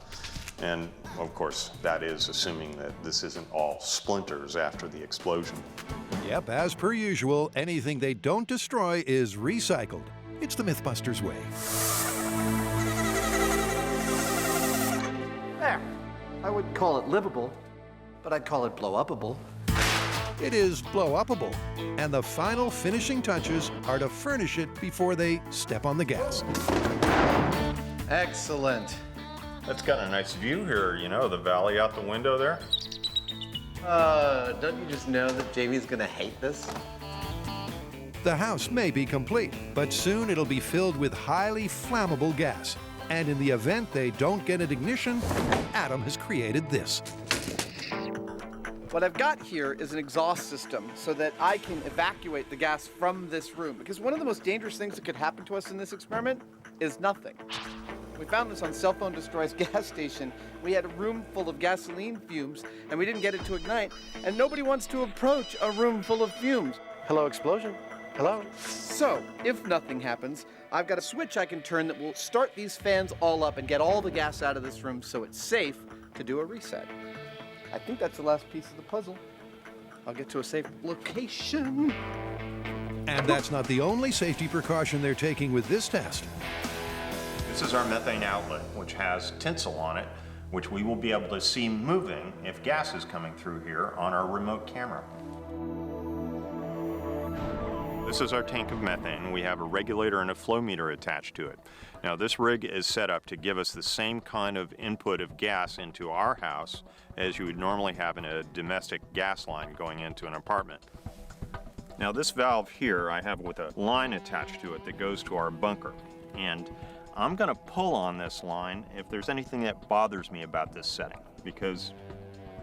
And of course, that is assuming that this isn't all splinters after the explosion. Yep, as per usual, anything they don't destroy is recycled. It's the MythBusters way. I wouldn't call it livable, but I'd call it blow-upable. It is blow-upable, and the final finishing touches are to furnish it before they step on the gas. Excellent. It's got a nice view here, you know, the valley out the window there. Don't you just know that Jamie's gonna hate this? The house may be complete, but soon it'll be filled with highly flammable gas. And in the event they don't get an ignition, Adam has created this. What I've got here is an exhaust system so that I can evacuate the gas from this room. Because one of the most dangerous things that could happen to us in this experiment is nothing. We found this on Cell Phone Destroys gas station. We had a room full of gasoline fumes and we didn't get it to ignite. And nobody wants to approach a room full of fumes. Hello, explosion. Hello. So, if nothing happens, I've got a switch I can turn that will start these fans all up and get all the gas out of this room so it's safe to do a reset. I think that's the last piece of the puzzle. I'll get to a safe location. And that's not the only safety precaution they're taking with this test. This is our methane outlet, which has tinsel on it, which we will be able to see moving if gas is coming through here on our remote camera. This is our tank of methane. We have a regulator and a flow meter attached to it. Now, this rig is set up to give us the same kind of input of gas into our house as you would normally have in a domestic gas line going into an apartment. Now, this valve here I have with a line attached to it that goes to our bunker. And I'm gonna pull on this line if there's anything that bothers me about this setting, because,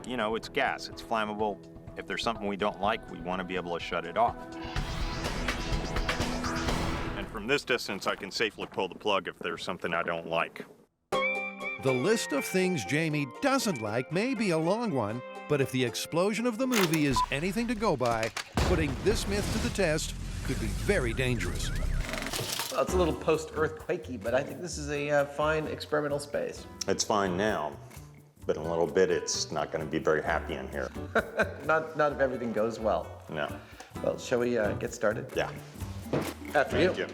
you know, it's gas, it's flammable. If there's something we don't like, we want to be able to shut it off. And from this distance, I can safely pull the plug if there's something I don't like. The list of things Jamie doesn't like may be a long one, but if the explosion of the movie is anything to go by, putting this myth to the test could be very dangerous. Well, it's a little post-earthquakey, but I think this is a fine experimental space. It's fine now, but in a little bit, it's not going to be very happy in here. Not if everything goes well. No. Well, shall we get started? Yeah. After Thank you.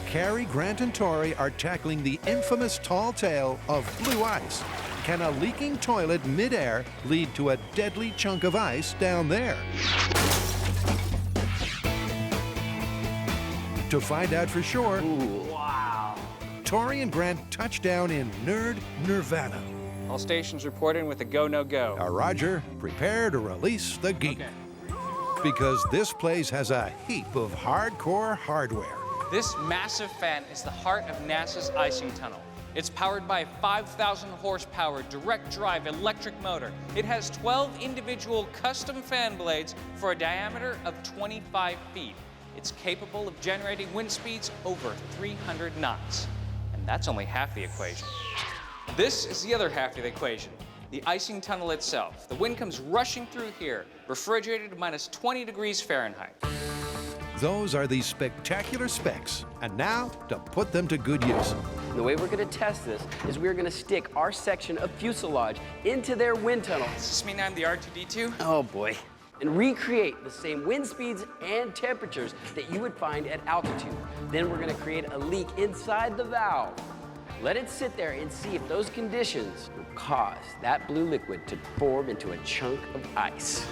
Carrie, Grant, and Tori are tackling the infamous tall tale of blue ice. Can a leaking toilet midair lead to a deadly chunk of ice down there? To find out for sure, Wow. Tori and Grant touch down in Nerd Nirvana. All stations reporting with a go, no go. Now, Roger, prepare to release the geek. Okay. Because this place has a heap of hardcore hardware. This massive fan is the heart of NASA's icing tunnel. It's powered by a 5,000 horsepower direct drive electric motor. It has 12 individual custom fan blades for a diameter of 25 feet. It's capable of generating wind speeds over 300 knots. And that's only half the equation. This is the other half of the equation, the icing tunnel itself. The wind comes rushing through here, refrigerated to minus 20 degrees Fahrenheit. Those are the spectacular specs. And now, to put them to good use. And the way we're going to test this is we're going to stick our section of fuselage into their wind tunnel. Does this mean I'm the R2-D2? Oh boy. And recreate the same wind speeds and temperatures that you would find at altitude. Then we're going to create a leak inside the valve. Let it sit there and see if those conditions will cause that blue liquid to form into a chunk of ice.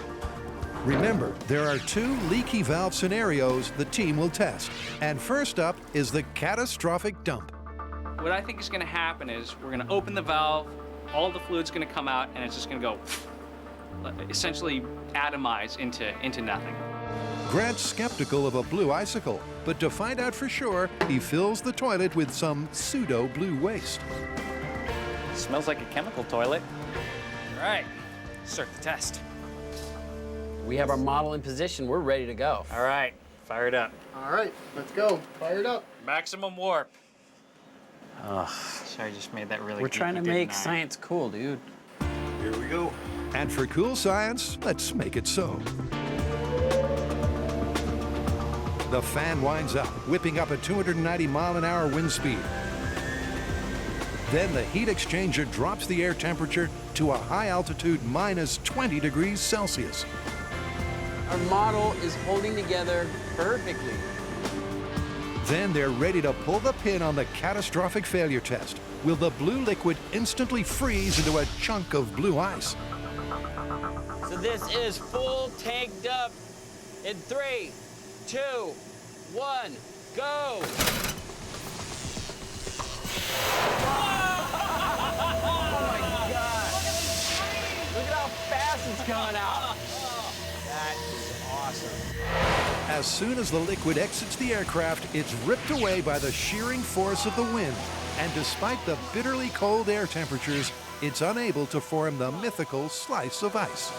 Remember, there are 2 leaky valve scenarios the team will test. And first up is the catastrophic dump. What I think is going to happen is we're going to open the valve, all the fluid's going to come out, and it's just going to go essentially atomize into nothing. Grant's skeptical of a blue icicle, but to find out for sure, he fills the toilet with some pseudo-blue waste. Smells like a chemical toilet. All right, start the test. We have our model in position. We're ready to go. All right, fire it up. All right, let's go. Fire it up. Maximum warp. Ugh, sorry, I just made that really We're geeky, trying to didn't make I? science cool, dude. Here we go. And for cool science, let's make it so. The fan winds up, whipping up a 290-mile-an-hour wind speed. Then the heat exchanger drops the air temperature to a high-altitude minus 20 degrees Celsius. Our model is holding together perfectly. Then they're ready to pull the pin on the catastrophic failure test. Will the blue liquid instantly freeze into a chunk of blue ice? So this is full tanked up in 3, 2, 1, go! Oh my God! Look at how fast it's coming out. That is awesome. As soon as the liquid exits the aircraft, it's ripped away by the shearing force of the wind. And despite the bitterly cold air temperatures, it's unable to form the mythical slice of ice.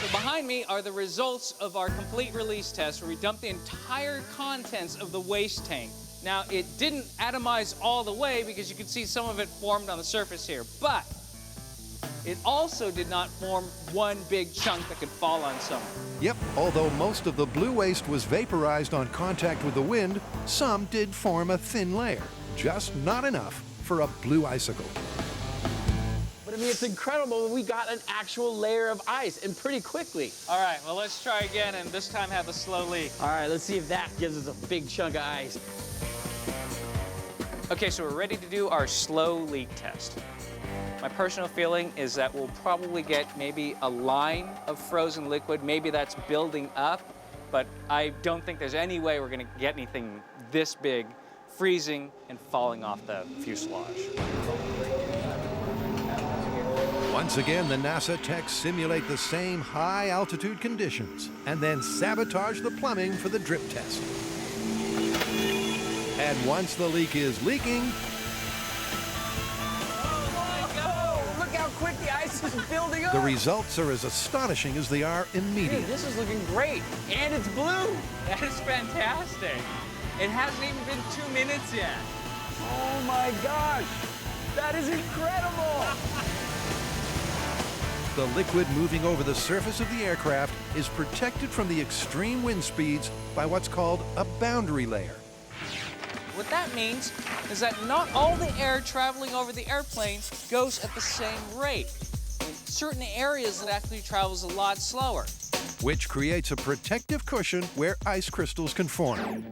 So behind me are the results of our complete release test where we dumped the entire contents of the waste tank. Now, it didn't atomize all the way because you can see some of it formed on the surface here, but it also did not form one big chunk that could fall on someone. Yep, although most of the blue waste was vaporized on contact with the wind, some did form a thin layer, just not enough for a blue icicle. But I mean, it's incredible. We got an actual layer of ice, and pretty quickly. All right, well, let's try again, and this time have a slow leak. All right, let's see if that gives us a big chunk of ice. Okay, so we're ready to do our slow leak test. My personal feeling is that we'll probably get maybe a line of frozen liquid. Maybe that's building up, but I don't think there's any way we're gonna get anything this big freezing and falling off the fuselage. Once again, the NASA techs simulate the same high-altitude conditions and then sabotage the plumbing for the drip test. And once the leak is leaking, Look how quick the ice is building up. the results are as astonishing as they are immediate. Dude, this is looking great, and it's blue. That is fantastic. It hasn't even been 2 minutes yet. Oh my gosh, that is incredible. The liquid moving over the surface of the aircraft is protected from the extreme wind speeds by what's called a boundary layer. What that means is that not all the air traveling over the airplane goes at the same rate. In certain areas, it actually travels a lot slower. Which creates a protective cushion where ice crystals can form.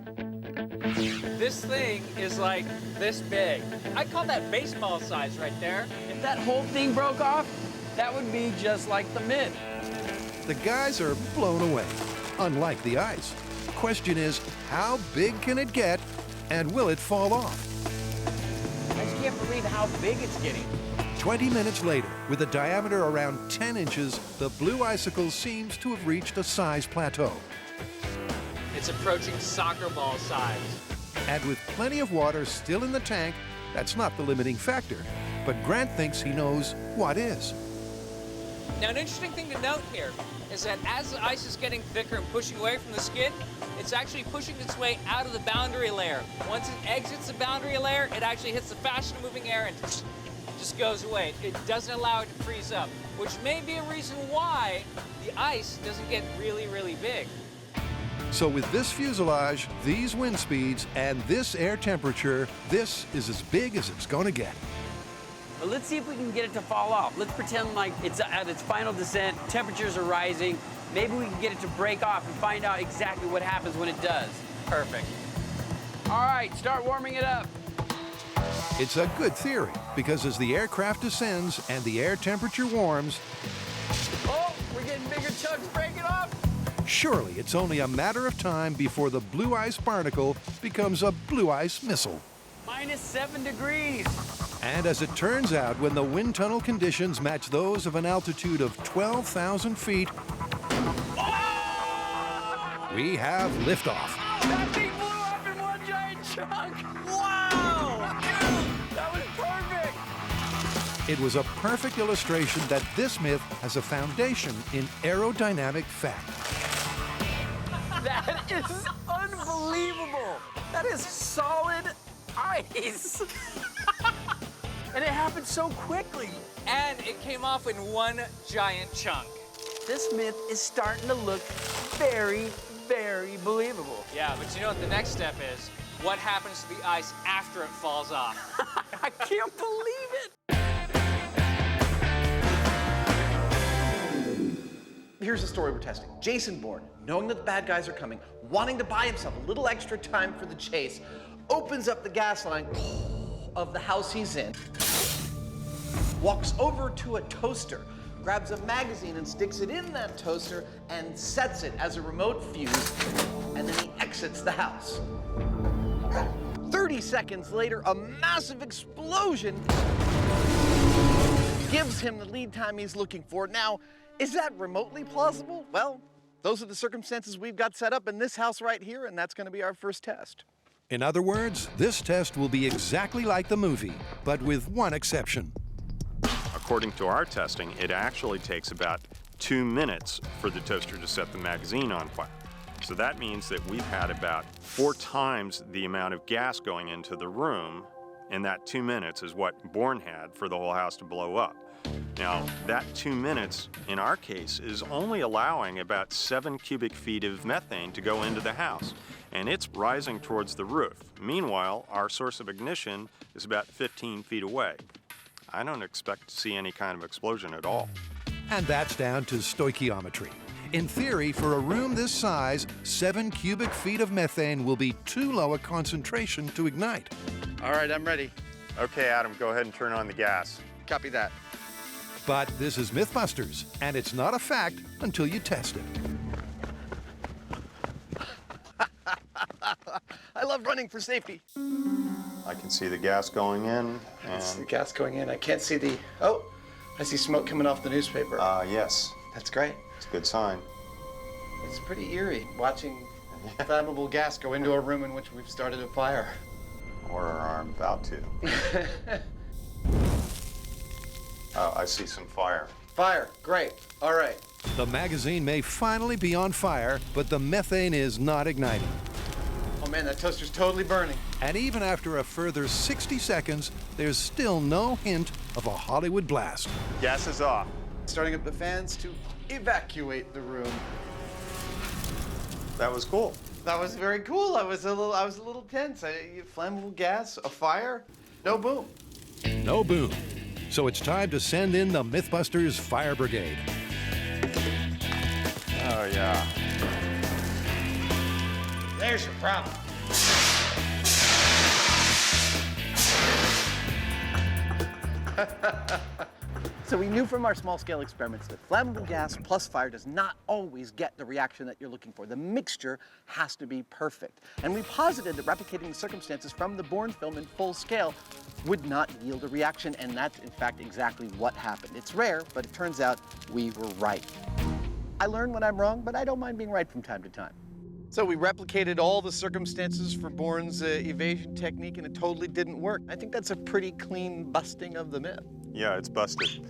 This thing is like this big. I call that baseball size right there. If that whole thing broke off, that would be just like the myth. The guys are blown away, unlike the ice. The question is, how big can it get, and will it fall off? I just can't believe how big it's getting. 20 minutes later, with a diameter around 10 inches, the blue icicle seems to have reached a size plateau. It's approaching soccer ball size. And with plenty of water still in the tank, that's not the limiting factor. But Grant thinks he knows what is. Now, an interesting thing to note here is that as the ice is getting thicker and pushing away from the skin, it's actually pushing its way out of the boundary layer. Once it exits the boundary layer, it actually hits the faster-moving air and just goes away. It doesn't allow it to freeze up, which may be a reason why the ice doesn't get really, really big. So with this fuselage, these wind speeds, and this air temperature, this is as big as it's going to get. But let's see if we can get it to fall off. Let's pretend like it's at its final descent, temperatures are rising. Maybe we can get it to break off and find out exactly what happens when it does. Perfect. All right, start warming it up. It's a good theory, because as the aircraft descends and the air temperature warms, Oh, we're getting bigger chunks breaking off. surely it's only a matter of time before the blue ice particle becomes a blue ice missile. -7 degrees. And as it turns out, when the wind tunnel conditions match those of an altitude of 12,000 feet, we have liftoff. That thing blew up in one giant chunk. Wow! Dude, that was perfect. It was a perfect illustration that this myth has a foundation in aerodynamic fact. That is unbelievable. That is solid ice. And it happened so quickly. And it came off in one giant chunk. This myth is starting to look very, very believable. Yeah, but you know what the next step is? What happens to the ice after it falls off? I can't believe it. here's the story we're testing. Jason Bourne, knowing that the bad guys are coming, wanting to buy himself a little extra time for the chase, opens up the gas line of the house he's in, walks over to a toaster, grabs a magazine and sticks it in that toaster and sets it as a remote fuse, and then he exits the house. 30 seconds later, a massive explosion gives him the lead time he's looking for. Now, is that remotely plausible? Well, those are the circumstances we've got set up in this house right here, and that's going to be our first test. In other words, this test will be exactly like the movie, but with one exception. According to our testing, it actually takes about 2 minutes for the toaster to set the magazine on fire. So that means that we've had about 4 times the amount of gas going into the room, and that 2 minutes is what Bourne had for the whole house to blow up. Now, that 2 minutes, in our case, is only allowing about 7 cubic feet of methane to go into the house, and it's rising towards the roof. Meanwhile, our source of ignition is about 15 feet away. I don't expect to see any kind of explosion at all. And that's down to stoichiometry. In theory, for a room this size, 7 cubic feet of methane will be too low a concentration to ignite. All right, I'm ready. Okay, Adam, go ahead and turn on the gas. Copy that. But this is MythBusters, and it's not a fact until you test it. I love running for safety. I can see the gas going in. I see the gas going in. I can't see the... Oh, I see smoke coming off the newspaper. Yes. That's great. It's a good sign. It's pretty eerie watching flammable gas go into a room in which we've started a fire. Or are about to. Oh, I see some fire. Fire, great. All right. The magazine may finally be on fire, but the methane is not igniting. Oh man, that toaster's totally burning. And even after a further 60 seconds, there's still no hint of a Hollywood blast. Gas is off. Starting up the fans to evacuate the room. That was cool. That was very cool. I was a little tense. Flammable gas, a fire, no boom. No boom. So it's time to send in the MythBusters Fire Brigade. Oh, yeah. There's your problem. So we knew from our small-scale experiments that flammable gas plus fire does not always get the reaction that you're looking for. The mixture has to be perfect. And we posited that replicating the circumstances from the Bourne film in full scale would not yield a reaction, and that's in fact exactly what happened. It's rare, but it turns out we were right. I learn when I'm wrong, but I don't mind being right from time to time. So we replicated all the circumstances for Bourne's evasion technique, and it totally didn't work. I think that's a pretty clean busting of the myth. Yeah, it's busted.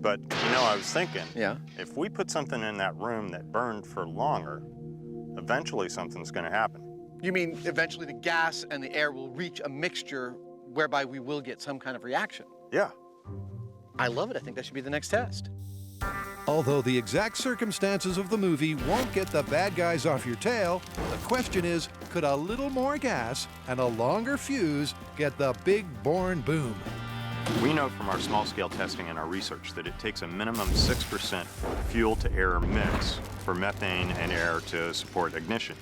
But, you know, I was thinking, yeah, if we put something in that room that burned for longer, eventually something's going to happen. You mean eventually the gas and the air will reach a mixture whereby we will get some kind of reaction? Yeah. I love it. I think that should be the next test. Although the exact circumstances of the movie won't get the bad guys off your tail, the question is, could a little more gas and a longer fuse get the big Bourne boom? We know from our small-scale testing and our research that it takes a minimum 6% fuel-to-air mix for methane and air to support ignition.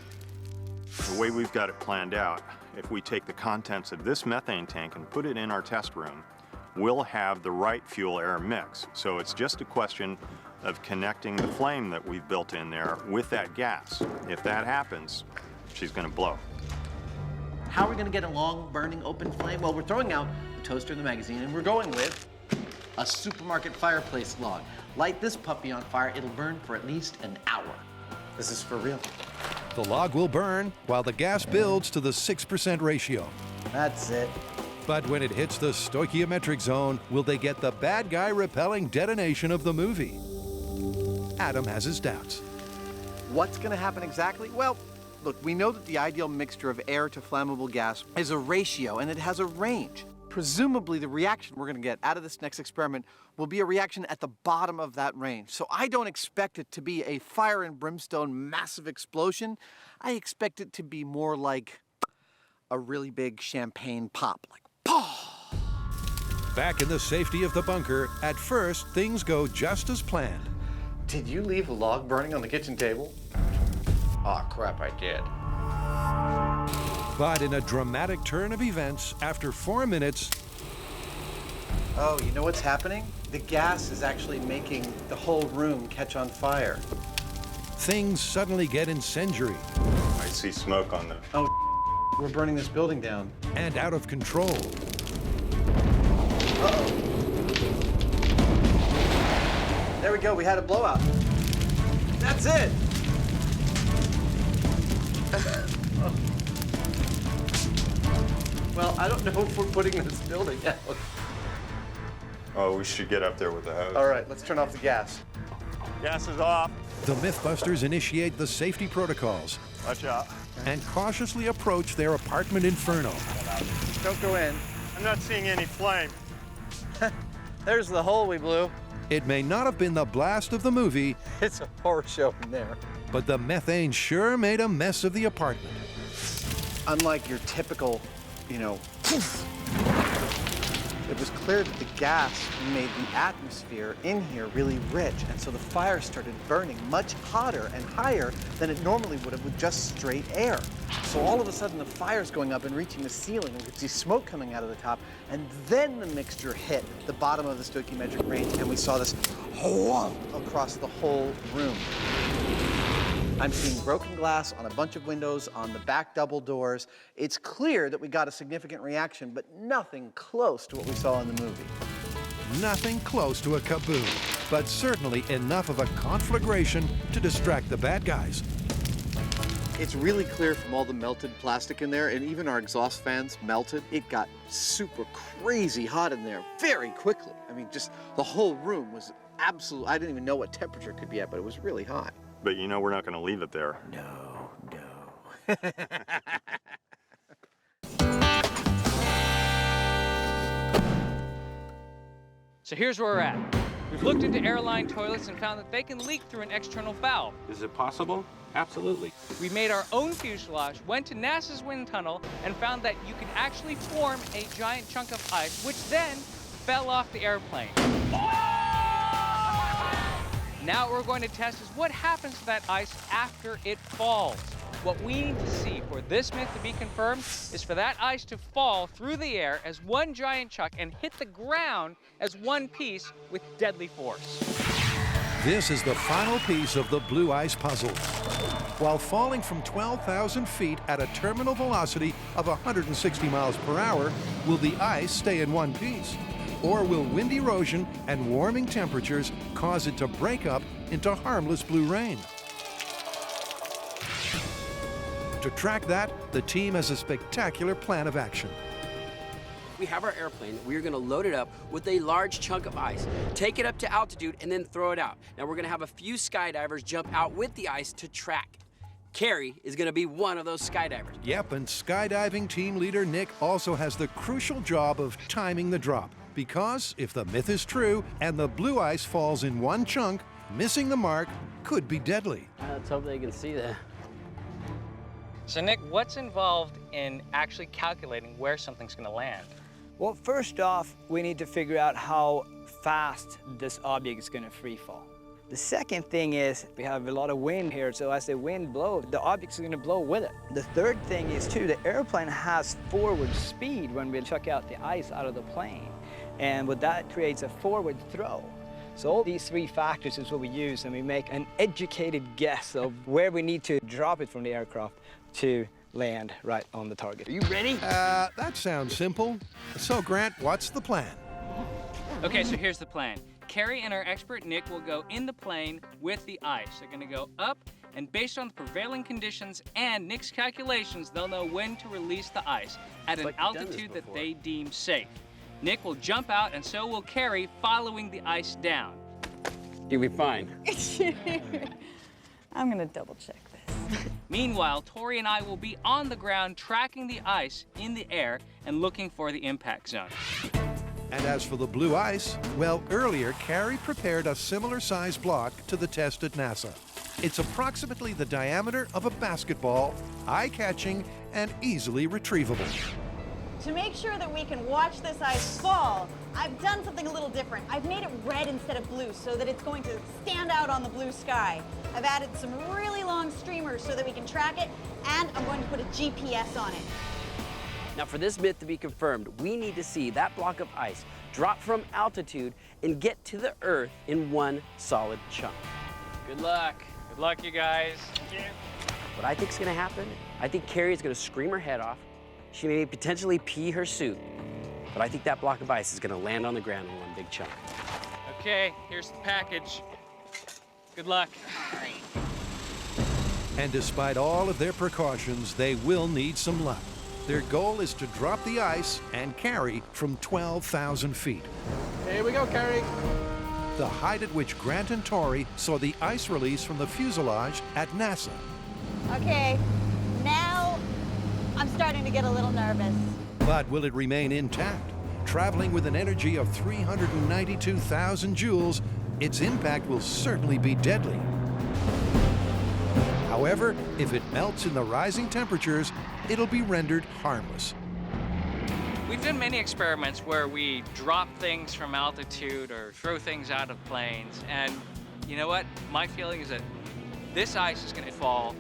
The way we've got it planned out, if we take the contents of this methane tank and put it in our test room, we'll have the right fuel-air mix. So it's just a question of connecting the flame that we've built in there with that gas. If that happens, she's going to blow. How are we going to get a long, burning, open flame? Well, we're throwing out the toaster and the magazine, and we're going with a supermarket fireplace log. Light this puppy on fire, it'll burn for at least an hour. This is for real. The log will burn while the gas builds to the 6% ratio. That's it. But when it hits the stoichiometric zone, will they get the bad guy repelling detonation of the movie? Adam has his doubts. What's going to happen exactly? Well, look, we know that the ideal mixture of air to flammable gas is a ratio, and it has a range. Presumably, the reaction we're going to get out of this next experiment will be a reaction at the bottom of that range. So I don't expect it to be a fire and brimstone massive explosion. I expect it to be more like a really big champagne pop, like pah! Back in the safety of the bunker, at first, things go just as planned. Did you leave a log burning on the kitchen table? Aw, crap, I did. But in a dramatic turn of events, after 4 minutes... Oh, you know what's happening? The gas is actually making the whole room catch on fire. Things suddenly get incendiary. I see smoke on the... Oh, we're burning this building down. And out of control. Uh-oh. There we go, we had a blowout. That's it! Well, I don't know if we're putting this building out. Oh, we should get up there with the hose. All right, let's turn off the gas. Gas is off. The Mythbusters initiate the safety protocols Watch out. and cautiously approach their apartment inferno. Don't go in. I'm not seeing any flame. There's the hole we blew. It may not have been the blast of the movie, It's a horror show in there. but the methane sure made a mess of the apartment. Unlike your typical, it was clear that the gas made the atmosphere in here really rich, and so the fire started burning much hotter and higher than it normally would have with just straight air. So all of a sudden the fire's going up and reaching the ceiling, we could see smoke coming out of the top, and then the mixture hit the bottom of the stoichiometric range, and we saw this whomp across the whole room. I'm seeing broken glass on a bunch of windows, on the back double doors. It's clear that we got a significant reaction, but nothing close to what we saw in the movie. Nothing close to a kaboom, but certainly enough of a conflagration to distract the bad guys. It's really clear from all the melted plastic in there, and even our exhaust fans melted. It got super crazy hot in there very quickly. I mean, just the whole room was absolute. I didn't even know what temperature it could be at, but it was really hot. But you know we're not going to leave it there. No. So here's where we're at. We've looked into airline toilets and found that they can leak through an external valve. Is it possible? Absolutely. We made our own fuselage, went to NASA's wind tunnel, and found that you could actually form a giant chunk of ice, which then fell off the airplane. Now what we're going to test is what happens to that ice after it falls. What we need to see for this myth to be confirmed is for that ice to fall through the air as one giant chunk and hit the ground as one piece with deadly force. This is the final piece of the blue ice puzzle. While falling from 12,000 feet at a terminal velocity of 160 miles per hour, will the ice stay in one piece? Or will wind erosion and warming temperatures cause it to break up into harmless blue rain? To track that, the team has a spectacular plan of action. We have our airplane. We're going to load it up with a large chunk of ice, take it up to altitude, and then throw it out. Now we're going to have a few skydivers jump out with the ice to track. Carrie is going to be one of those skydivers. Yep, and skydiving team leader Nick also has the crucial job of timing the drop. Because if the myth is true and the blue ice falls in one chunk, missing the mark could be deadly. Let's hope they can see that. So Nick, what's involved in actually calculating where something's going to land? Well, first off, we need to figure out how fast this object is going to free fall. The second thing is we have a lot of wind here, so as the wind blows, the object's going to blow with it. The third thing is, too, the airplane has forward speed when we chuck out the ice out of the plane. And what that creates a forward throw. So all these three factors is what we use, and we make an educated guess of where we need to drop it from the aircraft to land right on the target. Are you ready? That sounds simple. So, Grant, what's the plan? Okay, so here's the plan. Carrie and our expert Nick will go in the plane with the ice. They're going to go up, and based on the prevailing conditions and Nick's calculations, they'll know when to release the ice at an altitude that they deem safe. Nick will jump out, and so will Carrie, following the ice down. You'll be fine. I'm gonna double check this. Meanwhile, Tori and I will be on the ground tracking the ice in the air and looking for the impact zone. And as for the blue ice, well, earlier, Carrie prepared a similar-sized block to the test at NASA. It's approximately the diameter of a basketball, eye-catching, and easily retrievable. To make sure that we can watch this ice fall, I've done something a little different. I've made it red instead of blue so that it's going to stand out on the blue sky. I've added some really long streamers so that we can track it, and I'm going to put a GPS on it. Now, for this myth to be confirmed, we need to see that block of ice drop from altitude and get to the Earth in one solid chunk. Good luck. Good luck, you guys. What I think is gonna happen, I think Carrie is gonna scream her head off. She may potentially pee her suit, but I think that block of ice is gonna land on the ground in one big chunk. Okay, here's the package. Good luck. And despite all of their precautions, they will need some luck. Their goal is to drop the ice and Carrie from 12,000 feet. Here we go, Carrie. The height at which Grant and Tori saw the ice release from the fuselage at NASA. Okay, now I'm starting to get a little nervous. But will it remain intact? Traveling with an energy of 392,000 joules, its impact will certainly be deadly. However, if it melts in the rising temperatures, it'll be rendered harmless. We've done many experiments where we drop things from altitude or throw things out of planes, and you know what? My feeling is that this ice is going to fall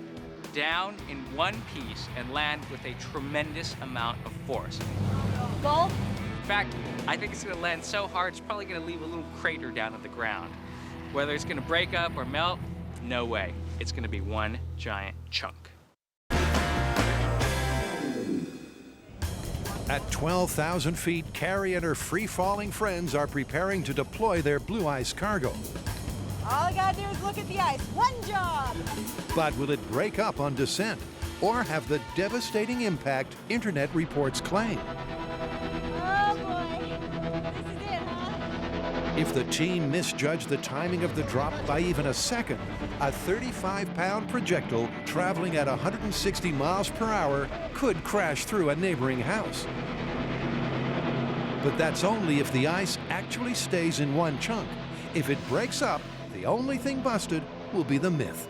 down in one piece and land with a tremendous amount of force. Both? In fact, I think it's going to land so hard it's probably going to leave a little crater down at the ground. Whether it's going to break up or melt, no way. It's going to be one giant chunk. At 12,000 feet, Carrie and her free-falling friends are preparing to deploy their blue ice cargo. All I gotta do is look at the ice. One job! But will it break up on descent or have the devastating impact internet reports claim? Oh boy. This is it, huh? If the team misjudged the timing of the drop by even a second, a 35-pound projectile traveling at 160 miles per hour could crash through a neighboring house. But that's only if the ice actually stays in one chunk. If it breaks up, the only thing busted will be the myth.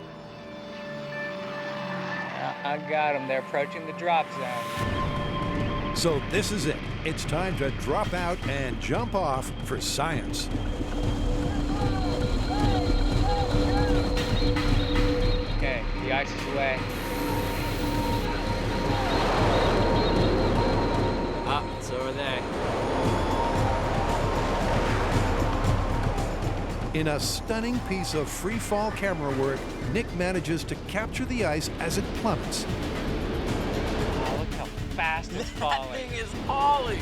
I got them. They're approaching the drop zone. So this is it. It's time to drop out and jump off for science. Okay, the ice is away. Ah, so are they. In a stunning piece of free-fall camera work, Nick manages to capture the ice as it plummets. Oh, look how fast it's falling. That thing is falling.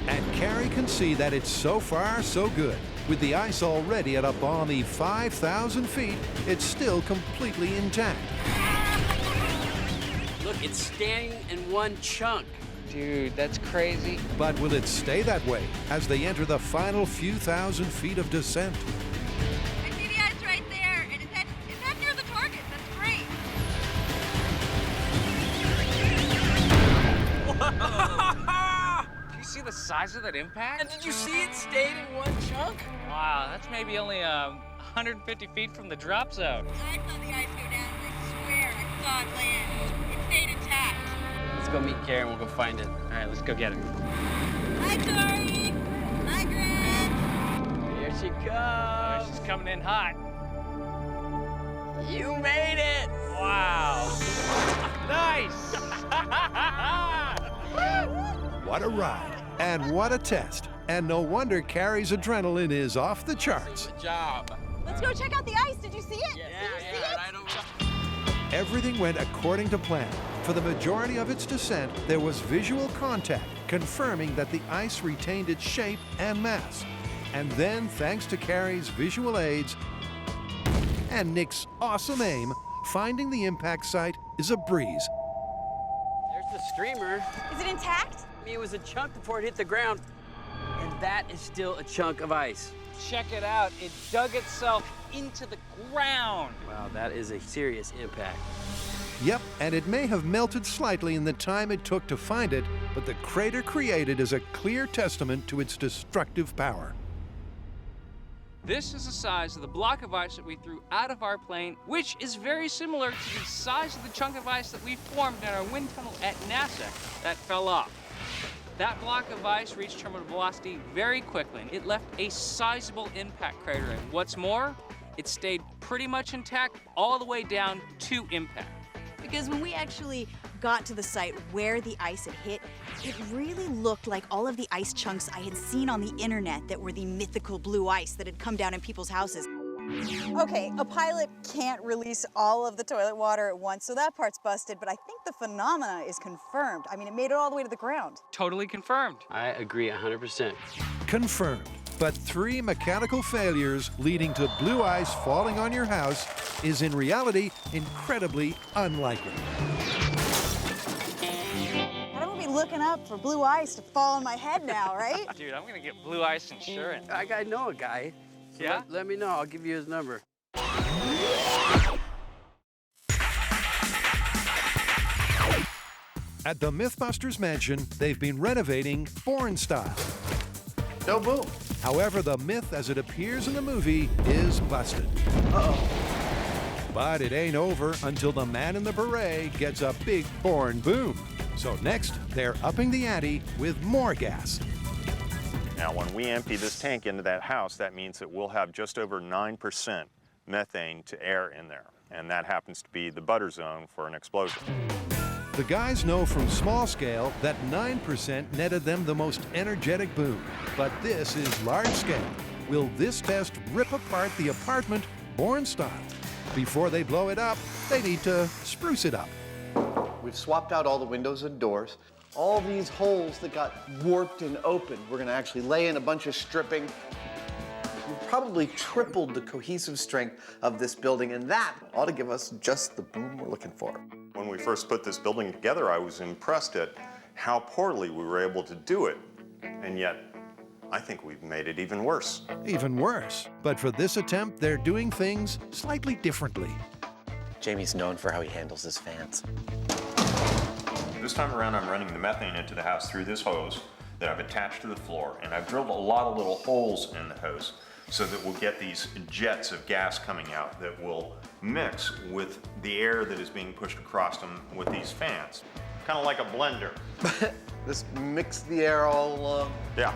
And Carrie can see that it's so far so good. With the ice already at a balmy 5,000 feet, it's still completely intact. Look, it's standing in one chunk. Dude, that's crazy. But will it stay that way as they enter the final few thousand feet of descent? I see the ice right there, and it's head near the target. That's great. Do you see the size of that impact? And did you see it stayed in one chunk? Wow, that's maybe only 150 feet from the drop zone. I saw the ice go down, and I swear I saw it land. It stayed intact. Let's go meet Carrie and we'll go find it. All right, let's go get it. Hi, Tori. Hi, Grant. Here she Oh, comes. she's coming in hot. You made it. Wow. Nice. What a ride, and what a test. And no wonder Carrie's adrenaline is off the charts. Good job. Let's go check out the ice. Did you see it? Yeah, Did you see it? right over. Everything went according to plan. For the majority of its descent, there was visual contact, confirming that the ice retained its shape and mass. And then, thanks to Carrie's visual aids and Nick's awesome aim, finding the impact site is a breeze. There's the streamer. Is it intact? I mean, it was a chunk before it hit the ground. And that is still a chunk of ice. Check it out. It dug itself into the ground. Wow, that is a serious impact. Yep, and it may have melted slightly in the time it took to find it, but the crater created is a clear testament to its destructive power. This is the size of the block of ice that we threw out of our plane, which is very similar to the size of the chunk of ice that we formed in our wind tunnel at NASA that fell off. That block of ice reached terminal velocity very quickly, and it left a sizable impact crater. And what's more, it stayed pretty much intact all the way down to impact. Because when we actually got to the site where the ice had hit, it really looked like all of the ice chunks I had seen on the internet that were the mythical blue ice that had come down in people's houses. Okay, a pilot can't release all of the toilet water at once, so that part's busted, but I think the phenomena is confirmed. I mean, it made it all the way to the ground. Totally confirmed. I agree 100%. Confirmed. But 3 mechanical failures leading to blue ice falling on your house is in reality incredibly unlikely. I don't want to be looking up for blue ice to fall on my head now, right? Dude, I'm gonna get blue ice insurance. I know a guy. So Yeah? let me know. I'll give you his number. At the MythBusters mansion, they've been renovating Bourne style. No boom. However, the myth as it appears in the movie is busted. Uh-oh. But it ain't over until the man in the beret gets a big Bourne boom. So next, they're upping the ante with more gas. Now, when we empty this tank into that house, that means that we'll have just over 9% methane to air in there. And that happens to be the butter zone for an explosion. The guys know from small scale that 9% netted them the most energetic boom. But this is large scale. Will this test rip apart the apartment Bourne style? Before they blow it up, they need to spruce it up. We've swapped out all the windows and doors. All these holes that got warped and opened, we're gonna actually lay in a bunch of stripping. We've probably tripled the cohesive strength of this building, and that ought to give us just the boom we're looking for. When we first put this building together, I was impressed at how poorly we were able to do it. And yet, I think we've made it even worse. Even worse. But for this attempt, they're doing things slightly differently. Jamie's known for how he handles his fans. This time around, I'm running the methane into the house through this hose that I've attached to the floor, and I've drilled a lot of little holes in the hose so that we'll get these jets of gas coming out that will mix with the air that is being pushed across them with these fans. Kind of like a blender. Just mix the air all along. Yeah.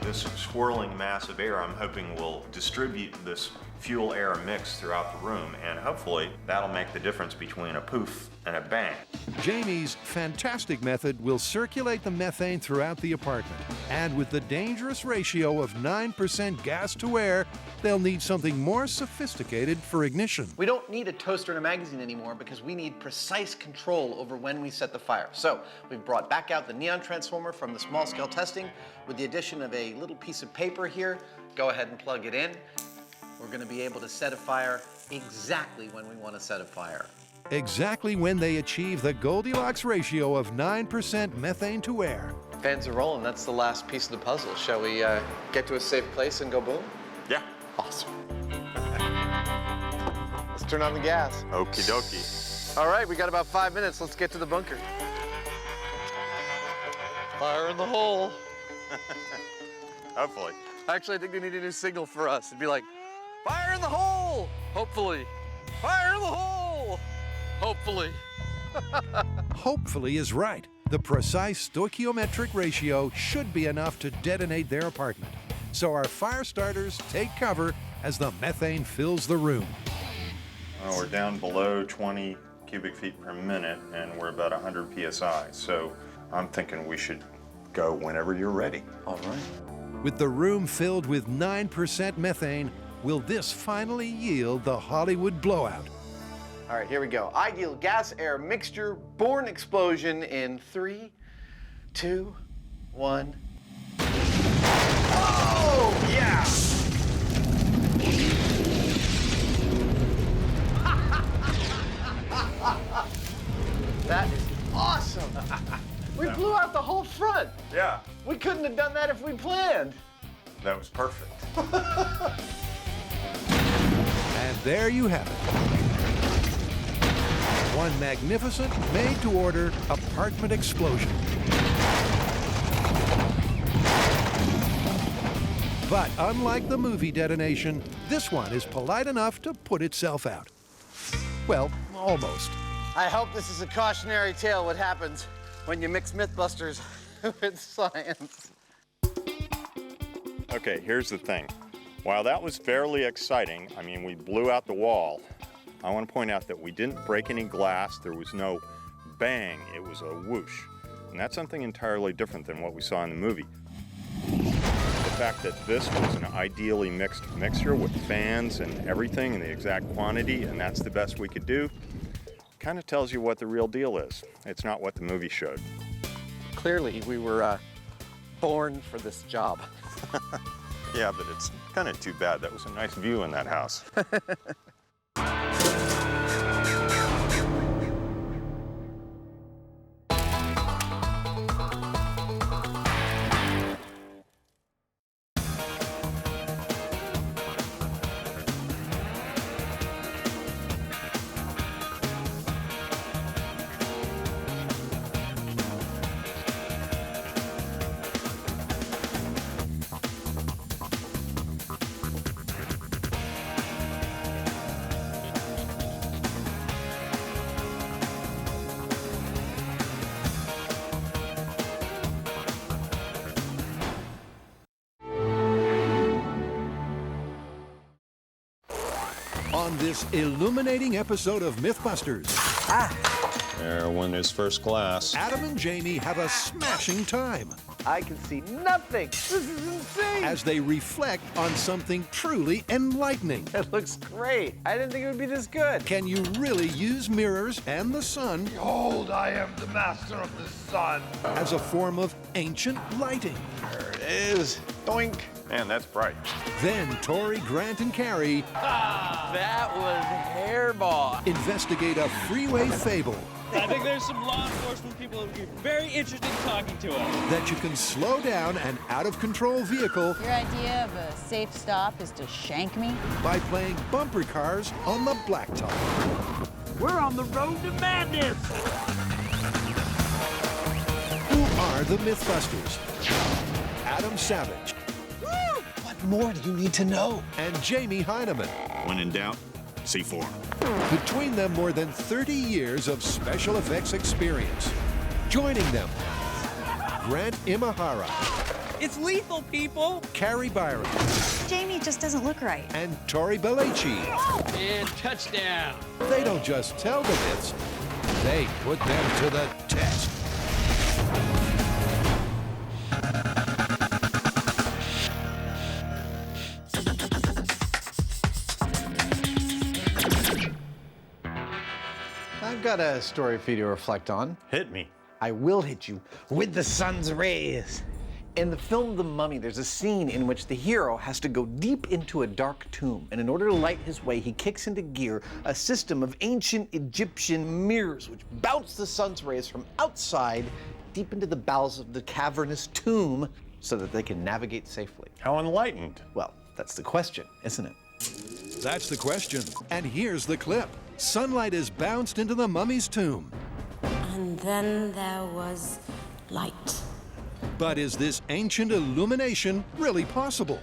This swirling mass of air, I'm hoping, will distribute this fuel-air mix throughout the room, and hopefully that'll make the difference between a poof and a bang. Jamie's fantastic method will circulate the methane throughout the apartment. And with the dangerous ratio of 9% gas to air, they'll need something more sophisticated for ignition. We don't need a toaster and a magazine anymore because we need precise control over when we set the fire. So we've brought back out the neon transformer from the small scale testing with the addition of a little piece of paper here. Go ahead and plug it in. We're going to be able to set a fire exactly when we want to set a fire. Exactly when they achieve the Goldilocks ratio of 9% methane to air. Fans are rolling. That's the last piece of the puzzle. Shall we get to a safe place and go boom? Yeah. Awesome. Let's turn on the gas. Okie dokie. All right, we got about 5 minutes. Let's get to the bunker. Fire in the hole. Hopefully. Actually, I think they need a new signal for us. It'd be like, fire in the hole! Hopefully. Fire in the hole! Hopefully. Hopefully is right. The precise stoichiometric ratio should be enough to detonate their apartment. So our fire starters take cover as the methane fills the room. Well, we're down below 20 cubic feet per minute, and we're about 100 psi. So I'm thinking we should go whenever you're ready. All right. With the room filled with 9% methane, will this finally yield the Hollywood blowout? All right, here we go. Ideal gas-air mixture, Bourne explosion in 3, 2, 1. Oh, yeah! That is awesome! We blew out the whole front. Yeah. We couldn't have done that if we planned. That was perfect. And there you have it. One magnificent, made-to-order apartment explosion. But unlike the movie detonation, this one is polite enough to put itself out. Well, almost. I hope this is a cautionary tale what happens when you mix MythBusters It's science. Okay, here's the thing. While that was fairly exciting, I mean, we blew out the wall, I want to point out that we didn't break any glass. There was no bang. It was a whoosh. And that's something entirely different than what we saw in the movie. The fact that this was an ideally mixed mixture with fans and everything in the exact quantity, and that's the best we could do, kind of tells you what the real deal is. It's not what the movie showed. Clearly, we were born for this job. Yeah, but it's kind of too bad. That was a nice view in that house. On this illuminating episode of MythBusters, There went his first glass. Adam and Jamie have a smashing time I can see nothing. This is insane. as they reflect on something truly enlightening. It looks great. I didn't think it would be this good. Can you really use mirrors and the sun Behold, I am the master of the sun. as a form of ancient lighting? There it is. Doink. Man, that's bright. Then Tori, Grant, and Carrie That was hairball. investigate a freeway fable I think there's some law enforcement people who would be very interested in talking to us. that you can slow down an out-of-control vehicle Your idea of a safe stop is to shank me? by playing bumper cars on the blacktop. We're on the road to madness. Who are the MythBusters? Adam Savage. What more do you need to know? And Jamie Heineman. When in doubt, C4. Between them, more than 30 years of special effects experience. Joining them, Grant Imahara, It's lethal, people. Carrie Byron, Jamie just doesn't look right. and Tori Belleci. And touchdown. They don't just tell the myths, they put them to the test. I've got a story for you to reflect on. Hit me. I will hit you with the sun's rays. In the film The Mummy, there's a scene in which the hero has to go deep into a dark tomb, and in order to light his way, he kicks into gear a system of ancient Egyptian mirrors which bounce the sun's rays from outside deep into the bowels of the cavernous tomb so that they can navigate safely. How enlightened. Well, that's the question, isn't it? That's the question. And here's the clip. Sunlight is bounced into the mummy's tomb. And then there was light. But is this ancient illumination really possible?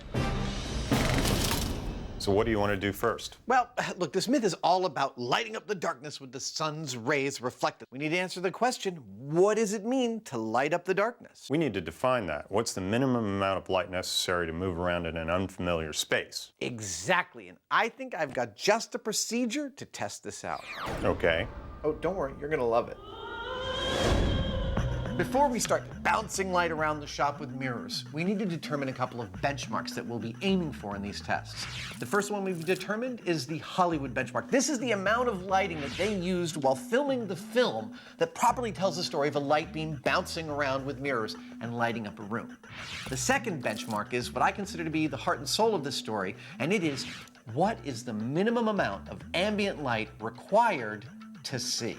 So what do you want to do first? Well, look, this myth is all about lighting up the darkness with the sun's rays reflected. We need to answer the question, what does it mean to light up the darkness? We need to define that. What's the minimum amount of light necessary to move around in an unfamiliar space? Exactly, and I think I've got just a procedure to test this out. Okay. Oh, don't worry, you're gonna love it. Before we start bouncing light around the shop with mirrors, we need to determine a couple of benchmarks that we'll be aiming for in these tests. The first one we've determined is the Hollywood benchmark. This is the amount of lighting that they used while filming the film that properly tells the story of a light beam bouncing around with mirrors and lighting up a room. The second benchmark is what I consider to be the heart and soul of this story, and it is, what is the minimum amount of ambient light required to see?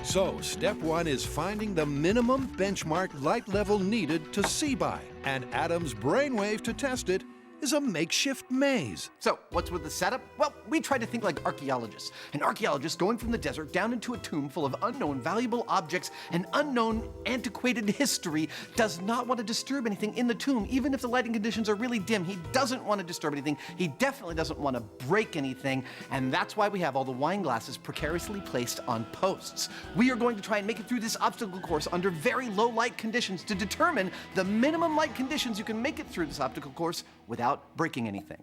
So, step one is finding the minimum benchmark light level needed to see by. And Adam's brainwave to test it is a makeshift maze. So, what's with the setup? Well, we try to think like archaeologists. An archaeologist going from the desert down into a tomb full of unknown valuable objects and unknown antiquated history does not want to disturb anything in the tomb, even if the lighting conditions are really dim. He doesn't want to disturb anything. He definitely doesn't want to break anything, and that's why we have all the wine glasses precariously placed on posts. We are going to try and make it through this obstacle course under very low light conditions to determine the minimum light conditions you can make it through this obstacle course without breaking anything.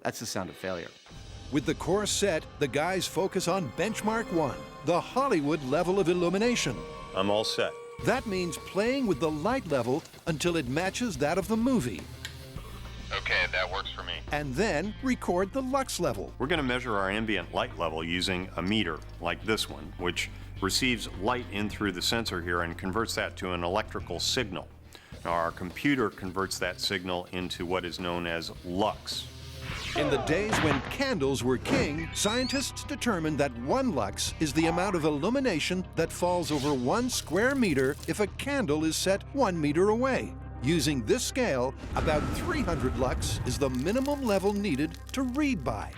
That's the sound of failure. With the course set, the guys focus on benchmark 1, the Hollywood level of illumination. I'm all set. That means playing with the light level until it matches that of the movie. Okay, that works for me. And then record the lux level. We're going to measure our ambient light level using a meter like this one, which receives light in through the sensor here and converts that to an electrical signal. Now, our computer converts that signal into what is known as lux. In the days when candles were king, scientists determined that 1 lux is the amount of illumination that falls over 1 square meter if a candle is set 1 meter away. Using this scale, about 300 lux is the minimum level needed to read by.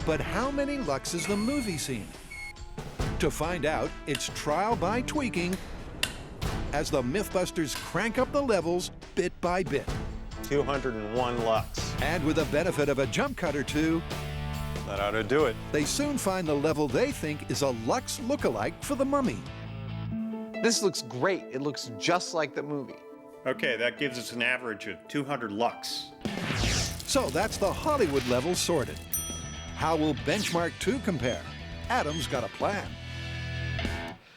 But how many lux is the movie scene? To find out, it's trial by tweaking as the MythBusters crank up the levels bit by bit. 201 lux. And with the benefit of a jump cut or two, that ought to do it. They soon find the level they think is a lux lookalike for the mummy. This looks great. It looks just like the movie. Okay, that gives us an average of 200 lux. So that's the Hollywood level sorted. How will benchmark 2 compare? Adam's got a plan.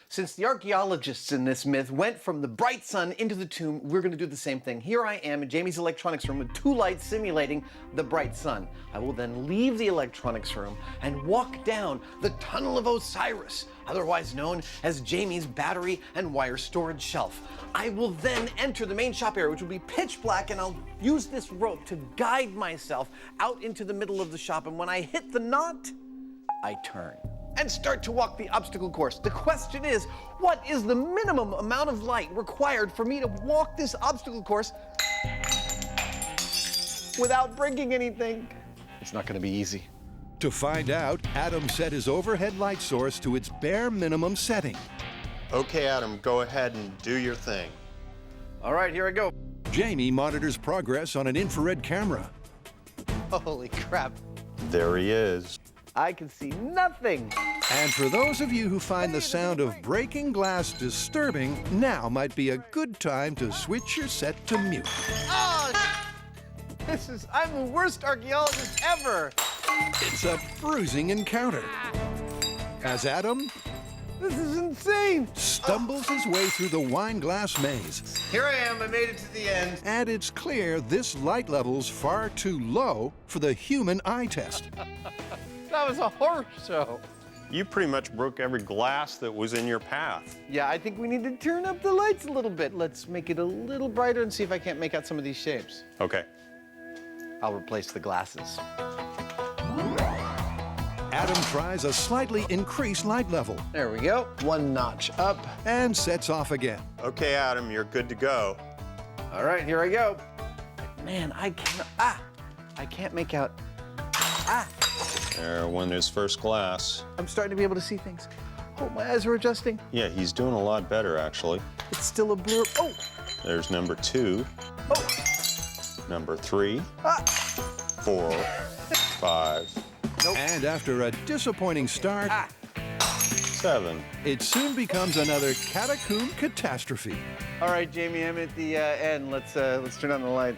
Since the archaeologists in this myth went from the bright sun into the tomb, we're going to do the same thing. Here I am in Jamie's electronics room with 2 lights simulating the bright sun. I will then leave the electronics room and walk down the Tunnel of Osiris, otherwise known as Jamie's battery and wire storage shelf. I will then enter the main shop area, which will be pitch black, and I'll use this rope to guide myself out into the middle of the shop. And when I hit the knot, I turn and start to walk the obstacle course. The question is, what is the minimum amount of light required for me to walk this obstacle course without breaking anything? It's not going to be easy. To find out, Adam set his overhead light source to its bare minimum setting. Okay, Adam, go ahead and do your thing. All right, here I go. Jamie monitors progress on an infrared camera. Holy crap. There he is. I can see nothing. And for those of you who find the sound of breaking glass disturbing, now might be a good time to switch your set to mute. Oh, I'm the worst archaeologist ever. It's a bruising encounter. As Adam This is insane! Stumbles his way through the wine glass maze. Here I am, I made it to the end. And it's clear this light level's far too low for the human eye test. That was a horror show. You pretty much broke every glass that was in your path. Yeah, I think we need to turn up the lights a little bit. Let's make it a little brighter and see if I can't make out some of these shapes. Okay. I'll replace the glasses. Adam tries a slightly increased light level. There we go. One notch up. And sets off again. Okay, Adam, you're good to go. All right, here I go. Man, I can't make out. There went his first glass. I'm starting to be able to see things. Oh, my eyes are adjusting. Yeah, he's doing a lot better, actually. It's still a blur. Oh! There's number 2. Oh! Number 3. 4. 5. Nope. And after a disappointing start, 7. It soon becomes another catacomb catastrophe. All right, Jamie, I'm at the end. Let's turn on the light.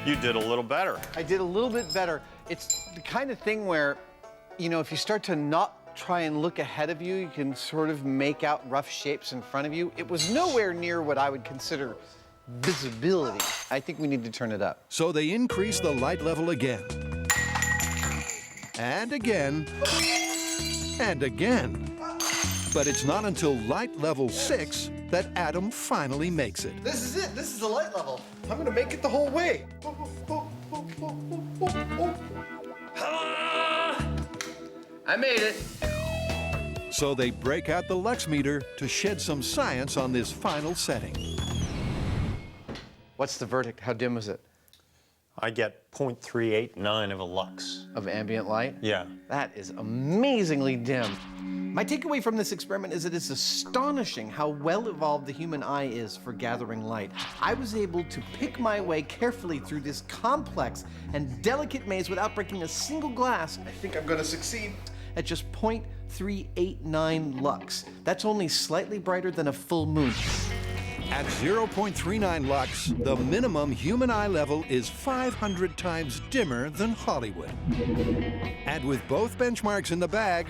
You did a little better. I did a little bit better. It's the kind of thing where, you know, if you start to not try and look ahead of you, you can sort of make out rough shapes in front of you. It was nowhere near what I would consider visibility. I think we need to turn it up. So they increase the light level again. And again. And again. But it's not until light level 6 that Adam finally makes it. This is it. This is the light level. I'm going to make it the whole way. I made it. So they break out the lux meter to shed some science on this final setting. What's the verdict? How dim is it? I get 0.389 of a lux. Of ambient light? Yeah. That is amazingly dim. My takeaway from this experiment is it is astonishing how well evolved the human eye is for gathering light. I was able to pick my way carefully through this complex and delicate maze without breaking a single glass. I think I'm going to succeed. At just 0.389 lux. That's only slightly brighter than a full moon. At 0.39 lux, the minimum human eye level is 500 times dimmer than Hollywood. And with both benchmarks in the bag,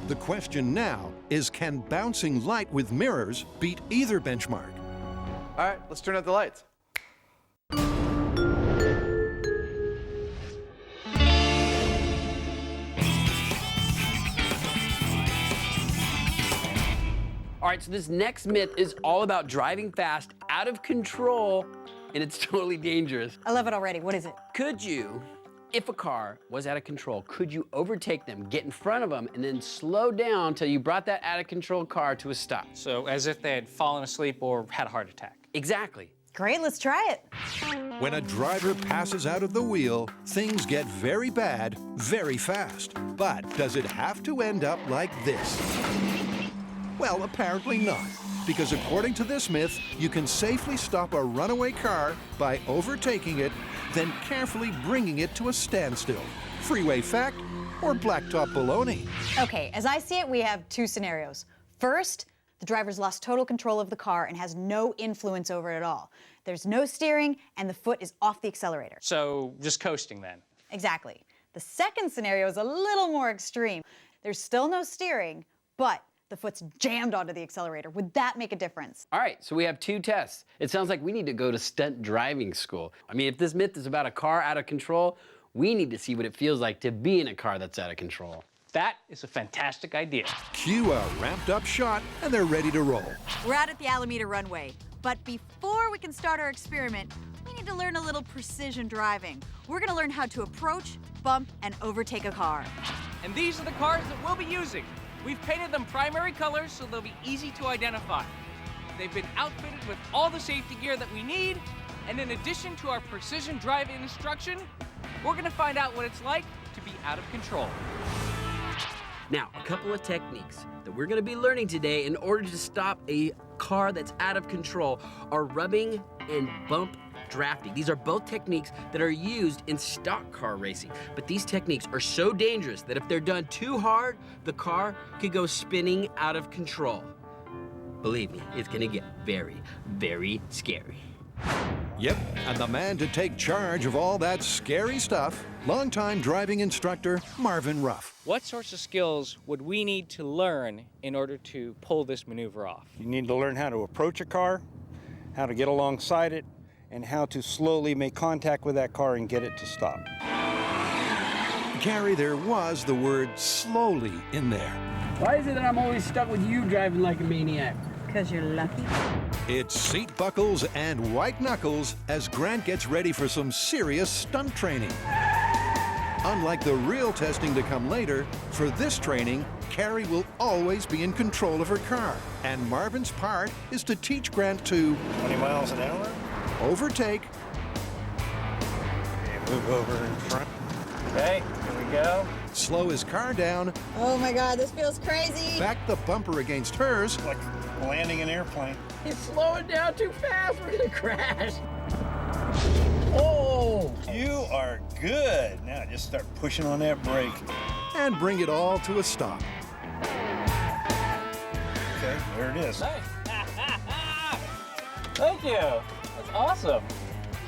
the question now is, can bouncing light with mirrors beat either benchmark? All right, let's turn out the lights. All right, so this next myth is all about driving fast, out of control, and it's totally dangerous. I love it already. What is it? Could you, if a car was out of control, could you overtake them, get in front of them, and then slow down till you brought that out of control car to a stop? So as if they had fallen asleep or had a heart attack. Exactly. Great, let's try it. When a driver passes out of the wheel, things get very bad very fast. But does it have to end up like this? Well, apparently not, because according to this myth, you can safely stop a runaway car by overtaking it, then carefully bringing it to a standstill. Freeway fact or blacktop baloney? Okay, as I see it, we have two scenarios. First, the driver's lost total control of the car and has no influence over it at all. There's no steering, and the foot is off the accelerator. So just coasting then? Exactly. The second scenario is a little more extreme. There's still no steering, but the foot's jammed onto the accelerator. Would that make a difference? All right, so we have two tests. It sounds like we need to go to stunt driving school. I mean, if this myth is about a car out of control, we need to see what it feels like to be in a car that's out of control. That is a fantastic idea. Cue a ramped-up shot, and they're ready to roll. We're out at the Alameda runway, but before we can start our experiment, we need to learn a little precision driving. We're gonna learn how to approach, bump, and overtake a car. And these are the cars that we'll be using. We've painted them primary colors so they'll be easy to identify. They've been outfitted with all the safety gear that we need, and in addition to our precision driving instruction, we're gonna find out what it's like to be out of control. Now, a couple of techniques that we're gonna be learning today in order to stop a car that's out of control are rubbing and bump drafting. These are both techniques that are used in stock car racing, but these techniques are so dangerous that if they're done too hard, the car could go spinning out of control. Believe me, it's gonna get very, very scary. Yep, and the man to take charge of all that scary stuff, longtime driving instructor Marvin Ruff. What sorts of skills would we need to learn in order to pull this maneuver off? You need to learn how to approach a car, how to get alongside it, and how to slowly make contact with that car and get it to stop. Gary, there was the word slowly in there. Why is it that I'm always stuck with you driving like a maniac? Because you're lucky. It's seat buckles and white knuckles as Grant gets ready for some serious stunt training. Unlike the real testing to come later, for this training, Carrie will always be in control of her car. And Marvin's part is to teach Grant to 20 miles an hour. Overtake. And move over in front. Okay, here we go. Slow his car down. Oh my God, this feels crazy. Back the bumper against hers. Like landing an airplane. He's slowing down too fast. We're gonna crash. Oh! You are good. Now just start pushing on that brake. And bring it all to a stop. Okay, there it is. Nice. Thank you. That's awesome.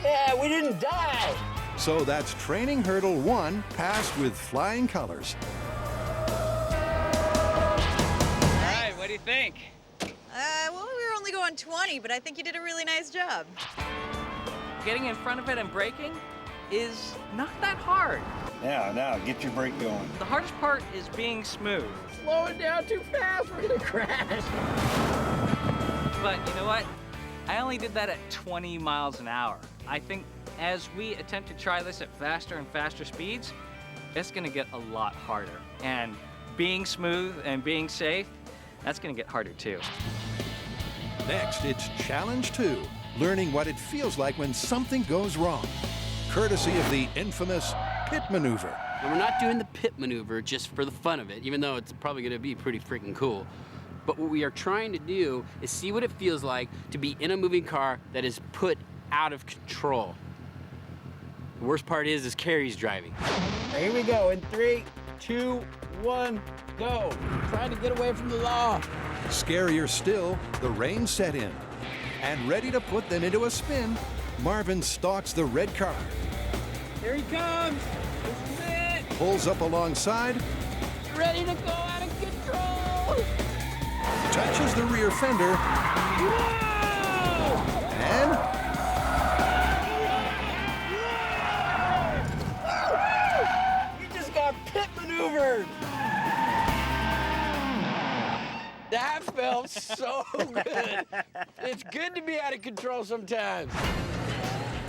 Yeah, we didn't die. So that's training hurdle 1 passed with flying colors. All right, what do you think? Well, we were only going 20, but I think you did a really nice job. Getting in front of it and braking is not that hard. Now, get your brake going. The hardest part is being smooth. Slowing down too fast. We're gonna crash. But you know what? I only did that at 20 miles an hour. I think as we attempt to try this at faster and faster speeds, it's gonna get a lot harder. And being smooth and being safe, that's gonna get harder too. Next, it's challenge 2. learning what it feels like when something goes wrong, courtesy of the infamous pit maneuver. And we're not doing the pit maneuver just for the fun of it, even though it's probably gonna be pretty freaking cool. But what we are trying to do is see what it feels like to be in a moving car that is put out of control. The worst part is Carrie's driving. Here we go, in 3, 2, 1, go. Trying to get away from the law. Scarier still, the rain set in. And ready to put them into a spin, Marvin stalks the red car. Here he comes. This is it. Pulls up alongside, Ready to go out of control. touches the rear fender, Whoa! and You just got pit maneuvered. That felt so good. It's good to be out of control sometimes.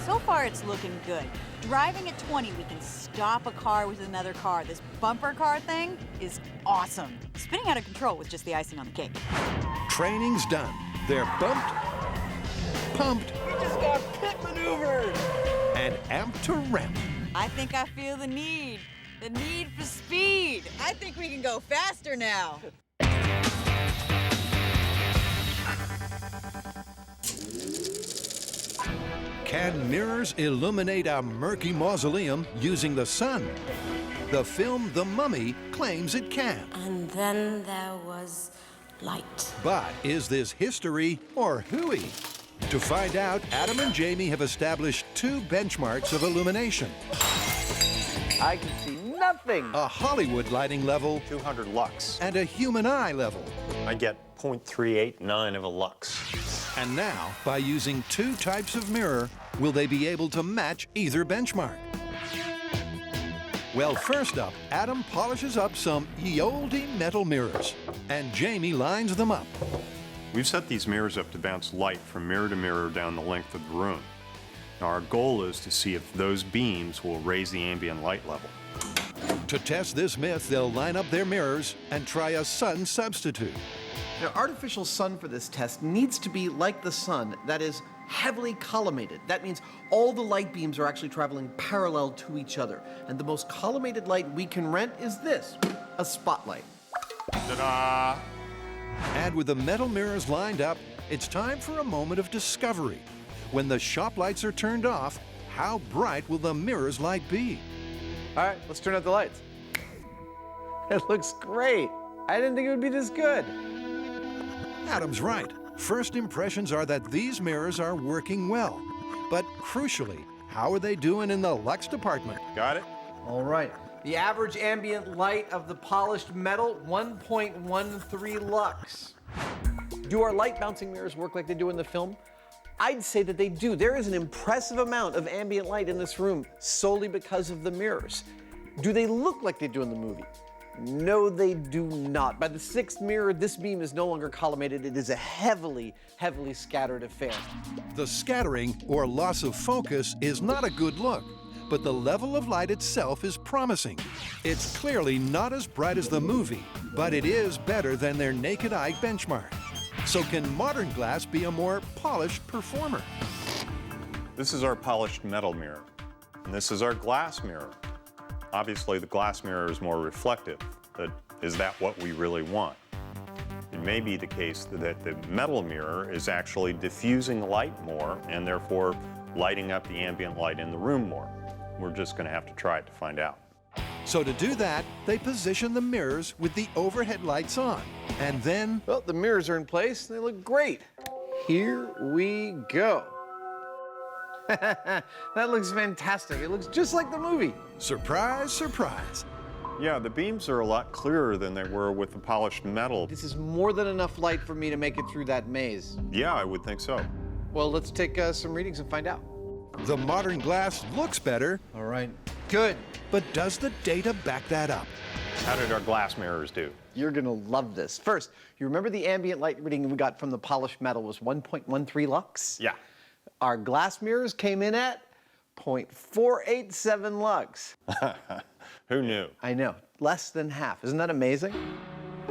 So far, it's looking good. Driving at 20, we can stop a car with another car. This bumper car thing is awesome. Spinning out of control was just the icing on the cake. training's done. They're bumped, pumped, You just got pit maneuvered. and amped to ramp. I think I feel the need for speed. I think we can go faster now. Can mirrors illuminate a murky mausoleum using the sun? The film The Mummy claims it can. And then there was light. But is this history or hooey? To find out, Adam and Jamie have established 2 benchmarks of illumination. I can see nothing. A Hollywood lighting level 200 lux. and a human eye level. I get 0.389 of a lux. And now, by using 2 types of mirror, will they be able to match either benchmark? Well, first up, Adam polishes up some ye olde metal mirrors, and Jamie lines them up. We've set these mirrors up to bounce light from mirror to mirror down the length of the room. Now our goal is to see if those beams will raise the ambient light level. To test this myth, they'll line up their mirrors and try a sun substitute. Now, artificial sun for this test needs to be like the sun, that is, heavily collimated. That means all the light beams are actually traveling parallel to each other. And the most collimated light we can rent is this, a spotlight. Ta-da! And with the metal mirrors lined up, it's time for a moment of discovery. When the shop lights are turned off, how bright will the mirror's light be? All right, let's turn out the lights. It looks great. I didn't think it would be this good. Adam's right. First impressions are that these mirrors are working well. But crucially, how are they doing in the lux department? Got it? All right. The average ambient light of the polished metal, 1.13 lux. Do our light bouncing mirrors work like they do in the film? I'd say that they do. There is an impressive amount of ambient light in this room solely because of the mirrors. Do they look like they do in the movie? No, they do not. By the 6th mirror, this beam is no longer collimated. It is a heavily, heavily scattered affair. The scattering, or loss of focus, is not a good look, but the level of light itself is promising. It's clearly not as bright as the movie, but it is better than their naked eye benchmark. So can modern glass be a more polished performer? This is our polished metal mirror, and this is our glass mirror. Obviously, the glass mirror is more reflective, but is that what we really want? It may be the case that the metal mirror is actually diffusing light more and therefore lighting up the ambient light in the room more. We're just going to have to try it to find out. So to do that, they position the mirrors with the overhead lights on, and then... Well, the mirrors are in place. They look great. Here we go. That looks fantastic. It looks just like the movie. Surprise, surprise. Yeah, the beams are a lot clearer than they were with the polished metal. This is more than enough light for me to make it through that maze. Yeah, I would think so. Well, let's take some readings and find out. The modern glass looks better. All right, good. But does the data back that up? How did our glass mirrors do? You're gonna love this. First, you remember the ambient light reading we got from the polished metal was 1.13 lux? Yeah. Our glass mirrors came in at 0.487 lux. Who knew? I know, less than half. Isn't that amazing?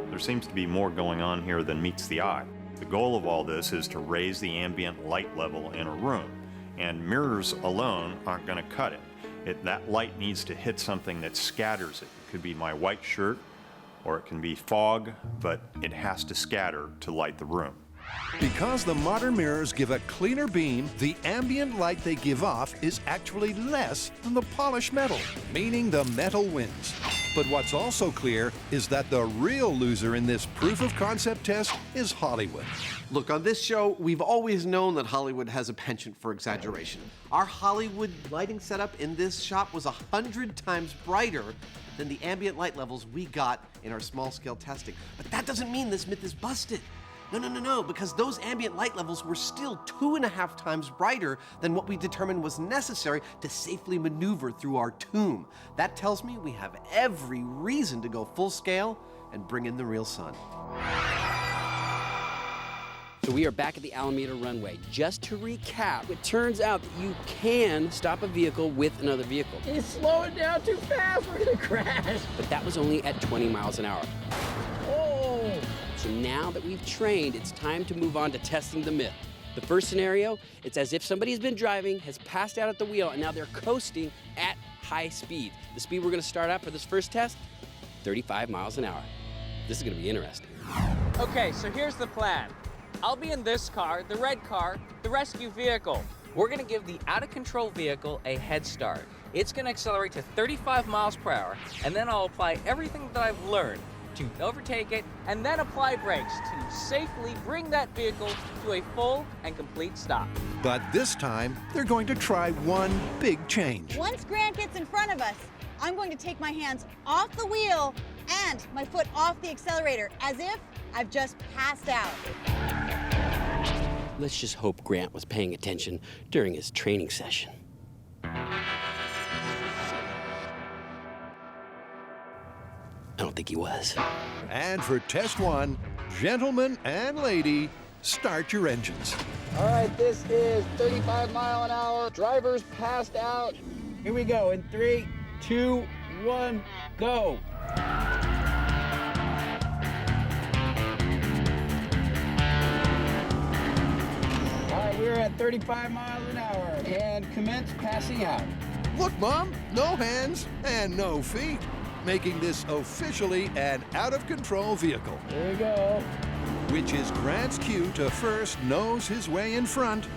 There seems to be more going on here than meets the eye. The goal of all this is to raise the ambient light level in a room, and mirrors alone aren't going to cut it. That light needs to hit something that scatters it. It could be my white shirt, or it can be fog, but it has to scatter to light the room. Because the modern mirrors give a cleaner beam, the ambient light they give off is actually less than the polished metal, meaning the metal wins. But what's also clear is that the real loser in this proof of concept test is Hollywood. Look, on this show, we've always known that Hollywood has a penchant for exaggeration. Our Hollywood lighting setup in this shop was 100 times brighter than the ambient light levels we got in our small-scale testing. But that doesn't mean this myth is busted. No, because those ambient light levels were still 2.5 times brighter than what we determined was necessary to safely maneuver through our tomb. That tells me we have every reason to go full scale and bring in the real sun. So we are back at the Alameda runway. Just to recap, it turns out that you can stop a vehicle with another vehicle. He's slowing down too fast, we're gonna crash. But that was only at 20 miles an hour. Oh! So now that we've trained, it's time to move on to testing the myth. The first scenario, it's as if somebody's been driving, has passed out at the wheel, and now they're coasting at high speed. The speed we're gonna start at for this first test, 35 miles an hour. This is gonna be interesting. Okay, so here's the plan. I'll be in this car, the red car, the rescue vehicle. We're gonna give the out-of-control vehicle a head start. It's gonna accelerate to 35 miles per hour, and then I'll apply everything that I've learned to overtake it, and then apply brakes to safely bring that vehicle to a full and complete stop. But this time, they're going to try one big change. Once Grant gets in front of us, I'm going to take my hands off the wheel and my foot off the accelerator, as if I've just passed out. Let's just hope Grant was paying attention during his training session. I don't think he was. And for test one, gentlemen and lady, start your engines. All right, this is 35 mile an hour. Driver's passed out. Here we go in 3, 2, 1, go. All right, we're at 35 miles an hour and commence passing out. Look, Mom, no hands and no feet, making this officially an out-of-control vehicle. Here we go. Which is Grant's cue to first nose his way in front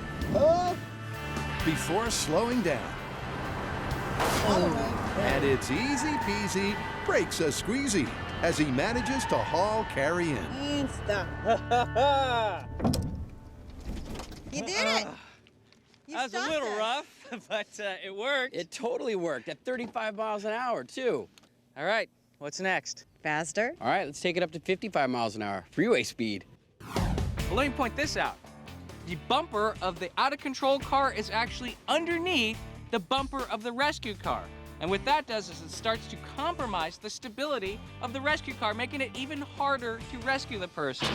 before slowing down. And it's easy peasy, brakes a squeezy, as he manages to haul Carrie in. And stop. You did it. You That was a stopped little us. rough, but it worked. It totally worked at 35 miles an hour, too. All right, what's next? Faster. All right, let's take it up to 55 miles an hour, freeway speed. Well, let me point this out. The bumper of the out-of-control car is actually underneath the bumper of the rescue car. And what that does is it starts to compromise the stability of the rescue car, making it even harder to rescue the person.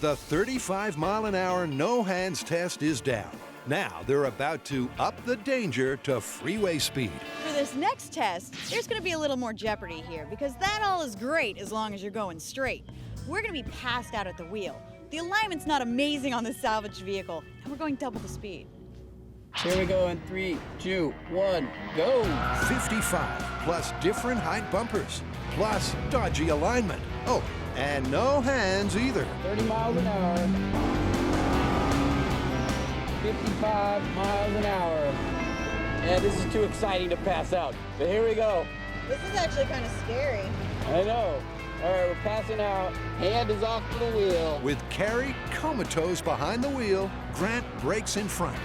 The 35-mile-an-hour no-hands test is down. Now they're about to up the danger to freeway speed. For this next test, there's gonna be a little more jeopardy here, because that all is great as long as you're going straight. We're gonna be passed out at the wheel. The alignment's not amazing on this salvaged vehicle, and we're going double the speed. Here we go in 3, 2, 1, go. 55, plus different height bumpers, plus dodgy alignment. Oh, and no hands either. 30 miles an hour. 55 miles an hour. Yeah, this is too exciting to pass out. But here we go. This is actually kind of scary. I know. All right, we're passing out. Hand is off the wheel. With Carrie comatose behind the wheel, Grant brakes in front.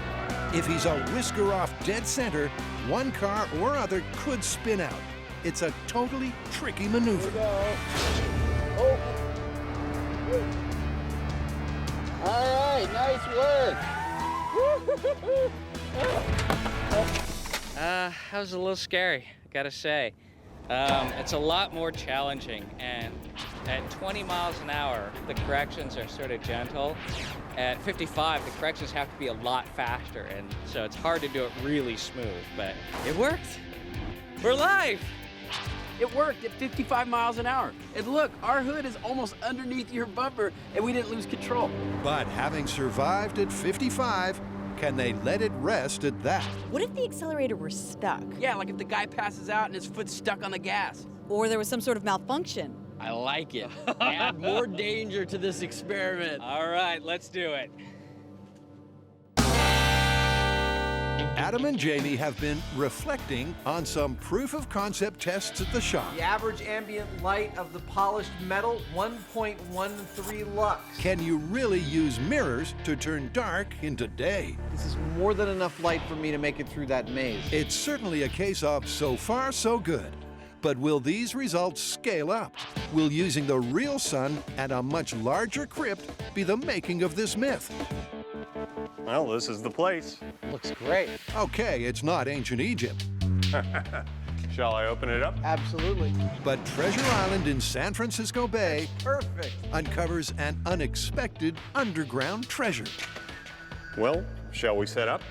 If he's a whisker off dead center, one car or other could spin out. It's a totally tricky maneuver. Oh. All right, nice work. That was a little scary, gotta say. It's a lot more challenging, and at 20 miles an hour, the corrections are sort of gentle. At 55, the corrections have to be a lot faster, and so it's hard to do it really smooth, but it worked. We're live! It worked at 55 miles an hour. And look, our hood is almost underneath your bumper, and we didn't lose control. But having survived at 55, can they let it rest at that? What if the accelerator were stuck? Yeah, like if the guy passes out and his foot's stuck on the gas. Or there was some sort of malfunction. I like it. Add more danger to this experiment. All right, let's do it. Adam and Jamie have been reflecting on some proof-of-concept tests at the shop. The average ambient light of the polished metal, 1.13 lux. Can you really use mirrors to turn dark into day? This is more than enough light for me to make it through that maze. It's certainly a case of so far, so good. But will these results scale up? Will using the real sun and a much larger crypt be the making of this myth? Well, this is the place. Looks great. Okay, it's not ancient Egypt. Shall I open it up? Absolutely. But Treasure Island in San Francisco Bay Perfect. uncovers an unexpected underground treasure. Well, shall we set up?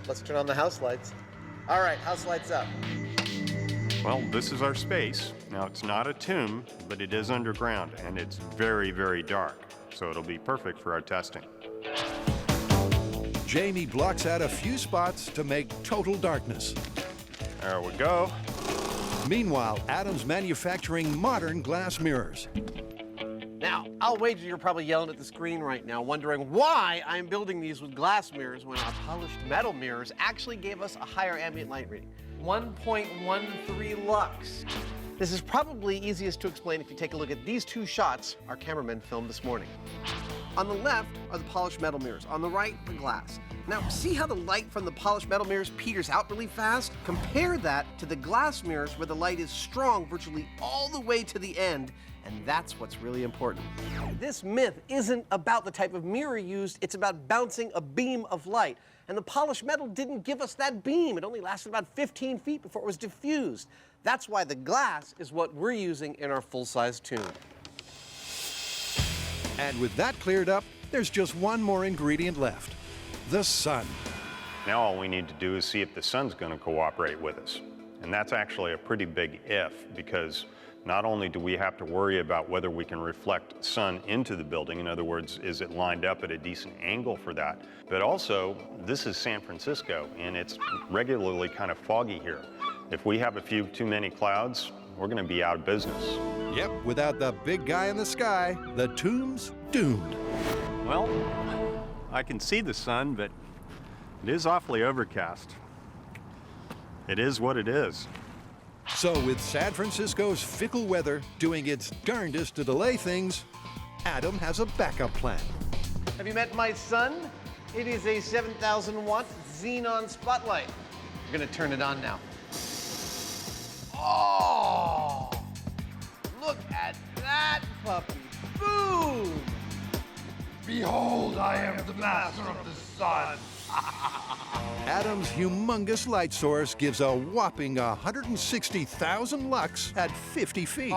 Let's turn on the house lights. All right, house lights up. Well, this is our space. Now, it's not a tomb, but it is underground, and it's very, very dark. So it'll be perfect for our testing. Jamie blocks out a few spots to make total darkness. There we go. Meanwhile, Adam's manufacturing modern glass mirrors. Now, I'll wager you're probably yelling at the screen right now, wondering why I'm building these with glass mirrors when our polished metal mirrors actually gave us a higher ambient light reading. 1.13 lux. This is probably easiest to explain if you take a look at these two shots our cameraman filmed this morning. On the left are the polished metal mirrors. On the right, the glass. Now, see how the light from the polished metal mirrors peters out really fast? Compare that to the glass mirrors where the light is strong virtually all the way to the end, and that's what's really important. This myth isn't about the type of mirror used, it's about bouncing a beam of light. And the polished metal didn't give us that beam. It only lasted about 15 feet before it was diffused. That's why the glass is what we're using in our full-size tomb. And with that cleared up, there's just one more ingredient left: the sun. Now all we need to do is see if the sun's going to cooperate with us. And that's actually a pretty big if, because not only do we have to worry about whether we can reflect sun into the building, in other words, is it lined up at a decent angle for that, but also this is San Francisco and it's regularly kind of foggy here. If we have a few too many clouds, we're going to be out of business. Yep, without the big guy in the sky, the tomb's doomed. Well, I can see the sun, but it is awfully overcast. It is what it is. So with San Francisco's fickle weather doing its darndest to delay things, Adam has a backup plan. Have you met my son? It is a 7,000-watt xenon spotlight. We're gonna turn it on now. Oh! Look at that puppy. Boom! Behold, I am the master of the sun. Adam's humongous light source gives a whopping 160,000 lux at 50 feet.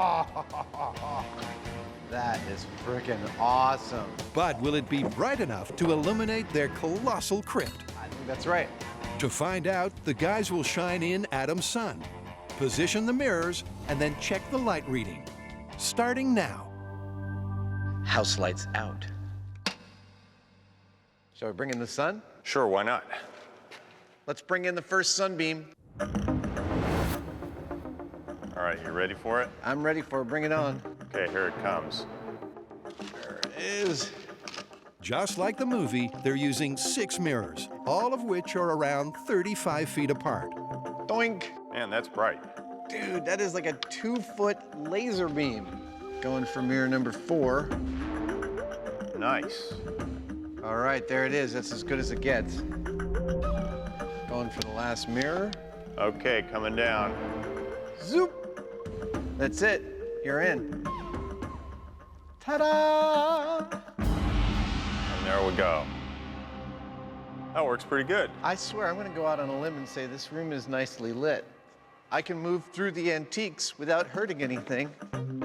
That is frickin' awesome. But will it be bright enough to illuminate their colossal crypt? I think that's right. To find out, the guys will shine in Adam's sun, position the mirrors, and then check the light reading. Starting now. House lights out. Shall we bring in the sun? Sure, why not? Let's bring in the first sunbeam. All right, you ready for it? I'm ready for it. Bring it on. Okay, here it comes. There it is. Just like the movie, they're using 6 mirrors, all of which are around 35 feet apart. Doink. Man, that's bright. Dude, that is like a 2-foot laser beam. Going for mirror number 4. Nice. All right, there it is. That's as good as it gets. Going for the last mirror. Okay, coming down. Zoop. That's it. You're in. Ta-da! And there we go. That works pretty good. I swear, I'm gonna go out on a limb and say this room is nicely lit. I can move through the antiques without hurting anything.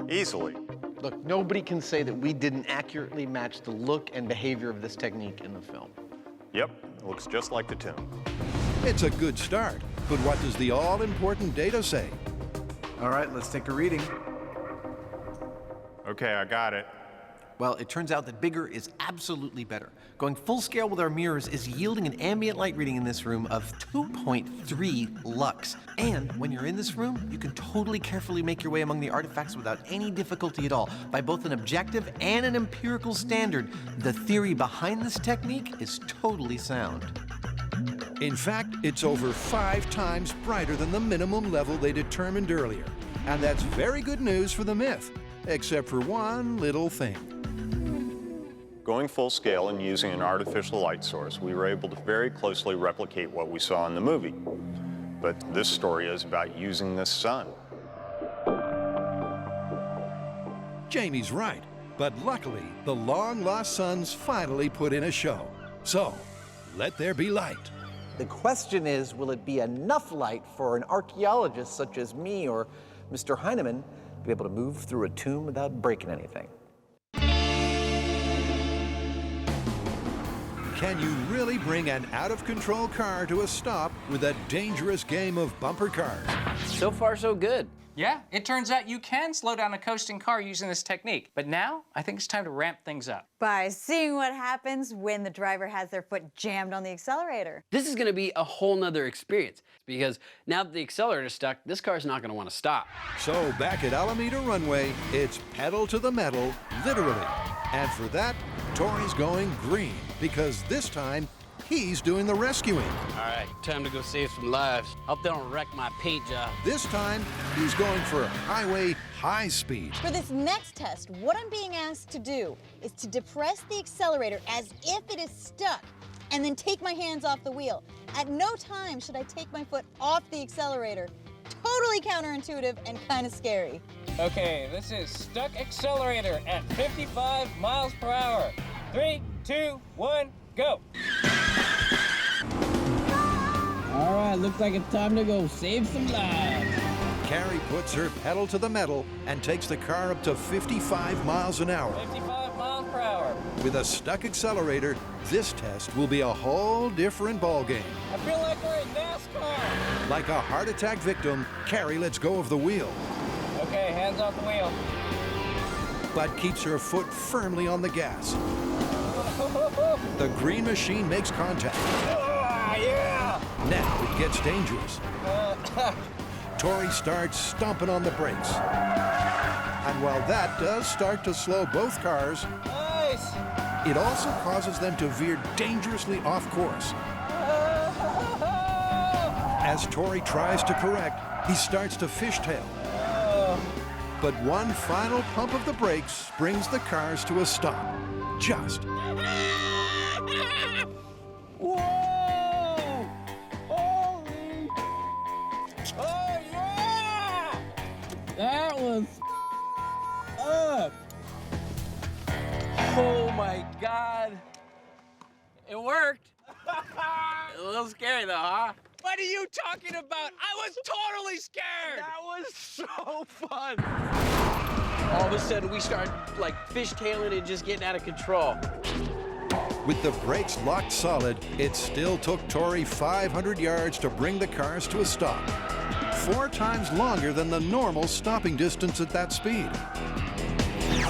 Easily. Look, nobody can say that we didn't accurately match the look and behavior of this technique in the film. Yep, it looks just like the tomb. It's a good start, but what does the all-important data say? All right, let's take a reading. Okay, I got it. Well, it turns out that bigger is absolutely better. Going full scale with our mirrors is yielding an ambient light reading in this room of 2.3 lux. And when you're in this room, you can totally carefully make your way among the artifacts without any difficulty at all. By both an objective and an empirical standard, the theory behind this technique is totally sound. In fact, it's over 5 times brighter than the minimum level they determined earlier. And that's very good news for the myth, except for one little thing. Going full scale and using an artificial light source, we were able to very closely replicate what we saw in the movie. But this story is about using the sun. Jamie's right, but luckily, the long-lost sun's finally put in a show. So, let there be light. The question is, will it be enough light for an archaeologist such as me or Mr. Heinemann to be able to move through a tomb without breaking anything? Can you really bring an out-of-control car to a stop with a dangerous game of bumper cars? So far, so good. Yeah, it turns out you can slow down a coasting car using this technique. But now, I think it's time to ramp things up. By seeing what happens when the driver has their foot jammed on the accelerator. This is going to be a whole nother experience because now that the accelerator's stuck, this car's not going to want to stop. So back at Alameda Runway, it's pedal to the metal, literally. And for that, Tori's going green because this time, he's doing the rescuing. All right, time to go save some lives. Hope they don't wreck my paint job. This time, he's going for highway high speed. For this next test, what I'm being asked to do is to depress the accelerator as if it is stuck and then take my hands off the wheel. At no time should I take my foot off the accelerator. Totally counterintuitive and kind of scary. Okay, this is stuck accelerator at 55 miles per hour. 3, 2, 1, go. All right, looks like it's time to go save some lives. Carrie puts her pedal to the metal and takes the car up to 55 miles an hour. 55 miles per hour. With a stuck accelerator, this test will be a whole different ballgame. I feel like we're in NASCAR. Like a heart attack victim, Carrie lets go of the wheel. Okay, hands off the wheel. But keeps her foot firmly on the gas. The green machine makes contact. Yeah! Now it gets dangerous. Tori starts stomping on the brakes. And while that does start to slow both cars, nice. It also causes them to veer dangerously off course. As Tori tries to correct, he starts to fishtail. But one final pump of the brakes brings the cars to a stop. Just. Whoa! Holy! Oh yeah! That was up. Oh my God. It worked. A little scary though, huh? What are you talking about? I was totally scared. That was so fun. All of a sudden, we start like fishtailing and just getting out of control. With the brakes locked solid, it still took Tori 500 yards to bring the cars to a stop. 4 times longer than the normal stopping distance at that speed.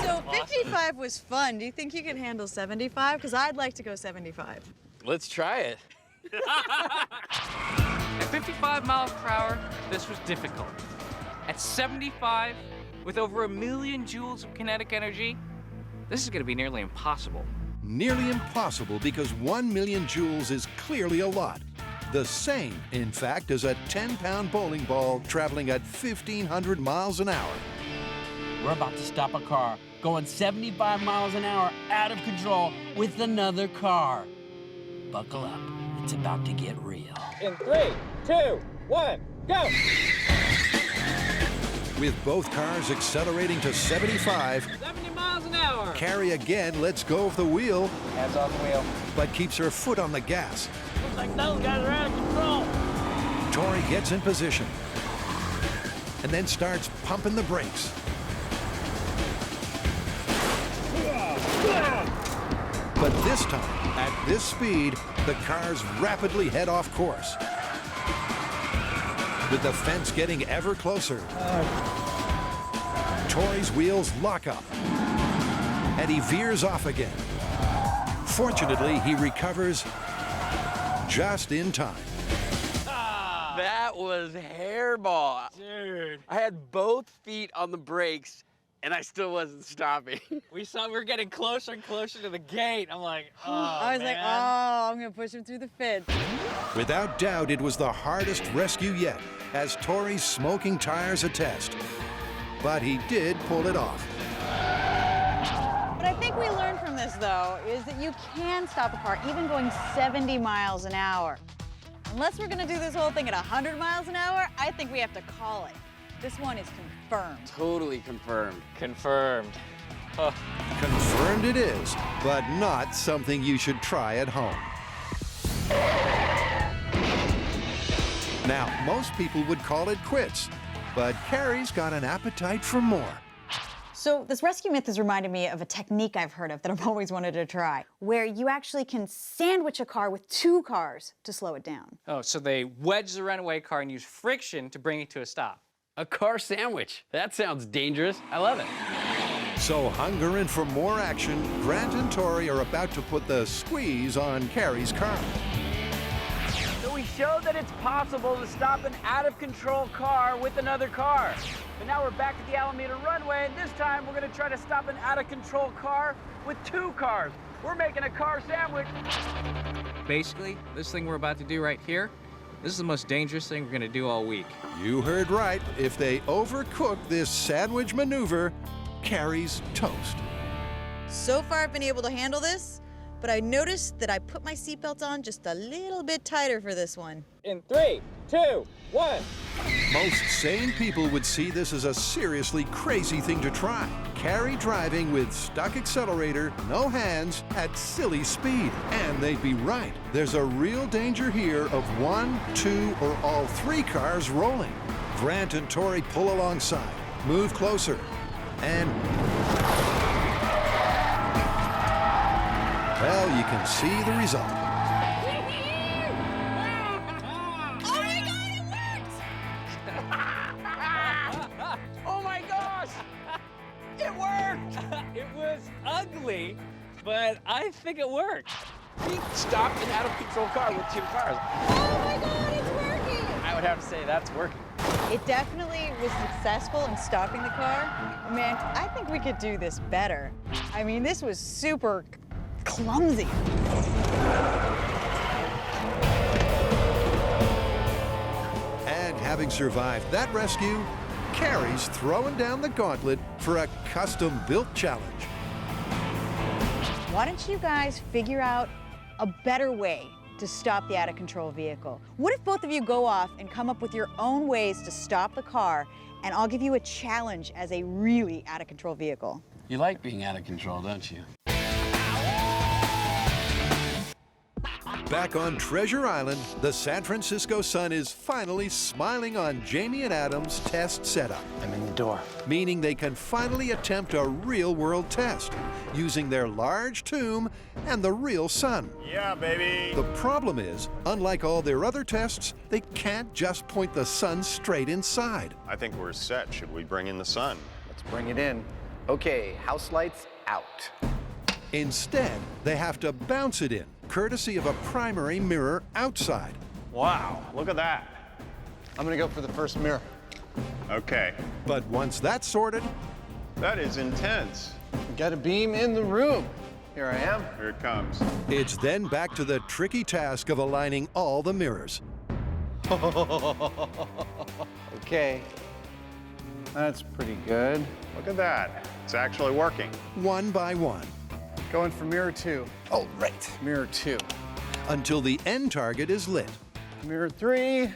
So 55 was fun. Do you think you can handle 75? Because I'd like to go 75. Let's try it. At 55 miles per hour, this was difficult. At 75, with over 1 million joules of kinetic energy, this is going to be nearly impossible. Nearly impossible because 1 million joules is clearly a lot. The same, in fact, as a 10-pound bowling ball traveling at 1,500 miles an hour. We're about to stop a car going 75 miles an hour out of control with another car. Buckle up. It's about to get real. In 3, 2, 1, go! With both cars accelerating to 75, 70 miles an hour. Carrie again lets go of the wheel, Hands off the wheel. but keeps her foot on the gas. Looks like those guys are out of control. Tori gets in position and then starts pumping the brakes. But this time, at this speed, the cars rapidly head off course. With the fence getting ever closer, Tori's wheels lock up, and he veers off again. Fortunately, he recovers just in time. That was hairball. Dude. I had both feet on the brakes, and I still wasn't stopping. We were getting closer and closer to the gate. I'm like, oh, I was like, oh, I'm gonna push him through the fence. Without doubt, it was the hardest rescue yet, as Tori's smoking tires attest. But he did pull it off. What I think we learned from this, though, is that you can stop a car even going 70 miles an hour. Unless we're gonna do this whole thing at 100 miles an hour, I think we have to call it. This one is confirmed. Totally confirmed. Confirmed. Confirmed it is, but not something you should try at home. Now, most people would call it quits, but Carrie's got an appetite for more. So this rescue myth has reminded me of a technique I've heard of that I've always wanted to try, where you actually can sandwich a car with 2 cars to slow it down. Oh, so they wedge the runaway car and use friction to bring it to a stop. A car sandwich. That sounds dangerous. I love it. So hungering for more action, Grant and Tori are about to put the squeeze on Carrie's car. So we showed that it's possible to stop an out-of-control car with another car. But now we're back at the Alameda runway, and this time we're gonna try to stop an out-of-control car with 2 cars. We're making a car sandwich. Basically, this thing we're about to do right here, this is the most dangerous thing we're gonna do all week. You heard right. If they overcook this sandwich maneuver, Carrie's toast. So far, I've been able to handle this, but I noticed that I put my seatbelt on just a little bit tighter for this one. In 3, 2, 1. Most sane people would see this as a seriously crazy thing to try. Carrie driving with stuck accelerator, no hands, at silly speed. And they'd be right. There's a real danger here of 1, 2, or all 3 cars rolling. Grant and Tori pull alongside, move closer, and well, you can see the result. Oh my God, it worked! Oh my gosh! It worked! It was ugly, but I think it worked. We stopped an out-of-control car with 2 cars. Oh my God, it's working! I would have to say that's working. It definitely was successful in stopping the car. Man, I think we could do this better. I mean, this was super clumsy. And having survived that rescue, Carrie's throwing down the gauntlet for a custom-built challenge. Why don't you guys figure out a better way to stop the out-of-control vehicle? What if both of you go off and come up with your own ways to stop the car, and I'll give you a challenge as a really out-of-control vehicle? You like being out of control, don't you? Back on Treasure Island, the San Francisco sun is finally smiling on Jamie and Adam's test setup. I'm in the door. Meaning they can finally attempt a real-world test using their large tomb and the real sun. Yeah, baby. The problem is, unlike all their other tests, they can't just point the sun straight inside. I think we're set. Should we bring in the sun? Let's bring it in. Okay, house lights out. Instead, they have to bounce it in, courtesy of a primary mirror outside. Wow, look at that. I'm gonna go for the first mirror. Okay. But once that's sorted, that is intense. We got a beam in the room. Here I am. Here it comes. It's then back to the tricky task of aligning all the mirrors. Okay. That's pretty good. Look at that. It's actually working. One by one. Going for mirror 2. Oh, right. Mirror 2. Until the end target is lit. Mirror 3.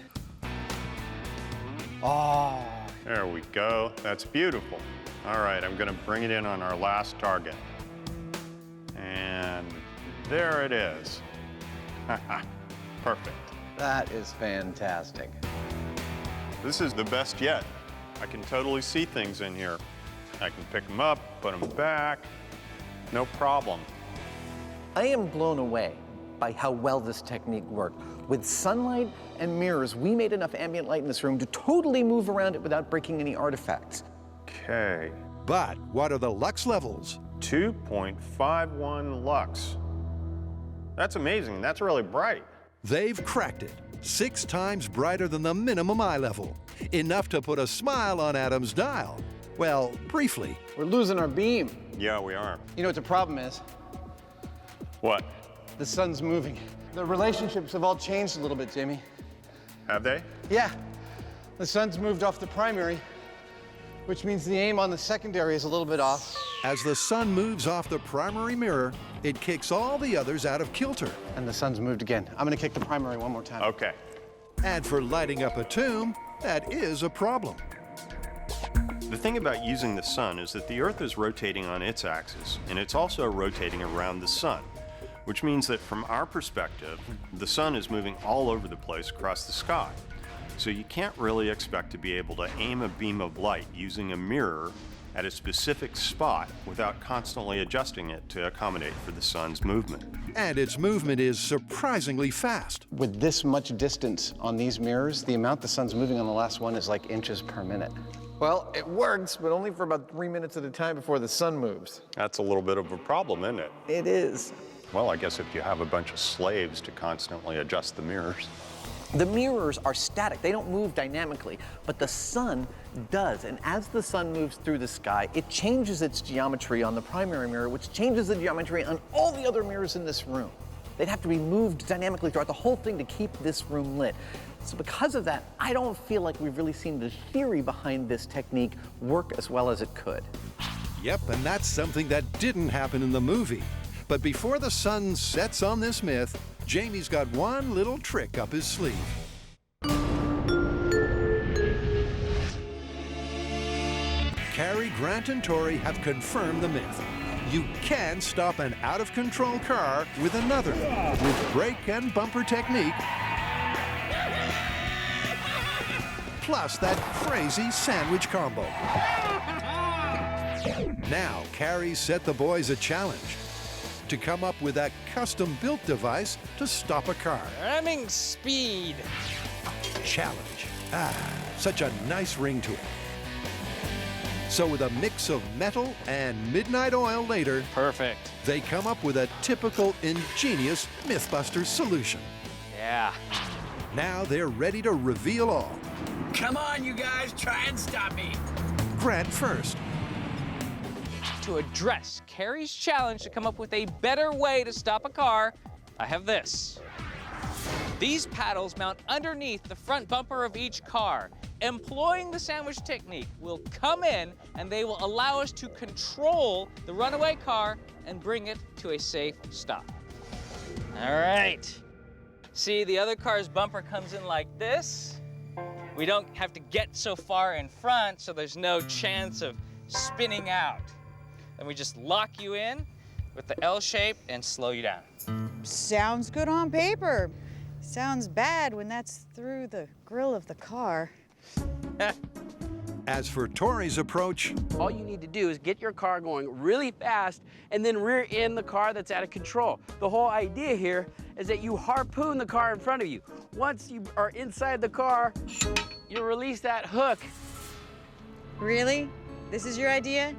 Oh. There we go. That's beautiful. All right, I'm gonna bring it in on our last target. And there it is. Perfect. That is fantastic. This is the best yet. I can totally see things in here. I can pick them up, put them back, no problem. I am blown away by how well this technique worked. With sunlight and mirrors, we made enough ambient light in this room to totally move around it without breaking any artifacts. Okay. But what are the lux levels? 2.51 lux. That's amazing. That's really bright. They've cracked it. 6 times brighter than the minimum eye level. Enough to put a smile on Adam's dial. Well, briefly. We're losing our beam. Yeah, we are. You know what the problem is? What? The sun's moving. The relationships have all changed a little bit, Jamie. Have they? Yeah. The sun's moved off the primary, which means the aim on the secondary is a little bit off. As the sun moves off the primary mirror, it kicks all the others out of kilter. And the sun's moved again. I'm gonna kick the primary one more time. Okay. And for lighting up a tomb, that is a problem. The thing about using the sun is that the Earth is rotating on its axis, and it's also rotating around the sun, which means that from our perspective, the sun is moving all over the place across the sky. So you can't really expect to be able to aim a beam of light using a mirror at a specific spot without constantly adjusting it to accommodate for the sun's movement. And its movement is surprisingly fast. With this much distance on these mirrors, the amount the sun's moving on the last one is like inches per minute. Well, it works, but only for about 3 minutes at a time before the sun moves. That's a little bit of a problem, isn't it? It is. Well, I guess if you have a bunch of slaves to constantly adjust the mirrors. The mirrors are static, they don't move dynamically, but the sun does. And as the sun moves through the sky, it changes its geometry on the primary mirror, which changes the geometry on all the other mirrors in this room. They'd have to be moved dynamically throughout the whole thing to keep this room lit. So because of that, I don't feel like we've really seen the theory behind this technique work as well as it could. Yep, and that's something that didn't happen in the movie. But before the sun sets on this myth, Jamie's got one little trick up his sleeve. Carrie, Grant, and Tori have confirmed the myth. You can stop an out-of-control car with another, with brake and bumper technique, plus that crazy sandwich combo. Now, Carrie set the boys a challenge to come up with that custom-built device to stop a car. Ramming speed. Challenge. Such a nice ring to it. So with a mix of metal and midnight oil later, perfect, they come up with a typical ingenious MythBusters solution. Yeah. Now they're ready to reveal all. Come on, you guys, try and stop me. Grant first. To address Carrie's challenge to come up with a better way to stop a car, I have this. These paddles mount underneath the front bumper of each car. Employing the sandwich technique, we'll come in and they will allow us to control the runaway car and bring it to a safe stop. All right. See, the other car's bumper comes in like this. We don't have to get so far in front, so there's no chance of spinning out. Then we just lock you in with the L shape and slow you down. Sounds good on paper. Sounds bad when that's through the grill of the car. As for Tori's approach, all you need to do is get your car going really fast and then rear end the car that's out of control. The whole idea here is that you harpoon the car in front of you. Once you are inside the car, you release that hook. Really? This is your idea?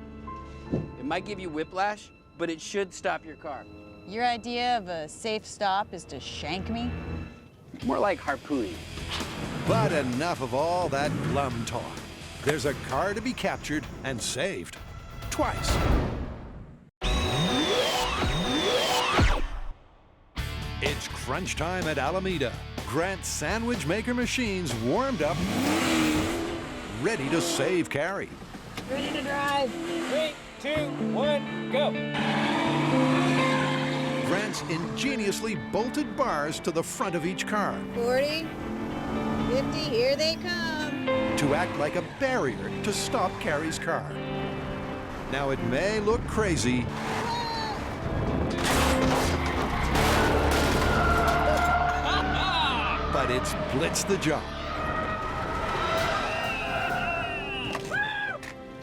It might give you whiplash, but it should stop your car. Your idea of a safe stop is to shank me? More like harpooning. But enough of all that glum talk. There's a car to be captured and saved. Twice. It's crunch time at Alameda. Grant's sandwich maker machines warmed up, ready to save Carrie. Ready to drive. 3, 2, 1, go. Grant's ingeniously bolted bars to the front of each car 40, 50, here they come. to act like a barrier to stop Carrie's car. Now it may look crazy, but it's blitzed the job.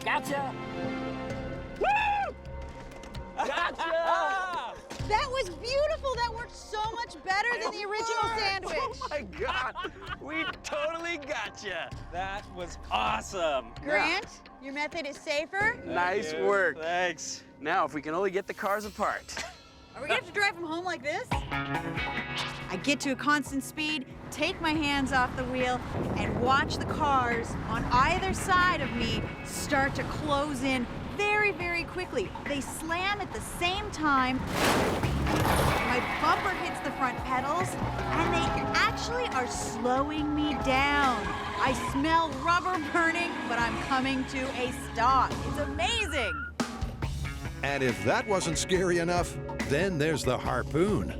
Gotcha! Woo! Gotcha! That was beautiful. That worked so much better than the original sandwich. Oh my God, we totally got you. That was awesome. Grant, your method is safer. Nice work. Thanks. Now, if we can only get the cars apart. Are we gonna have to drive them home like this? I get to a constant speed, take my hands off the wheel, and watch the cars on either side of me start to close in very, very quickly. They slam at the same time. My bumper hits the front pedals, and they actually are slowing me down. I smell rubber burning, but I'm coming to a stop. It's amazing. And if that wasn't scary enough, then there's the harpoon.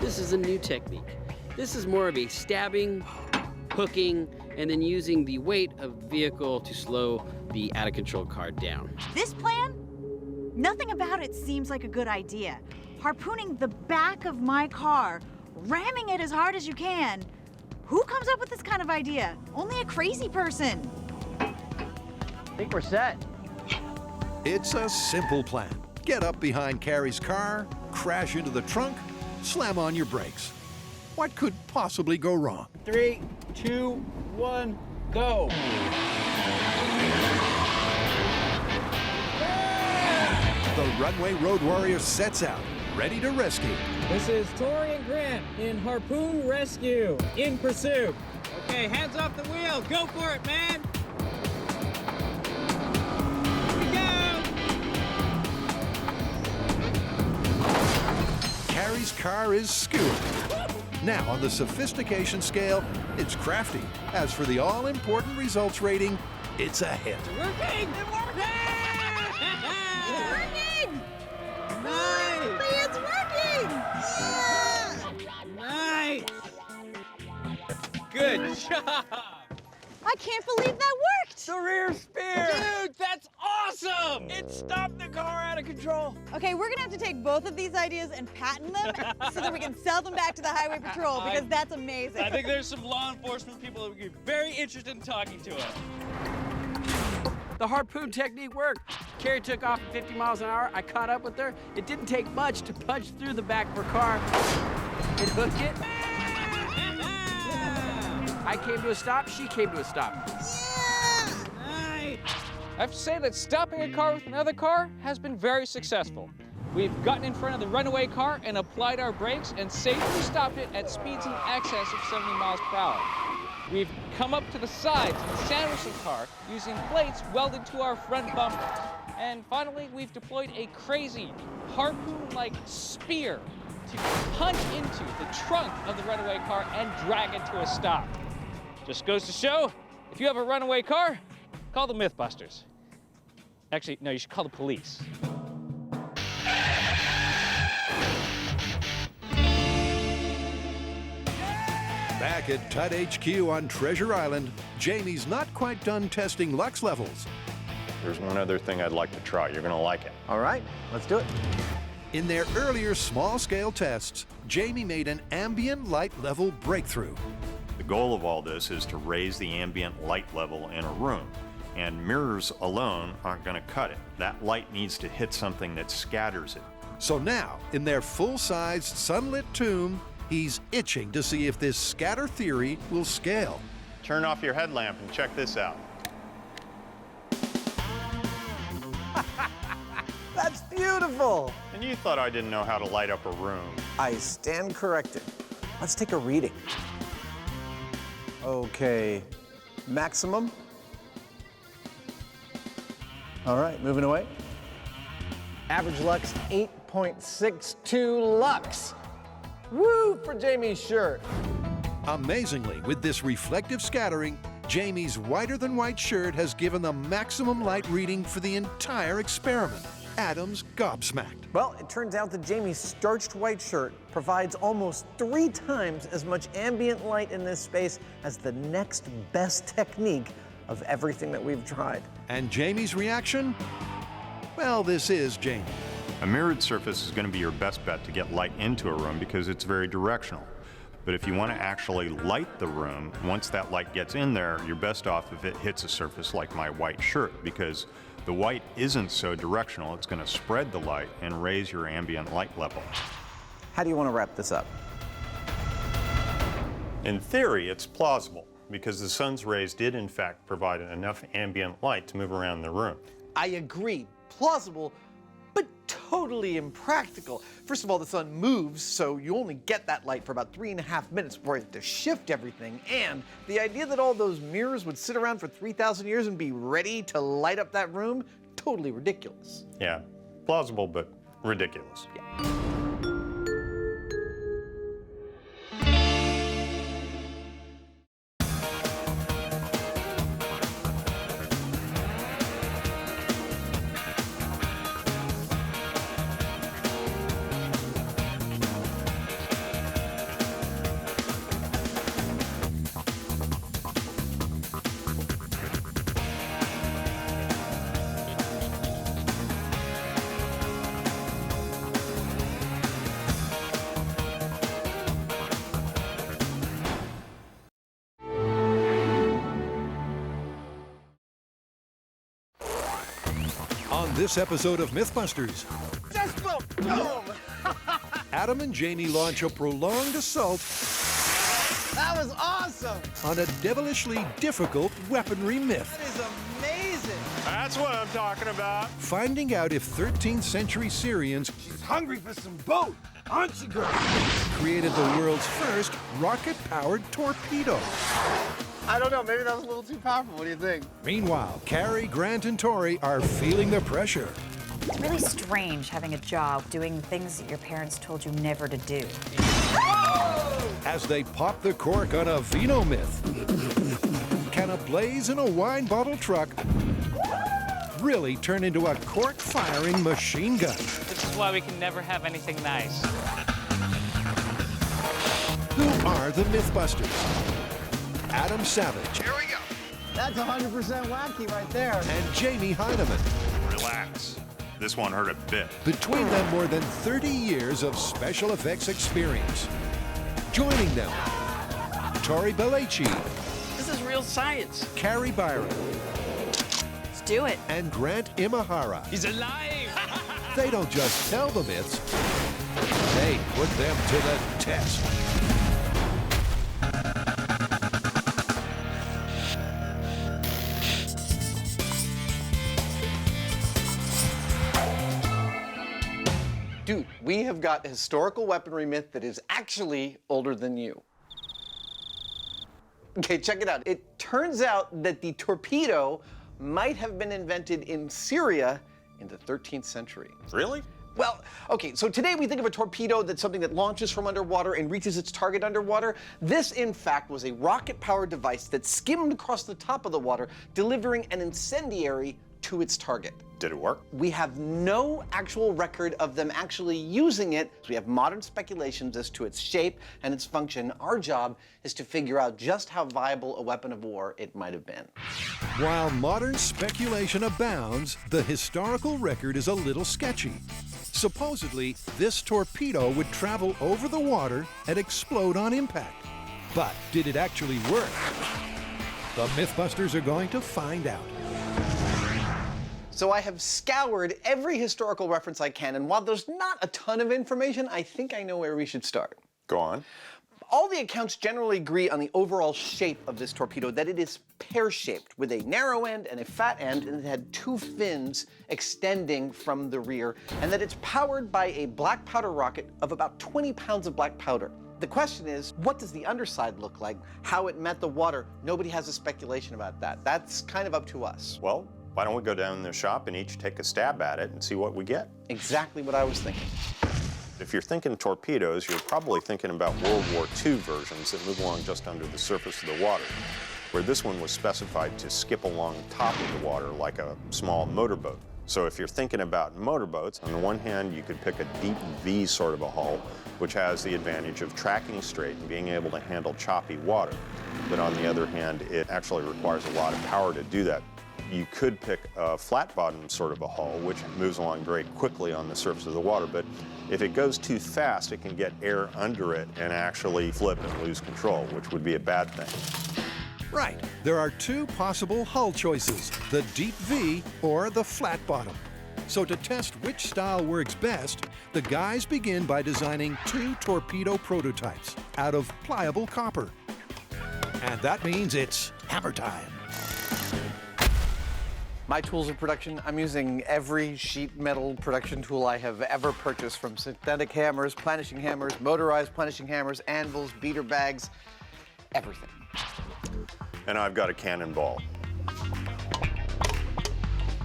This is a new technique. This is more of a stabbing, hooking, and then using the weight of the vehicle to slow the out-of-control car down. This plan? Nothing about it seems like a good idea. Harpooning the back of my car, ramming it as hard as you can. Who comes up with this kind of idea? Only a crazy person. I think we're set. It's a simple plan. Get up behind Carrie's car, crash into the trunk, slam on your brakes. What could possibly go wrong? 3, 2, 1, go. The Runway Road Warrior sets out, ready to rescue. This is Tori and Grant in Harpoon Rescue, in pursuit. Okay, hands off the wheel. Go for it, man. Here we go. Carrie's car is skewered. Now, on the sophistication scale, it's crafty. As for the all-important results rating, it's a hit. Working! It's working! Nice! Good job! I can't believe that worked! The rear spear! Dude, that's awesome! It stopped the car out of control. Okay, we're gonna have to take both of these ideas and patent them so that we can sell them back to the Highway Patrol because that's amazing. I think there's some law enforcement people that would be very interested in talking to us. The harpoon technique worked. Carrie took off at 50 miles an hour. I caught up with her. It didn't take much to punch through the back of her car and hook it. I came to a stop. She came to a stop. Nice! I have to say that stopping a car with another car has been very successful. We've gotten in front of the runaway car and applied our brakes and safely stopped it at speeds in excess of 70 miles per hour. We've come up to the sides and sandwiched the car using plates welded to our front bumpers. And finally, we've deployed a crazy harpoon-like spear to punch into the trunk of the runaway car and drag it to a stop. Just goes to show, if you have a runaway car, call the MythBusters. Actually, no, you should call the police. Back at Tut HQ on Treasure Island, Jamie's not quite done testing Lux levels. There's one other thing I'd like to try. You're gonna like it. All right, let's do it. In their earlier small-scale tests, Jamie made an ambient light level breakthrough. The goal of all this is to raise the ambient light level in a room, and mirrors alone aren't gonna cut it. That light needs to hit something that scatters it. So now, in their full-sized sunlit tomb, he's itching to see if this scatter theory will scale. Turn off your headlamp and check this out. That's beautiful. And you thought I didn't know how to light up a room. I stand corrected. Let's take a reading. Okay, maximum. All right, moving away. Average lux, 8.62 lux. Woo for Jamie's shirt. Amazingly, with this reflective scattering, Jamie's whiter-than-white shirt has given the maximum light reading for the entire experiment. Adam's gobsmacked. Well, it turns out that Jamie's starched white shirt provides almost 3 times as much ambient light in this space as the next best technique of everything that we've tried. And Jamie's reaction? Well, this is Jamie. A mirrored surface is going to be your best bet to get light into a room because it's very directional. But if you want to actually light the room, once that light gets in there, you're best off if it hits a surface like my white shirt, because the white isn't so directional. It's going to spread the light and raise your ambient light level. How do you want to wrap this up? In theory, it's plausible, because the sun's rays did in fact provide enough ambient light to move around the room. I agree. Plausible, but totally impractical. First of all, the sun moves, so you only get that light for about 3.5 minutes before you have to shift everything. And the idea that all those mirrors would sit around for 3,000 years and be ready to light up that room, totally ridiculous. Yeah, plausible, but ridiculous. On this episode of MythBusters, Adam and Jamie launch a prolonged assault That was awesome! on a devilishly difficult weaponry myth. That is amazing! That's what I'm talking about. Finding out if 13th century Syrians She's hungry for some boat, aren't you, girl? created the world's first rocket-powered torpedo. I don't know, maybe that was a little too powerful. What do you think? Meanwhile, Carrie, Grant, and Tori are feeling the pressure. It's really strange having a job doing things that your parents told you never to do. As they pop the cork on a vino myth. Can a blaze in a wine bottle truck really turn into a cork-firing machine gun? This is why we can never have anything nice. Who are the MythBusters? Adam Savage. Here we go. That's 100% wacky right there. And Jamie Heineman. Relax. This one hurt a bit. Between them, more than 30 years of special effects experience. Joining them, Tori Belleci, This is real science. Carrie Byron, Let's do it. and Grant Imahara. He's alive! They don't just tell the myths, they put them to the test. Dude, we have got a historical weaponry myth that is actually older than you. Okay, check it out. It turns out that the torpedo might have been invented in Syria in the 13th century. Really? Well, okay, so today we think of a torpedo that's something that launches from underwater and reaches its target underwater. This, in fact, was a rocket-powered device that skimmed across the top of the water, delivering an incendiary to its target. Did it work? We have no actual record of them actually using it. We have modern speculations as to its shape and its function. Our job is to figure out just how viable a weapon of war it might have been. While modern speculation abounds, the historical record is a little sketchy. Supposedly, this torpedo would travel over the water and explode on impact. But did it actually work? The MythBusters are going to find out. So I have scoured every historical reference I can, and while there's not a ton of information, I think I know where we should start. Go on. All the accounts generally agree on the overall shape of this torpedo, that it is pear-shaped, with a narrow end and a fat end, and it had two fins extending from the rear, and that it's powered by a black powder rocket of about 20 pounds of black powder. The question is, what does the underside look like? How it met the water? Nobody has a speculation about that. That's kind of up to us. Well, why don't we go down in the shop and each take a stab at it and see what we get? Exactly what I was thinking. If you're thinking torpedoes, you're probably thinking about World War II versions that move along just under the surface of the water, where this one was specified to skip along top of the water like a small motorboat. So if you're thinking about motorboats, on the one hand, you could pick a deep V sort of a hull, which has the advantage of tracking straight and being able to handle choppy water. But on the other hand, it actually requires a lot of power to do that. You could pick a flat bottom sort of a hull, which moves along very quickly on the surface of the water, but if it goes too fast, it can get air under it and actually flip and lose control, which would be a bad thing. Right. There are two possible hull choices, the deep V or the flat bottom. So to test which style works best, the guys begin by designing 2 torpedo prototypes out of pliable copper. And that means it's hammer time. My tools of production, I'm using every sheet metal production tool I have ever purchased, from synthetic hammers, planishing hammers, motorized planishing hammers, anvils, beater bags, everything. And I've got a cannonball.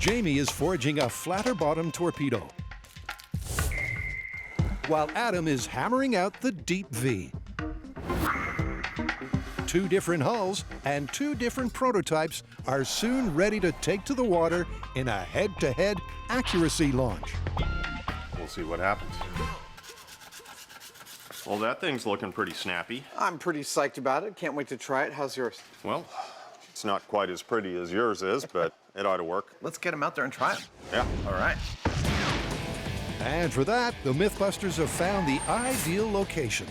Jamie is forging a flatter bottom torpedo, while Adam is hammering out the deep V. 2 different hulls and 2 different prototypes are soon ready to take to the water in a head-to-head accuracy launch. We'll see what happens. Well, that thing's looking pretty snappy. I'm pretty psyched about it. Can't wait to try it. How's yours? Well, it's not quite as pretty as yours is, but it ought to work. Let's get them out there and try them. Yeah. All right. And for that, the MythBusters have found the ideal location.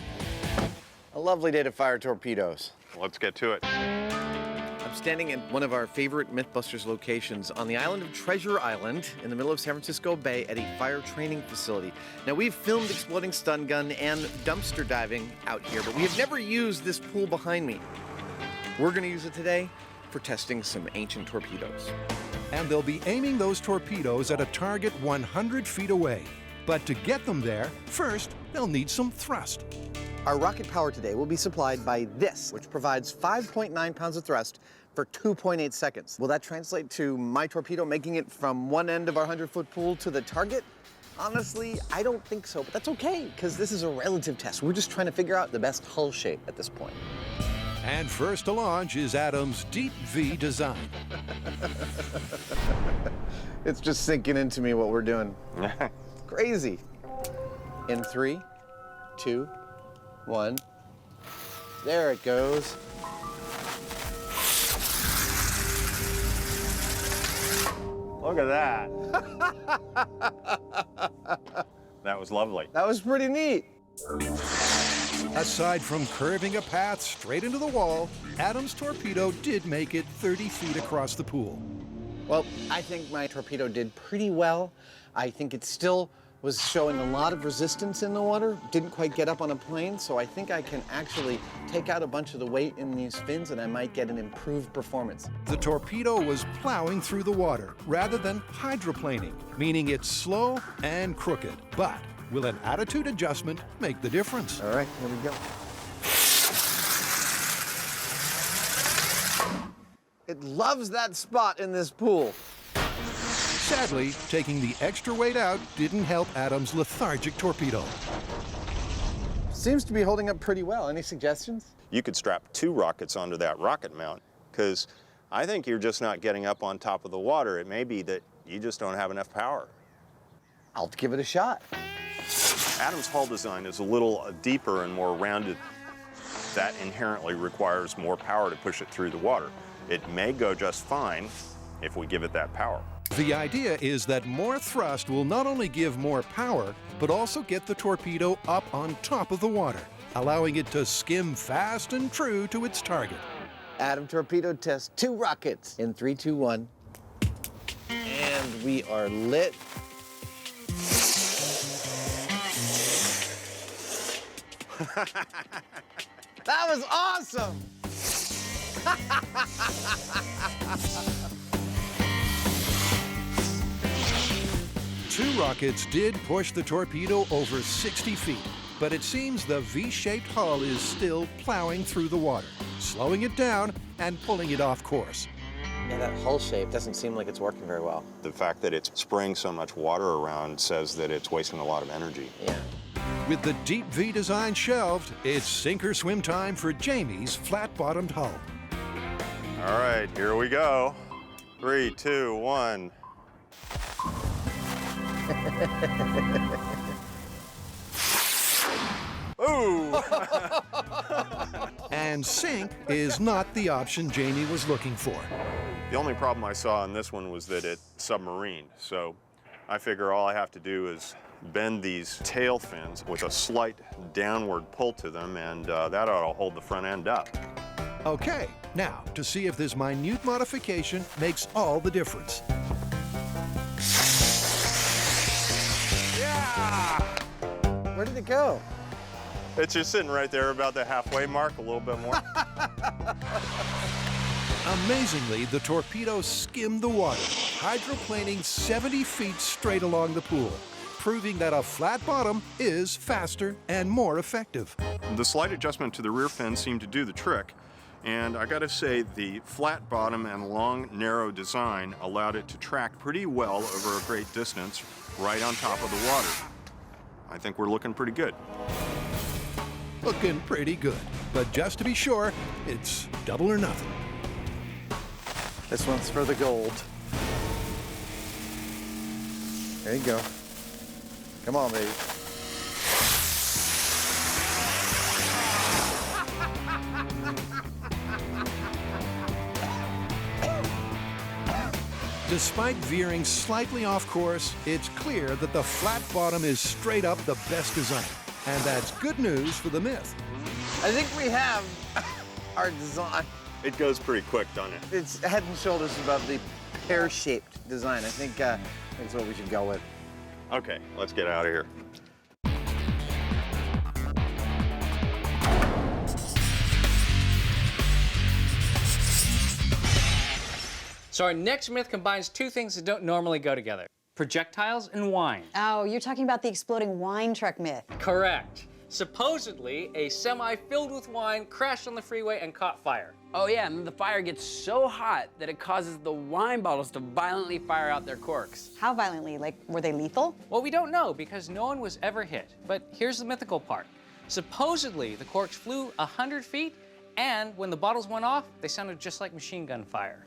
A lovely day to fire torpedoes. Let's get to it. I'm standing in one of our favorite MythBusters locations on the island of Treasure Island in the middle of San Francisco Bay at a fire training facility. Now, we've filmed exploding stun gun and dumpster diving out here, but we have never used this pool behind me. We're going to use it today for testing some ancient torpedoes. And they'll be aiming those torpedoes at a target 100 feet away. But to get them there, first, they'll need some thrust. Our rocket power today will be supplied by this, which provides 5.9 pounds of thrust for 2.8 seconds. Will that translate to my torpedo making it from one end of our 100-foot pool to the target? Honestly, I don't think so, but that's okay, because this is a relative test. We're just trying to figure out the best hull shape at this point. And first to launch is Adam's Deep V design. It's just sinking into me what we're doing. Crazy. In 3, 2, 1. There it goes. Look at that. That was lovely. That was pretty neat. Aside from curving a path straight into the wall, Adam's torpedo did make it 30 feet across the pool. Well, I think my torpedo did pretty well. I think it still was showing a lot of resistance in the water, didn't quite get up on a plane, so I think I can actually take out a bunch of the weight in these fins and I might get an improved performance. The torpedo was plowing through the water rather than hydroplaning, meaning it's slow and crooked. But will an attitude adjustment make the difference? All right, here we go. It loves that spot in this pool. Sadly, taking the extra weight out didn't help Adam's lethargic torpedo. Seems to be holding up pretty well. Any suggestions? You could strap 2 rockets onto that rocket mount, because I think you're just not getting up on top of the water. It may be that you just don't have enough power. I'll give it a shot. Adam's hull design is a little deeper and more rounded. That inherently requires more power to push it through the water. It may go just fine if we give it that power. The idea is that more thrust will not only give more power, but also get the torpedo up on top of the water, allowing it to skim fast and true to its target. Adam torpedo test 2 rockets in 3, 2, 1. And we are lit. That was awesome! 2 rockets did push the torpedo over 60 feet, but it seems the V-shaped hull is still plowing through the water, slowing it down and pulling it off course. Yeah, that hull shape doesn't seem like it's working very well. The fact that it's spraying so much water around says that it's wasting a lot of energy. Yeah. With the Deep V design shelved, it's sink or swim time for Jamie's flat-bottomed hull. All right, here we go. 3, 2, 1. Ooh! And sink is not the option Jamie was looking for. The only problem I saw on this one was that it submarined. So I figure all I have to do is bend these tail fins with a slight downward pull to them, and that ought to hold the front end up. Okay, now to see if this minute modification makes all the difference. Where did it go? It's just sitting right there about the halfway mark, a little bit more. Amazingly, the Torpedo skimmed the water, hydroplaning 70 feet straight along the pool, proving that a flat bottom is faster and more effective. The slight adjustment to the rear fin seemed to do the trick, and I gotta say the flat bottom and long, narrow design allowed it to track pretty well over a great distance right on top of the water. I think we're looking pretty good. Looking pretty good, but just to be sure, it's double or nothing. This one's for the gold. There you go. Come on, baby. Despite veering slightly off course, it's clear that the flat bottom is straight up the best design. And that's good news for the myth. I think we have our design. It goes pretty quick, doesn't it? It's head and shoulders above the pear-shaped design. I think that's what we should go with. Okay, let's get out of here. So our next myth combines two things that don't normally go together: projectiles and wine. Oh, you're talking about the exploding wine truck myth. Correct. Supposedly, a semi filled with wine crashed on the freeway and caught fire. Oh yeah, and the fire gets so hot that it causes the wine bottles to violently fire out their corks. How violently? Like, were they lethal? Well, we don't know because no one was ever hit. But here's the mythical part. Supposedly, the corks flew 100 feet, and when the bottles went off, they sounded just like machine gun fire.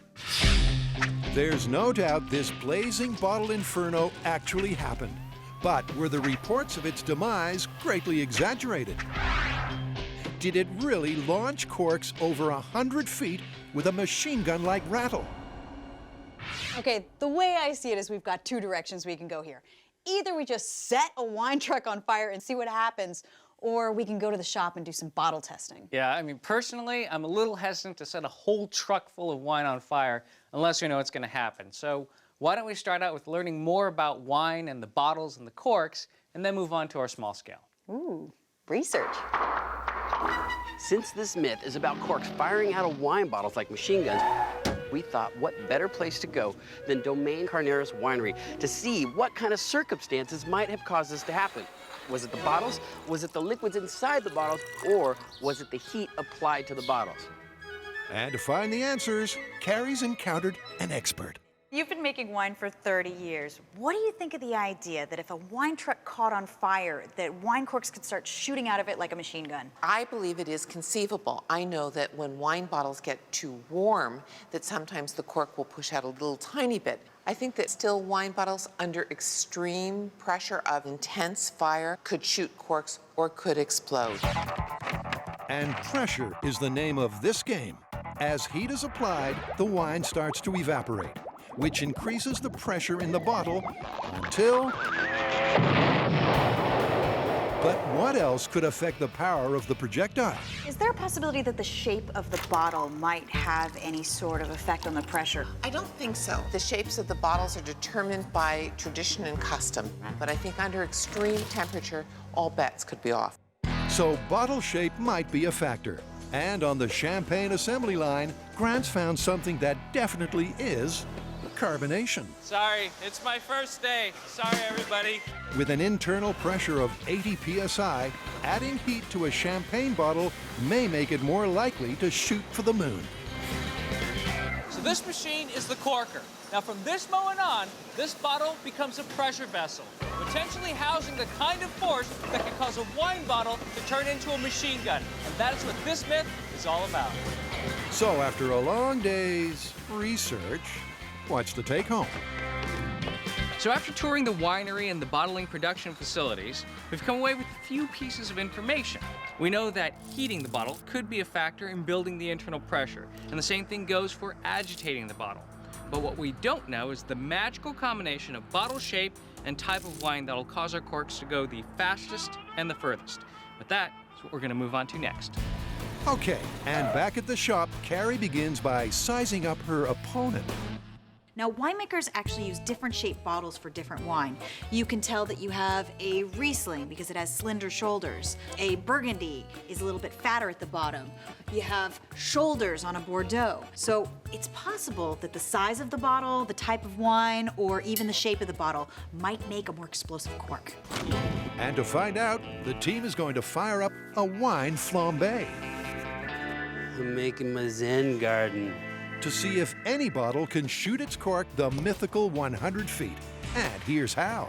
There's no doubt this blazing bottle inferno actually happened. But were the reports of its demise greatly exaggerated? Did it really launch corks over 100 feet with a machine gun-like rattle? Okay, the way I see it is we've got two directions we can go here. Either we just set a wine truck on fire and see what happens, or we can go to the shop and do some bottle testing. Yeah, I mean, personally, I'm a little hesitant to set a whole truck full of wine on fire unless we know what's going to happen. So why don't we start out with learning more about wine and the bottles and the corks, and then move on to our small scale. Ooh, research. Since this myth is about corks firing out of wine bottles like machine guns, we thought what better place to go than Domaine Carneros Winery to see what kind of circumstances might have caused this to happen. Was it the bottles? Was it the liquids inside the bottles? Or was it the heat applied to the bottles? And to find the answers, Carrie's encountered an expert. You've been making wine for 30 years. What do you think of the idea that if a wine truck caught on fire, that wine corks could start shooting out of it like a machine gun? I believe it is conceivable. I know that when wine bottles get too warm, that sometimes the cork will push out a little tiny bit. I think that still wine bottles under extreme pressure of intense fire could shoot corks or could explode. And pressure is the name of this game. As heat is applied, the wine starts to evaporate, which increases the pressure in the bottle until... But what else could affect the power of the projectile? Is there a possibility that the shape of the bottle might have any sort of effect on the pressure? I don't think so. The shapes of the bottles are determined by tradition and custom, but I think under extreme temperature, all bets could be off. So bottle shape might be a factor. And on the champagne assembly line, Grant's found something that definitely is carbonation. Sorry, it's my first day. Sorry, everybody. With an internal pressure of 80 psi, adding heat to a champagne bottle may make it more likely to shoot for the moon. So this machine is the corker. Now from this moment on, this bottle becomes a pressure vessel, potentially housing the kind of force that can cause a wine bottle to turn into a machine gun. And that is what this myth is all about. So after a long day's research, what's the take home? So after touring the winery and the bottling production facilities, we've come away with a few pieces of information. We know that heating the bottle could be a factor in building the internal pressure, and the same thing goes for agitating the bottle. But what we don't know is the magical combination of bottle shape and type of wine that'll cause our corks to go the fastest and the furthest. But that is what we're going to move on to next. Okay, and back at the shop, Carrie begins by sizing up her opponent. Now, winemakers actually use different shaped bottles for different wine. You can tell that you have a Riesling because it has slender shoulders. A Burgundy is a little bit fatter at the bottom. You have shoulders on a Bordeaux. So it's possible that the size of the bottle, the type of wine, or even the shape of the bottle might make a more explosive cork. And to find out, the team is going to fire up a wine flambé. I'm making my Zen garden. To see if any bottle can shoot its cork the mythical 100 feet. And here's how.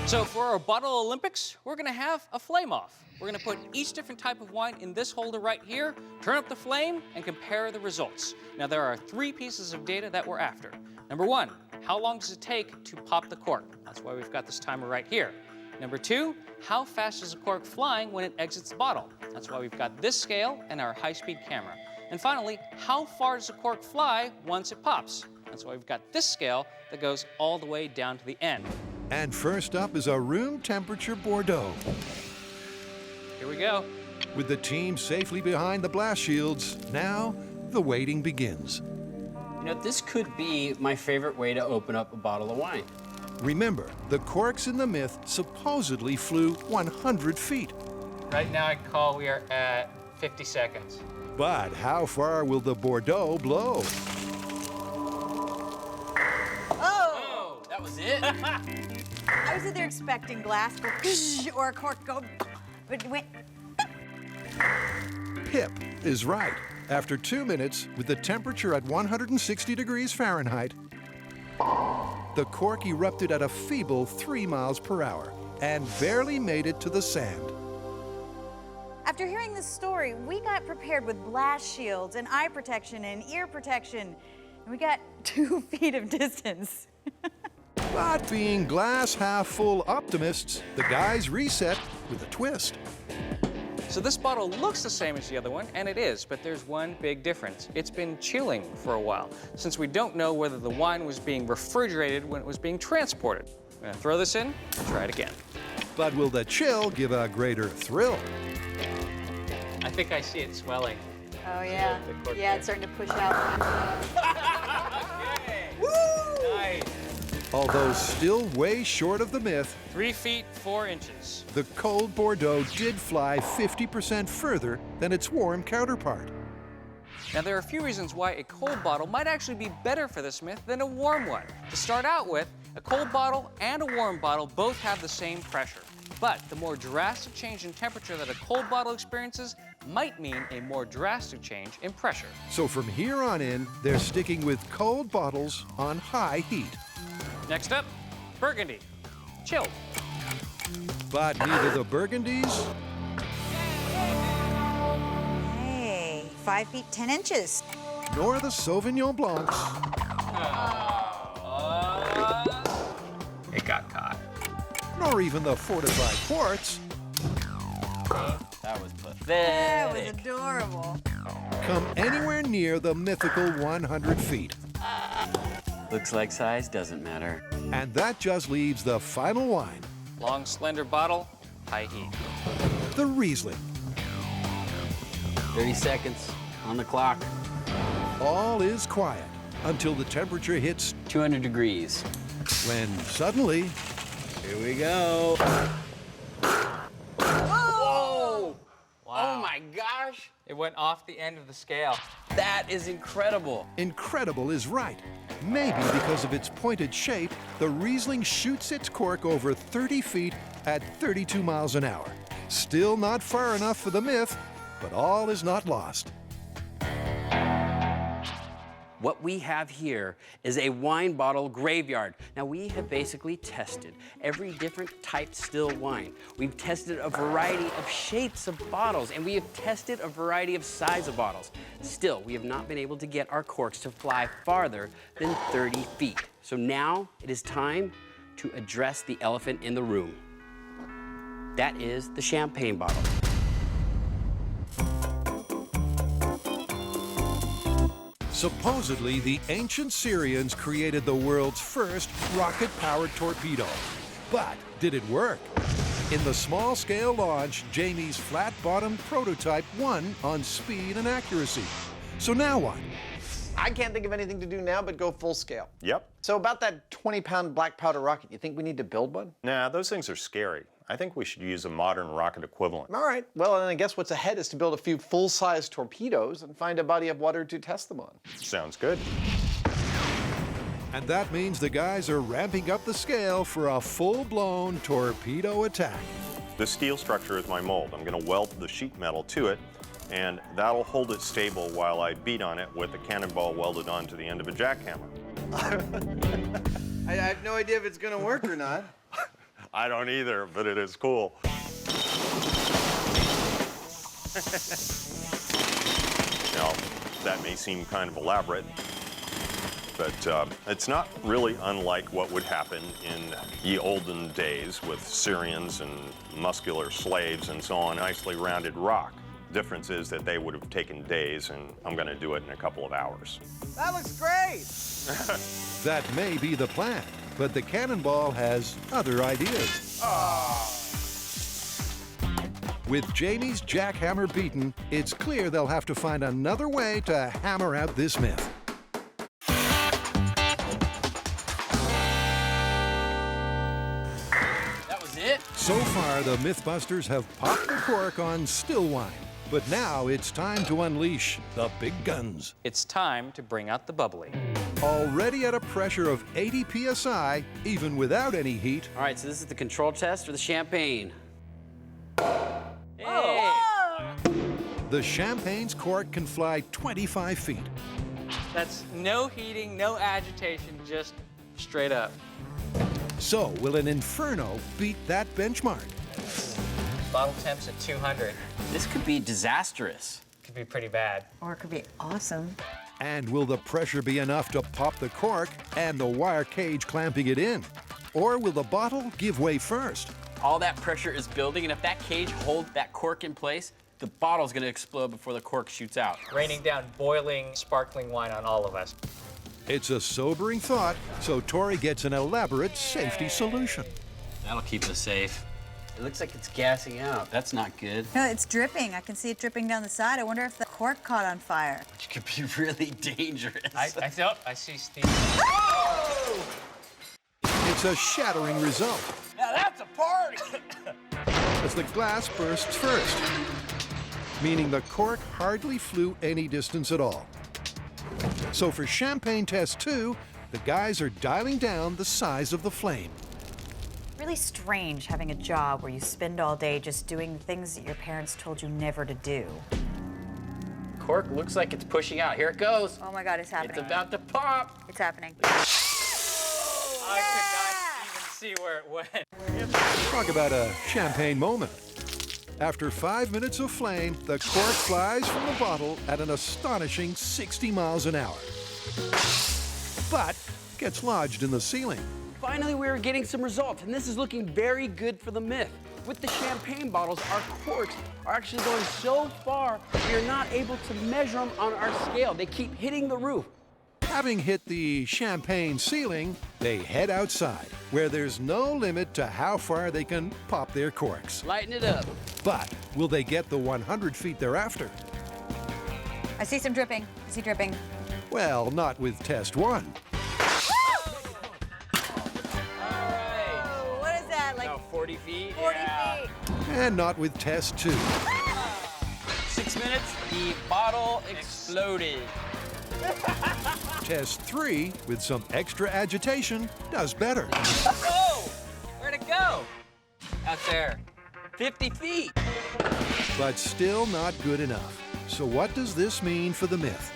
So for our Bottle Olympics, we're gonna have a flame off. We're gonna put each different type of wine in this holder right here, turn up the flame, and compare the results. Now there are 3 pieces of data that we're after. Number 1, how long does it take to pop the cork? That's why we've got this timer right here. Number 2, how fast is the cork flying when it exits the bottle? That's why we've got this scale and our high-speed camera. And finally, how far does the cork fly once it pops? That's why we've got this scale that goes all the way down to the end. And first up is a room temperature Bordeaux. Here we go. With the team safely behind the blast shields, now the waiting begins. You know, this could be my favorite way to open up a bottle of wine. Remember, the corks in the myth supposedly flew 100 feet. Right now I call we are at 50 seconds. But how far will the Bordeaux blow? Oh! That was it? I was either expecting glass go or a cork go, but it went. Pip is right. After 2 minutes, with the temperature at 160 degrees Fahrenheit, the cork erupted at a feeble 3 miles per hour and barely made it to the sand. After hearing this story, we got prepared with blast shields and eye protection and ear protection, and we got 2 feet of distance. But being glass half full optimists, the guys reset with a twist. So this bottle looks the same as the other one, and it is, but there's one big difference. It's been chilling for a while, since we don't know whether the wine was being refrigerated when it was being transported. I'm gonna throw this in and try it again. But will the chill give a greater thrill? I think I see it swelling. Oh, yeah. Yeah, it's starting to push out. Woo! Nice. Although still way short of the myth, 3 feet 4 inches. the cold Bordeaux did fly 50% further than its warm counterpart. Now there are a few reasons why a cold bottle might actually be better for this myth than a warm one. To start out with, a cold bottle and a warm bottle both have the same pressure. But the more drastic change in temperature that a cold bottle experiences might mean a more drastic change in pressure. So from here on in, they're sticking with cold bottles on high heat. Next up, Burgundy. Chilled. But neither the Burgundies Hey, 5 feet 10 inches. nor the Sauvignon Blancs It got caught. nor even the fortified quartz That was pathetic. That was adorable. come anywhere near the mythical 100 feet. Looks like size doesn't matter. And that just leaves the final wine, Long, slender bottle, high heat. the Riesling. 30 seconds on the clock. All is quiet until the temperature hits 200 degrees. when suddenly, Here we go. Whoa! Wow. Oh my gosh! It went off the end of the scale. That is incredible. incredible is right. Maybe because of its pointed shape, the Riesling shoots its cork over 30 feet at 32 miles an hour. Still not far enough for the myth, but all is not lost. What we have here is a wine bottle graveyard. Now, we have basically tested every different type still wine. We've tested a variety of shapes of bottles, and we have tested a variety of size of bottles. Still, we have not been able to get our corks to fly farther than 30 feet. So now it is time to address the elephant in the room. That is the champagne bottle. Supposedly, the ancient Syrians created the world's first rocket-powered torpedo. But did it work? In the small-scale launch, Jamie's flat-bottomed prototype won on speed and accuracy. So now what? I can't think of anything to do now but go full scale. Yep. So about that 20-pound black powder rocket, you think we need to build one? Nah, those things are scary. I think we should use a modern rocket equivalent. All right. Well, then I guess what's ahead is to build a few full-size torpedoes and find a body of water to test them on. Sounds good. And that means the guys are ramping up the scale for a full-blown torpedo attack. The steel structure is my mold. I'm going to weld the sheet metal to it, and that'll hold it stable while I beat on it with a cannonball welded onto the end of a jackhammer. I have no idea if it's going to work or not. I don't either, but it is cool. Now, that may seem kind of elaborate, but it's not really unlike what would happen in ye olden days with Syrians and muscular slaves and so on, nicely rounded rock. Difference is that they would have taken days, and I'm going to do it in a couple of hours. That looks great! That may be the plan, but the cannonball has other ideas. With Jamie's jackhammer beaten, it's clear they'll have to find another way to hammer out this myth. That was it? So far, the Mythbusters have popped the cork on still wine. But now it's time to unleash the big guns. It's time to bring out the bubbly. Already at a pressure of 80 psi, even without any heat. All right, so this is the control test for the champagne. The champagne's cork can fly 25 feet. That's no heating, no agitation, just straight up. So, will an Inferno beat that benchmark? Bottle temp's at 200. This could be disastrous. Could be pretty bad. Or it could be awesome. And will the pressure be enough to pop the cork and the wire cage clamping it in? Or will the bottle give way first? All that pressure is building, and if that cage holds that cork in place, the bottle's gonna explode before the cork shoots out. Raining down boiling, sparkling wine on all of us. It's a sobering thought, so Tori gets an elaborate safety solution. That'll keep us safe. It looks like it's gassing out. That's not good. No, it's dripping. I can see it dripping down the side. I wonder if the cork caught on fire. Which could be really dangerous. I see steam. It's a shattering result, Now that's a party! as the glass bursts first, meaning the cork hardly flew any distance at all. So for Champagne Test 2, the guys are dialing down the size of the flame. Really strange having a job where you spend all day just doing things that your parents told you never to do. Cork looks like it's pushing out. Here it goes. Oh my God, it's happening. It's about to pop. It's happening. I could not even see where it went. Talk about a champagne moment. After 5 minutes of flame, the cork flies from the bottle at an astonishing 60 miles an hour. But gets lodged in the ceiling. Finally, we are getting some results, and this is looking very good for the myth. With the champagne bottles, our corks are actually going so far, we are not able to measure them on our scale. They keep hitting the roof. Having hit the champagne ceiling, they head outside, where there's no limit to how far they can pop their corks. Lighten it up. But will they get the 100 feet thereafter? I see some dripping. I see dripping. Well, not with test 1. What is that, like? About 40 feet? 40 feet. And not with test 2. 6 minutes, the bottle exploded. Test 3, with some extra agitation, does better. Oh! Where'd it go? Out there. 50 feet. But still not good enough. So what does this mean for the myth?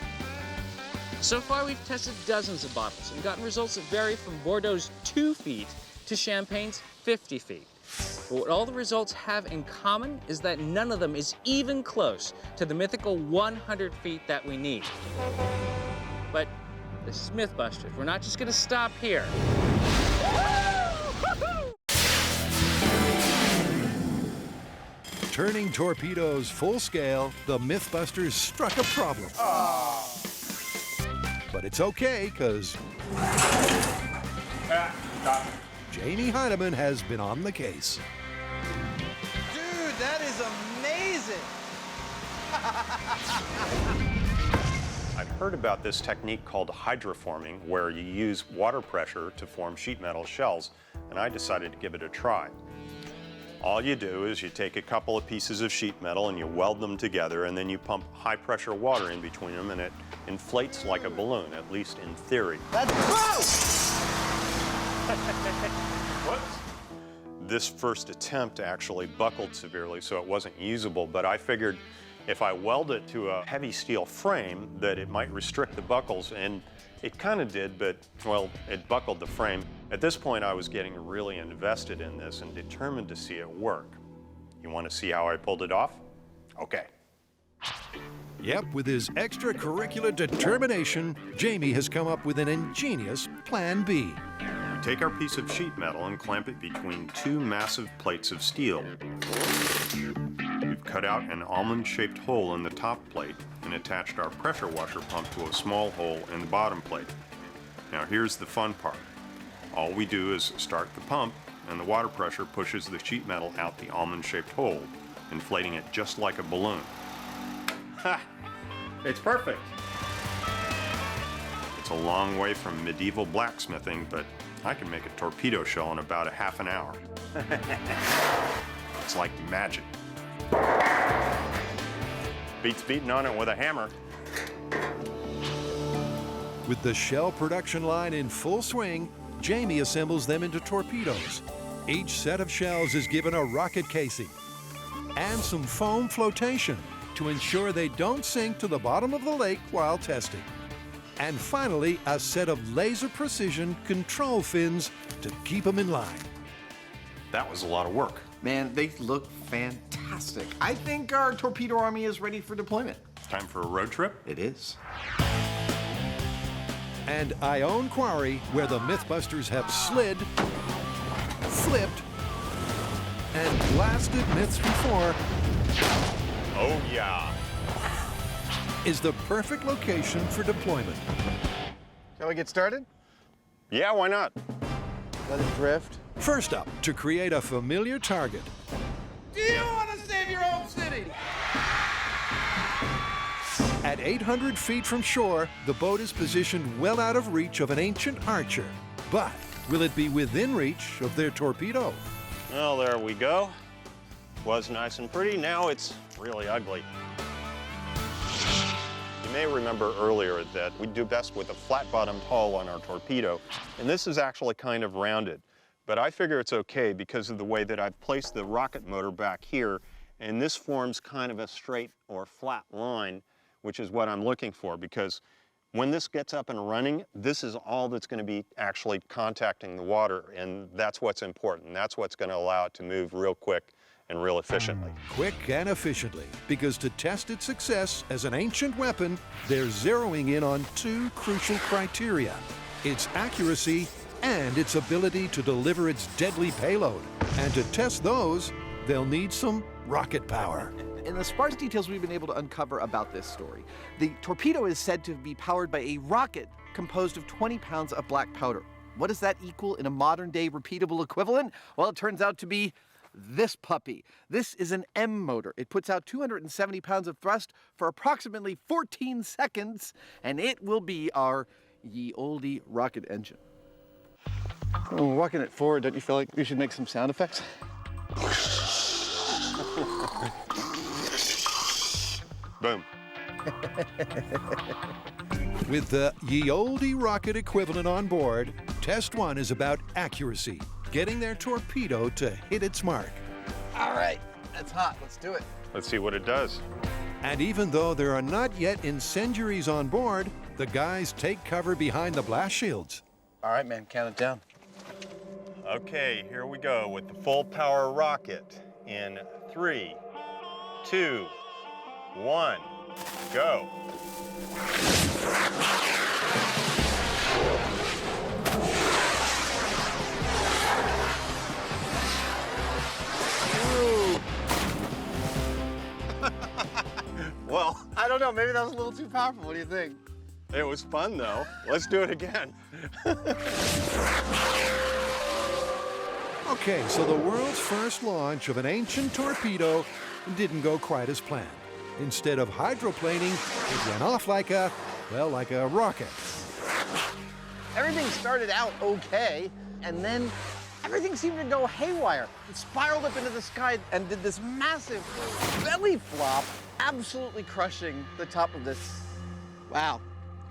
So far, we've tested dozens of bottles and gotten results that vary from Bordeaux's 2 feet to Champagne's 50 feet. But what all the results have in common is that none of them is even close to the mythical 100 feet that we need. But this is MythBusters. We're not just gonna stop here. Turning torpedoes full scale, the MythBusters struck a problem. But it's okay, because Jamie Heineman has been on the case. Dude, that is amazing! I'd heard about this technique called hydroforming, where you use water pressure to form sheet metal shells, and I decided to give it a try. All you do is you take a couple of pieces of sheet metal and you weld them together, and then you pump high pressure water in between them, and it inflates like a balloon, at least in theory. Let's go! Whoops. This first attempt actually buckled severely, so it wasn't usable, but I figured if I weld it to a heavy steel frame that it might restrict the buckles, and it kind of did, but, well, it buckled the frame. At this point, I was getting really invested in this and determined to see it work. You want to see how I pulled it off? Okay. Yep, with his extracurricular determination, Jamie has come up with an ingenious Plan B. Take our piece of sheet metal and clamp it between two massive plates of steel. We've cut out an almond-shaped hole in the top plate and attached our pressure washer pump to a small hole in the bottom plate. Now here's the fun part. All we do is start the pump, and the water pressure pushes the sheet metal out the almond-shaped hole, inflating it just like a balloon. Ha! It's perfect! It's a long way from medieval blacksmithing, but I can make a torpedo shell in about a half an hour. It's like magic. Beats beating on it with a hammer. With the shell production line in full swing, Jamie assembles them into torpedoes. Each set of shells is given a rocket casing and some foam flotation to ensure they don't sink to the bottom of the lake while testing. And finally, a set of laser precision control fins to keep them in line. That was a lot of work. Man, they look fantastic. I think our torpedo army is ready for deployment. Time for a road trip? It is. And Ione Quarry, where the MythBusters have slid, flipped, and blasted myths before, oh yeah, is the perfect location for deployment. Shall we get started? Yeah, why not? Let it drift. First up, to create a familiar target. Do you want to save your own city? At 800 feet from shore, the boat is positioned well out of reach of an ancient archer. But will it be within reach of their torpedo? Well, there we go. Was nice and pretty, now it's really ugly. You may remember earlier that we do best with a flat-bottomed hull on our torpedo, and this is actually kind of rounded. But I figure it's okay because of the way that I've placed the rocket motor back here, and this forms kind of a straight or flat line, which is what I'm looking for, because when this gets up and running, this is all that's going to be actually contacting the water, and that's what's important. That's what's going to allow it to move real quick and real efficiently. Quick and efficiently, because to test its success as an ancient weapon, they're zeroing in on two crucial criteria: its accuracy and its ability to deliver its deadly payload. And to test those, they'll need some rocket power. In the sparse details we've been able to uncover about this story, the torpedo is said to be powered by a rocket composed of 20 pounds of black powder. What does that equal in a modern-day repeatable equivalent? Well, it turns out to be this puppy. This is an M motor. It puts out 270 pounds of thrust for approximately 14 seconds, and it will be our ye olde rocket engine. When we're walking it forward, don't you feel like we should make some sound effects? Boom. With the ye olde rocket equivalent on board, test one is about accuracy, getting their torpedo to hit its mark. All right, that's hot. Let's do it. Let's see what it does. And even though there are not yet incendiaries on board, the guys take cover behind the blast shields. All right, man, count it down. Okay, here we go with the full power rocket in 3, 2, 1, go. Well, I don't know, maybe that was a little too powerful. What do you think? It was fun though. Let's do it again. Okay, so the world's first launch of an ancient torpedo didn't go quite as planned. Instead of hydroplaning, it went off like a well, like a rocket. Everything started out okay, and then everything seemed to go haywire. It spiraled up into the sky and did this massive belly flop, absolutely crushing the top of this. Wow,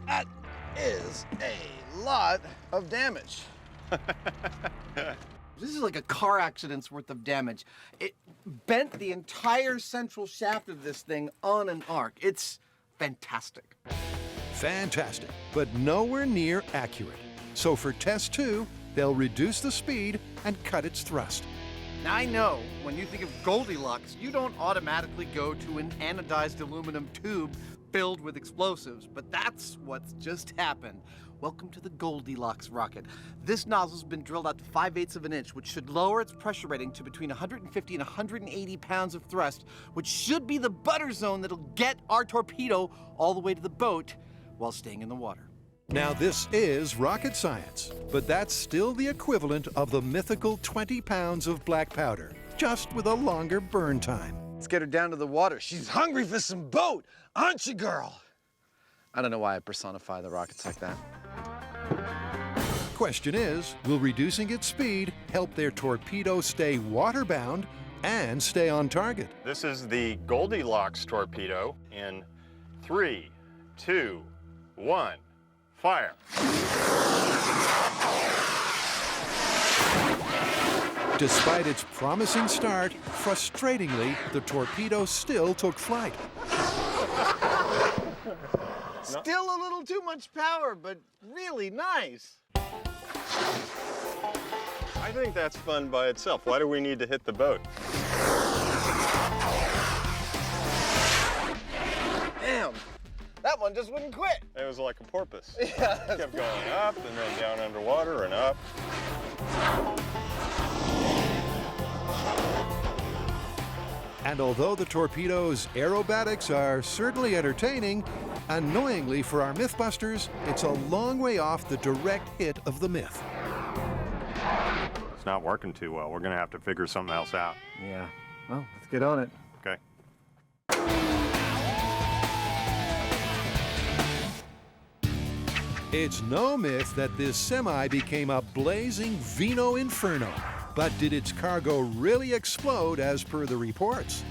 that is a lot of damage. This is like a car accident's worth of damage. It bent the entire central shaft of this thing on an arc. It's fantastic. Fantastic, but nowhere near accurate. So for test 2, they'll reduce the speed and cut its thrust. Now I know, when you think of Goldilocks, you don't automatically go to an anodized aluminum tube filled with explosives, but that's what's just happened. Welcome to the Goldilocks rocket. This nozzle's been drilled out to 5/8 of an inch, which should lower its pressure rating to between 150 and 180 pounds of thrust, which should be the butter zone that'll get our torpedo all the way to the boat while staying in the water. Now this is rocket science, but that's still the equivalent of the mythical 20 pounds of black powder, just with a longer burn time. Let's get her down to the water. She's hungry for some boat, aren't you, girl? I don't know why I personify the rockets like that. Question is, will reducing its speed help their torpedo stay waterbound and stay on target? This is the Goldilocks torpedo in 3, 2, 1, fire. Despite its promising start, frustratingly, the torpedo still took flight. Still a little too much power, but really nice. I think that's fun by itself. Why do we need to hit the boat? Damn, that one just wouldn't quit. It was like a porpoise. Yeah. It kept going up and then down underwater and up. And although the torpedo's aerobatics are certainly entertaining, annoyingly for our MythBusters, it's a long way off the direct hit of the myth. It's not working too well. We're going to have to figure something else out. Yeah, well, let's get on it. Okay. It's no myth that this semi became a blazing Vino Inferno. But did its cargo really explode as per the reports?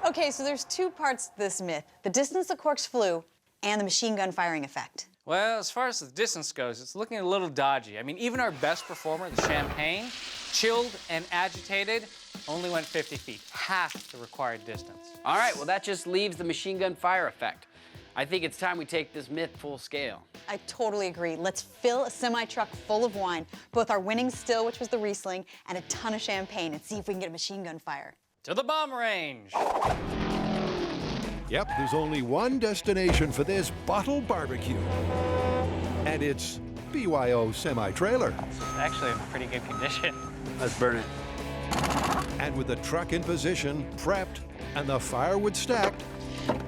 Okay, so there's two parts to this myth: the distance the corks flew and the machine gun firing effect. Well, as far as the distance goes, it's looking a little dodgy. I mean, even our best performer, the Champagne, chilled and agitated, only went 50 feet, half the required distance. All right, well, that just leaves the machine gun fire effect. I think it's time we take this myth full scale. I totally agree. Let's fill a semi-truck full of wine, both our winning still, which was the Riesling, and a ton of champagne, and see if we can get a machine gun fire. To the bomb range. Yep, there's only one destination for this bottle barbecue. And it's BYO semi-trailer. It's actually in pretty good condition. Let's burn it. And with the truck in position, prepped, and the firewood stacked,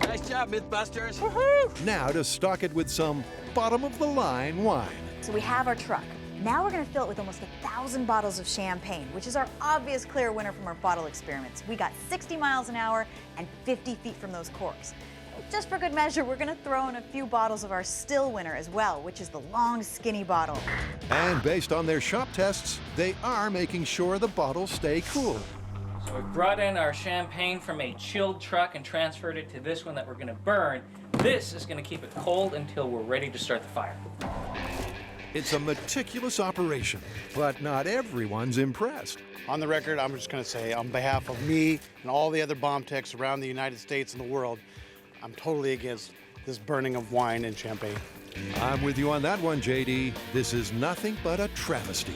Nice job, MythBusters. Woohoo! now to stock it with some bottom-of-the-line wine. So we have our truck. Now we're gonna fill it with almost 1,000 bottles of champagne, which is our obvious clear winner from our bottle experiments. We got 60 miles an hour and 50 feet from those corks. Just for good measure, we're gonna throw in a few bottles of our still winner as well, which is the long, skinny bottle. And based on their shop tests, they are making sure the bottles stay cool. So we brought in our champagne from a chilled truck and transferred it to this one that we're going to burn. This is going to keep it cold until we're ready to start the fire. It's a meticulous operation, but not everyone's impressed. On the record, I'm just going to say, on behalf of me and all the other bomb techs around the United States and the world, I'm totally against this burning of wine and champagne. I'm with you on that one, JD. This is nothing but a travesty.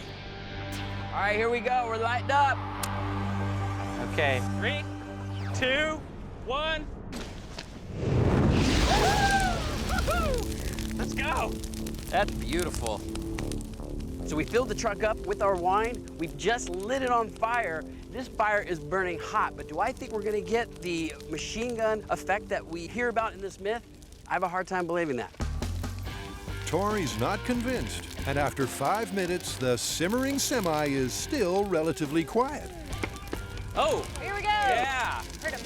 All right, here we go. We're lighting up. Okay, 3, 2, 1. Let's go. That's beautiful. So we filled the truck up with our wine. We've just lit it on fire. This fire is burning hot, but do I think we're gonna get the machine gun effect that we hear about in this myth? I have a hard time believing that. Tori's not convinced, and after 5 minutes, the simmering semi is still relatively quiet. Oh! Here we go! Yeah! Heard him.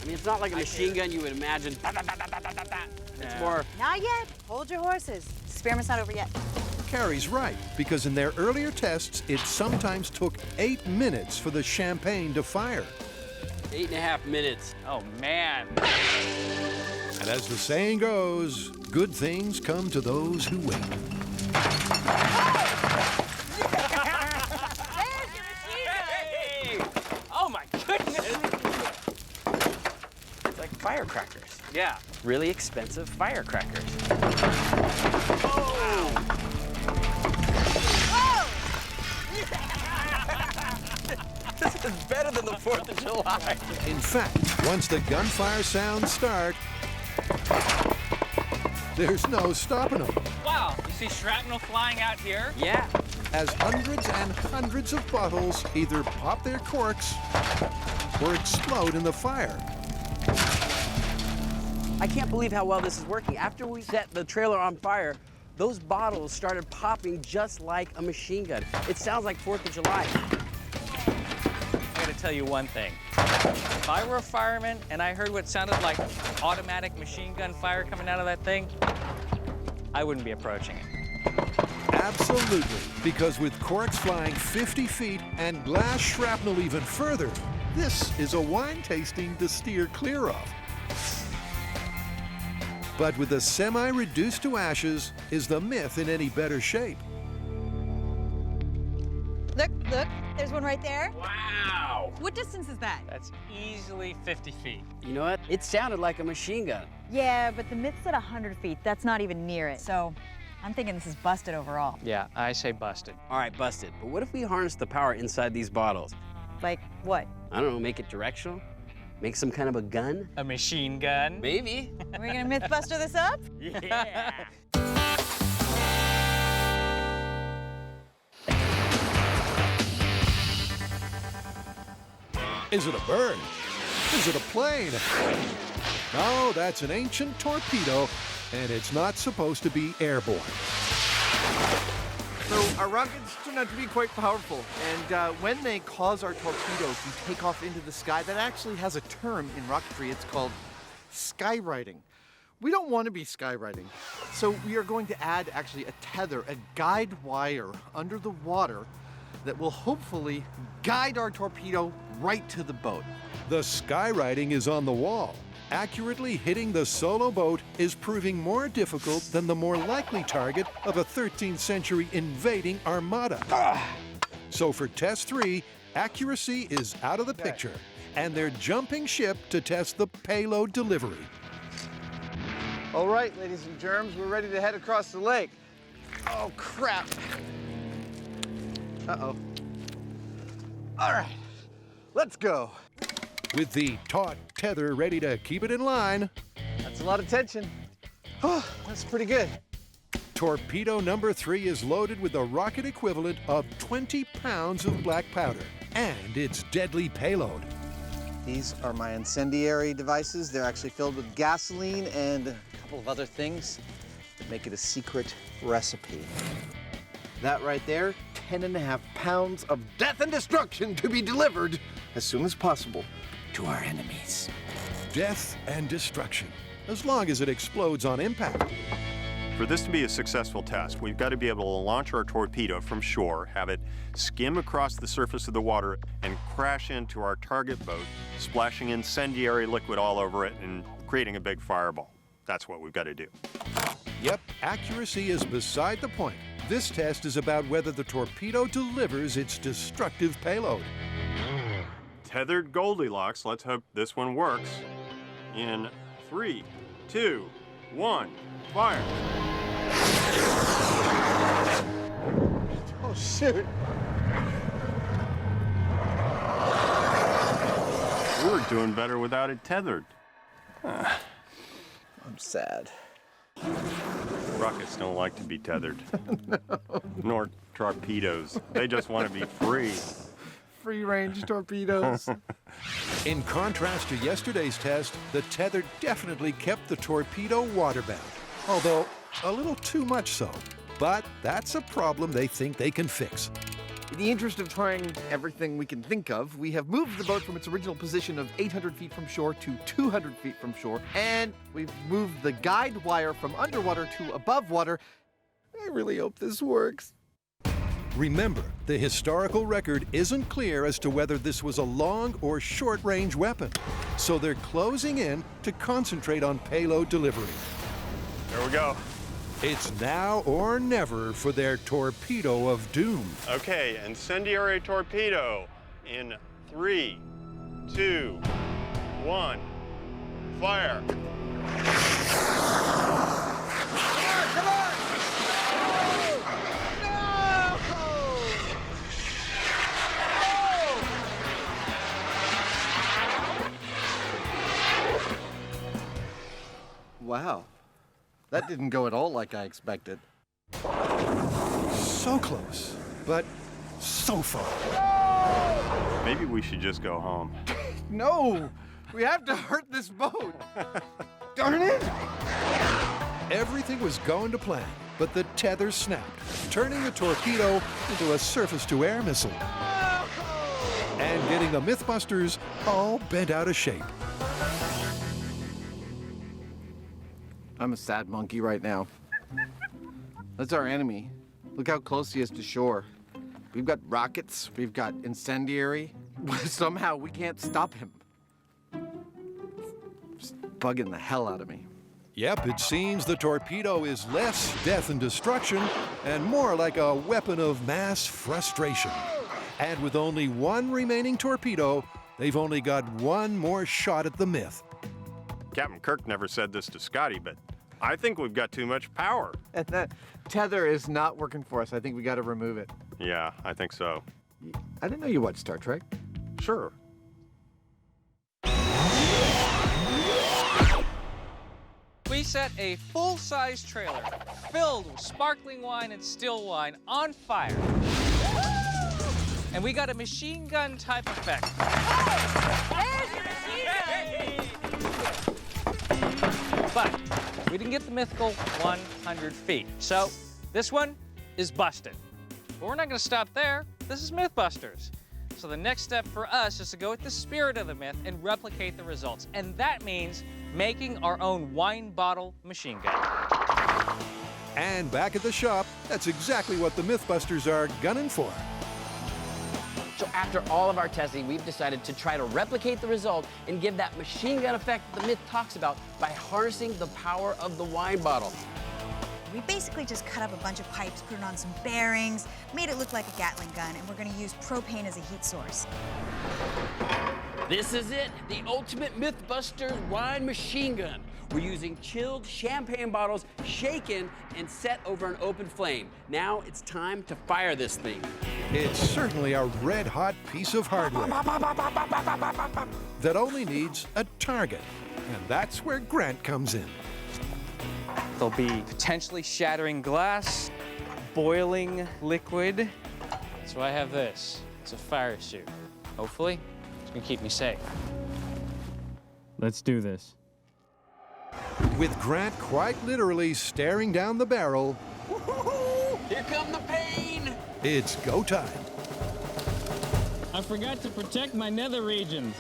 I mean, it's not like a machine gun you would imagine. It's more... Not yet. Hold your horses. Experiment's not over yet. Carrie's right, because in their earlier tests, it sometimes took 8 minutes for the champagne to fire. 8.5 minutes. Oh, man. And as the saying goes, good things come to those who wait. Oh, my goodness. It's like firecrackers. Yeah. Really expensive firecrackers. This is better than the 4th of July. In fact, once the gunfire sounds start, there's no stopping them. Wow, you see shrapnel flying out here? Yeah. As hundreds and hundreds of bottles either pop their corks or explode in the fire. I can't believe how well this is working. After we set the trailer on fire, those bottles started popping just like a machine gun. It sounds like 4th of July. I gotta tell you one thing. If I were a fireman and I heard what sounded like automatic machine gun fire coming out of that thing, I wouldn't be approaching it. Absolutely, because with corks flying 50 feet and glass shrapnel even further, this is a wine tasting to steer clear of. But with the semi reduced to ashes, is the myth in any better shape? Look, there's one right there. Wow. What distance is that? That's easily 50 feet. You know what? It sounded like a machine gun. Yeah, but the myth's at 100 feet. That's not even near it. So I'm thinking this is busted overall. Yeah, I say busted. All right, busted. But what if we harness the power inside these bottles? Like what? I don't know, make it directional? Make some kind of a gun? A machine gun? Maybe. Are we gonna MythBuster this up? Yeah. Is it a bird? Is it a plane? No, that's an ancient torpedo, and it's not supposed to be airborne. So our rockets turn out to be quite powerful, and when they cause our torpedo to take off into the sky, that actually has a term in rocketry. It's called skywriting. We don't want to be skywriting, so we are going to add actually a tether, a guide wire under the water that will hopefully guide our torpedo right to the boat. The skywriting is on the wall. Accurately hitting the solo boat is proving more difficult than the more likely target of a 13th century invading armada. So for test 3, accuracy is out of the picture, and they're jumping ship to test the payload delivery. All right, ladies and germs, we're ready to head across the lake. Oh, crap. Uh-oh. All right, let's go. With the taut tether ready to keep it in line. That's a lot of tension. Oh, that's pretty good. Torpedo number 3 is loaded with the rocket equivalent of 20 pounds of black powder and its deadly payload. These are my incendiary devices. They're actually filled with gasoline and a couple of other things that make it a secret recipe. That right there, 10.5 pounds of death and destruction to be delivered as soon as possible to our enemies. Death and destruction, as long as it explodes on impact. For this to be a successful test, we've got to be able to launch our torpedo from shore, have it skim across the surface of the water, and crash into our target boat, splashing incendiary liquid all over it and creating a big fireball. That's what we've got to do. Yep, accuracy is beside the point. This test is about whether the torpedo delivers its destructive payload. Tethered Goldilocks, let's hope this one works. In 3, 2, 1, fire. Oh, shoot. We were doing better without it tethered. I'm sad. Rockets don't like to be tethered. No. Nor torpedoes. They just want to be free. Free-range torpedoes. In contrast to yesterday's test, the tether definitely kept the torpedo waterbound, although a little too much so. But that's a problem they think they can fix. In the interest of trying everything we can think of, we have moved the boat from its original position of 800 feet from shore to 200 feet from shore, and we've moved the guide wire from underwater to above water. I really hope this works. Remember, the historical record isn't clear as to whether this was a long or short-range weapon, so they're closing in to concentrate on payload delivery. There we go. It's now or never for their torpedo of doom. Okay, incendiary torpedo in 3, 2, 1, fire. Come on! Wow. That didn't go at all like I expected. So close, but so far. Maybe we should just go home. No! We have to hurt this boat! Darn it! Everything was going to plan, but the tether snapped, turning the torpedo into a surface-to-air missile. And getting the MythBusters all bent out of shape. I'm a sad monkey right now. That's our enemy. Look how close he is to shore. We've got rockets, we've got incendiary. Somehow we can't stop him. Just bugging the hell out of me. Yep, it seems the torpedo is less death and destruction and more like a weapon of mass frustration. And with only one remaining torpedo, they've only got one more shot at the myth. Captain Kirk never said this to Scotty, but I think we've got too much power. And that tether is not working for us. I think we got to remove it. Yeah, I think so. I didn't know you watched Star Trek. Sure. We set a full-size trailer filled with sparkling wine and still wine on fire. And we got a machine gun type effect. But we didn't get the mythical 100 feet. So this one is busted. But we're not going to stop there. This is MythBusters. So the next step for us is to go with the spirit of the myth and replicate the results. And that means making our own wine bottle machine gun. And back at the shop, that's exactly what the MythBusters are gunning for. So after all of our testing, we've decided to try to replicate the result and give that machine gun effect the myth talks about by harnessing the power of the wine bottle. We basically just cut up a bunch of pipes, put it on some bearings, made it look like a Gatling gun, and we're gonna use propane as a heat source. This is it, the ultimate MythBusters wine machine gun. We're using chilled champagne bottles, shaken and set over an open flame. Now it's time to fire this thing. It's certainly a red-hot piece of hardware that only needs a target. And that's where Grant comes in. There'll be potentially shattering glass, boiling liquid. So I have this. It's a fire suit. Hopefully, it's gonna keep me safe. Let's do this. With Grant quite literally staring down the barrel, Here come the pain! it's go time. I forgot to protect my nether regions.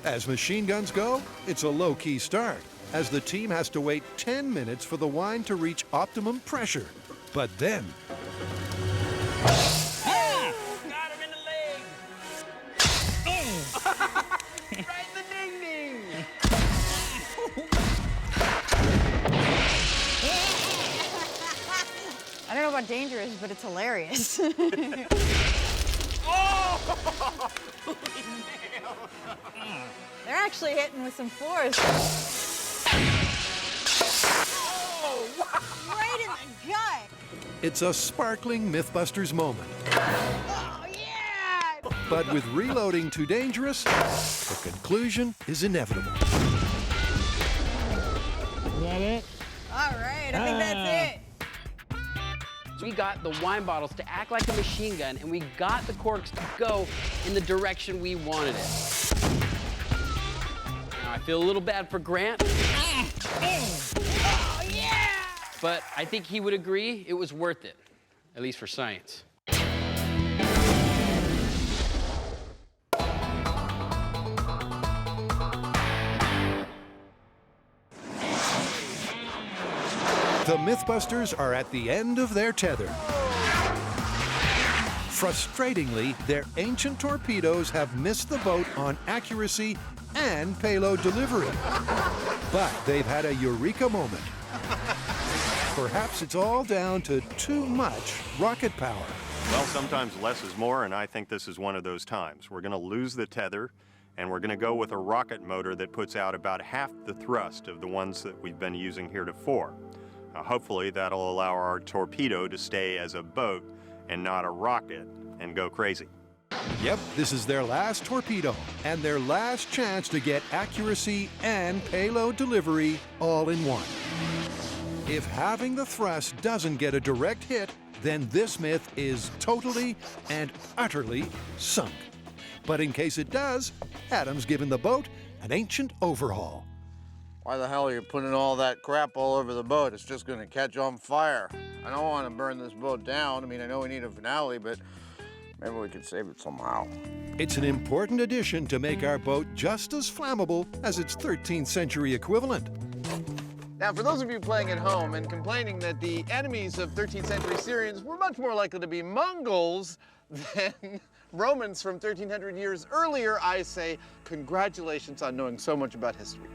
As machine guns go, it's a low-key start, as the team has to wait 10 minutes for the wine to reach optimum pressure. But then... Ah! Got him in the leg! Right in the ding-ding! I don't know about dangerous, but it's hilarious. Oh! They're actually hitting with some force. Oh, wow. Right in the gut. It's a sparkling MythBusters moment. Oh, yeah! But with reloading too dangerous, the conclusion is inevitable. Is that it? All right, I think that's it. We got the wine bottles to act like a machine gun, and we got the corks to go in the direction we wanted it. Now, I feel a little bad for Grant. Oh, yeah! But I think he would agree it was worth it, at least for science. The MythBusters are at the end of their tether. Frustratingly, their ancient torpedoes have missed the boat on accuracy and payload delivery. But they've had a eureka moment. Perhaps it's all down to too much rocket power. Well, sometimes less is more, and I think this is one of those times. We're going to lose the tether, and we're going to go with a rocket motor that puts out about half the thrust of the ones that we've been using heretofore. Hopefully, that'll allow our torpedo to stay as a boat and not a rocket and go crazy. Yep, this is their last torpedo and their last chance to get accuracy and payload delivery all in one. If having the thrust doesn't get a direct hit, then this myth is totally and utterly sunk. But in case it does, Adam's given the boat an ancient overhaul. Why the hell are you putting all that crap all over the boat? It's just going to catch on fire. I don't want to burn this boat down. I mean, I know we need a finale, but maybe we could save it somehow. It's an important addition to make our boat just as flammable as its 13th century equivalent. Now, for those of you playing at home and complaining that the enemies of 13th century Syrians were much more likely to be Mongols than Romans from 1300 years earlier, I say congratulations on knowing so much about history.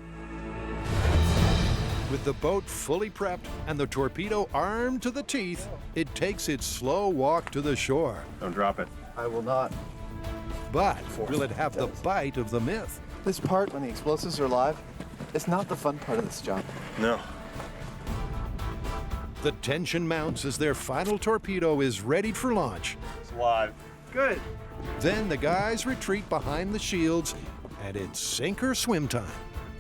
With the boat fully prepped and the torpedo armed to the teeth, it takes its slow walk to the shore. Don't drop it. I will not. But will it have the bite of the myth? This part, when the explosives are live, is not the fun part of this job. No. The tension mounts as their final torpedo is ready for launch. It's live. Good. Then the guys retreat behind the shields, and it's sink or swim time.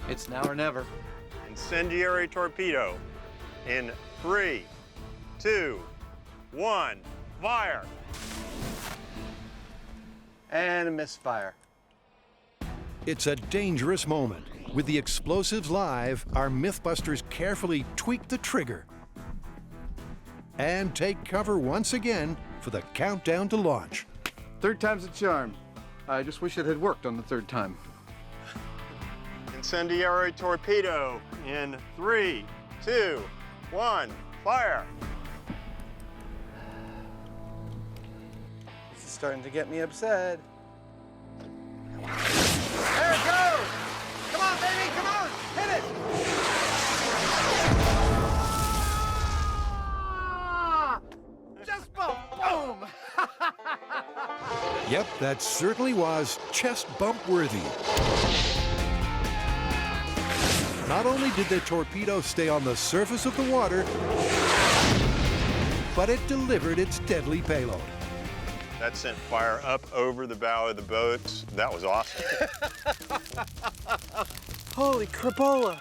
It's now or never. Incendiary torpedo in 3, 2, 1, fire. And a misfire. It's a dangerous moment. With the explosives live, our MythBusters carefully tweak the trigger and take cover once again for the countdown to launch. Third time's a charm. I just wish it had worked on the third time. Incendiary torpedo in 3, 2, 1, fire. This is starting to get me upset. There it goes! Come on, baby, come on! Hit it! Just boom! Yep, that certainly was chest bump worthy. Not only did the torpedo stay on the surface of the water, but it delivered its deadly payload. That sent fire up over the bow of the boat. That was awesome. Holy crapola!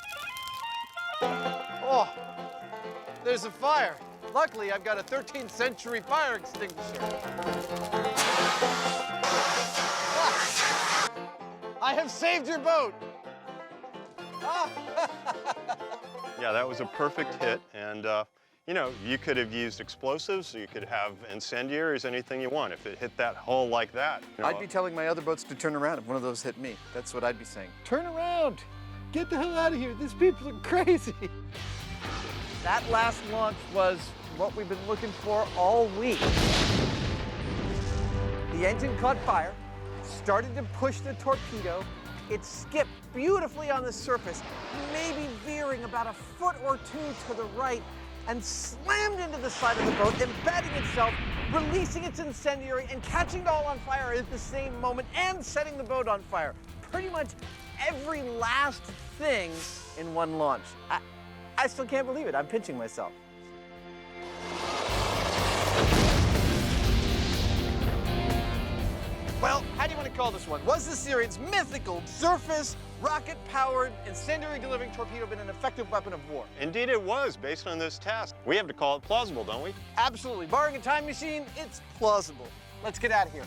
Oh, there's a fire. Luckily, I've got a 13th century fire extinguisher. I have saved your boat. Yeah, that was a perfect hit, and you know, you could have used explosives, you could have incendiaries, anything you want. If it hit that hull like that, you know, I'd be telling my other boats to turn around if one of those hit me. That's what I'd be saying. Turn around! Get the hell out of here! These people are crazy! That last launch was what we've been looking for all week. The engine caught fire, started to push the torpedo. It skipped beautifully on the surface, maybe veering about a foot or two to the right, and slammed into the side of the boat, embedding itself, releasing its incendiary, and catching it all on fire at the same moment, and setting the boat on fire. Pretty much every last thing in one launch. I still can't believe it. I'm pinching myself. Well, how do you want to call this one? Was the Syrians' mythical surface rocket-powered incendiary-delivering torpedo been an effective weapon of war? indeed it was, based on this task. We have to call it plausible, don't we? Absolutely. Barring a time machine, it's plausible. Let's get out of here.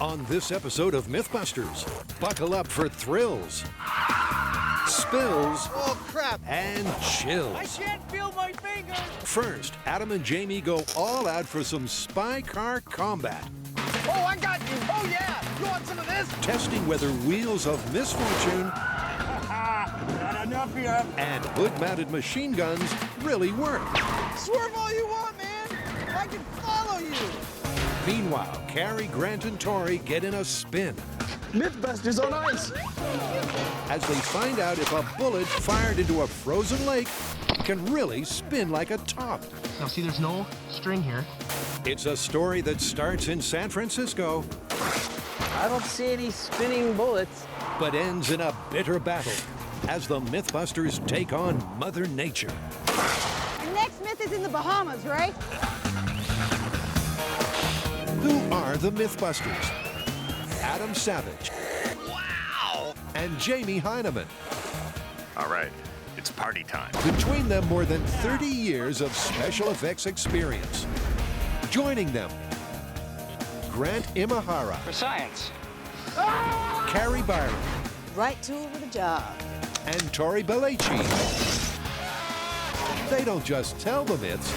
On this episode of MythBusters, buckle up for thrills, spills, oh crap, and chills. I can't feel my fingers. First, Adam and Jamie go all out for some spy car combat. Oh, I got you. Oh, yeah. You want some of this? Testing whether wheels of misfortune Not enough here. and hood-mounted machine guns really work. Swerve all you want, man. I can follow you. Meanwhile, Carrie, Grant, and Tori get in a spin MythBusters on ice. as they find out if a bullet fired into a frozen lake can really spin like a top. Now see, there's no string here. It's a story that starts in San Francisco I don't see any spinning bullets. but ends in a bitter battle as the MythBusters take on Mother Nature. Our next myth is in the Bahamas, right? Who are the MythBusters? Adam Savage. Wow! And Jamie Heineman. All right, it's party time. Between them, more than 30 years of special effects experience. Joining them, Grant Imahara. For science. Carrie Byron. Right tool for the job. And Tori Belleci. They don't just tell the myths,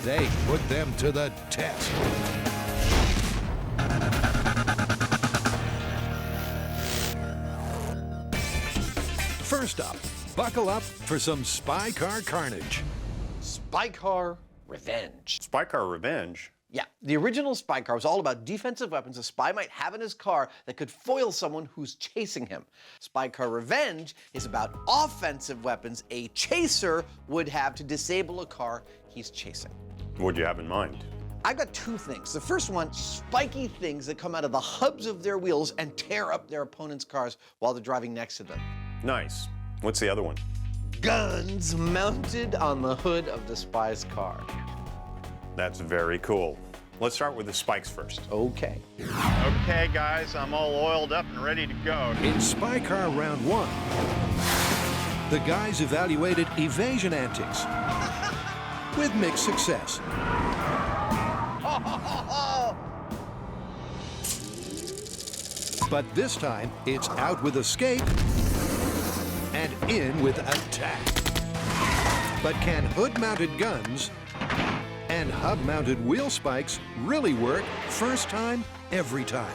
they put them to the test. First up, buckle up for some spy car carnage. Spy car revenge. Spy car revenge? Yeah, the original spy car was all about defensive weapons a spy might have in his car that could foil someone who's chasing him. Spy car revenge is about offensive weapons a chaser would have to disable a car he's chasing. What'd you have in mind? I've got two things. The first one, spiky things that come out of the hubs of their wheels and tear up their opponent's cars while they're driving next to them. Nice. What's the other one? Guns mounted on the hood of the spy's car. That's very cool. Let's start with the spikes first. Okay. Okay, guys, I'm all oiled up and ready to go. In Spy Car Round 1, the guys evaluated evasion antics with mixed success. But this time, it's out with escape and in with attack. But can hood-mounted guns and hub-mounted wheel spikes really work first time, every time?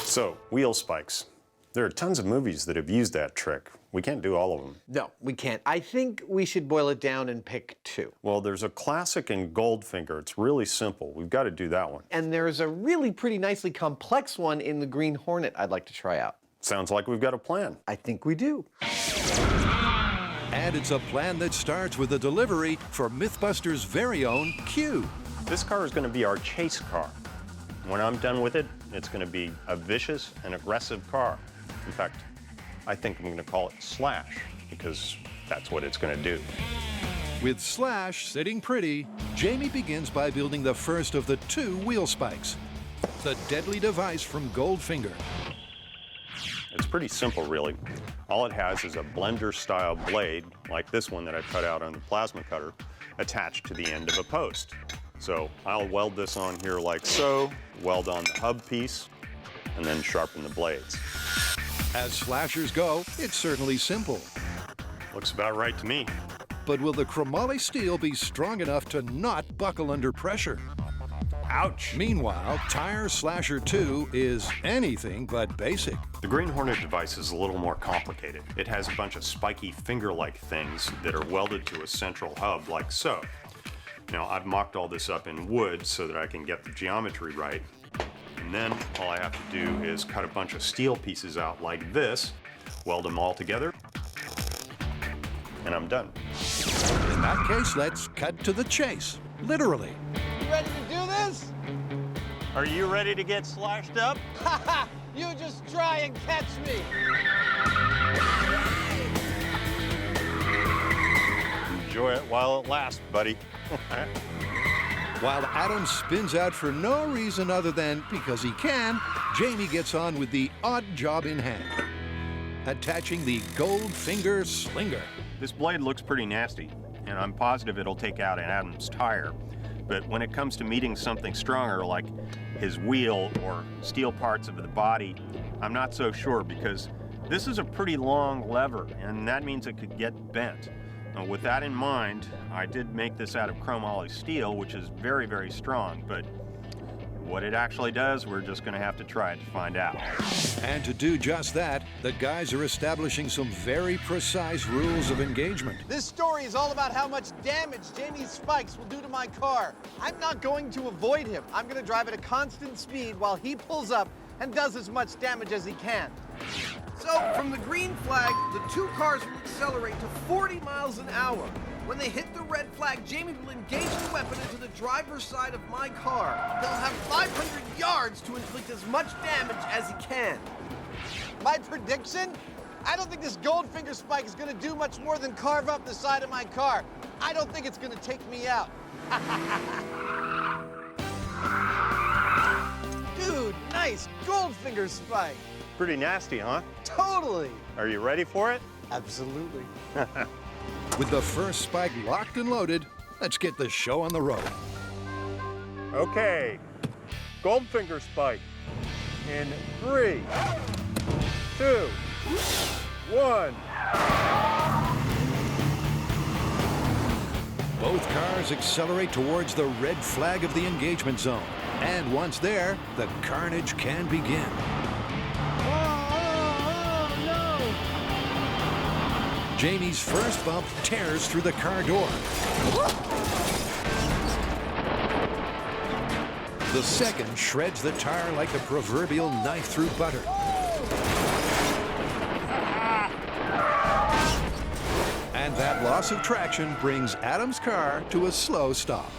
So, wheel spikes. There are tons of movies that have used that trick. We can't do all of them. No, we can't. I think we should boil it down and pick two. Well, there's a classic in Goldfinger. It's really simple. We've got to do that one. And there's a really pretty nicely complex one in the Green Hornet I'd like to try out. Sounds like we've got a plan. I think we do. And it's a plan that starts with a delivery for MythBusters' very own Q. This car is going to be our chase car. When I'm done with it, it's going to be a vicious and aggressive car. In fact, I think I'm going to call it Slash, because that's what it's going to do. With Slash sitting pretty, Jamie begins by building the first of the two wheel spikes, the deadly device from Goldfinger. It's pretty simple, really. All it has is a blender-style blade, like this one that I cut out on the plasma cutter, attached to the end of a post. So I'll weld this on here like so, weld on the hub piece, and then sharpen the blades. As slashers go, it's certainly simple. Looks about right to me. But will the chromoly steel be strong enough to not buckle under pressure? Ouch! Meanwhile, Tire Slasher 2 is anything but basic. The Green Hornet device is a little more complicated. It has a bunch of spiky finger-like things that are welded to a central hub like so. Now, I've mocked all this up in wood so that I can get the geometry right. And then all I have to do is cut a bunch of steel pieces out like this, weld them all together, and I'm done. In that case, let's cut to the chase, literally. You ready to do this? Are you ready to get slashed up? You just try and catch me. Enjoy it while it lasts, buddy. While Adam spins out for no reason other than because he can, Jamie gets on with the odd job in hand, attaching the Goldfinger Slinger. This blade looks pretty nasty, and I'm positive it'll take out an Adam's tire. but when it comes to meeting something stronger like his wheel or steel parts of the body, I'm not so sure because this is a pretty long lever and that means it could get bent. Now, with that in mind, I did make this out of chromoly steel, which is very, very strong, but what it actually does, we're just going to have to try it to find out. And to do just that, the guys are establishing some very precise rules of engagement. This story is all about how much damage Jamie's spikes will do to my car. I'm not going to avoid him. I'm going to drive at a constant speed while he pulls up and does as much damage as he can. So, from the green flag, the two cars will accelerate to 40 miles an hour. When they hit the red flag, Jamie will engage the weapon into the driver's side of my car. He'll have 500 yards to inflict as much damage as he can. My prediction? I don't think this Goldfinger spike is going to do much more than carve up the side of my car. I don't think it's going to take me out. Dude, nice Goldfinger spike. Pretty nasty, huh? Totally. Are you ready for it? Absolutely. With the first spike locked and loaded, let's get the show on the road. Okay, Goldfinger spike in 3, 2, 1. Both cars accelerate towards the red flag of the engagement zone. And once there, the carnage can begin. Jamie's first bump tears through the car door. The second shreds the tire like the proverbial knife through butter. And that loss of traction brings Adam's car to a slow stop.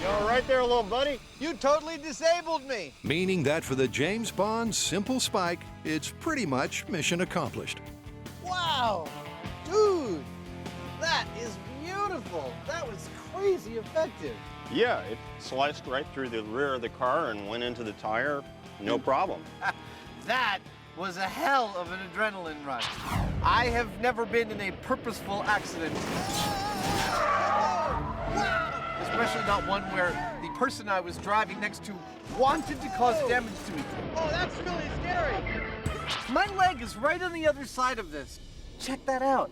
You all right there, little buddy? You totally disabled me. Meaning that for the James Bond simple spike, it's pretty much mission accomplished. Wow, dude, that is beautiful. That was crazy effective. Yeah, it sliced right through the rear of the car and went into the tire, no problem. That was a hell of an adrenaline rush. I have never been in a purposeful accident. Especially not one where the person I was driving next to wanted to cause damage to me. Oh, that's really scary. My leg is right on the other side of this. Check that out.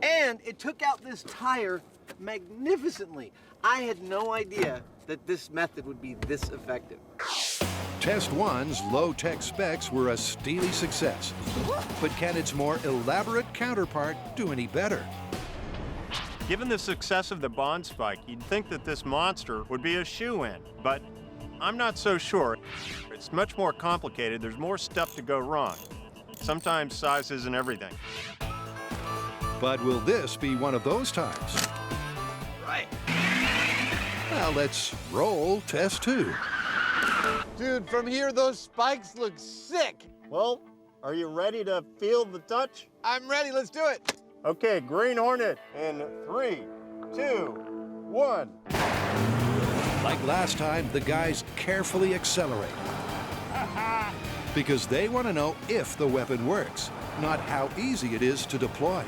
And it took out this tire magnificently. I had no idea that this method would be this effective. Test 1's low-tech specs were a steely success. But can its more elaborate counterpart do any better? Given the success of the Bond spike, you'd think that this monster would be a shoo-in, but I'm not so sure. It's much more complicated. There's more stuff to go wrong. Sometimes size isn't everything. But will this be one of those times? Right. Now let's roll test 2. Dude, from here, those spikes look sick. Well, are you ready to feel the touch? I'm ready, let's do it. Okay, Green Hornet in 3, 2, 1. Like last time, the guys carefully accelerate. Because they want to know if the weapon works, not how easy it is to deploy.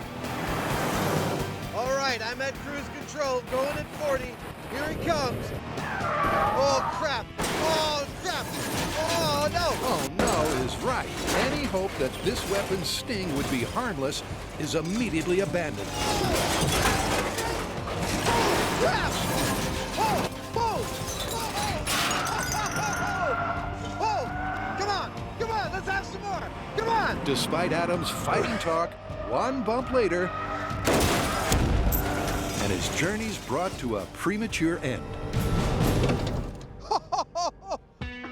All right, I'm at cruise control, going at 40. Here he comes. Oh, crap. Oh, crap. Oh, no. Oh, no is right. Any hope that this weapon's sting would be harmless is immediately abandoned. Crap. Oh, oh, oh, oh. Come on, let's have some more. Come on. Despite Adam's fighting talk, one bump later, and his journey's brought to a premature end.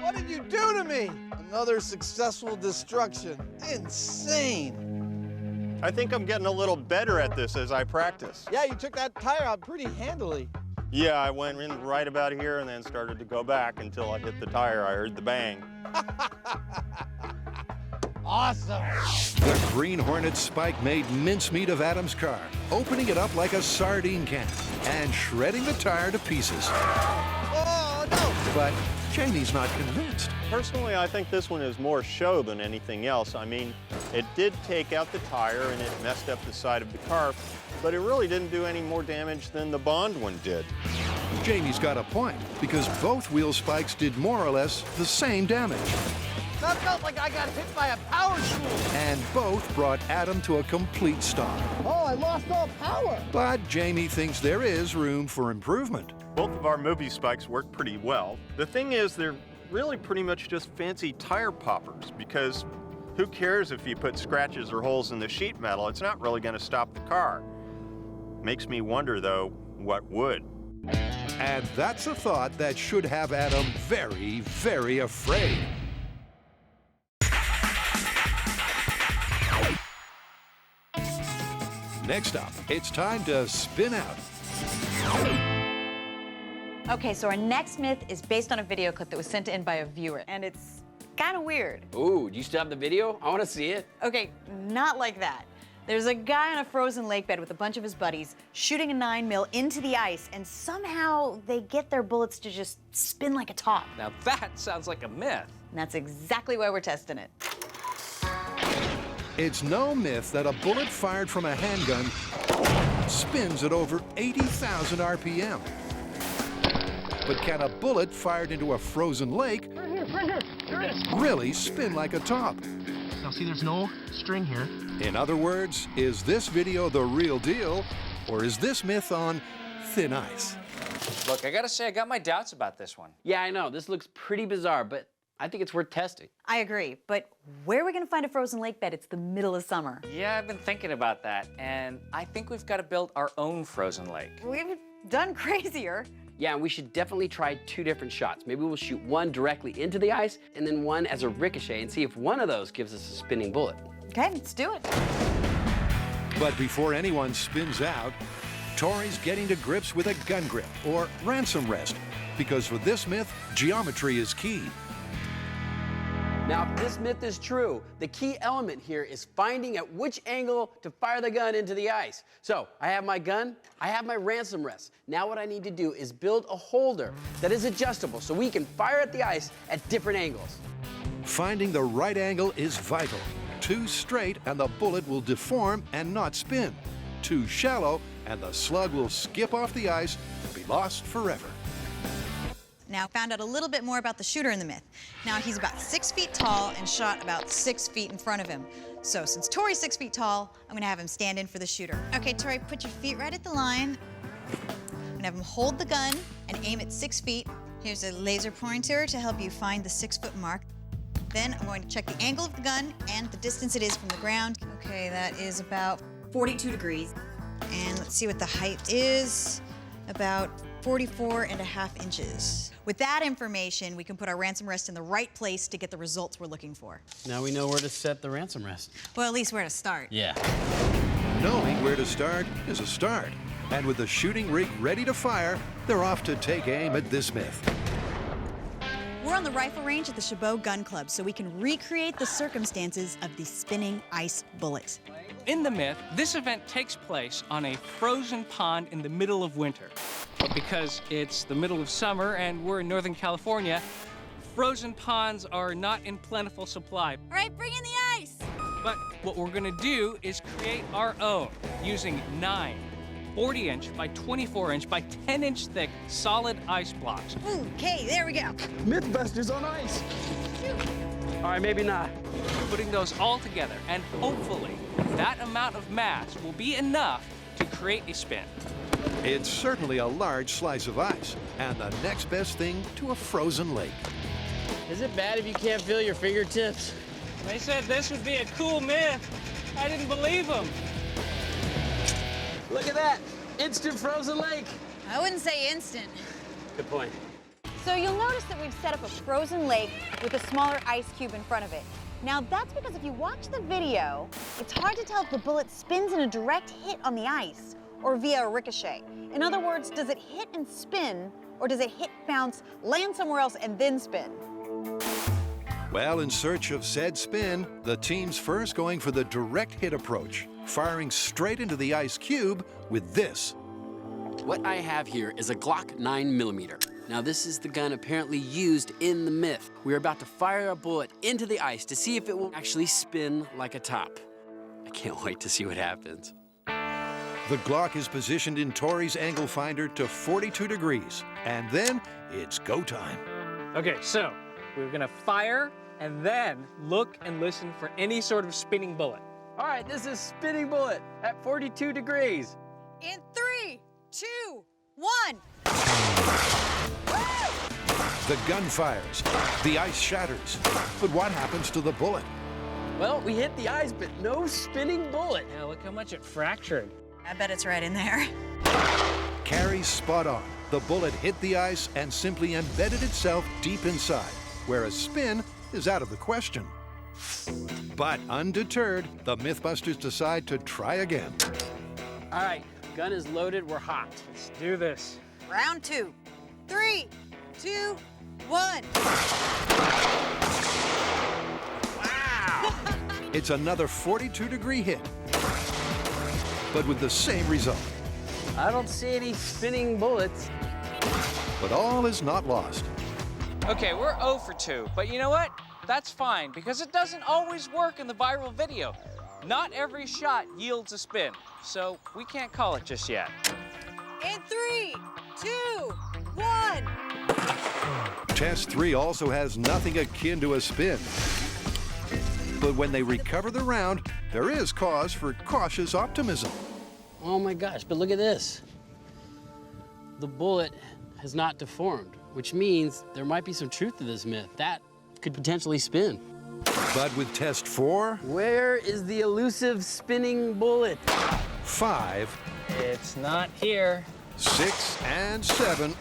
What did you do to me? Another successful destruction. Insane. I think I'm getting a little better at this as I practice. Yeah, you took that tire out pretty handily. Yeah, I went in right about here and then started to go back until I hit the tire. I heard the bang. Awesome. The Green Hornet spike made mincemeat of Adam's car, opening it up like a sardine can and shredding the tire to pieces. Oh, no! But Jamie's not convinced. Personally, I think this one is more show than anything else. I mean, it did take out the tire and it messed up the side of the car, but it really didn't do any more damage than the Bond one did. Jamie's got a point, because both wheel spikes did more or less the same damage. That felt like I got hit by a power tool. And both brought Adam to a complete stop. Oh, I lost all power. But Jamie thinks there is room for improvement. Both of our movie spikes work pretty well. The thing is, they're really pretty much just fancy tire poppers, because who cares if you put scratches or holes in the sheet metal? It's not really going to stop the car. Makes me wonder, though, what would? And that's a thought that should have Adam very, very afraid. Next up, it's time to spin out. Okay, so our next myth is based on a video clip that was sent in by a viewer, and it's kind of weird. Ooh, do you still have the video? I want to see it. Okay, not like that. There's a guy on a frozen lake bed with a bunch of his buddies shooting a 9mm into the ice, and somehow they get their bullets to just spin like a top. Now that sounds like a myth. And that's exactly why we're testing it. It's no myth that a bullet fired from a handgun spins at over 80,000 RPM. But can a bullet fired into a frozen lake really spin like a top? Now see, there's no string here. In other words, is this video the real deal, or is this myth on thin ice? Look, I gotta say, I got my doubts about this one. Yeah, I know. This looks pretty bizarre, but I think it's worth testing. I agree, but where are we gonna find a frozen lake bed? It's the middle of summer. Yeah, I've been thinking about that, and I think we've got to build our own frozen lake. We've done crazier. Yeah, and we should definitely try 2 different shots. Maybe we'll shoot one directly into the ice and then one as a ricochet and see if one of those gives us a spinning bullet. Okay, let's do it. But before anyone spins out, Tori's getting to grips with a gun grip or ransom rest, because for this myth, geometry is key. Now, if this myth is true, the key element here is finding at which angle to fire the gun into the ice. So, I have my gun, I have my ransom rest. Now what I need to do is build a holder that is adjustable so we can fire at the ice at different angles. Finding the right angle is vital. Too straight and the bullet will deform and not spin. Too shallow and the slug will skip off the ice and be lost forever. Now, found out a little bit more about the shooter in the myth. Now, he's about 6 feet tall and shot about 6 feet in front of him. So, since Tori's 6 feet tall, I'm gonna have him stand in for the shooter. Okay, Tori, put your feet right at the line. I'm gonna have him hold the gun and aim at 6 feet. Here's a laser pointer to help you find the 6-foot mark. Then I'm going to check the angle of the gun and the distance it is from the ground. Okay, that is about 42 degrees. And let's see what the height is. About 44.5 inches. With that information, we can put our ransom rest in the right place to get the results we're looking for. Now we know where to set the ransom rest. Well, at least where to start. Yeah. Knowing where to start is a start. And with the shooting rig ready to fire, they're off to take aim at this myth. We're on the rifle range at the Chabot Gun Club, so we can recreate the circumstances of the spinning ice bullet. In the myth, this event takes place on a frozen pond in the middle of winter. But because it's the middle of summer and we're in Northern California, frozen ponds are not in plentiful supply. All right, bring in the ice! But what we're gonna do is create our own using 9 40-inch by 24-inch by 10-inch thick solid ice blocks. Okay, there we go. MythBusters on ice. All right, maybe not. Putting those all together, and hopefully that amount of mass will be enough to create a spin. It's certainly a large slice of ice, and the next best thing to a frozen lake. Is it bad if you can't feel your fingertips? They said this would be a cool myth. I didn't believe them. Look at that, instant frozen lake. I wouldn't say instant. Good point. So you'll notice that we've set up a frozen lake with a smaller ice cube in front of it. Now that's because if you watch the video, it's hard to tell if the bullet spins in a direct hit on the ice or via a ricochet. In other words, does it hit and spin, or does it hit, bounce, land somewhere else, and then spin? Well, in search of said spin, the team's first going for the direct hit approach, firing straight into the ice cube with this. What I have here is a Glock 9mm. Now this is the gun apparently used in the myth. We're about to fire a bullet into the ice to see if it will actually spin like a top. I can't wait to see what happens. The Glock is positioned in Tori's angle finder to 42 degrees, and then it's go time. Okay, so we're gonna fire and then look and listen for any sort of spinning bullet. All right, this is spinning bullet at 42 degrees. In 3, 2, 1. The gun fires, the ice shatters, but what happens to the bullet? Well, we hit the ice, but no spinning bullet. Yeah, look how much it fractured. I bet it's right in there. Carrie's spot on. The bullet hit the ice and simply embedded itself deep inside, where a spin is out of the question. But undeterred, the Mythbusters decide to try again. All right, gun is loaded, we're hot. Let's do this. Round 2. 3, 2, 1. Wow! It's another 42-degree hit, but with the same result. I don't see any spinning bullets. But all is not lost. Okay, we're 0 for 2, but you know what? That's fine, because it doesn't always work in the viral video. Not every shot yields a spin, so we can't call it just yet. In 3, 2, 1. Test 3 also has nothing akin to a spin. But when they recover the round, there is cause for cautious optimism. Oh my gosh, but look at this. The bullet has not deformed, which means there might be some truth to this myth. That could potentially spin. But with test 4... Where is the elusive spinning bullet? 5... It's not here. 6 and 7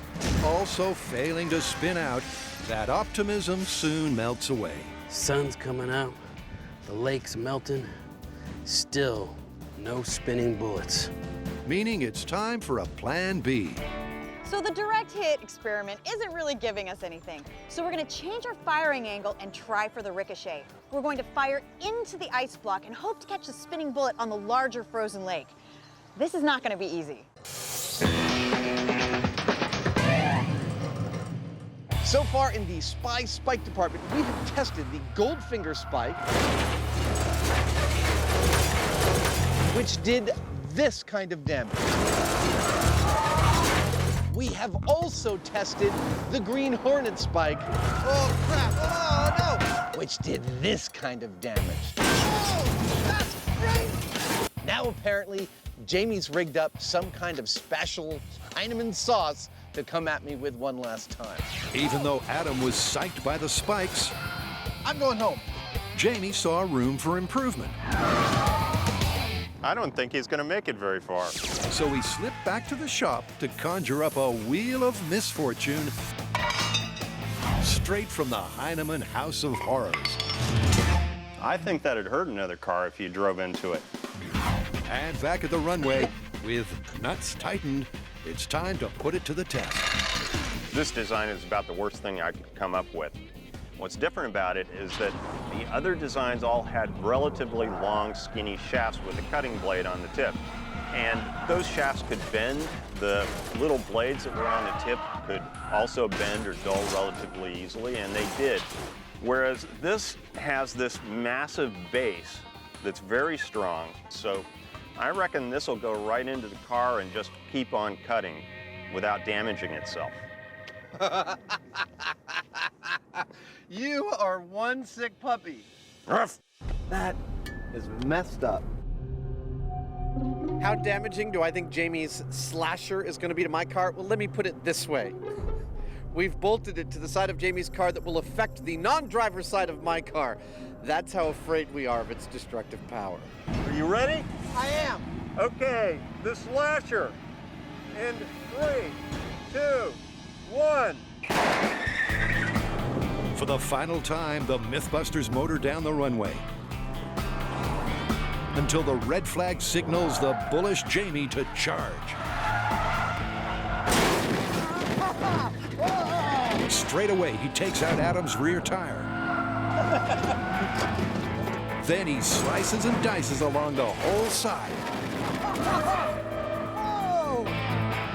also failing to spin out. That optimism soon melts away. Sun's coming out, the lake's melting, still no spinning bullets. Meaning it's time for a plan B. So the direct hit experiment isn't really giving us anything. So we're gonna change our firing angle and try for the ricochet. We're going to fire into the ice block and hope to catch the spinning bullet on the larger frozen lake. This is not gonna be easy. So far in the spy spike department, we have tested the Goldfinger spike, which did this kind of damage. We have also tested the Green Hornet spike. Oh crap, oh no! Which did this kind of damage. Oh, that's great! Now apparently, Jamie's rigged up some kind of special Heinemann sauce to come at me with one last time. Even though Adam was psyched by the spikes, I'm going home. Jamie saw room for improvement. I don't think he's going to make it very far. So he slipped back to the shop to conjure up a wheel of misfortune straight from the Heinemann House of Horrors. I think that'd hurt another car if you drove into it. And back at the runway, with nuts tightened, it's time to put it to the test. This design is about the worst thing I could come up with. What's different about it is that the other designs all had relatively long, skinny shafts with a cutting blade on the tip. And those shafts could bend. The little blades that were on the tip could also bend or dull relatively easily, and they did. Whereas this has this massive base that's very strong. So I reckon this will go right into the car and just keep on cutting without damaging itself. You are one sick puppy. Ruff. That is messed up. How damaging do I think Jamie's slasher is going to be to my car? Well, let me put it this way. We've bolted it to the side of Jamie's car that will affect the non-driver side of my car. That's how afraid we are of its destructive power. Are you ready? I am. Okay, the slasher. In 3, 2, 1. For the final time, the Mythbusters motor down the runway until the red flag signals the bullish Jamie to charge. Straight away, he takes out Adam's rear tire. Then he slices and dices along the whole side. Oh!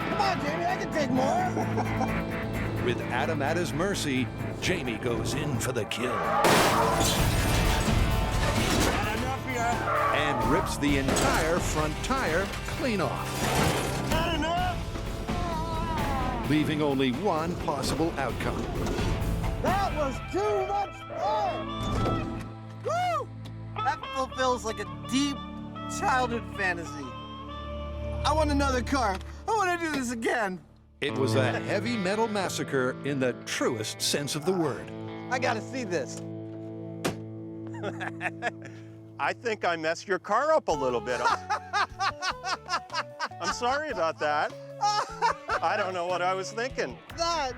Come on, Jamie, I can take more. With Adam at his mercy, Jamie goes in for the kill. And rips the entire front tire clean off. Not enough! Leaving only one possible outcome. That was too much fun! Woo! That fulfills like a deep childhood fantasy. I want another car. I want to do this again. It was a heavy metal massacre in the truest sense of the word. I gotta see this. I think I messed your car up a little bit. I'm sorry about that. I don't know what I was thinking. That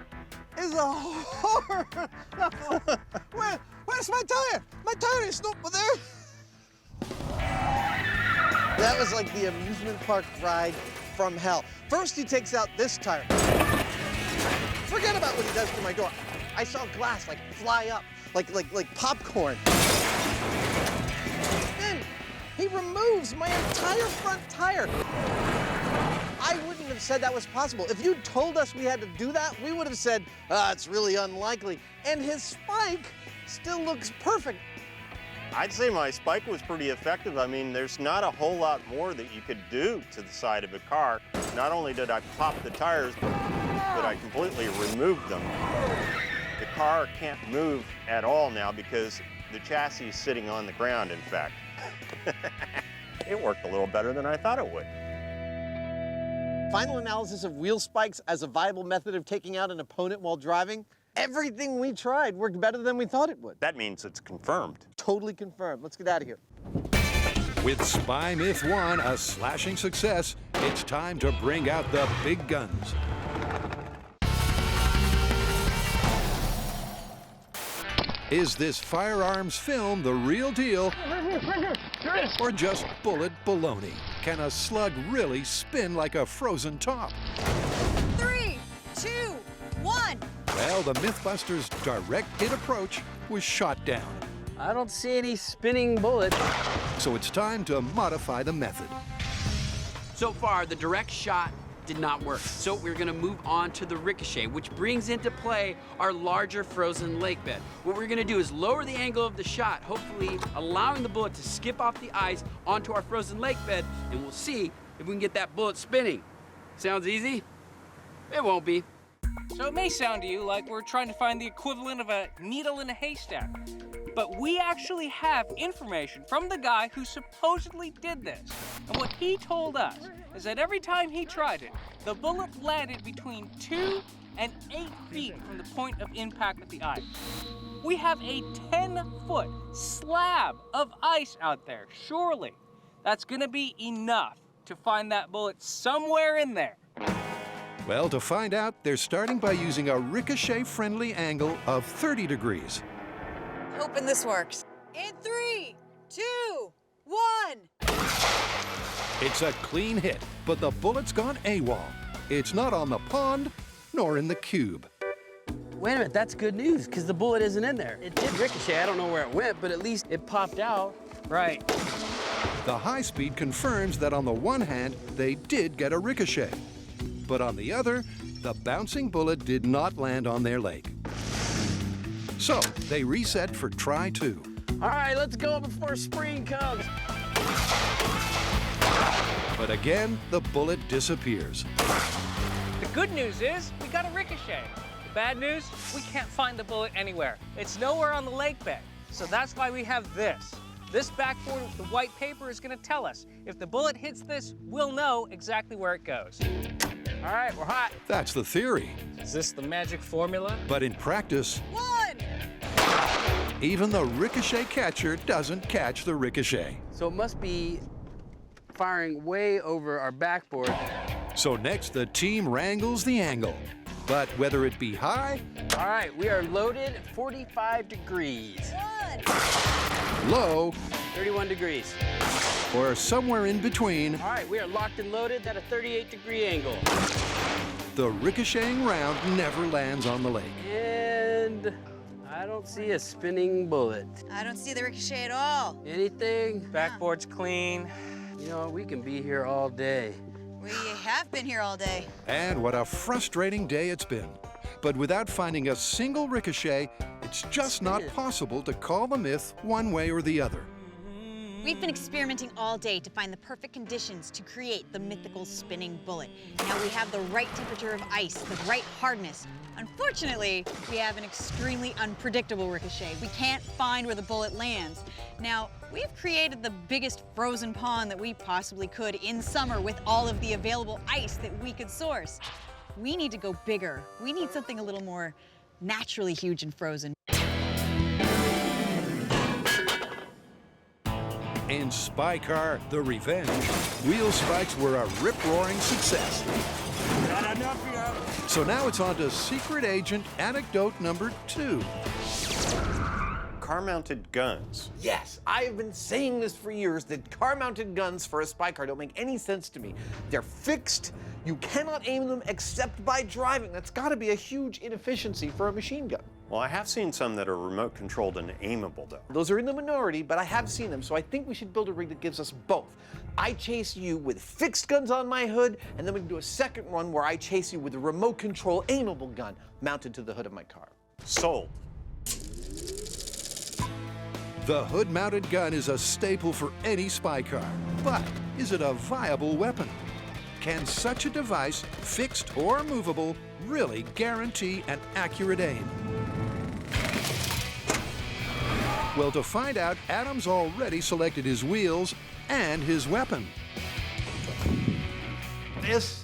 is a horror. Where's my tire? My tire is not there. That was like the amusement park ride from hell. First, he takes out this tire. Forget about what he does to my door. I saw glass like fly up, like popcorn. Then he removes my entire front tire. I wouldn't have said that was possible. If you told us we had to do that, we would have said, it's really unlikely. And his spike still looks perfect. I'd say my spike was pretty effective. I mean, there's not a whole lot more that you could do to the side of a car. Not only did I pop the tires, but I completely removed them. The car can't move at all now because the chassis is sitting on the ground, in fact. It worked a little better than I thought it would. Final analysis of wheel spikes as a viable method of taking out an opponent while driving. Everything we tried worked better than we thought it would. That means it's confirmed. Totally confirmed. Let's get out of here. With Spy Myth 1 a slashing success, it's time to bring out the big guns. Is this firearms film the real deal? Or just bullet baloney? Can a slug really spin like a frozen top? 3, 2, 1. Well, the MythBusters' direct hit approach was shot down. I don't see any spinning bullets. So it's time to modify the method. So far, the direct shot did not work. So we're gonna move on to the ricochet, which brings into play our larger frozen lake bed. What we're gonna do is lower the angle of the shot, hopefully allowing the bullet to skip off the ice onto our frozen lake bed, and we'll see if we can get that bullet spinning. Sounds easy? It won't be. So it may sound to you like we're trying to find the equivalent of a needle in a haystack, but we actually have information from the guy who supposedly did this. And what he told us is that every time he tried it, the bullet landed between 2 and 8 feet from the point of impact with the ice. We have a 10-foot slab of ice out there. Surely that's gonna be enough to find that bullet somewhere in there. Well, to find out, they're starting by using a ricochet-friendly angle of 30 degrees. Hoping this works. In 3, 2, 1. It's a clean hit, but the bullet's gone AWOL. It's not on the pond, nor in the cube. Wait a minute, that's good news, because the bullet isn't in there. It did ricochet, I don't know where it went, but at least it popped out. Right. The high speed confirms that on the one hand, they did get a ricochet. But on the other, the bouncing bullet did not land on their leg. So they reset for try 2. All right, let's go before spring comes. But again, the bullet disappears. The good news is we got a ricochet. The bad news, we can't find the bullet anywhere. It's nowhere on the lake bed. So that's why we have this. This backboard with the white paper is gonna tell us. If the bullet hits this, we'll know exactly where it goes. All right, we're hot. That's the theory. Is this the magic formula? But in practice, 1. even the ricochet catcher doesn't catch the ricochet. So it must be firing way over our backboard. So next, the team wrangles the angle. But whether it be high, All right, we are loaded at 45 degrees. 1. low, 31 degrees. or somewhere in between, All right, we are locked and loaded at a 38-degree angle. the ricocheting round never lands on the lake. And I don't see a spinning bullet. I don't see the ricochet at all. Anything? Backboard's clean. You know, we can be here all day. We have been here all day. And what a frustrating day it's been. But without finding a single ricochet, it's just not possible to call the myth one way or the other. We've been experimenting all day to find the perfect conditions to create the mythical spinning bullet. Now we have the right temperature of ice, the right hardness. Unfortunately, we have an extremely unpredictable ricochet. We can't find where the bullet lands. Now, we've created the biggest frozen pond that we possibly could in summer with all of the available ice that we could source. We need to go bigger. We need something a little more naturally huge and frozen. In Spy Car: The Revenge, wheel spikes were a rip-roaring success. Not enough yet. So now it's on to Secret Agent Anecdote number 2. Car-mounted guns. Yes, I've been saying this for years, that car-mounted guns for a spy car don't make any sense to me. They're fixed. You cannot aim them except by driving. That's got to be a huge inefficiency for a machine gun. Well, I have seen some that are remote-controlled and aimable, though. Those are in the minority, but I have seen them, so I think we should build a rig that gives us both. I chase you with fixed guns on my hood, and then we can do a second one where I chase you with a remote control aimable gun mounted to the hood of my car. Sold. The hood-mounted gun is a staple for any spy car, but is it a viable weapon? Can such a device, fixed or movable, really guarantee an accurate aim? Well, to find out, Adam's already selected his wheels and his weapon. This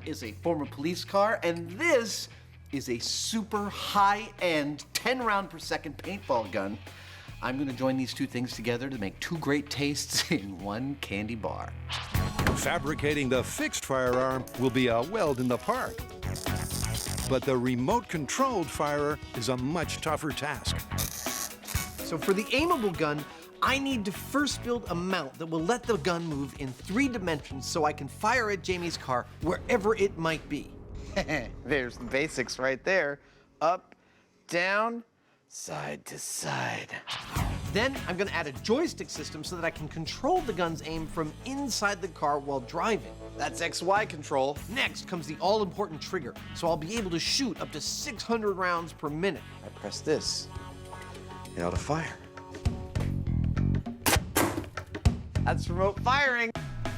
is a former police car, and this is a super high-end 10-round-per-second paintball gun. I'm going to join these two things together to make two great tastes in one candy bar. Fabricating the fixed firearm will be a weld in the park. But the remote-controlled firer is a much tougher task. So for the aimable gun, I need to first build a mount that will let the gun move in 3 dimensions so I can fire at Jamie's car wherever it might be. There's the basics right there. Up, down, side to side. Then I'm going to add a joystick system so that I can control the gun's aim from inside the car while driving. That's XY control. Next comes the all-important trigger, so I'll be able to shoot up to 600 rounds per minute. I press this, it ought to fire. That's remote firing.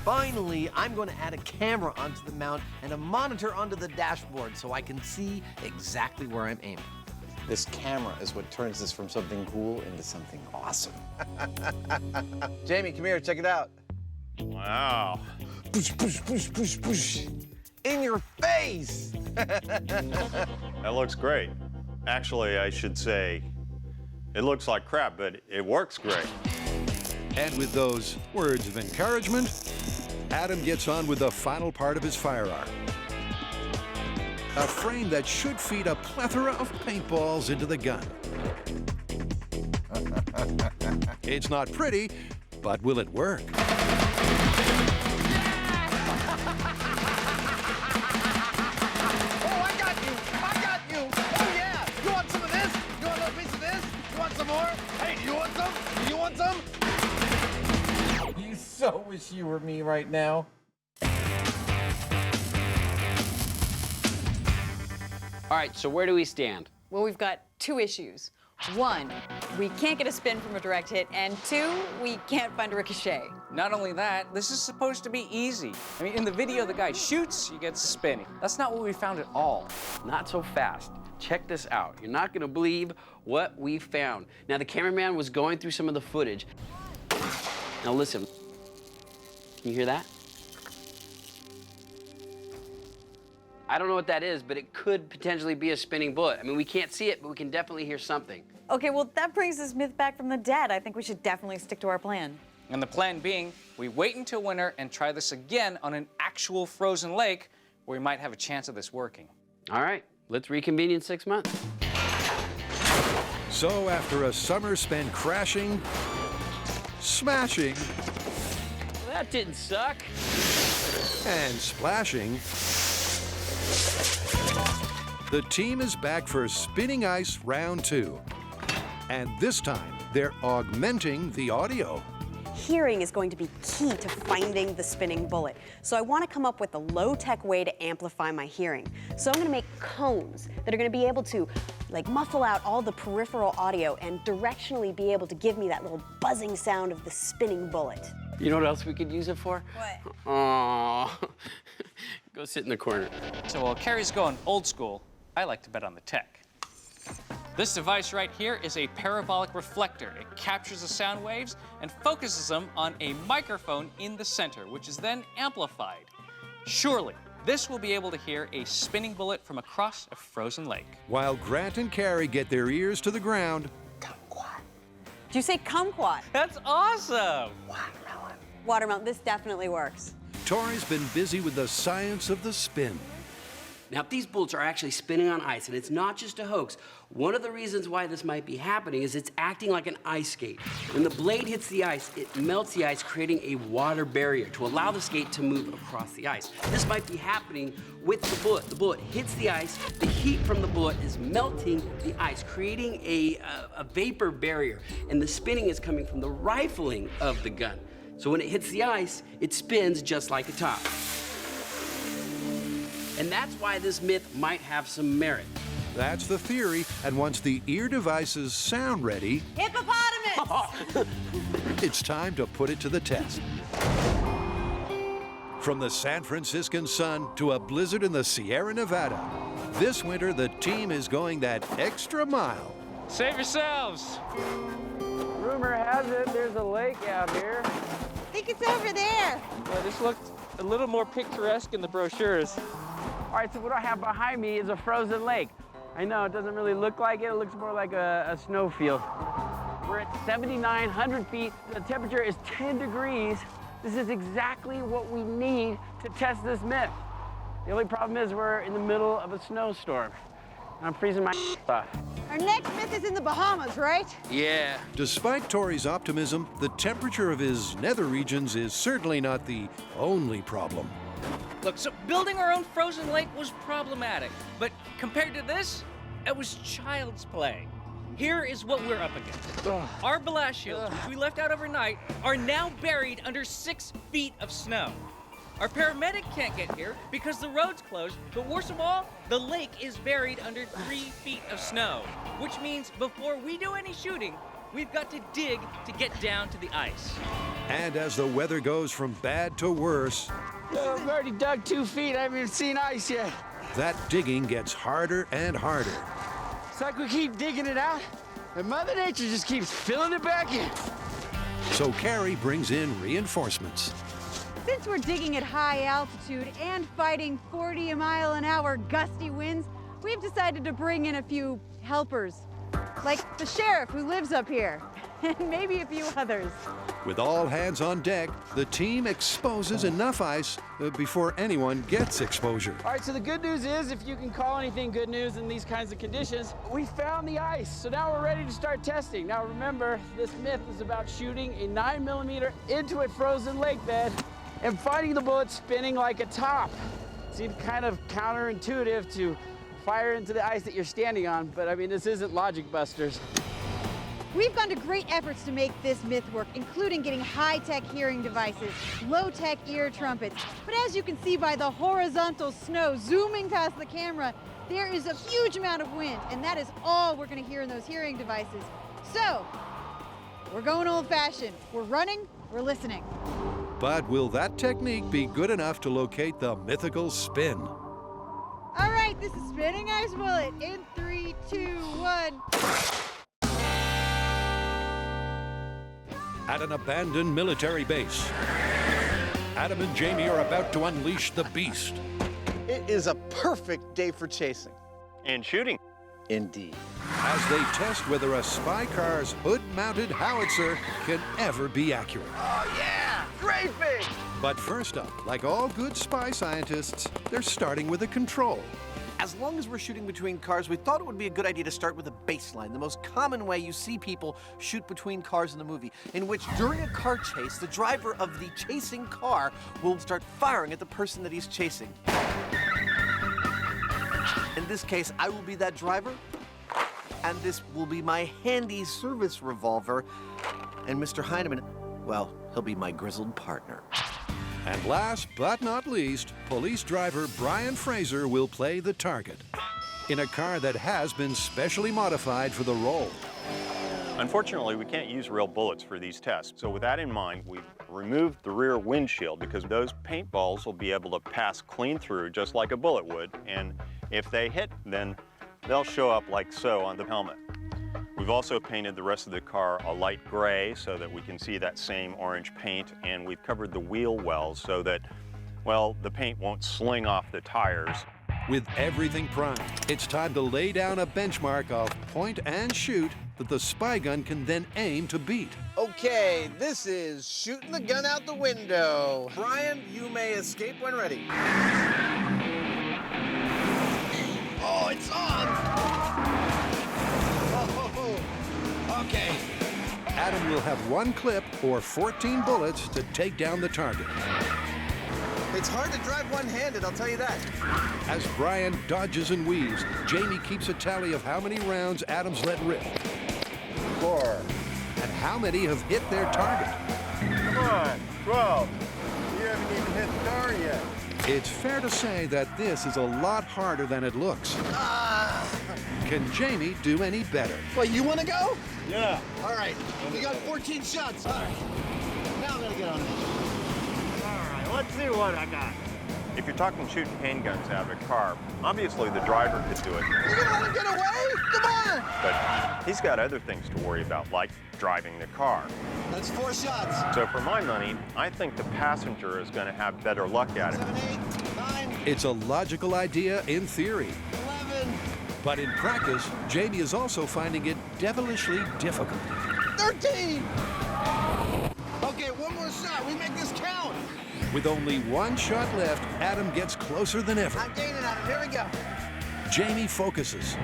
Finally, I'm going to add a camera onto the mount and a monitor onto the dashboard so I can see exactly where I'm aiming. This camera is what turns this from something cool into something awesome. Jamie, come here, check it out. Wow. Push, push, push, push, push. In your face! That looks great. Actually, I should say, it looks like crap, but it works great. And with those words of encouragement, Adam gets on with the final part of his firearm. A frame that should feed a plethora of paintballs into the gun. It's not pretty, but will it work? Oh, I got you! I got you! Oh, yeah! You want some of this? You want a little piece of this? You want some more? Hey, do you want some? Do you want some? You so wish you were me right now. All right, so where do we stand? Well, we've got 2 issues. 1, we can't get a spin from a direct hit, and 2, we can't find a ricochet. Not only that, this is supposed to be easy. I mean, in the video, the guy shoots, he gets spinning. That's not what we found at all. Not so fast. Check this out. You're not gonna believe what we found. Now, the cameraman was going through some of the footage. Now listen, can you hear that? I don't know what that is, but it could potentially be a spinning bullet. I mean, we can't see it, but we can definitely hear something. Okay, well, that brings this myth back from the dead. I think we should definitely stick to our plan. And the plan being, we wait until winter and try this again on an actual frozen lake where we might have a chance of this working. All right, let's reconvene in 6 months. So after a summer spent crashing, smashing, Well, that didn't suck. and splashing, the team is back for Spinning Ice Round 2. And this time, they're augmenting the audio. hearing is going to be key to finding the spinning bullet. So I want to come up with a low-tech way to amplify my hearing. So I'm going to make cones that are going to be able to like muffle out all the peripheral audio and directionally be able to give me that little buzzing sound of the spinning bullet. You know what else we could use it for? What? Aww. Go sit in the corner. So while Carrie's going old school, I like to bet on the tech. This device right here is a parabolic reflector. It captures the sound waves and focuses them on a microphone in the center, which is then amplified. Surely, this will be able to hear a spinning bullet from across a frozen lake. While Grant and Carrie get their ears to the ground. Did you say kumquat? That's awesome! Watermelon. Watermelon, this definitely works. Tori's been busy with the science of the spin. Now, if these bullets are actually spinning on ice, and it's not just a hoax, one of the reasons why this might be happening is it's acting like an ice skate. When the blade hits the ice, it melts the ice, creating a water barrier to allow the skate to move across the ice. This might be happening with the bullet. The bullet hits the ice, the heat from the bullet is melting the ice, creating a vapor barrier, and the spinning is coming from the rifling of the gun. So when it hits the ice, it spins just like a top. And that's why this myth might have some merit. That's the theory, and once the ear devices sound ready, hippopotamus! It's time to put it to the test. From the San Franciscan sun to a blizzard in the Sierra Nevada, this winter the team is going that extra mile. Save yourselves! Rumor has it there's a lake out here. I think it's over there. Yeah, this looked a little more picturesque in the brochures. All right, so what I have behind me is a frozen lake. I know it doesn't really look like it. It looks more like a snowfield. We're at 7,900 feet. The temperature is 10 degrees. This is exactly what we need to test this myth. The only problem is we're in the middle of a snowstorm. I'm freezing my off. Our next myth is in the Bahamas, right? Yeah. Despite Tori's optimism, the temperature of his nether regions is certainly not the only problem. Look, so building our own frozen lake was problematic, but compared to this, it was child's play. Here is what we're up against. Our blast shields, which we left out overnight, are now buried under 6 feet of snow. Our paramedic can't get here because the road's closed, but worst of all, the lake is buried under 3 feet of snow, which means before we do any shooting, we've got to dig to get down to the ice. And as the weather goes from bad to worse, I've already dug 2 feet. I haven't even seen ice yet. that digging gets harder and harder. It's like we keep digging it out, and Mother Nature just keeps filling it back in. So Carrie brings in reinforcements. Since we're digging at high altitude and fighting 40-mile-an-hour gusty winds, we've decided to bring in a few helpers, like the sheriff who lives up here, and maybe a few others. With all hands on deck, the team exposes enough ice before anyone gets exposure. All right, so the good news is, if you can call anything good news in these kinds of conditions, we found the ice. So now we're ready to start testing. Now remember, this myth is about shooting a 9mm into a frozen lake bed and finding the bullet spinning like a top. Seems kind of counterintuitive to fire into the ice that you're standing on, but I mean, this isn't Logic Busters. We've gone to great efforts to make this myth work, including getting high-tech hearing devices, low-tech ear trumpets. But as you can see by the horizontal snow zooming past the camera, there is a huge amount of wind, and that is all we're going to hear in those hearing devices. So, we're going old-fashioned. We're running, we're listening. But will that technique be good enough to locate the mythical spin? All right, this is Spinning Ice Bullet in 3, 2, 1. At an abandoned military base, Adam and Jamie are about to unleash the beast. It is a perfect day for chasing. And shooting. Indeed. As they test whether a spy car's hood-mounted howitzer can ever be accurate. Oh, yeah! Great big! But first up, like all good spy scientists, they're starting with a control. As long as we're shooting between cars, we thought it would be a good idea to start with a baseline, the most common way you see people shoot between cars in the movie, in which during a car chase, the driver of the chasing car will start firing at the person that he's chasing. In this case, I will be that driver, and this will be my handy service revolver. And Mr. Heineman, well, he'll be my grizzled partner. And last but not least, police driver Brian Fraser will play the target in a car that has been specially modified for the role. Unfortunately, we can't use real bullets for these tests. So with that in mind, we've removed the rear windshield because those paintballs will be able to pass clean through just like a bullet would. And if they hit, then they'll show up like so on the helmet. We've also painted the rest of the car a light gray so that we can see that same orange paint, and we've covered the wheel wells so that, well, the paint won't sling off the tires. With everything primed, it's time to lay down a benchmark of point and shoot that the spy gun can then aim to beat. Okay, this is shooting the gun out the window. Brian, you may escape when ready. Oh, it's on! Oh, okay. Adam will have one clip or 14 bullets to take down the target. It's hard to drive one-handed, I'll tell you that. As Brian dodges and weaves, Jamie keeps a tally of how many rounds Adam's let rip. 4. And how many have hit their target. Come on, 12. You haven't even hit the car yet. It's fair to say that this is a lot harder than it looks. Can Jamie do any better? Well, you want to go? Yeah. All right, we got 14 shots. All right, now I'm gonna get on it. Let's see what I got. If you're talking shooting handguns out of a car, obviously the driver could do it. You're gonna let him get away? Come on! But he's got other things to worry about, like driving the car. That's 4 shots. So for my money, I think the passenger is going to have better luck at it. 7, 8, 9. It's a logical idea in theory. 11. But in practice, Jamie is also finding it devilishly difficult. 13. Okay, one more shot. We make this count. With only one shot left, Adam gets closer than ever. I'm gaining on him. Here we go. Jamie focuses.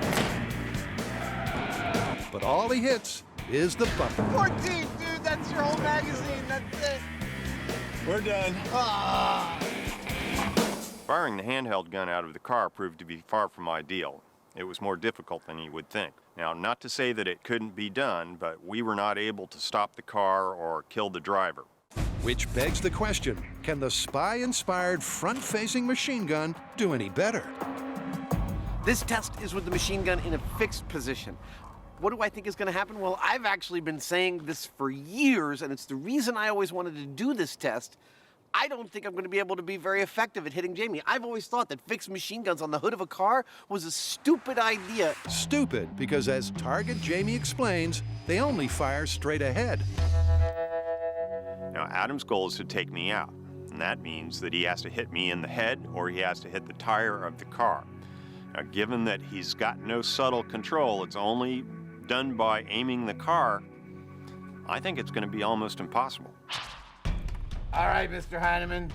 But all he hits is the bumper. 14, dude. That's your whole magazine. That's it. We're done. Firing the handheld gun out of the car proved to be far from ideal. It was more difficult than you would think. Now, not to say that it couldn't be done, but we were not able to stop the car or kill the driver. Which begs the question, can the spy-inspired front-facing machine gun do any better? This test is with the machine gun in a fixed position. What do I think is going to happen? Well, I've actually been saying this for years, and it's the reason I always wanted to do this test. I don't think I'm going to be able to be very effective at hitting Jamie. I've always thought that fixed machine guns on the hood of a car was a stupid idea. Stupid, because as Target Jamie explains, they only fire straight ahead. Now, Adam's goal is to take me out, and that means that he has to hit me in the head or he has to hit the tire of the car. Now, given that he's got no subtle control, it's only done by aiming the car, I think it's going to be almost impossible. All right, Mr. Heineman.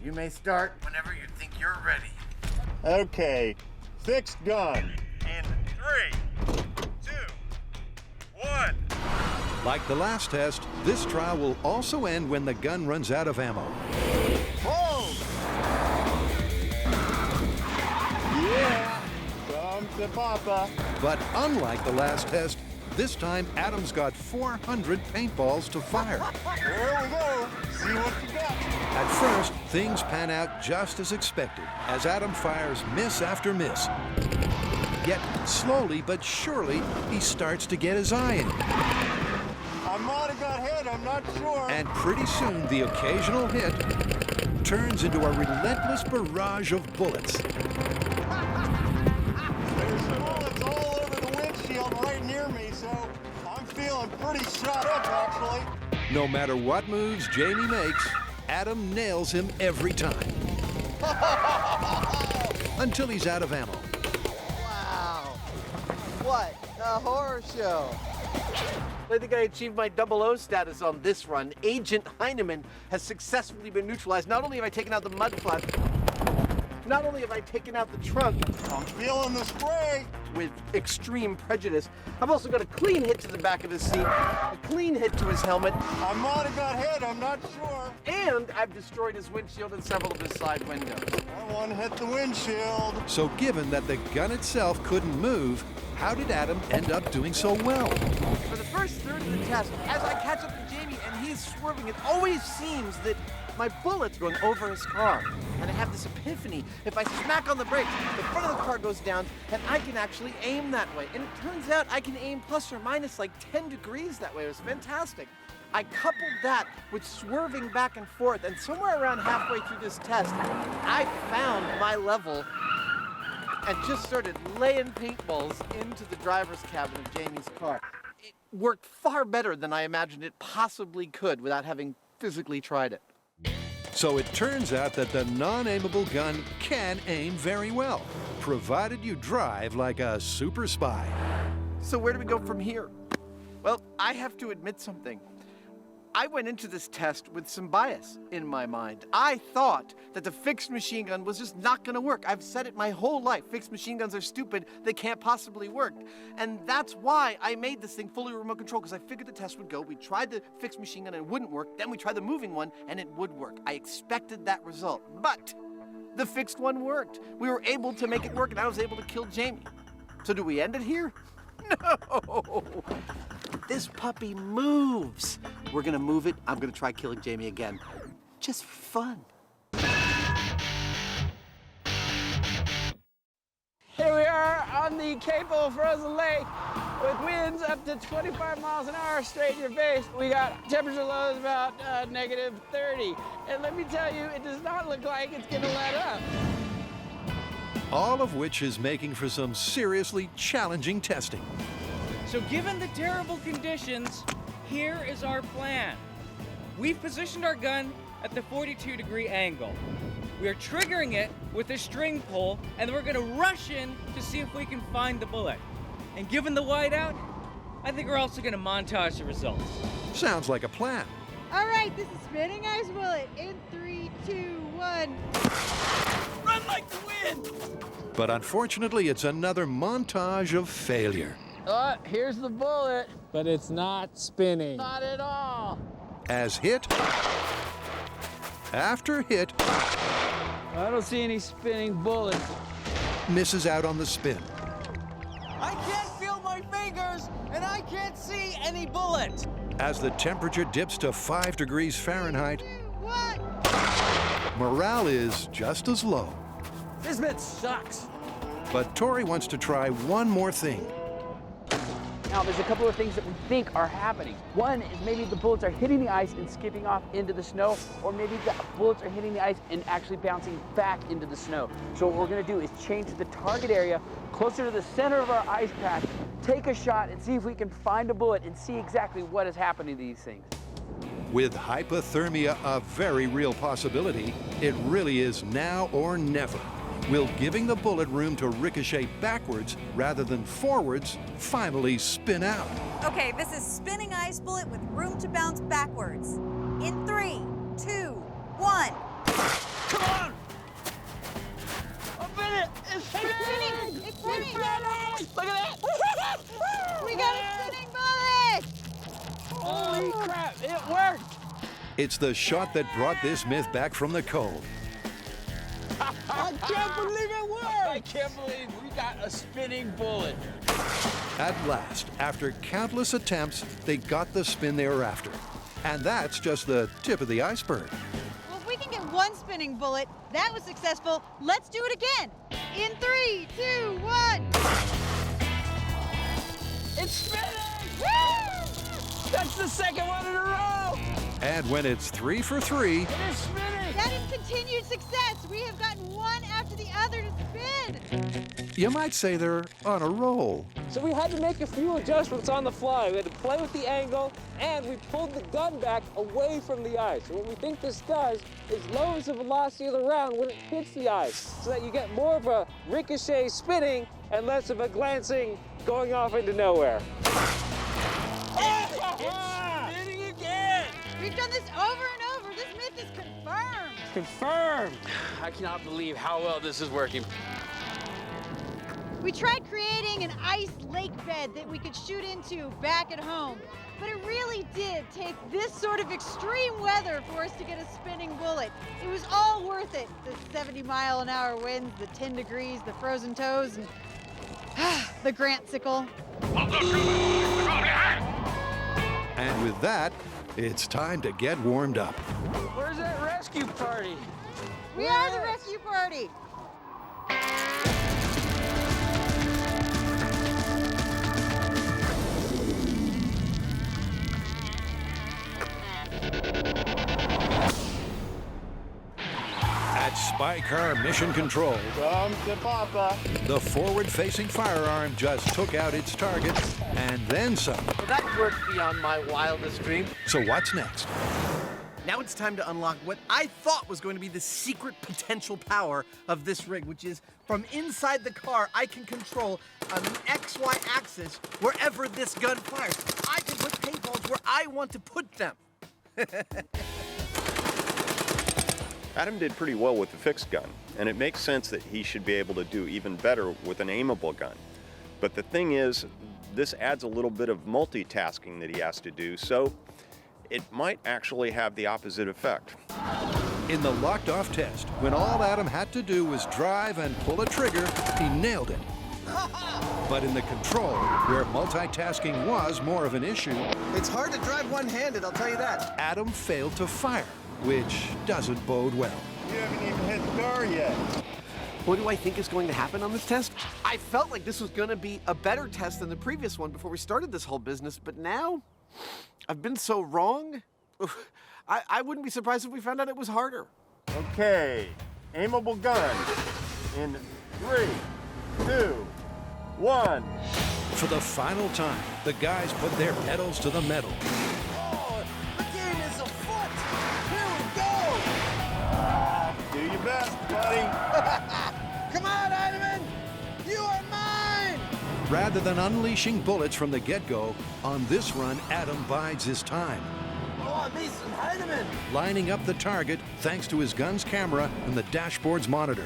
You may start whenever you think you're ready. Okay. Fixed gun. In 3, 2, 1. Like the last test, this trial will also end when the gun runs out of ammo. Hold! Yeah! Come to Papa. But unlike the last test, this time Adam's got 400 paintballs to fire. Here we go. See what you got. At first, things pan out just as expected, as Adam fires miss after miss. Yet, slowly but surely, he starts to get his eye in it. I might have got hit, I'm not sure. And pretty soon, the occasional hit turns into a relentless barrage of bullets. There's bullets all over the windshield right near me, so I'm feeling pretty shot up, actually. No matter what moves Jamie makes, Adam nails him every time. Until he's out of ammo. Wow. What a horror show. I think I achieved my 00 status on this run. Agent Heineman has successfully been neutralized. Not only have I taken out the mud flap, not only have I taken out the trunk, I'm feeling the spray. With extreme prejudice, I've also got a clean hit to the back of his seat, a clean hit to his helmet. I might have got hit, I'm not sure. And I've destroyed his windshield and several of his side windows. That one hit the windshield. So given that the gun itself couldn't move, how did Adam end up doing so well? For the first third of the test, as I catch up to Jamie and he's swerving, it always seems that my bullet's going over his car. And I have this epiphany. If I smack on the brakes, the front of the car goes down and I can actually aim that way. And it turns out I can aim plus or minus like 10 degrees that way. It was fantastic. I coupled that with swerving back and forth, and somewhere around halfway through this test, I found my level and just started laying paintballs into the driver's cabin of Jamie's car. It worked far better than I imagined it possibly could without having physically tried it. So it turns out that the non-aimable gun can aim very well, provided you drive like a super spy. So where do we go from here? Well, I have to admit something. I went into this test with some bias in my mind. I thought that the fixed machine gun was just not gonna work. I've said it my whole life. Fixed machine guns are stupid. They can't possibly work. And that's why I made this thing fully remote control, because I figured the test would go. We tried the fixed machine gun and it wouldn't work. Then we tried the moving one and it would work. I expected that result. But the fixed one worked. We were able to make it work and I was able to kill Jamie. So do we end it here? No! This puppy moves. We're gonna move it. I'm gonna try killing Jamie again. Just for fun. Here we are on the Cape of Frozen Lake with winds up to 25 miles an hour straight in your face. We got temperature lows about -30. And let me tell you, it does not look like it's gonna let up. All of which is making for some seriously challenging testing. So given the terrible conditions, here is our plan. We've positioned our gun at the 42-degree angle. We are triggering it with a string pull, and then we're gonna rush in to see if we can find the bullet. And given the whiteout, I think we're also gonna montage the results. Sounds like a plan. All right, this is spinning ice bullet in 3, 2, 1. Run like the wind! But unfortunately, it's another montage of failure. Oh, here's the bullet. But it's not spinning. Not at all. As hit after hit I don't see any spinning bullets. misses out on the spin. I can't feel my fingers, and I can't see any bullet. As the temperature dips to 5 degrees Fahrenheit, morale is just as low. This bit sucks. But Tori wants to try one more thing. Now, there's a couple of things that we think are happening. One is maybe the bullets are hitting the ice and skipping off into the snow, or maybe the bullets are hitting the ice and actually bouncing back into the snow. So what we're gonna do is change the target area closer to the center of our ice patch, take a shot and see if we can find a bullet and see exactly what is happening to these things. With hypothermia a very real possibility, it really is now or never. Will giving the bullet room to ricochet backwards rather than forwards finally spin out? Okay, this is spinning ice bullet with room to bounce backwards. In 3, 2, 1. Come on! I'm in it! It's spinning! It's spinning! Look at that! We got a spinning bullet! Holy crap, it worked! It's the shot that brought this myth back from the cold. I can't believe it worked! I can't believe we got a spinning bullet. At last, after countless attempts, they got the spin they were after. And that's just the tip of the iceberg. Well, if we can get one spinning bullet, that was successful. Let's do it again. In 3, 2, 1. It's spinning! Woo! That's the second one in a row! And when it's 3 for 3, It is spinning! That is continued success. We have gotten one after the other to spin. you might say they're on a roll. So we had to make a few adjustments on the fly. We had to play with the angle, and we pulled the gun back away from the ice. And what we think this does is lowers the velocity of the round when it hits the ice, so that you get more of a ricochet spinning and less of a glancing going off into nowhere. It's spinning again! We've done this over and over. This myth is confirmed. Confirmed. I cannot believe how well this is working. We tried creating an ice lake bed that we could shoot into back at home, but it really did take this sort of extreme weather for us to get a spinning bullet. It was all worth it. The 70-mile-an-hour winds, the 10 degrees, the frozen toes, and The Grant-sicle. And with that, it's time to get warmed up. Where's that rescue party? We are the rescue party. At Spy Car Mission Control, Come to Papa. the forward-facing firearm just took out its target and then some. Well, that worked beyond my wildest dream. So what's next? Now it's time to unlock what I thought was going to be the secret potential power of this rig, which is from inside the car, I can control an XY axis wherever this gun fires. I can put paintballs where I want to put them. Adam did pretty well with the fixed gun, and it makes sense that he should be able to do even better with an aimable gun. But the thing is, this adds a little bit of multitasking that he has to do, so it might actually have the opposite effect. In the locked-off test, when all Adam had to do was drive and pull a trigger, he nailed it. But in the control, where multitasking was more of an issue, it's hard to drive one-handed, I'll tell you that. Adam failed to fire, which doesn't bode well. You haven't even hit the door yet. What do I think is going to happen on this test? I felt like this was going to be a better test than the previous one before we started this whole business, but now I've been so wrong. I wouldn't be surprised if we found out it was harder. Okay, aimable gun in 3, 2, 1. For the final time, the guys put their pedals to the metal. Oh, the game is afoot. Here we go. Do your best, buddy. Come on, Heinemann. You are mine. Rather than unleashing bullets from the get-go, on this run, Adam bides his time, Oh, me some Heinemann. lining up the target thanks to his gun's camera and the dashboard's monitor.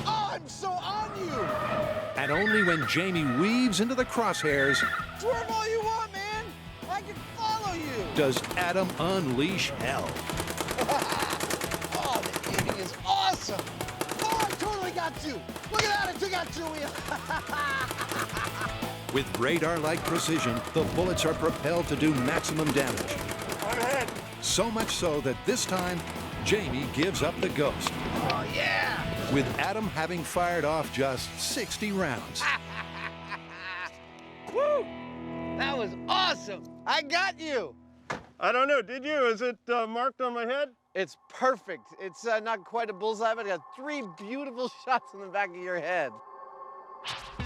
Oh, I'm so on you. And only when Jamie weaves into the crosshairs Swerve all you want, man. I can follow you. does Adam unleash hell. Oh, the aiming is awesome. Oh, I totally got you. Look at that, I took out two wheels. With radar-like precision, the bullets are propelled to do maximum damage. I'm ahead. So much so that this time, Jamie gives up the ghost, Oh, yeah. with Adam having fired off just 60 rounds. Woo! That was awesome. I got you. I don't know, did you? Is it marked on my head? It's perfect. It's not quite a bullseye, but I got 3 beautiful shots in the back of your head.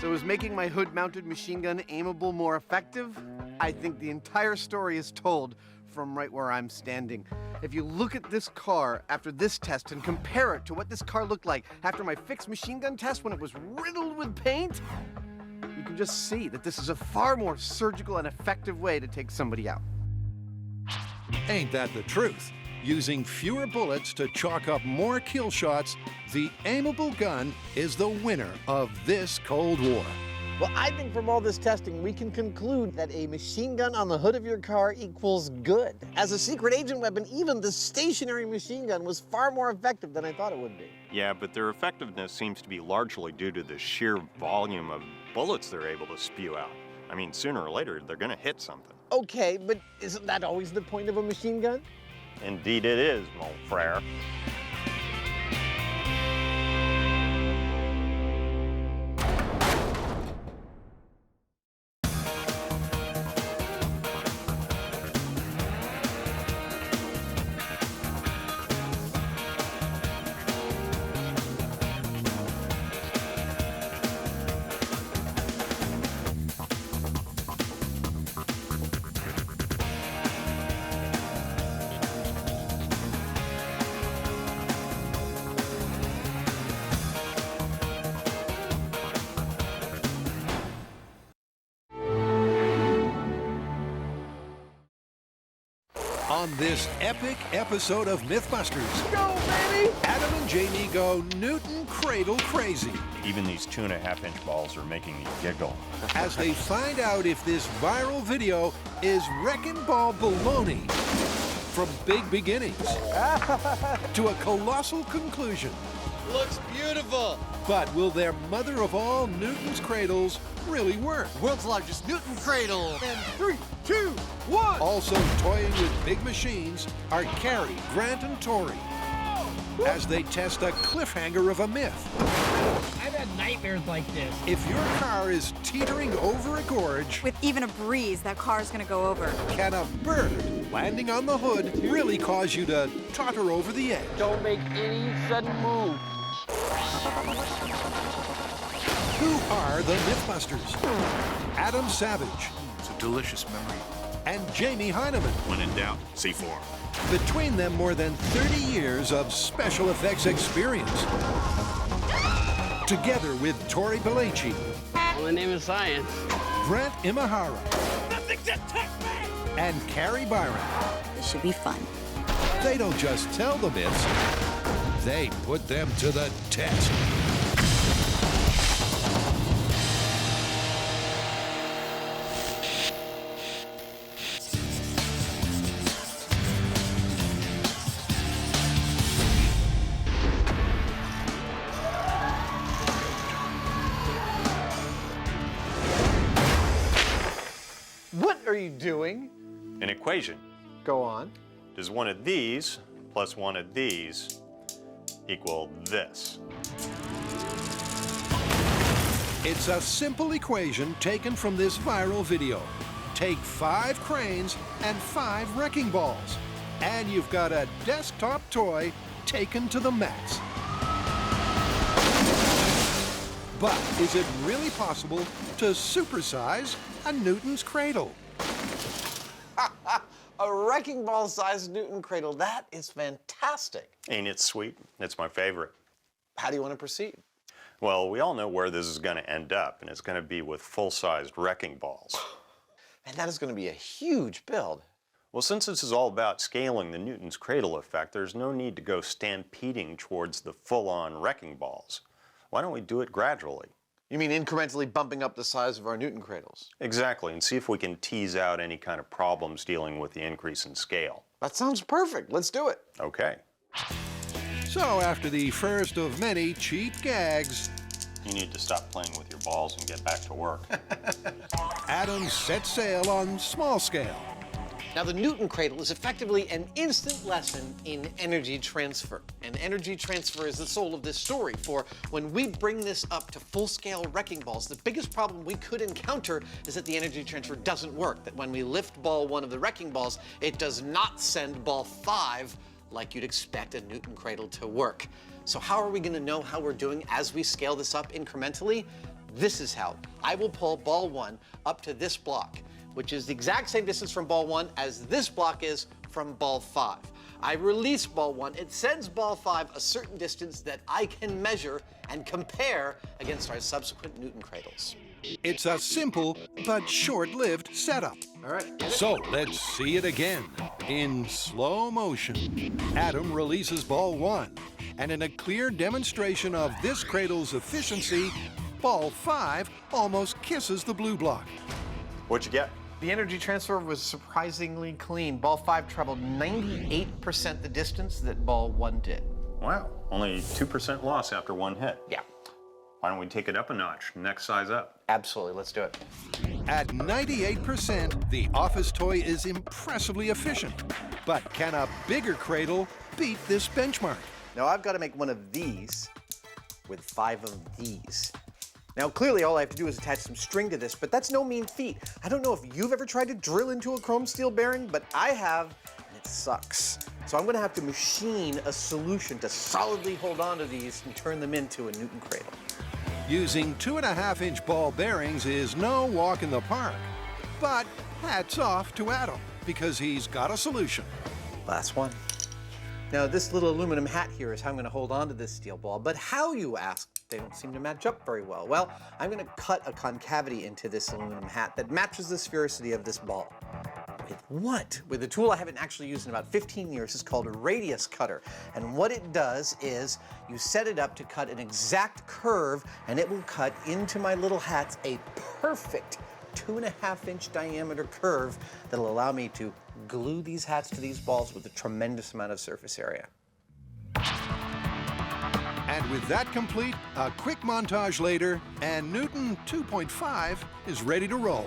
So is making my hood-mounted machine gun aimable more effective? I think the entire story is told from right where I'm standing. If you look at this car after this test and compare it to what this car looked like after my fixed machine gun test when it was riddled with paint, you can just see that this is a far more surgical and effective way to take somebody out. Ain't that the truth? Using fewer bullets to chalk up more kill shots, the aimable gun is the winner of this Cold War. Well, I think from all this testing, we can conclude that a machine gun on the hood of your car equals good. As a secret agent weapon, even the stationary machine gun was far more effective than I thought it would be. Yeah, but their effectiveness seems to be largely due to the sheer volume of bullets they're able to spew out. I mean, sooner or later, they're gonna hit something. Okay, but isn't that always the point of a machine gun? Indeed it is, mon frere. On this epic episode of MythBusters, Go, baby. Adam and Jamie go Newton Cradle crazy Even these 2.5-inch balls are making me giggle. as they find out if this viral video is wrecking ball baloney. From big beginnings to a colossal conclusion. Looks beautiful. But will their mother of all Newton's cradles really work? World's largest Newton cradle. And 3, 2, 1. Also toying with big machines are Carrie, Grant, and Tori as they test a cliffhanger of a myth. I've had nightmares like this. If your car is teetering over a gorge, With even a breeze, that car's gonna go over. can a bird landing on the hood really cause you to totter over the edge? Don't make any sudden move. Who are the Mythbusters? Adam Savage. It's a delicious memory. And Jamie Heineman. When in doubt, C4. Between them, more than 30 years of special effects experience. Together with Tori Belleci. Well, the name is Science. Brent Imahara. Nothing to touch me! And Carrie Byron. This should be fun. They don't just tell the myths, they put them to the test. What are you doing? An equation. Go on. Does one of these plus one of these equal this? It's a simple equation taken from this viral video. Take 5 cranes and 5 wrecking balls, and you've got a desktop toy taken to the max. But is it really possible to supersize a Newton's cradle? A wrecking ball-sized Newton cradle. That is fantastic. Ain't it sweet? It's my favorite. How do you want to proceed? Well, we all know where this is going to end up, and it's going to be with full-sized wrecking balls. And that is going to be a huge build. Well, since this is all about scaling the Newton's cradle effect, there's no need to go stampeding towards the full-on wrecking balls. Why don't we do it gradually? You mean incrementally bumping up the size of our Newton cradles? Exactly, and see if we can tease out any kind of problems dealing with the increase in scale. That sounds perfect. Let's do it. Okay. So after the first of many cheap gags, You need to stop playing with your balls and get back to work. Adam set sail on small scale. Now, the Newton cradle is effectively an instant lesson in energy transfer. And energy transfer is the soul of this story, for when we bring this up to full-scale wrecking balls, the biggest problem we could encounter is that the energy transfer doesn't work, that when we lift ball 1 of the wrecking balls, it does not send ball 5 like you'd expect a Newton cradle to work. So how are we gonna know how we're doing as we scale this up incrementally? This is how. I will pull ball 1 up to this block, which is the exact same distance from ball 1 as this block is from ball 5. I release ball 1, it sends ball 5 a certain distance that I can measure and compare against our subsequent Newton cradles. It's a simple but short-lived setup. All right. So let's see it again. In slow motion, Adam releases ball 1, and in a clear demonstration of this cradle's efficiency, ball 5 almost kisses the blue block. What'd you get? The energy transfer was surprisingly clean. Ball 5 traveled 98% the distance that ball 1 did. Wow, only 2% loss after 1 hit. Yeah. Why don't we take it up a notch, next size up? Absolutely, let's do it. At 98%, the office toy is impressively efficient. But can a bigger cradle beat this benchmark? Now I've got to make one of these with 5 of these. Now clearly all I have to do is attach some string to this, but that's no mean feat. I don't know if you've ever tried to drill into a chrome steel bearing, but I have, and it sucks. So I'm gonna have to machine a solution to solidly hold on to these and turn them into a Newton cradle. Using 2.5-inch ball bearings is no walk in the park. But hats off to Adam, because he's got a solution. Last one. Now this little aluminum hat here is how I'm gonna hold on to this steel ball, but how, you ask? They don't seem to match up very well. Well, I'm gonna cut a concavity into this aluminum hat that matches the sphericity of this ball. With what? With a tool I haven't actually used in about 15 years. It's called a radius cutter. And what it does is you set it up to cut an exact curve, and it will cut into my little hats a perfect 2.5-inch diameter curve that'll allow me to glue these hats to these balls with a tremendous amount of surface area. And with that complete, a quick montage later, and Newton 2.5 is ready to roll.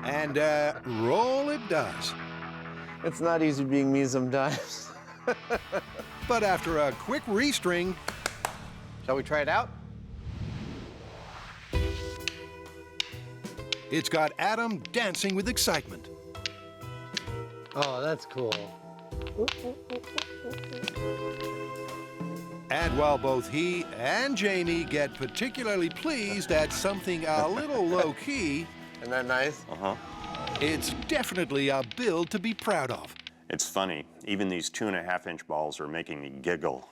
And roll it does. It's not easy being me sometimes. But after a quick restring, shall we try it out? It's got Adam dancing with excitement. Oh, that's cool. And while both he and Jamie get particularly pleased at something a little low-key... Isn't that nice? Uh-huh. It's definitely a build to be proud of. It's funny. Even these 2.5-inch balls are making me giggle.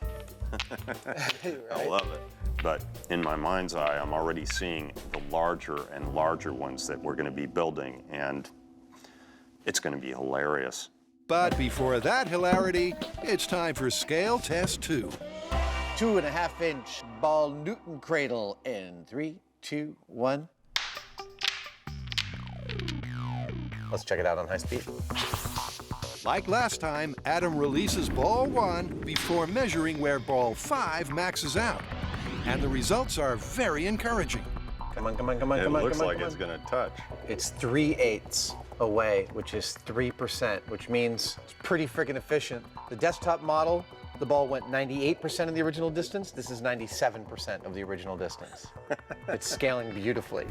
I love it. But in my mind's eye, I'm already seeing the larger and larger ones that we're going to be building, and it's going to be hilarious. But before that hilarity, it's time for scale test 2. 2.5-inch ball Newton cradle in 3, 2, 1. Let's check it out on high speed. Like last time, Adam releases ball 1 before measuring where ball 5 maxes out. And the results are very encouraging. Come on, come on, come on, come on, It looks come on, like come it's on. going to touch. It's 3/8 away, which is 3%, which means it's pretty freaking efficient. The desktop model, the ball went 98% of the original distance. This is 97% of the original distance. It's scaling beautifully.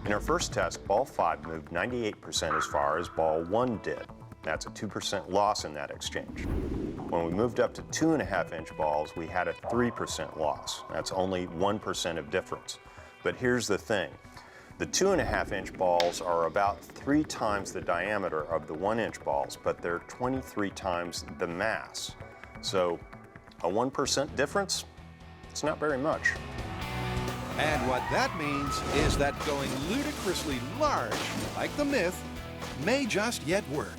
In our first test, ball 5 moved 98% as far as ball 1 did. That's a 2% loss in that exchange. When we moved up to 2.5-inch balls, we had a 3% loss. That's only 1% of difference. But here's the thing. The 2.5-inch balls are about 3 times the diameter of the 1-inch balls, but they're 23 times the mass. So a 1% difference, it's not very much. And what that means is that going ludicrously large, like the Myth, may just yet work.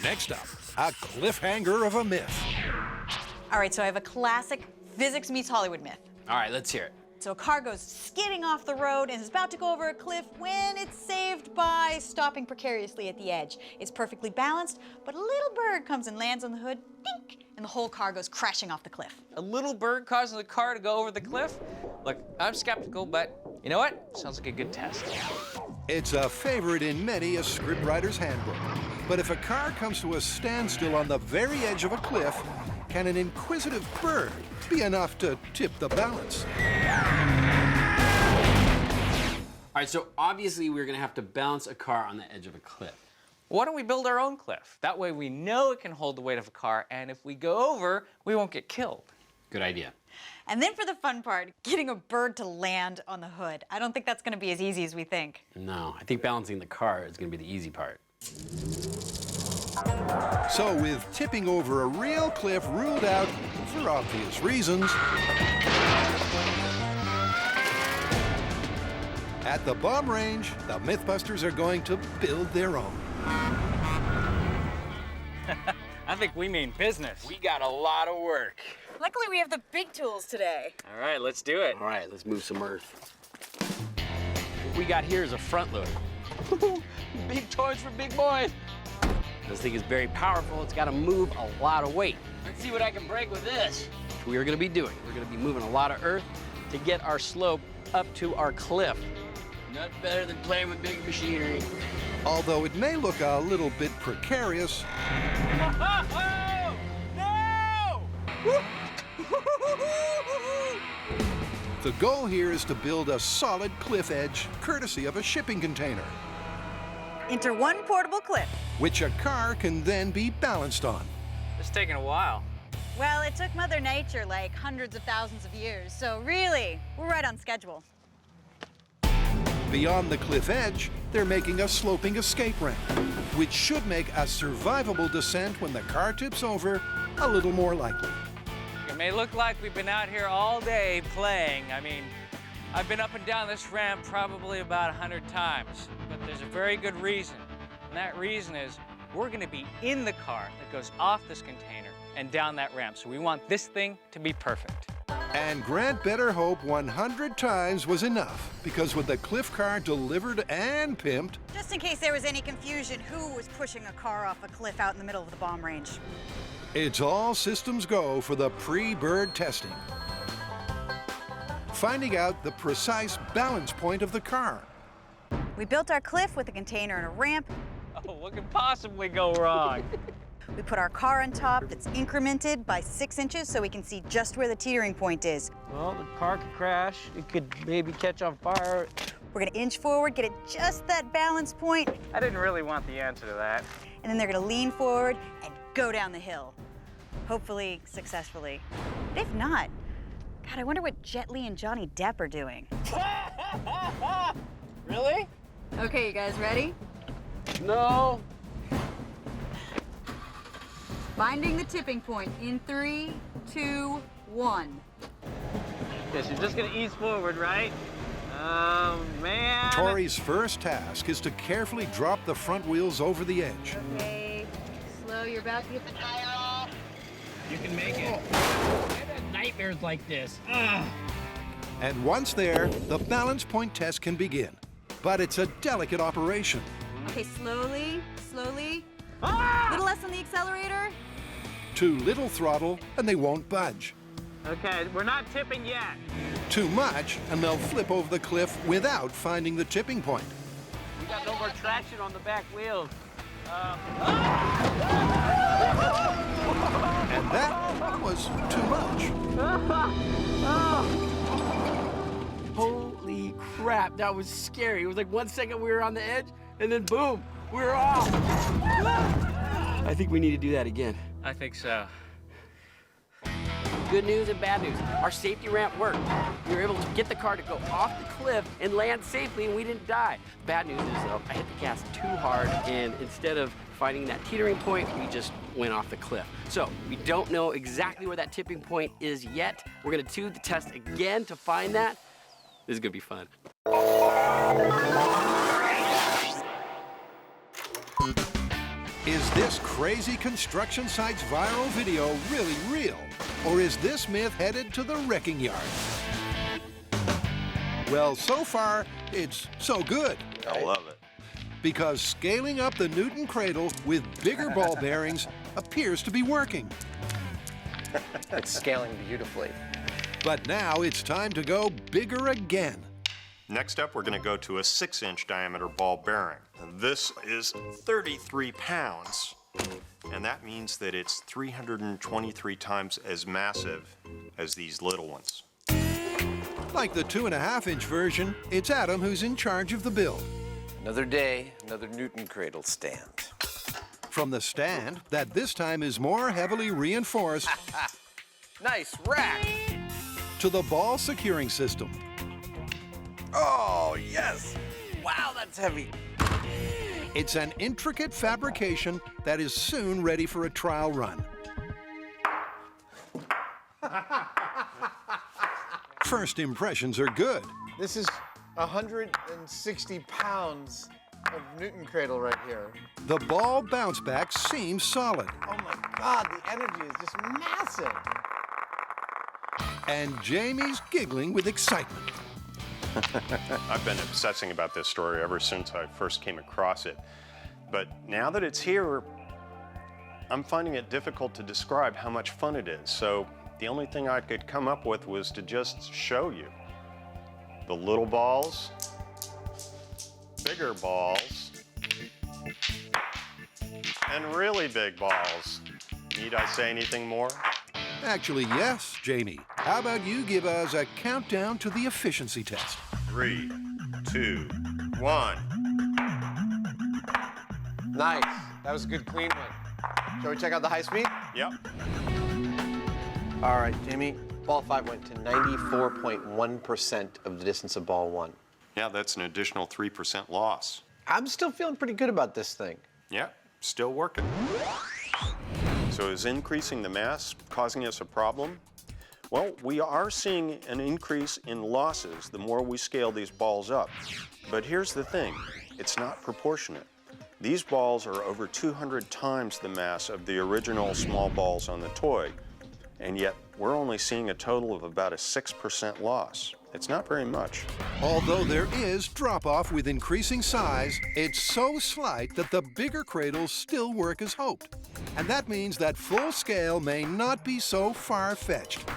Next up, a cliffhanger of a myth. All right, so I have a classic physics meets Hollywood myth. All right, let's hear it. So a car goes skidding off the road and is about to go over a cliff when it's saved by stopping precariously at the edge. It's perfectly balanced, but a little bird comes and lands on the hood, dink, and the whole car goes crashing off the cliff. A little bird causing the car to go over the cliff? Look, I'm skeptical, but you know what? Sounds like a good test. It's a favorite in many a scriptwriter's handbook. But if a car comes to a standstill on the very edge of a cliff, can an inquisitive bird be enough to tip the balance? All right, so obviously we're gonna have to balance a car on the edge of a cliff. Why don't we build our own cliff? That way we know it can hold the weight of a car, and if we go over, we won't get killed. Good idea. And then for the fun part, getting a bird to land on the hood. I don't think that's gonna be as easy as we think. No, I think balancing the car is gonna be the easy part. So with tipping over a real cliff ruled out for obvious reasons, at the bomb range, the MythBusters are going to build their own. I think we mean business. We got a lot of work. Luckily, we have the big tools today. All right, let's do it. All right, let's move some earth. What we got here is a front loader. Big toys for big boys. This thing is very powerful. It's got to move a lot of weight. Let's see what I can break with this. Which we are going to be doing. We're going to be moving a lot of earth to get our slope up to our cliff. Not better than playing with big machinery. Although it may look a little bit precarious, No! the goal here is to build a solid cliff edge courtesy of a shipping container, Enter one portable cliff. which a car can then be balanced on. It's taking a while. Well, it took Mother Nature like hundreds of thousands of years, so really, we're right on schedule. Beyond the cliff edge, they're making a sloping escape ramp, which should make a survivable descent when the car tips over a little more likely. It may look like we've been out here all day playing. I mean, I've been up and down this ramp probably about 100 times, but there's a very good reason. And that reason is we're gonna be in the car that goes off this container and down that ramp. So we want this thing to be perfect. And Grant better hope 100 times was enough, because with the Cliff Car delivered and pimped, Just in case there was any confusion, who was pushing a car off a cliff out in the middle of the bomb range? it's all systems go for the pre-bird testing. Finding out the precise balance point of the car. We built our cliff with a container and a ramp. Oh, what could possibly go wrong? We put our car on top that's incremented by 6 inches so we can see just where the teetering point is. Well, the car could crash. It could maybe catch on fire. We're gonna inch forward, get it just that balance point, I didn't really want the answer to that. and then they're gonna lean forward and go down the hill. Hopefully successfully. If not, God, I wonder what Jet Li and Johnny Depp are doing. Really? Okay, you guys ready? No. Finding the tipping point in 3, 2, 1. Guess you're just gonna ease forward, right? Oh, man. Tori's first task is to carefully drop the front wheels over the edge. Okay, slow, you're about to get the tire off. You can make it. I've had nightmares like this. Ugh. And once there, the balance point test can begin. But it's a delicate operation. Okay, slowly, slowly. Ah! Little less on the accelerator. Too little throttle, and they won't budge. Okay, we're not tipping yet. Too much, and they'll flip over the cliff without finding the tipping point. We got no more traction on the back wheels. And that was too much. Holy crap, that was scary. It was like 1 second we were on the edge, and then boom, we were off. I think we need to do that again. I think so. Good news and bad news. Our safety ramp worked. We were able to get the car to go off the cliff and land safely, and we didn't die. Bad news is, though, I hit the gas too hard, and instead of finding that teetering point, we just went off the cliff. So we don't know exactly where that tipping point is yet. We're gonna do the test again to find that. This is gonna be fun. Is this crazy construction site's viral video really real? Or is this myth headed to the wrecking yard? Well, so far, it's so good. I love it. Because scaling up the Newton Cradle with bigger ball bearings appears to be working. It's scaling beautifully. But now it's time to go bigger again. Next up, we're going to go to a 6-inch diameter ball bearing. And this is 33 pounds, and that means that it's 323 times as massive as these little ones. Like the 2.5-inch version, it's Adam who's in charge of the build. Another day, another Newton Cradle stand. From the stand, that this time is more heavily reinforced, Nice rack! to the ball securing system. Oh, yes! Wow, that's heavy. It's an intricate fabrication that is soon ready for a trial run. First impressions are good. This is 160 pounds of Newton Cradle right here. The ball bounce back seems solid. Oh my God, the energy is just massive. And Jamie's giggling with excitement. I've been obsessing about this story ever since I first came across it. But now that it's here, I'm finding it difficult to describe how much fun it is. So the only thing I could come up with was to just show you. The little balls, bigger balls, and really big balls. Need I say anything more? Actually, yes, Jamie. How about you give us a countdown to the efficiency test? 3, 2, 1. Nice. That was a good clean one. Shall we check out the high speed? Yep. All right, Jamie. Ball 5 went to 94.1% of the distance of ball 1. Yeah, that's an additional 3% loss. I'm still feeling pretty good about this thing. Yeah, still working. So is increasing the mass causing us a problem? Well, we are seeing an increase in losses the more we scale these balls up. But here's the thing, it's not proportionate. These balls are over 200 times the mass of the original small balls on the toy. and yet we're only seeing a total of about a 6% loss. It's not very much. Although there is drop-off with increasing size, it's so slight that the bigger cradles still work as hoped. And that means that full scale may not be so far-fetched.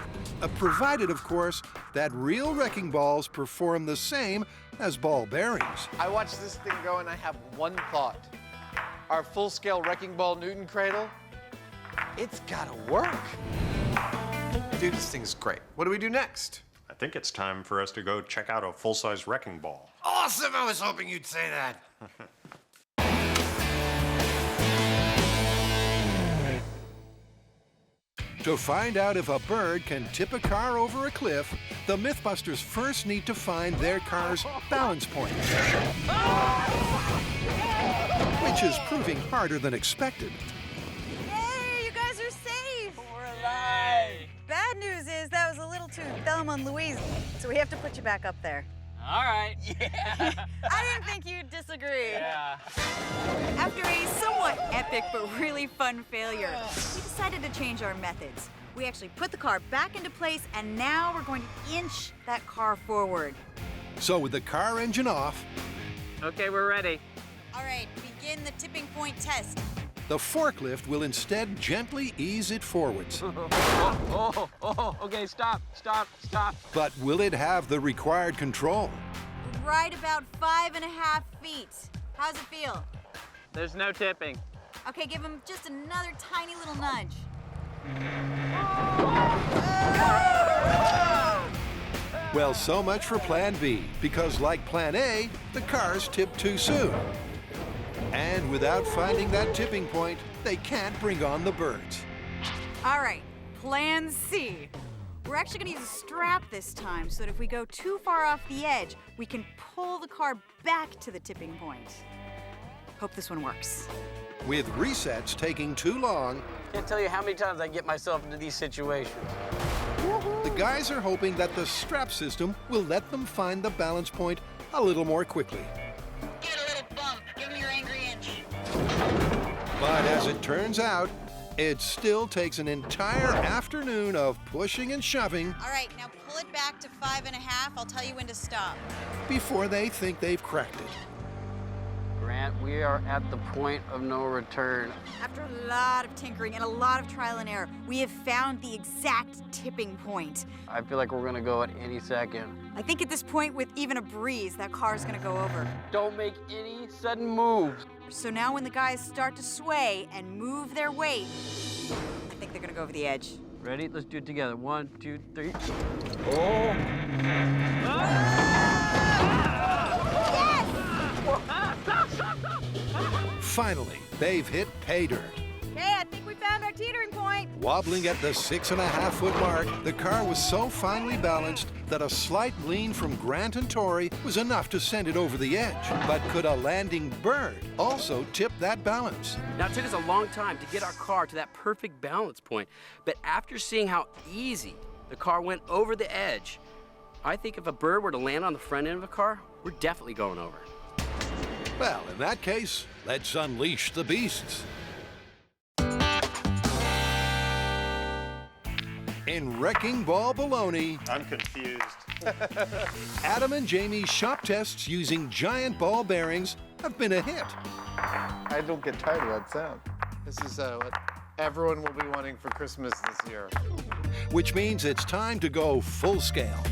Provided, of course, that real wrecking balls perform the same as ball bearings. I watch this thing go and I have one thought. Our full-scale wrecking ball Newton cradle, it's gotta work. Dude, this thing's great. What do we do next? I think it's time for us to go check out a full-size wrecking ball. Awesome! I was hoping you'd say that. To find out if a bird can tip a car over a cliff, the MythBusters first need to find their car's balance point, which is proving harder than expected. Hey, you guys are safe. We're alive. Bad news is that was a little too Thelma and Louise, so we have to put you back up there. All right. Yeah. I didn't think you'd disagree. Yeah. After a somewhat epic but really fun failure, we decided to change our methods. We actually put the car back into place, and now we're going to inch that car forward. So with the car engine off, Okay, we're ready. All right, begin the tipping point test. the forklift will instead gently ease it forwards. Okay, stop. But will it have the required control? Right about 5.5 feet. How's it feel? There's no tipping. Okay, give him just another tiny little nudge. Well, so much for Plan B, because like Plan A, the cars tipped too soon. And without finding that tipping point, they can't bring on the birds. All right, Plan C. We're actually gonna use a strap this time so that if we go too far off the edge, we can pull the car back to the tipping point. Hope this one works. With resets taking too long, Can't tell you how many times I get myself into these situations. the guys are hoping that the strap system will let them find the balance point a little more quickly. Get a little bump. Give me your angry inch. But as it turns out, it still takes an entire afternoon of pushing and shoving All right, now pull it back to 5.5. I'll tell you when to stop. before they think they've cracked it. Grant, we are at the point of no return. After a lot of tinkering and a lot of trial and error, we have found the exact tipping point. I feel like we're gonna go at any second. I think at this point, with even a breeze, that car's gonna go over. Don't make any sudden moves. So now when the guys start to sway and move their weight, I think they're gonna go over the edge. Ready? Let's do it together. 1, 2, 3. Finally, they've hit pay dirt. Okay, I think we found our teetering point. Wobbling at the 6.5-foot mark, the car was so finely balanced that a slight lean from Grant and Tori was enough to send it over the edge. But could a landing bird also tip that balance? Now, it took us a long time to get our car to that perfect balance point, but after seeing how easy the car went over the edge, I think if a bird were to land on the front end of a car, we're definitely going over. Well, in that case, let's unleash the beasts. In Wrecking Ball Baloney, I'm confused. Adam and Jamie's shop tests using giant ball bearings have been a hit. I don't get tired of that sound. This is what everyone will be wanting for Christmas this year. Which means it's time to go full scale.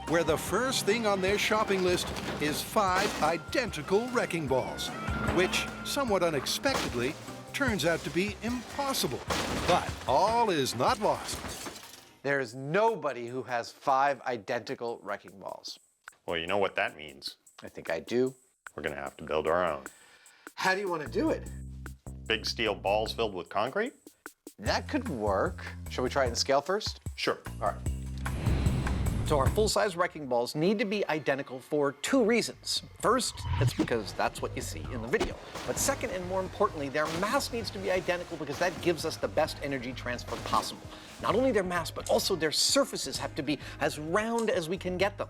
Where the first thing on their shopping list is 5 identical wrecking balls, which, somewhat unexpectedly, turns out to be impossible. But all is not lost. There is nobody who has 5 identical wrecking balls. Well, you know what that means. I think I do. We're gonna have to build our own. How do you want to do it? Big steel balls filled with concrete? That could work. Shall we try it in scale first? Sure. All right. So our full-size wrecking balls need to be identical for 2 reasons. First, it's because that's what you see in the video. But second, and more importantly, their mass needs to be identical because that gives us the best energy transfer possible. Not only their mass, but also their surfaces have to be as round as we can get them.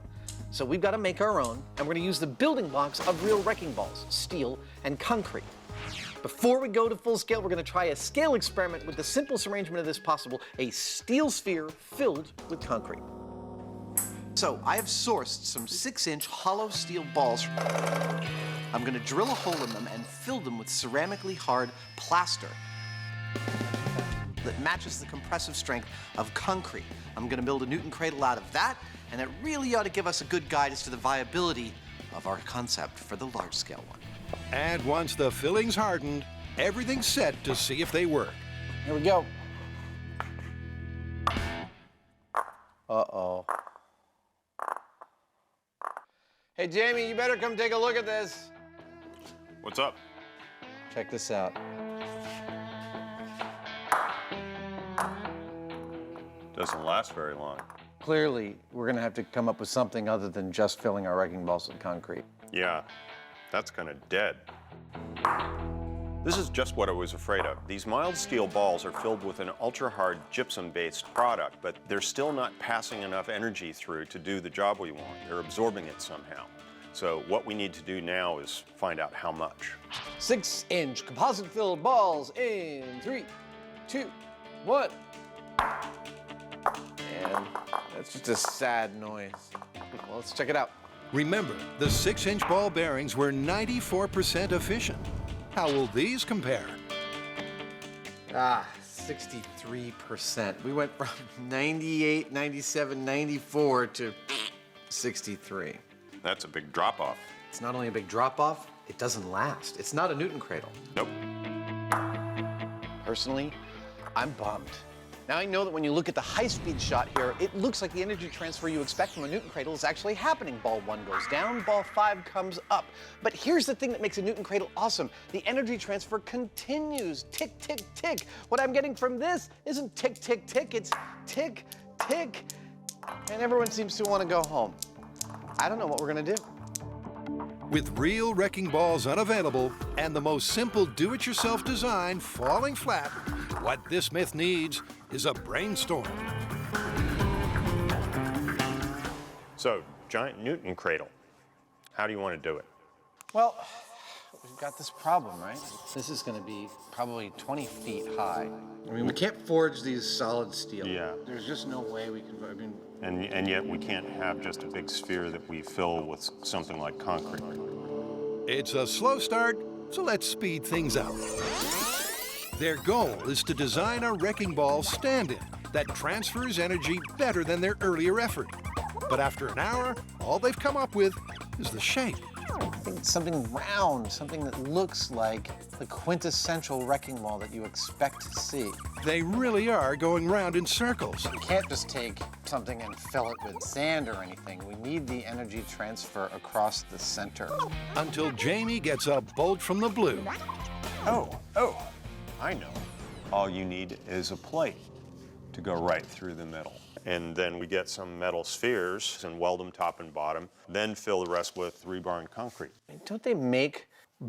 So we've got to make our own, and we're going to use the building blocks of real wrecking balls, steel and concrete. Before we go to full scale, we're going to try a scale experiment with the simplest arrangement of this possible, a steel sphere filled with concrete. So I have sourced some 6-inch hollow steel balls. I'm going to drill a hole in them and fill them with ceramically hard plaster that matches the compressive strength of concrete. I'm going to build a Newton cradle out of that, and it really ought to give us a good guide as to the viability of our concept for the large-scale one. And once the filling's hardened, everything's set to see if they work. Here we go. Uh-oh. Hey, Jamie, you better come take a look at this. What's up? Check this out. Doesn't last very long. Clearly, we're going to have to come up with something other than just filling our wrecking balls with concrete. Yeah, that's kind of dead. This is just what I was afraid of. These mild steel balls are filled with an ultra-hard gypsum-based product, but they're still not passing enough energy through to do the job we want. They're absorbing it somehow. So what we need to do now is find out how much. 6-inch composite-filled balls in 3, 2, 1. And that's just a sad noise. Well, let's check it out. Remember, the 6-inch ball bearings were 94% efficient. How will these compare? 63%. We went from 98, 97, 94 to 63. That's a big drop-off. It's not only a big drop-off, it doesn't last. It's not a Newton cradle. Nope. Personally, I'm bummed. Now I know that when you look at the high-speed shot here, it looks like the energy transfer you expect from a Newton cradle is actually happening. Ball 1 goes down, ball 5 comes up. But here's the thing that makes a Newton cradle awesome. The energy transfer continues. Tick, tick, tick. What I'm getting from this isn't tick, tick, tick. It's tick, tick. And everyone seems to want to go home. I don't know what we're going to do. With real wrecking balls unavailable and the most simple do-it-yourself design falling flat, what this myth needs is a brainstorm. So, giant Newton cradle. How do you want to do it? Well, we've got this problem, right? This is going to be probably 20 feet high. I mean, we can't forge these solid steel. Yeah. There's just no way we can, And yet we can't have just a big sphere that we fill with something like concrete. It's a slow start, so let's speed things up. Their goal is to design a wrecking ball stand-in that transfers energy better than their earlier effort. But after an hour, all they've come up with is the shape. I think something round, something that looks like the quintessential wrecking ball that you expect to see. They really are going round in circles. You can't just take something and fill it with sand or anything. We need the energy transfer across the center. Until Jamie gets a bolt from the blue. Oh, I know. All you need is a plate to go right through the middle. And then we get some metal spheres and weld them top and bottom, then fill the rest with rebar and concrete. Don't they make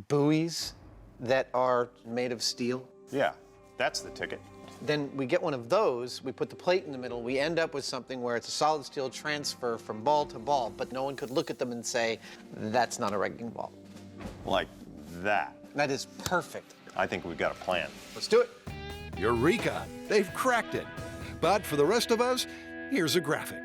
buoys that are made of steel? Yeah, that's the ticket. Then we get one of those, we put the plate in the middle, we end up with something where it's a solid steel transfer from ball to ball, but no one could look at them and say, that's not a wrecking ball. Like that. That is perfect. I think we've got a plan. Let's do it. Eureka! They've cracked it. But for the rest of us, here's a graphic.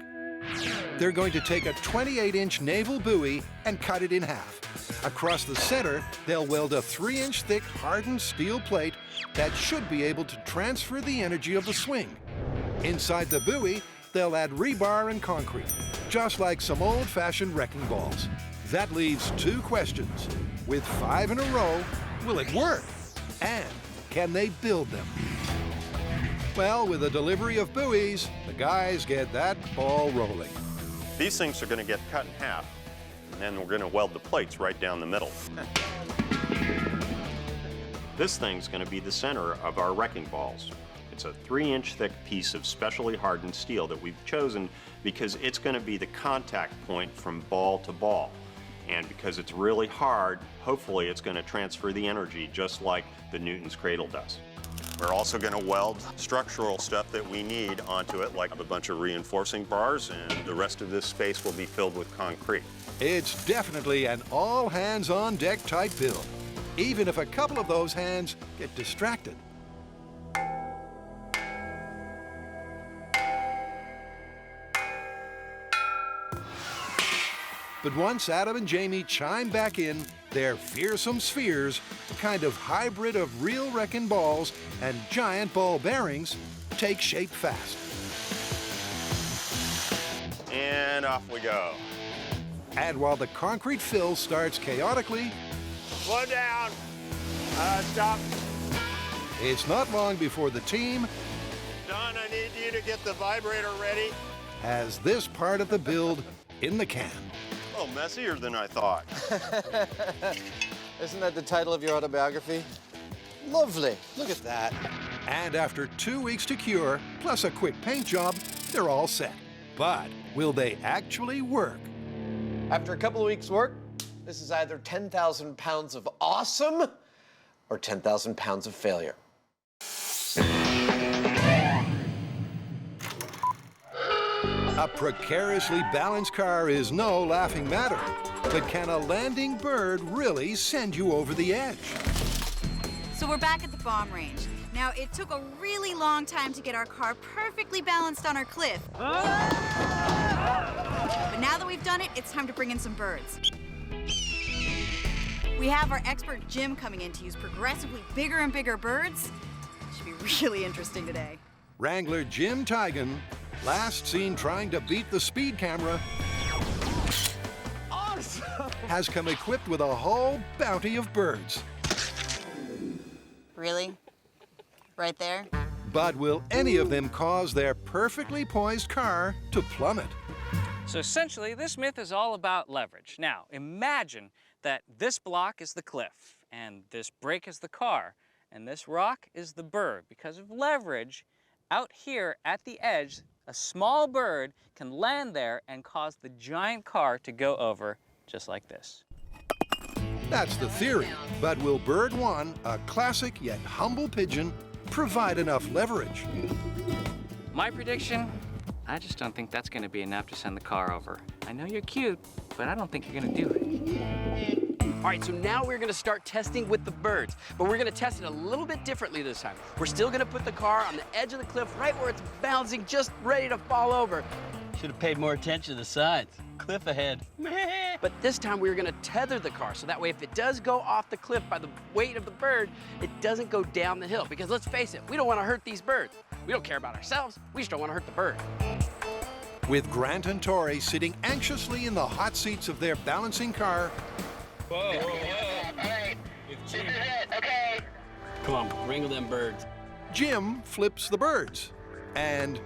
They're going to take a 28-inch naval buoy and cut it in half. Across the center, they'll weld a 3-inch thick hardened steel plate that should be able to transfer the energy of the swing. Inside the buoy, they'll add rebar and concrete, just like some old-fashioned wrecking balls. That leaves 2 questions. With 5 in a row, will it work? And can they build them? Well, with the delivery of buoys, the guys get that ball rolling. These things are going to get cut in half, and then we're going to weld the plates right down the middle. This thing's going to be the center of our wrecking balls. It's a 3-inch thick piece of specially hardened steel that we've chosen because it's going to be the contact point from ball to ball. And because it's really hard, hopefully it's going to transfer the energy just like the Newton's cradle does. We're also going to weld structural stuff that we need onto it, like a bunch of reinforcing bars, and the rest of this space will be filled with concrete. It's definitely an all-hands-on-deck type build. even if a couple of those hands get distracted. But once Adam and Jamie chime back in, their fearsome spheres, a kind of hybrid of real wrecking balls and giant ball bearings, take shape fast. And off we go. And while the concrete fill starts chaotically, Slow down. Stop. it's not long before the team Don, I need you to get the vibrator ready. has this part of the build in the can. Oh, messier than I thought. Isn't that the title of your autobiography? Lovely. Look at that. And after 2 weeks to cure, plus a quick paint job, they're all set. But will they actually work? After a couple of weeks' work, this is either 10,000 pounds of awesome or 10,000 pounds of failure. A precariously balanced car is no laughing matter. But can a landing bird really send you over the edge? So we're back at the bomb range. Now, it took a really long time to get our car perfectly balanced on our cliff. But now that we've done it, it's time to bring in some birds. We have our expert Jim coming in to use progressively bigger and bigger birds. Should be really interesting today. Wrangler Jim Tigan, last seen trying to beat the speed camera, Awesome! has come equipped with a whole bounty of birds. Really? Right there? But will any of them cause their perfectly poised car to plummet? So essentially, this myth is all about leverage. Now, imagine that this block is the cliff, and this break is the car, and this rock is the bird. Because of leverage, out here at the edge, a small bird can land there and cause the giant car to go over just like this. That's the theory. But will Bird 1, a classic yet humble pigeon, provide enough leverage? My prediction, I just don't think that's going to be enough to send the car over. I know you're cute, but I don't think you're going to do it. All right, so now we're gonna start testing with the birds, but we're gonna test it a little bit differently this time. We're still gonna put the car on the edge of the cliff, right where it's bouncing, just ready to fall over. Should have paid more attention to the sides. Cliff ahead. But this time we're gonna tether the car, so that way if it does go off the cliff by the weight of the bird, it doesn't go down the hill. Because let's face it, we don't wanna hurt these birds. We don't care about ourselves, we just don't wanna hurt the bird. With Grant and Tori sitting anxiously in the hot seats of their balancing car, Whoa, whoa, whoa. Okay. Come on, wrangle them birds. Jim flips the birds. And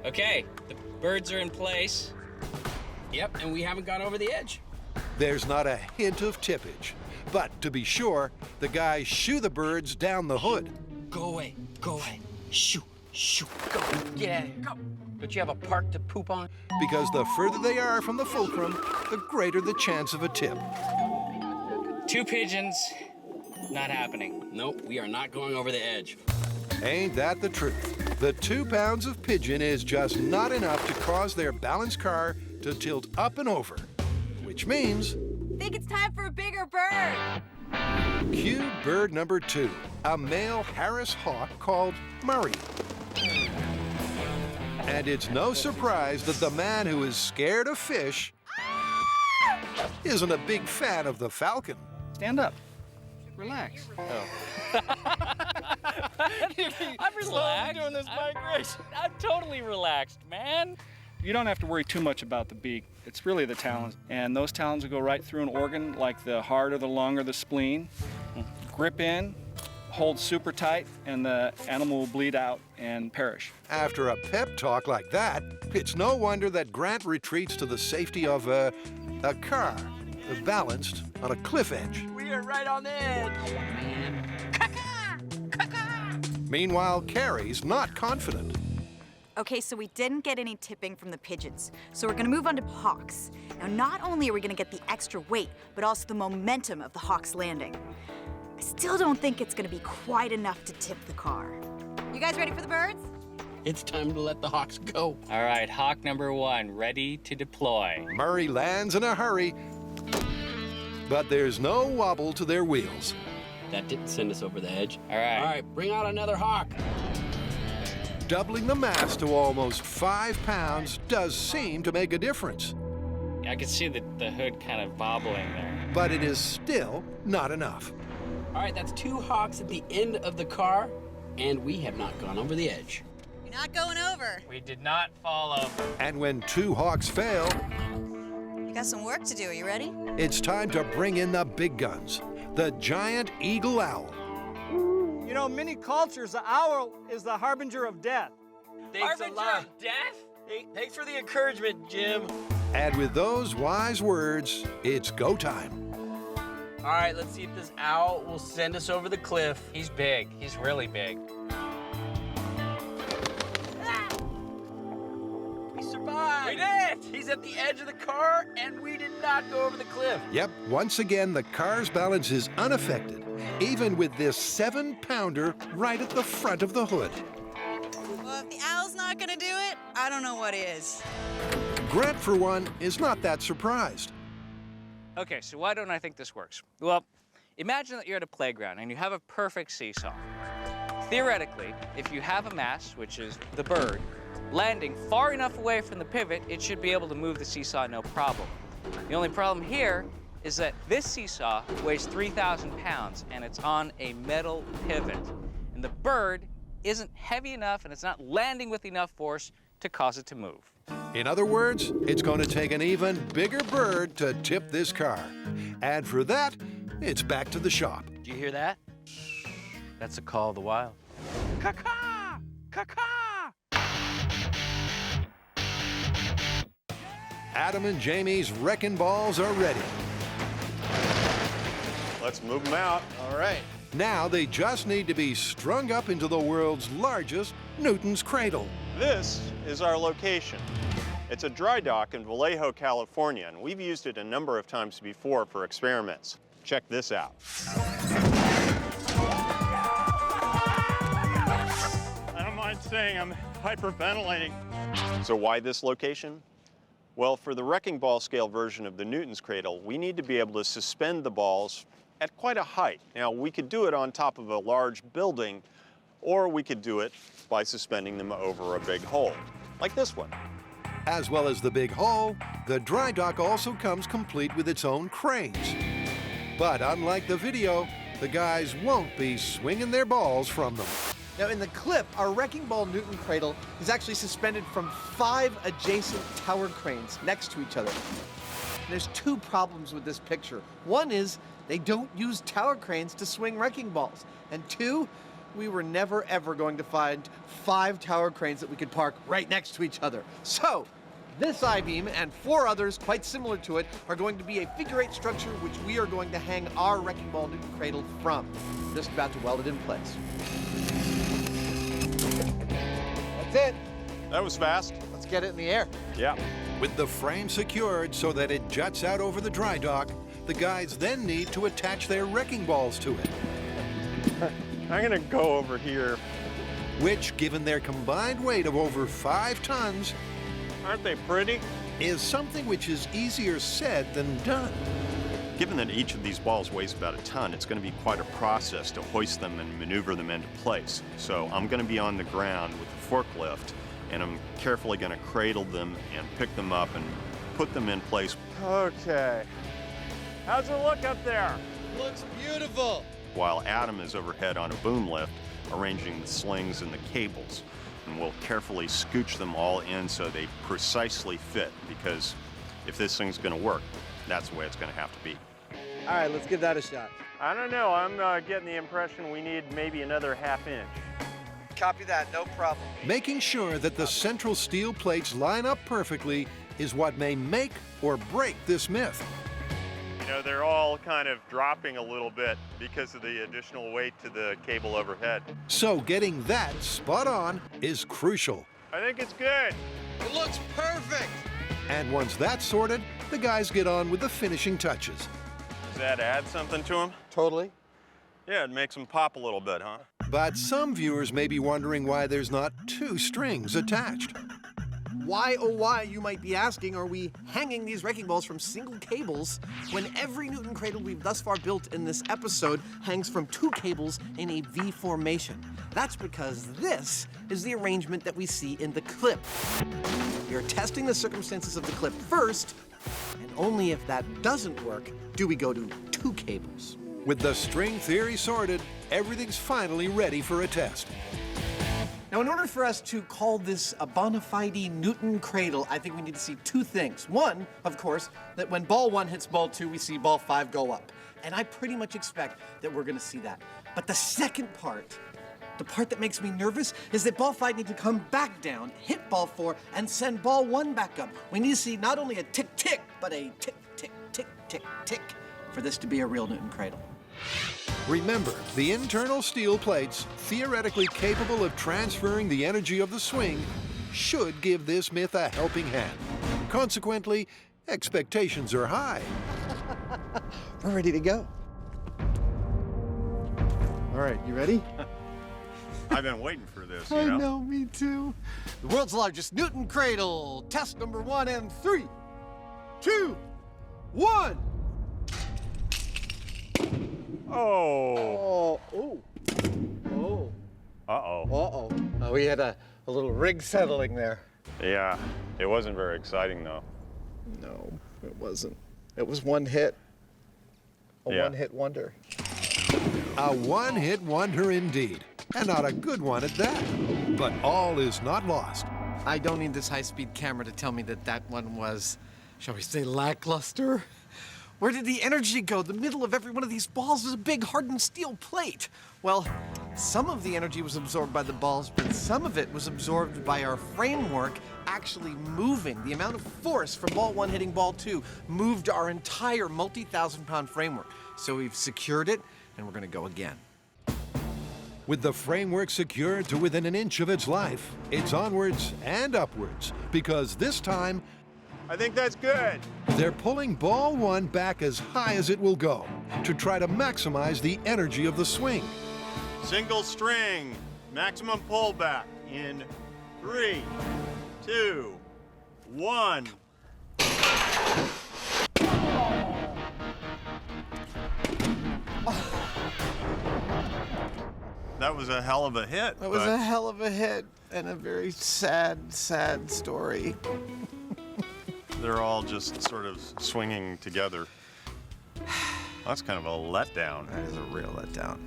Okay, the birds are in place. Yep, and we haven't gone over the edge. there's not a hint of tippage. But to be sure, the guys shoo the birds down the hood. Go away, go away. Shoo, shoo, go. Get out of here, go. Don't you have a park to poop on? Because the further they are from the fulcrum, the greater the chance of a tip. 2 pigeons, not happening. Nope, we are not going over the edge. Ain't that the truth? The 2 pounds of pigeon is just not enough to cause their balanced car to tilt up and over. Which means, Think it's time for a bigger bird. cue bird number 2, a male Harris hawk called Murray. And it's no surprise that the man who is scared of fish isn't a big fan of the falcon. Stand up. Relax. I'm relaxed. Doing this migration. I'm totally relaxed, man. You don't have to worry too much about the beak. It's really the talons. And those talons will go right through an organ like the heart or the lung or the spleen. Grip in, hold super tight, and the animal will bleed out and perish. After a pep talk like that, it's no wonder that Grant retreats to the safety of a car balanced on a cliff edge. We are right on the edge. Meanwhile, Carrie's not confident. Okay, so we didn't get any tipping from the pigeons, so we're gonna move on to hawks. Now, not only are we gonna get the extra weight, but also the momentum of the hawk's landing. I still don't think it's gonna be quite enough to tip the car. You guys ready for the birds? It's time to let the hawks go. All right, hawk number 1, ready to deploy. Murray lands in a hurry, But there's no wobble to their wheels. That didn't send us over the edge. All right, bring out another hawk. Doubling the mass to almost 5 pounds does seem to make a difference. I can see the hood kind of bobbling there. But it is still not enough. All right, that's 2 hawks at the end of the car, and we have not gone over the edge. You're not going over. We did not fall over. And when 2 hawks fail, You got some work to do. Are you ready? it's time to bring in the big guns. The giant eagle owl. You know, in many cultures, the owl is the harbinger of death. Thanks a lot. Death? Hey, thanks for the encouragement, Jim. And with those wise words, it's go time. All right, let's see if this owl will send us over the cliff. He's big. He's really big. We survived. We did! He's at the edge of the car, and we did not go over the cliff. Yep, once again, the car's balance is unaffected, even with this 7-pounder right at the front of the hood. Well, if the owl's not gonna do it, I don't know what is. Grant, for one, is not that surprised. Okay, so why don't I think this works? Well, imagine that you're at a playground and you have a perfect seesaw. Theoretically, if you have a mass, which is the bird, landing far enough away from the pivot, it should be able to move the seesaw no problem. The only problem here is that this seesaw weighs 3,000 pounds and it's on a metal pivot. And the bird isn't heavy enough and it's not landing with enough force to cause it to move. In other words, it's going to take an even bigger bird to tip this car. And for that, it's back to the shop. Do you hear that? That's the call of the wild. Caw-caw! Caw-caw! Adam and Jamie's wrecking balls are ready. Let's move them out. All right. Now they just need to be strung up into the world's largest Newton's Cradle. This is our location. It's a dry dock in Vallejo, California, and we've used it a number of times before for experiments. Check this out. I don't mind saying I'm hyperventilating. So why this location? Well, for the wrecking ball scale version of the Newton's Cradle, we need to be able to suspend the balls at quite a height. Now, we could do it on top of a large building, or we could do it by suspending them over a big hole, like this one. As well as the big hole, the dry dock also comes complete with its own cranes. But unlike the video, the guys won't be swinging their balls from them. Now, in the clip, our wrecking ball Newton Cradle is actually suspended from 5 adjacent tower cranes next to each other. And there's 2 problems with this picture. One is they don't use tower cranes to swing wrecking balls. And 2, we were never ever going to find 5 tower cranes that we could park right next to each other. So, this I-beam and 4 others quite similar to it are going to be a figure-8 structure which we are going to hang our wrecking ball Newton Cradle from. Just about to weld it in place. That's it. That was fast. Let's get it in the air. Yeah. With the frame secured so that it juts out over the dry dock, the guys then need to attach their wrecking balls to it. I'm gonna go over here. Which, given their combined weight of over 5 tons, aren't they pretty? Is something which is easier said than done. Given that each of these balls weighs about a ton, it's going to be quite a process to hoist them and maneuver them into place. So I'm going to be on the ground with the forklift, and I'm carefully going to cradle them and pick them up and put them in place. Okay. How's it look up there? Looks beautiful. While Adam is overhead on a boom lift, arranging the slings and the cables. And we'll carefully scooch them all in so they precisely fit, because if this thing's going to work, that's the way it's going to have to be. All right, let's give that a shot. I don't know. I'm getting the impression we need maybe another ½ inch. Copy that, no problem. Making sure that the central steel plates line up perfectly is what may make or break this myth. You know, they're all kind of dropping a little bit because of the additional weight to the cable overhead. So getting that spot on is crucial. I think it's good. It looks perfect. And once that's sorted, the guys get on with the finishing touches. Does that add something to them? Totally. Yeah, it makes them pop a little bit, huh? But some viewers may be wondering why there's not 2 strings attached. Why, oh why, you might be asking, are we hanging these wrecking balls from single cables when every Newton cradle we've thus far built in this episode hangs from 2 cables in a V formation? That's because this is the arrangement that we see in the clip. We are testing the circumstances of the clip first, and only if that doesn't work do we go to 2 cables. With the string theory sorted, everything's finally ready for a test. Now, in order for us to call this a bona fide Newton cradle, I think we need to see 2 things. One, of course, that when ball 1 hits ball 2, we see ball 5 go up. And I pretty much expect that we're gonna see that. But the second part, the part that makes me nervous, is that ball 5 needs to come back down, hit ball 4, and send ball 1 back up. We need to see not only a tick-tick, but a tick-tick-tick-tick-tick for this to be a real Newton cradle. Remember, the internal steel plates, theoretically capable of transferring the energy of the swing, should give this myth a helping hand. Consequently, expectations are high. We're ready to go. All right, you ready? I've been waiting for this, you I know? know, me too. The world's largest Newton cradle. Test number 1 and 3, 2, 1. Oh. Oh. Oh. Uh-oh. Uh-oh. Oh, we had a little rig settling there. Yeah, it wasn't very exciting, though. No, it wasn't. It was one hit. A one-hit wonder. A one-hit wonder indeed. And not a good one at that. But all is not lost. I don't need this high-speed camera to tell me that that one was, shall we say, lackluster. Where did the energy go? The middle of every one of these balls is a big hardened steel plate. Well, some of the energy was absorbed by the balls, but some of it was absorbed by our framework actually moving. The amount of force from ball 1 hitting ball 2 moved our entire multi-thousand-pound framework. So we've secured it, and we're gonna go again. With the framework secured to within an inch of its life, it's onwards and upwards, because this time, I think that's good. they're pulling ball 1 back as high as it will go to try to maximize the energy of the swing. Single string, maximum pullback in 3, 2, 1. That was a hell of a hit. That was a hell of a hit and a very sad, sad story. They're all just sort of swinging together. That's kind of a letdown. That is a real letdown.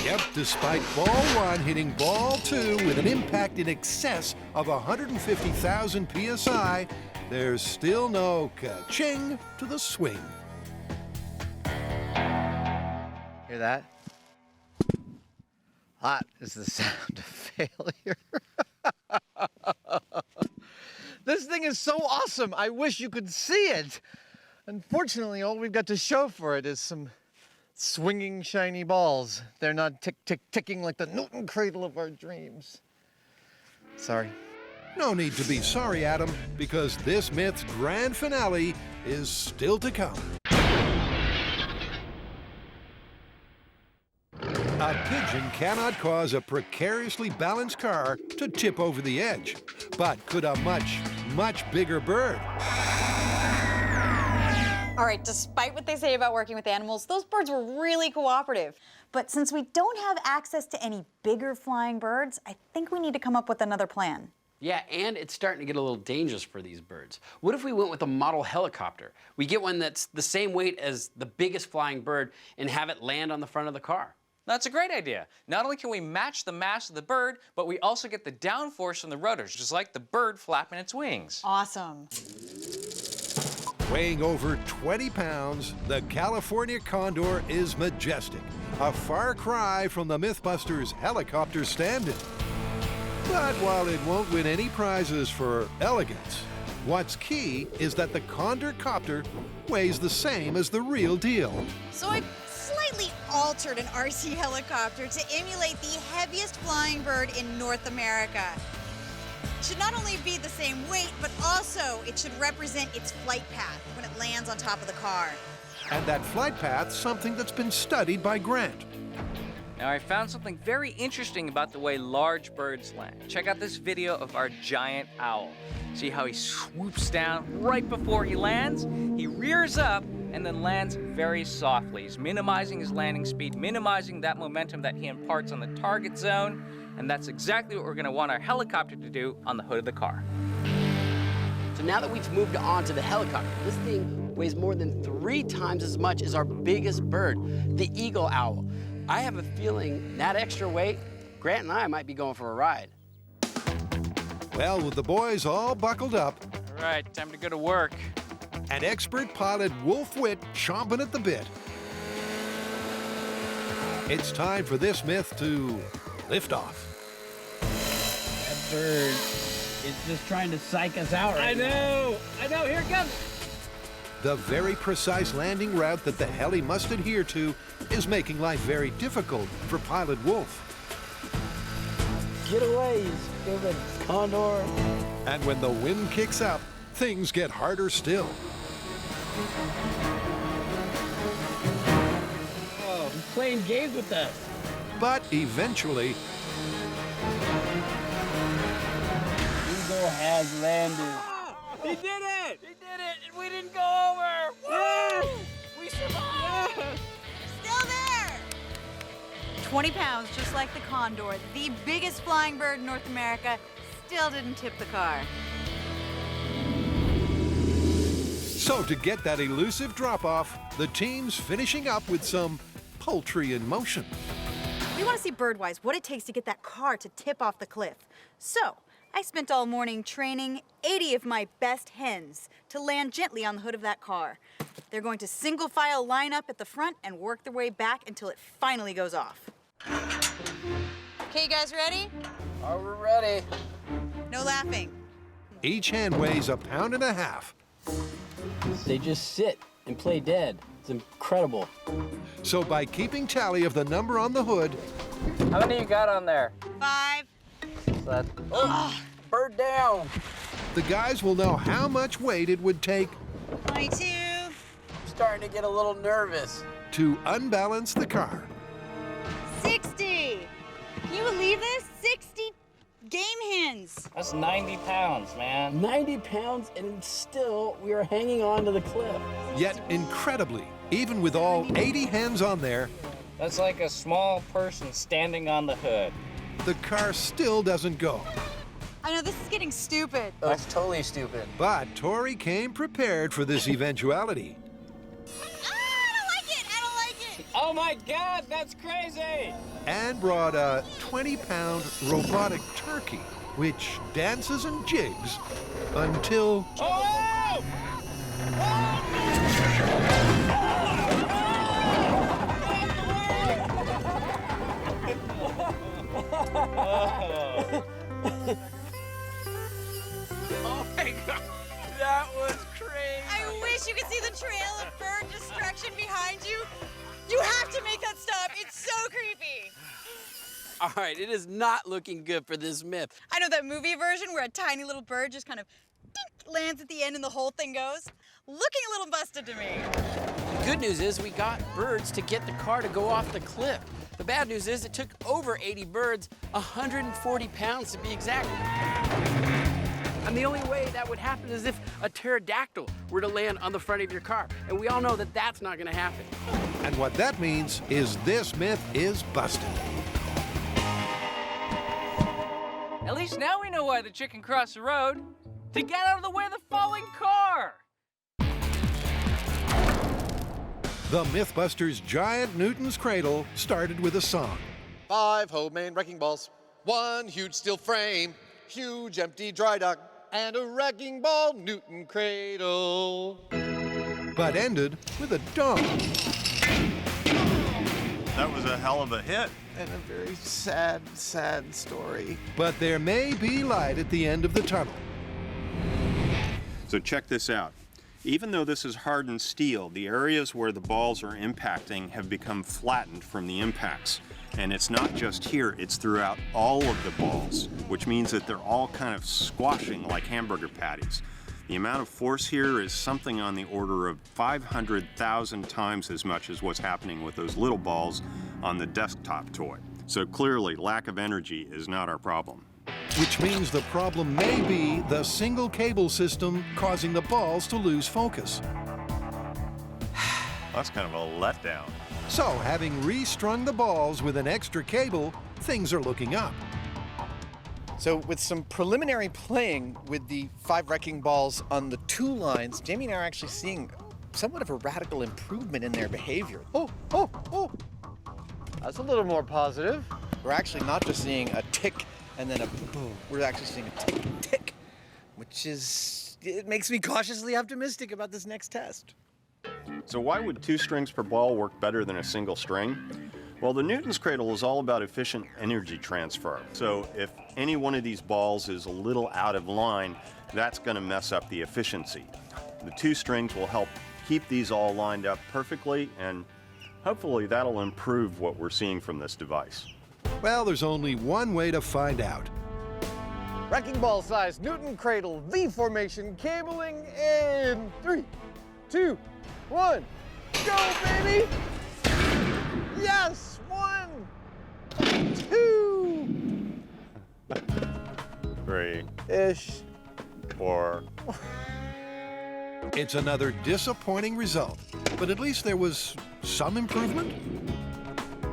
Yep, despite ball 1 hitting ball 2 with an impact in excess of 150,000 psi, there's still no ka-ching to the swing. Hear that? That is the sound of failure. This thing is so awesome. I wish you could see it. Unfortunately, all we've got to show for it is some swinging shiny balls. They're not tick-tick-ticking like the Newton cradle of our dreams. Sorry. No need to be sorry, Adam, because this myth's grand finale is still to come. A pigeon cannot cause a precariously balanced car to tip over the edge, but could a much, much bigger bird. All right, despite what they say about working with animals, those birds were really cooperative. But since we don't have access to any bigger flying birds, I think we need to come up with another plan. Yeah, and it's starting to get a little dangerous for these birds. What if we went with a model helicopter? We get one that's the same weight as the biggest flying bird and have it land on the front of the car. That's a great idea. Not only can we match the mass of the bird, but we also get the downforce from the rotors, just like the bird flapping its wings. Awesome. Weighing over 20 pounds, the California Condor is majestic, a far cry from the MythBusters helicopter stand-in. But while it won't win any prizes for elegance, what's key is that the Condor copter weighs the same as the real deal. So I slightly altered an RC helicopter to emulate the heaviest flying bird in North America. It should not only be the same weight, but also it should represent its flight path when it lands on top of the car. And that flight path's something that's been studied by Grant. Now, I found something very interesting about the way large birds land. Check out this video of our giant owl. See how he swoops down right before he lands? He rears up and then lands very softly. He's minimizing his landing speed, minimizing that momentum that he imparts on the target zone, and that's exactly what we're gonna want our helicopter to do on the hood of the car. So now that we've moved on to the helicopter, this thing weighs more than 3 times as much as our biggest bird, the eagle owl. I have a feeling that extra weight, Grant and I might be going for a ride. Well, with the boys all buckled up, All right, time to go to work. and expert pilot Wolf Witt chomping at the bit, it's time for this myth to lift off. That bird is just trying to psych us out right now. I know, here it comes. The very precise landing route that the heli must adhere to is making life very difficult for pilot Wolf. Get away, you stupid condor. And when the wind kicks up, things get harder still. Oh, he's playing games with us. But eventually, Eagle has landed. He did it! He did it! And we didn't go over! Woo! We survived! Still there! 20 pounds, just like the condor, the biggest flying bird in North America, still didn't tip the car. so to get that elusive drop-off, the team's finishing up with some poultry in motion. We want to see birdwise what it takes to get that car to tip off the cliff. So, I spent all morning training 80 of my best hens to land gently on the hood of that car. They're going to single file line up at the front and work their way back until it finally goes off. Okay, you guys ready? Are we ready? No laughing. Each hen weighs 1.5 pounds. They just sit and play dead. It's incredible. So by keeping tally of the number on the hood, How many you got on there? 5. Bird down. the guys will know how much weight it would take 22. I'm starting to get a little nervous. to unbalance the car. 60. Can you believe this? 60 game hens. That's 90 pounds, man. 90 pounds, and still we are hanging on to the cliff. Yet incredibly, even with all 80 hens on there, That's like a small person standing on the hood. the car still doesn't go. I know, this is getting stupid. That's totally stupid. But Tori came prepared for this eventuality. Oh my God, that's crazy! And brought a 20-pound robotic turkey, which dances and jigs until Oh! Oh my God, that was crazy. I wish you could see the trail of bird destruction behind you. You have to make that stop. It's so creepy. All right, it is not looking good for this myth. I know that movie version where a tiny little bird just kind of dink, lands at the end and the whole thing goes. Looking a little busted to me. The good news is we got birds to get the car to go off the cliff. The bad news is it took over 80 birds, 140 pounds to be exact. And the only way that would happen is if a pterodactyl were to land on the front of your car. And we all know that that's not gonna happen. And what that means is this myth is busted. At least now we know why the chicken crossed the road. To get out of the way of the falling car. The MythBusters' giant Newton's Cradle started with a song. 5 homemade wrecking balls, 1 huge steel frame, huge empty dry dock, and a wrecking ball Newton cradle. But ended with a dong. That was a hell of a hit. And a very sad, sad story. But there may be light at the end of the tunnel. So check this out. Even though this is hardened steel, the areas where the balls are impacting have become flattened from the impacts. And it's not just here, it's throughout all of the balls, which means that they're all kind of squashing like hamburger patties. The amount of force here is something on the order of 500,000 times as much as what's happening with those little balls on the desktop toy. So clearly, lack of energy is not our problem. Which means the problem may be the single cable system causing the balls to lose focus. That's kind of a letdown. So, having restrung the balls with an extra cable, things are looking up. So with some preliminary playing with the 5 wrecking balls on the 2 lines, Jamie and I are actually seeing somewhat of a radical improvement in their behavior. Oh! That's a little more positive. We're actually not just seeing a tick and then a boom. We're actually seeing a tick, tick, which is, it makes me cautiously optimistic about this next test. So why would 2 strings per ball work better than a single string? Well, the Newton's Cradle is all about efficient energy transfer. So if any one of these balls is a little out of line, that's going to mess up the efficiency. The 2 strings will help keep these all lined up perfectly, and hopefully that'll improve what we're seeing from this device. Well, there's only one way to find out. Wrecking ball size Newton Cradle V formation cabling in 3, 2, 1. Go, baby! Yes! 1, 2. 3-ish. 4. It's another disappointing result, but at least there was some improvement.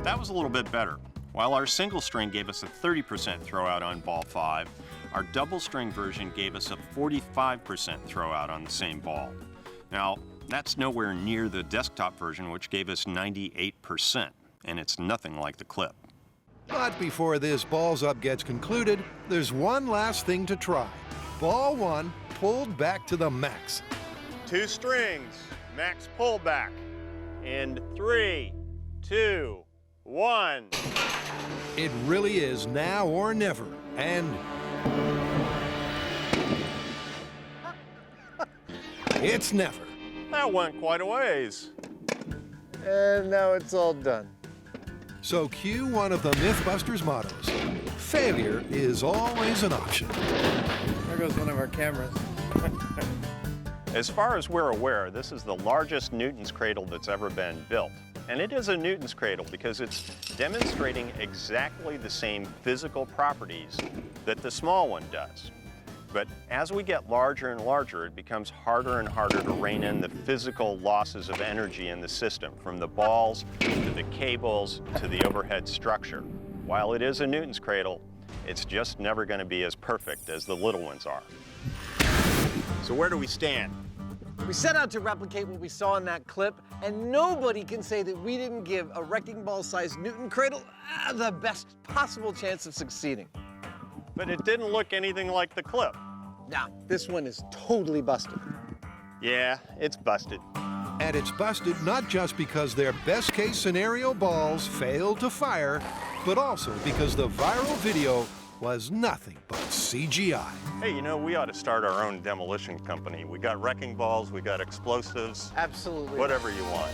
That was a little bit better. While our single string gave us a 30% throwout on ball 5, our double string version gave us a 45% throwout on the same ball. Now, that's nowhere near the desktop version, which gave us 98%, and it's nothing like the clip. But before this balls up gets concluded, there's one last thing to try. Ball 1 pulled back to the max. 2 strings, max pullback. In 3, 2, 1. It really is now or never, and it's never. That went quite a ways. And now it's all done. So cue one of the MythBusters mottos. Failure is always an option. There goes one of our cameras. As far as we're aware, this is the largest Newton's Cradle that's ever been built. And it is a Newton's Cradle because it's demonstrating exactly the same physical properties that the small one does. But as we get larger and larger, it becomes harder and harder to rein in the physical losses of energy in the system, from the balls to the cables to the overhead structure. While it is a Newton's Cradle, it's just never going to be as perfect as the little ones are. So where do we stand? We set out to replicate what we saw in that clip, and nobody can say that we didn't give a wrecking ball-sized Newton Cradle the best possible chance of succeeding. But it didn't look anything like the clip. Nah, this one is totally busted. Yeah, it's busted. And it's busted not just because their best-case scenario balls failed to fire, but also because the viral video was nothing but CGI. Hey, you know, we ought to start our own demolition company. We got wrecking balls, we got explosives. Absolutely. Whatever you want.